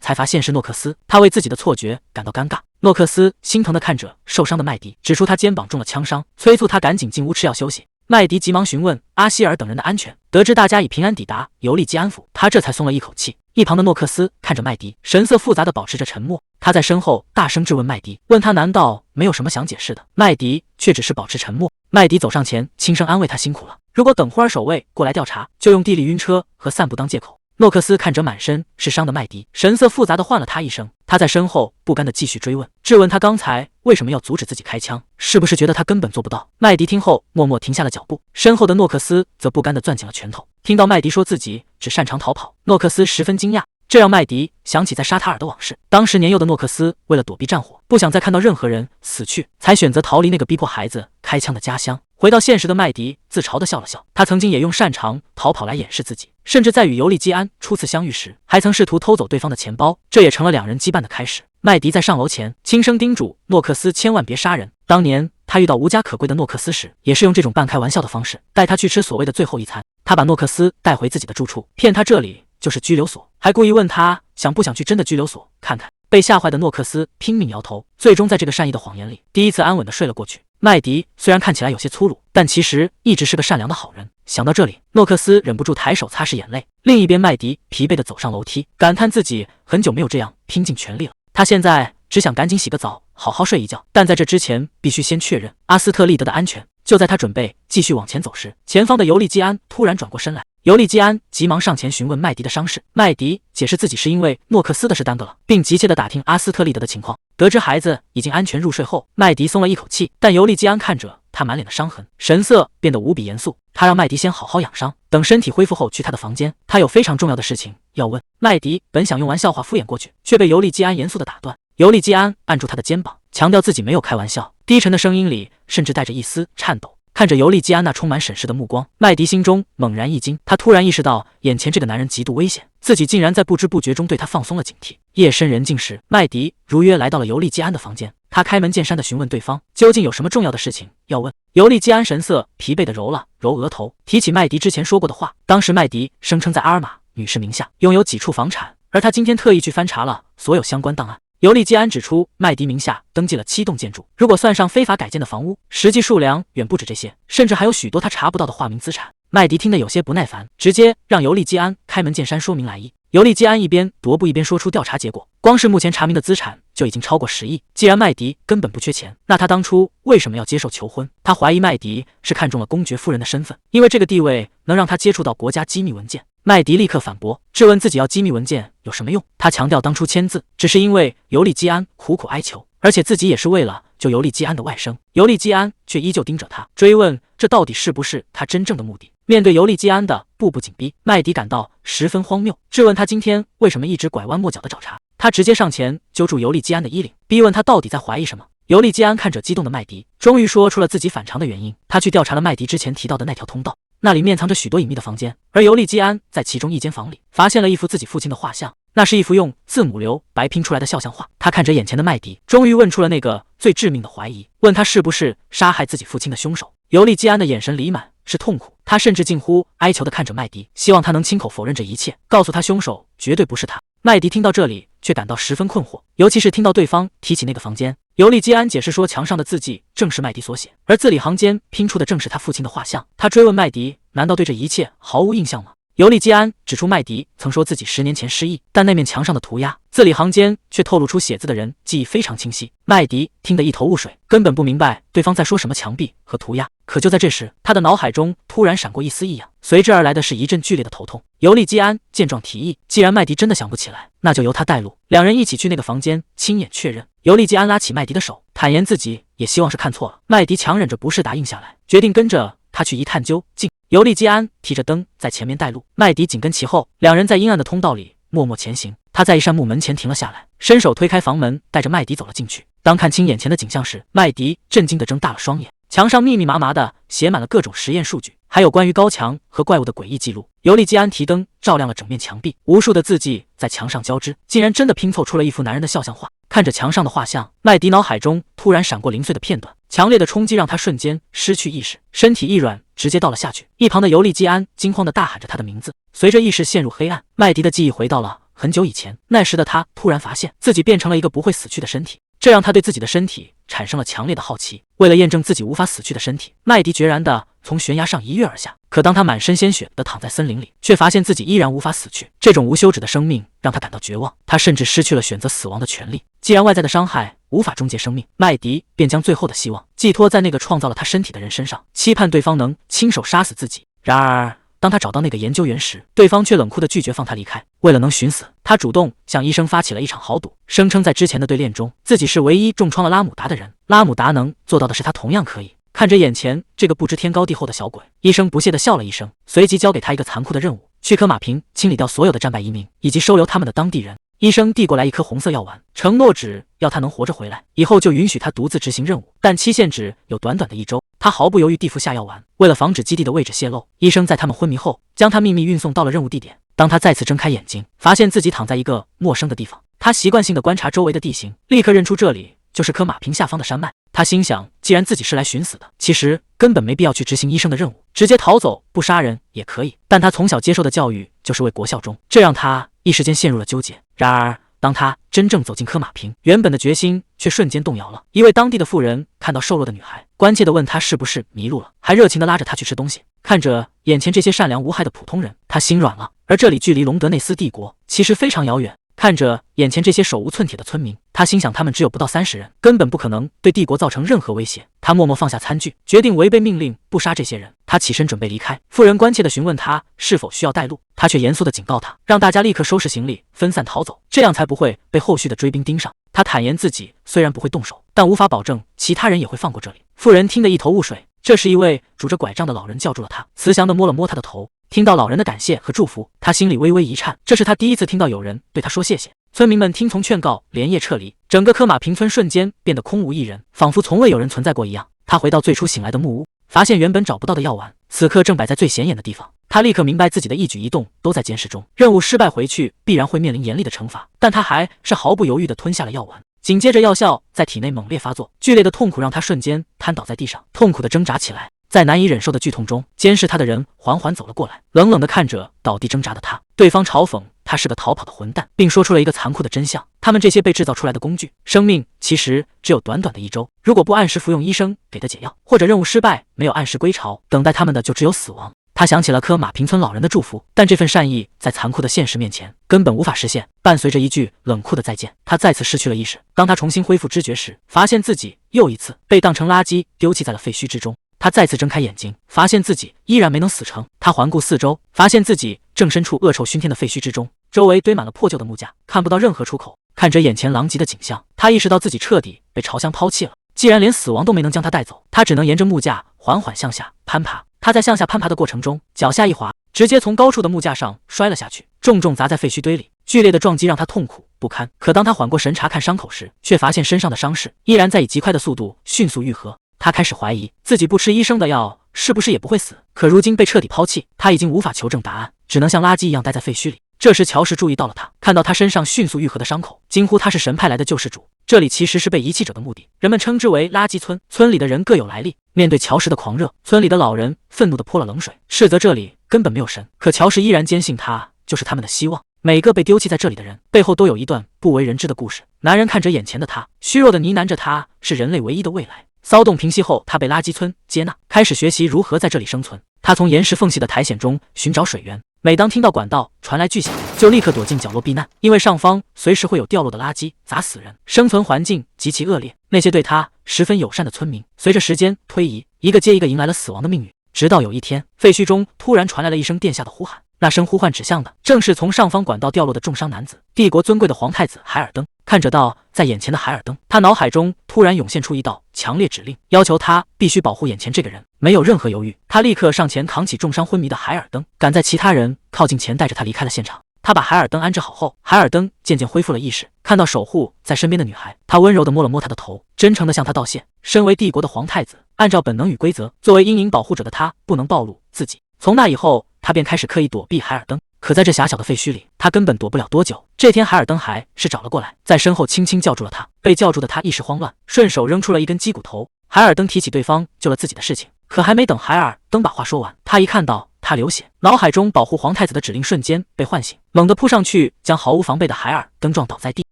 才发现是诺克斯，他为自己的错觉感到尴尬。诺克斯心疼地看着受伤的麦迪，指出他肩膀中了枪伤，催促他赶紧进屋吃药休息。麦迪急忙询问阿希尔等人的安全，得知大家已平安抵达尤利基安府，他这才松了一口气。一旁的诺克斯看着麦迪，神色复杂地保持着沉默。他在身后大声质问麦迪，问他难道没有什么想解释的？麦迪却只是保持沉默。麦迪走上前，轻声安慰他辛苦了，如果等会儿守卫过来调查，就用地利晕车和散步当借口。诺克斯看着满身是伤的麦迪，神色复杂地唤了他一声。他在身后不甘地继续追问，质问他刚才为什么要阻止自己开枪，是不是觉得他根本做不到？麦迪听后默默停下了脚步，身后的诺克斯则不甘地攥紧了拳头。听到麦迪说自己只擅长逃跑，诺克斯十分惊讶，这让麦迪想起在沙塔尔的往事。当时年幼的诺克斯为了躲避战火，不想再看到任何人死去，才选择逃离那个逼迫孩子开枪的家乡。回到现实的麦迪自嘲地笑了笑，他曾经也用擅长逃跑来掩饰自己，甚至在与尤利基安初次相遇时，还曾试图偷走对方的钱包，这也成了两人羁绊的开始。麦迪在上楼前轻声叮嘱诺克斯千万别杀人。当年他遇到无家可归的诺克斯时，也是用这种半开玩笑的方式带他去吃所谓的最后一餐。他把诺克斯带回自己的住处，骗他这里就是拘留所，还故意问他想不想去真的拘留所看看。被吓坏的诺克斯拼命摇头，最终在这个善意的谎言里，第一次安稳地睡了过去。麦迪虽然看起来有些粗鲁，但其实一直是个善良的好人。想到这里，诺克斯忍不住抬手擦拭眼泪。另一边，麦迪疲惫地走上楼梯，感叹自己很久没有这样拼尽全力了。他现在只想赶紧洗个澡，好好睡一觉，但在这之前必须先确认阿斯特利德的安全。就在他准备继续往前走时，前方的尤利基安突然转过身来。尤利基安急忙上前询问麦迪的伤势，麦迪解释自己是因为诺克斯的事耽搁了，并急切地打听阿斯特利德的情况。得知孩子已经安全入睡后，麦迪松了一口气，但尤利基安看着他满脸的伤痕，神色变得无比严肃。他让麦迪先好好养伤，等身体恢复后去他的房间，他有非常重要的事情要问。麦迪本想用玩笑话敷衍过去，却被尤利基安严肃地打断。尤利基安按住他的肩膀，强调自己没有开玩笑，低沉的声音里甚至带着一丝颤抖。看着尤利基安那充满审视的目光，麦迪心中猛然一惊，他突然意识到眼前这个男人极度危险，自己竟然在不知不觉中对他放松了警惕。夜深人静时，麦迪如约来到了尤利基安的房间，他开门见山地询问对方究竟有什么重要的事情要问。尤利基安神色疲惫地揉了揉额头，提起麦迪之前说过的话。当时麦迪声称在阿尔玛女士名下拥有几处房产，而他今天特意去翻查了所有相关档案。尤利基安指出，麦迪名下登记了7栋建筑，如果算上非法改建的房屋，实际数量远不止这些，甚至还有许多他查不到的化名资产。麦迪听得有些不耐烦，直接让尤利基安开门见山说明来意。尤利基安一边踱步一边说出调查结果，光是目前查明的资产就已经超过10亿。既然麦迪根本不缺钱，那他当初为什么要接受求婚？他怀疑麦迪是看中了公爵夫人的身份，因为这个地位能让他接触到国家机密文件。麦迪立刻反驳，质问自己要机密文件有什么用。他强调当初签字只是因为尤利基安苦苦哀求，而且自己也是为了救尤利基安的外甥。尤利基安却依旧盯着他，追问这到底是不是他真正的目的。面对尤利基安的步步紧逼，麦迪感到十分荒谬，质问他今天为什么一直拐弯抹角的找茬。他直接上前揪住尤利基安的衣领，逼问他到底在怀疑什么。尤利基安看着激动的麦迪，终于说出了自己反常的原因。他去调查了麦迪之前提到的那条通道，那里面藏着许多隐秘的房间，而尤利基安在其中一间房里发现了一幅自己父亲的画像。那是一幅用字母流白拼出来的肖像画。他看着眼前的麦迪，终于问出了那个最致命的怀疑，问他是不是杀害自己父亲的凶手。尤利基安的眼神里满是痛苦，他甚至近乎哀求地看着麦迪，希望他能亲口否认这一切，告诉他凶手绝对不是他。麦迪听到这里却感到十分困惑，尤其是听到对方提起那个房间。尤利基安解释说，墙上的字迹正是麦迪所写，而字里行间拼出的正是他父亲的画像。他追问麦迪，难道对这一切毫无印象吗？尤利基安指出，麦迪曾说自己10年前失忆，但那面墙上的涂鸦字里行间却透露出写字的人记忆非常清晰。麦迪听得一头雾水，根本不明白对方在说什么墙壁和涂鸦。可就在这时，他的脑海中突然闪过一丝异样，随之而来的是一阵剧烈的头痛。尤利基安见状提议，既然麦迪真的想不起来，那就由他带路，两人一起去那个房间亲眼确认。尤利基安拉起麦迪的手，坦言自己也希望是看错了。麦迪强忍着不适答应下来，决定跟着他去一探究竟。尤利基安提着灯在前面带路，麦迪紧跟其后，两人在阴暗的通道里默默前行。他在一扇木门前停了下来，伸手推开房门，带着麦迪走了进去。当看清眼前的景象时，麦迪震惊地睁大了双眼。墙上密密麻麻的写满了各种实验数据，还有关于高墙和怪物的诡异记录。尤利基安提灯照亮了整面墙壁，无数的字迹在墙上交织，竟然真的拼凑出了一幅男人的肖像画。看着墙上的画像，麦迪脑海中突然闪过零碎的片段，强烈的冲击让他瞬间失去意识，身体一软，直接倒了下去。一旁的尤利基安惊慌地大喊着他的名字，随着意识陷入黑暗，麦迪的记忆回到了很久以前。那时的他突然发现自己变成了一个不会死去的身体，这让他对自己的身体产生了强烈的好奇。为了验证自己无法死去的身体，麦迪决然地从悬崖上一跃而下。可当他满身鲜血地躺在森林里，却发现自己依然无法死去。这种无休止的生命让他感到绝望，他甚至失去了选择死亡的权利。既然外在的伤害无法终结生命，麦迪便将最后的希望寄托在那个创造了他身体的人身上，期盼对方能亲手杀死自己。然而当他找到那个研究员时，对方却冷酷地拒绝放他离开。为了能寻死，他主动向医生发起了一场豪赌，声称在之前的对练中，自己是唯一重创了拉姆达的人。拉姆达能做到的事，他同样可以。看着眼前这个不知天高地厚的小鬼，医生不屑地笑了一声，随即交给他一个残酷的任务：去科马平清理掉所有的战败移民，以及收留他们的当地人。医生递过来一颗红色药丸，承诺只要他能活着回来，以后就允许他独自执行任务，但期限只有短短的1周。他毫不犹豫地服下药丸。为了防止基地的位置泄露，医生在他们昏迷后将他秘密运送到了任务地点。当他再次睁开眼睛，发现自己躺在一个陌生的地方，他习惯性地观察周围的地形，立刻认出这里就是科马平下方的山脉。他心想，既然自己是来寻死的，其实根本没必要去执行医生的任务，直接逃走不杀人也可以。但他从小接受的教育就是为国效忠，这让他一时间陷入了纠结。然而当他真正走进科马平，原本的决心却瞬间动摇了。一位当地的妇人看到瘦弱的女孩，关切地问她是不是迷路了，还热情地拉着她去吃东西。看着眼前这些善良无害的普通人，他心软了。而这里距离隆德内斯帝国其实非常遥远。看着眼前这些手无寸铁的村民，他心想他们只有不到30人，根本不可能对帝国造成任何威胁。他默默放下餐具，决定违背命令不杀这些人。他起身准备离开，妇人关切地询问他是否需要带路，他却严肃地警告他，让大家立刻收拾行李分散逃走，这样才不会被后续的追兵盯上。他坦言自己虽然不会动手，但无法保证其他人也会放过这里。妇人听得一头雾水，这时一位拄着拐杖的老人叫住了他，慈祥地摸了摸他的头。听到老人的感谢和祝福，他心里微微一颤，这是他第一次听到有人对他说谢谢。村民们听从劝告，连夜撤离，整个科马平村瞬间变得空无一人，仿佛从未有人存在过一样。他回到最初醒来的木屋，发现原本找不到的药丸，此刻正摆在最显眼的地方。他立刻明白自己的一举一动都在监视中，任务失败回去必然会面临严厉的惩罚，但他还是毫不犹豫地吞下了药丸。紧接着药效在体内猛烈发作，剧烈的痛苦让他瞬间瘫倒在地上，痛苦地挣扎起来。在难以忍受的剧痛中，监视他的人缓缓走了过来，冷冷地看着倒地挣扎的他。对方嘲讽他是个逃跑的混蛋，并说出了一个残酷的真相：他们这些被制造出来的工具，生命其实只有短短的1周。如果不按时服用医生给的解药，或者任务失败没有按时归巢，等待他们的就只有死亡。他想起了科马平村老人的祝福，但这份善意在残酷的现实面前根本无法实现。伴随着一句冷酷的再见，他再次失去了意识。当他重新恢复知觉时，发现自己又一次被当成垃圾丢弃在了废墟之中。他再次睁开眼睛，发现自己依然没能死成。他环顾四周，发现自己正身处恶臭熏天的废墟之中，周围堆满了破旧的木架，看不到任何出口。看着眼前狼藉的景象，他意识到自己彻底被朝香抛弃了。既然连死亡都没能将他带走，他只能沿着木架缓缓向下攀爬。他在向下攀爬的过程中，脚下一滑，直接从高处的木架上摔了下去，重重砸在废墟堆里，剧烈的撞击让他痛苦不堪。可当他缓过神查看伤口时，却发现身上的伤势依然在以极快的速度迅速愈合。他开始怀疑自己不吃医生的药是不是也不会死。可如今被彻底抛弃，他已经无法求证答案，只能像垃圾一样待在废墟里。这时乔什注意到了他，看到他身上迅速愈合的伤口，惊呼他是神派来的救世主。这里其实是被遗弃者的墓地，人们称之为垃圾村。村里的人各有来历。面对乔什的狂热，村里的老人愤怒地泼了冷水，斥责这里根本没有神。可乔什依然坚信他就是他们的希望。每个被丢弃在这里的人背后都有一段不为人知的故事。男人看着眼前的他，虚弱地呢喃着他是人类唯一的未来。骚动平息后，他被垃圾村接纳，开始学习如何在这里生存。他从岩石缝隙的苔藓中寻找水源，每当听到管道传来巨响，就立刻躲进角落避难，因为上方随时会有掉落的垃圾砸死人，生存环境极其恶劣。那些对他十分友善的村民，随着时间推移，一个接一个迎来了死亡的命运。直到有一天，废墟中突然传来了一声殿下的呼喊，那声呼唤指向的正是从上方管道掉落的重伤男子，帝国尊贵的皇太子海尔登。看着到在眼前的海尔登，他脑海中突然涌现出一道强烈指令，要求他必须保护眼前这个人。没有任何犹豫，他立刻上前扛起重伤昏迷的海尔登，赶在其他人靠近前带着他离开了现场。他把海尔登安置好后，海尔登渐渐恢复了意识，看到守护在身边的女孩，他温柔地摸了摸她的头，真诚地向她道谢。身为帝国的皇太子，按照本能与规则，作为阴影保护者的他不能暴露自己。从那以后，他便开始刻意躲避海尔登。可在这狭小的废墟里，他根本躲不了多久。这天，海尔登还是找了过来，在身后轻轻叫住了他。被叫住的他一时慌乱，顺手扔出了一根鸡骨头。海尔登提起对方救了自己的事情，可还没等海尔登把话说完，他一看到他流血，脑海中保护皇太子的指令瞬间被唤醒，猛地扑上去，将毫无防备的海尔登撞倒在地。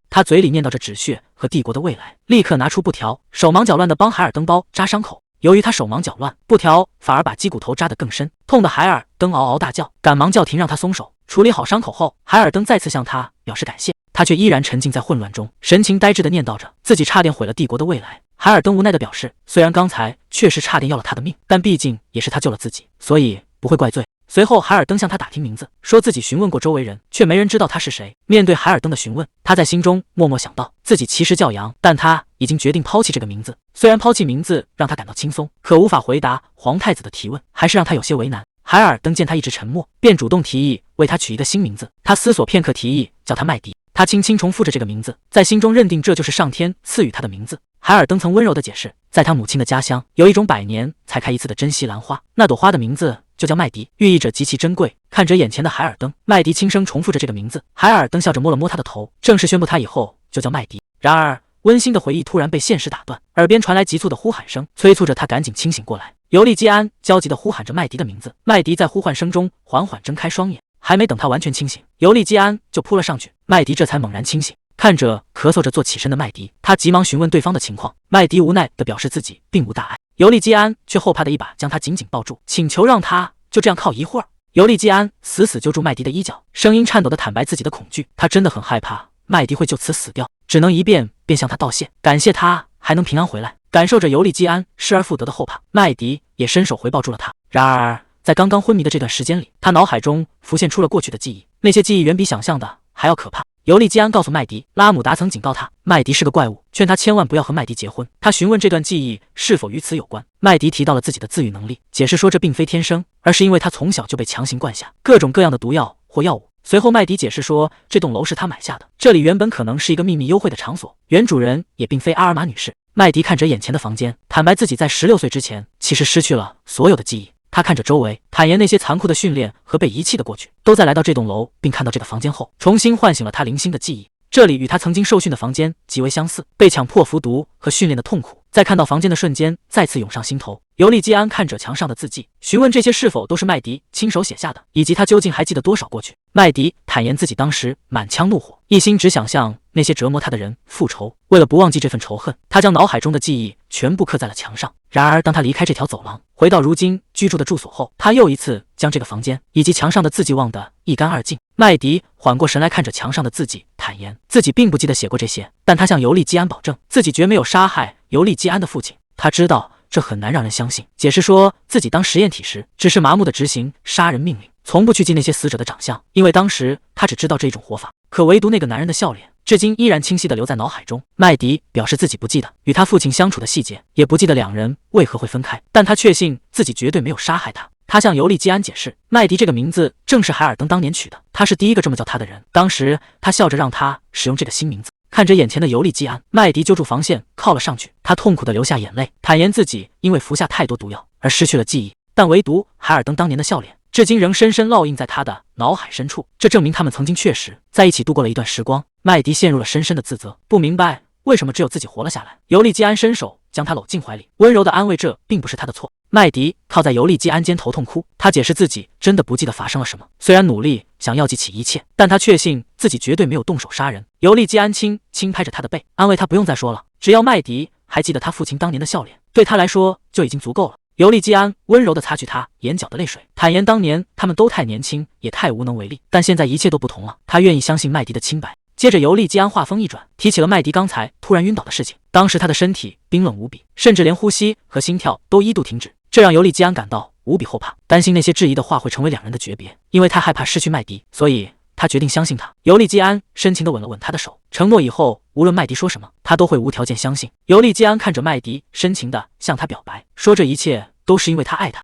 他嘴里念叨着止血和帝国的未来，立刻拿出布条，手忙脚乱地帮海尔登包扎伤口。由于他手忙脚乱，布条反而把鸡骨头扎得更深，痛得海尔登嗷嗷大叫，赶忙叫停让他松手。处理好伤口后，海尔登再次向他表示感谢，他却依然沉浸在混乱中，神情呆滞地念叨着自己差点毁了帝国的未来。海尔登无奈地表示，虽然刚才确实差点要了他的命，但毕竟也是他救了自己，所以不会怪罪。随后海尔登向他打听名字，说自己询问过周围人，却没人知道他是谁。面对海尔登的询问，他在心中默默想到，自己其实叫杨，但他已经决定抛弃这个名字。虽然抛弃名字让他感到轻松，可无法回答皇太子的提问，还是让他有些为难。海尔登见他一直沉默，便主动提议为他取一个新名字。他思索片刻，提议叫他麦迪。他轻轻重复着这个名字，在心中认定这就是上天赐予他的名字。海尔登曾温柔地解释，在他母亲的家乡，有一种100年才开一次的珍稀兰花，那朵花的名字就叫麦迪，寓意着极其珍贵。看着眼前的海尔登，麦迪轻声重复着这个名字。海尔登笑着摸了摸他的头，正式宣布他以后就叫麦迪。然而温馨的回忆突然被现实打断，耳边传来急促的呼喊声，催促着他赶紧清醒过来。尤利基安焦急地呼喊着麦迪的名字，麦迪在呼唤声中缓缓睁开双眼，还没等他完全清醒，尤利基安就扑了上去，麦迪这才猛然清醒。看着咳嗽着坐起身的麦迪，他急忙询问对方的情况。麦迪无奈地表示自己并无大碍，尤利基安却后怕的一把将他紧紧抱住，请求让他就这样靠一会儿。尤利基安死死揪住麦迪的衣角，声音颤抖地坦白自己的恐惧，他真的很害怕麦迪会就此死掉，只能一遍遍向他道谢，感谢他还能平安回来。感受着尤利基安失而复得的后怕，麦迪也伸手回抱住了他。然而在刚刚昏迷的这段时间里，他脑海中浮现出了过去的记忆，那些记忆远比想象的还要可怕。尤利基安告诉麦迪，拉姆达曾警告他，麦迪是个怪物，劝他千万不要和麦迪结婚。他询问这段记忆是否与此有关，麦迪提到了自己的自愈能力，解释说这并非天生，而是因为他从小就被强行灌下各种各样的毒药或药物。随后麦迪解释说，这栋楼是他买下的，这里原本可能是一个秘密幽会的场所，原主人也并非阿尔玛女士。麦迪看着眼前的房间，坦白自己在16岁之前其实失去了所有的记忆。他看着周围，坦言那些残酷的训练和被遗弃的过去，都在来到这栋楼并看到这个房间后，重新唤醒了他零星的记忆。这里与他曾经受训的房间极为相似，被强迫服毒和训练的痛苦，在看到房间的瞬间再次涌上心头。尤利基安看着墙上的字迹，询问这些是否都是麦迪亲手写下的，以及他究竟还记得多少过去。麦迪坦言自己当时满腔怒火，一心只想向那些折磨他的人复仇。为了不忘记这份仇恨，他将脑海中的记忆全部刻在了墙上。然而当他离开这条走廊，回到如今居住的住所后，他又一次将这个房间以及墙上的字迹忘得一干二净。麦迪缓过神来，看着墙上的字迹，坦言自己并不记得写过这些，但他向尤利基安保证，自己绝没有杀害尤利基安的父亲。他知道这很难让人相信，解释说自己当实验体时只是麻木地执行杀人命令，从不去记那些死者的长相，因为当时他只知道这种活法。可唯独那个男人的笑脸至今依然清晰地留在脑海中。麦迪表示自己不记得与他父亲相处的细节，也不记得两人为何会分开，但他确信自己绝对没有杀害他。他向尤利基安解释，麦迪这个名字正是海尔登当年取的，他是第一个这么叫他的人。当时他笑着让他使用这个新名字。看着眼前的尤利基安，麦迪揪住防线靠了上去，他痛苦地流下眼泪，坦言自己因为服下太多毒药而失去了记忆，但唯独海尔登当年的笑脸至今仍深深烙印在他的脑海深处，这证明他们曾经确实在一起度过了一段时光。麦迪陷入了深深的自责，不明白为什么只有自己活了下来。尤利基安伸手将他搂进怀里，温柔地安慰这并不是他的错。麦迪靠在尤利基安肩头痛哭，他解释自己真的不记得发生了什么，虽然努力想要记起一切，但他确信自己绝对没有动手杀人。尤利基安轻轻拍着他的背，安慰他不用再说了，只要麦迪还记得他父亲当年的笑脸，对他来说就已经足够了。尤利基安温柔地擦去他眼角的泪水，坦言当年他们都太年轻，也太无能为力，但现在一切都不同了，他愿意相信麦迪的清白。接着尤利基安话锋一转，提起了麦迪刚才突然晕倒的事情。当时他的身体冰冷无比，甚至连呼吸和心跳都一度停止，这让尤利基安感到无比后怕，担心那些质疑的话会成为两人的诀别。因为他害怕失去麦迪，所以他决定相信他。尤利基安深情地吻了吻他的手，承诺以后无论麦迪说什么，他都会无条件相信。尤利基安看着麦迪，深情地向他表白，说这一切都是因为他爱他。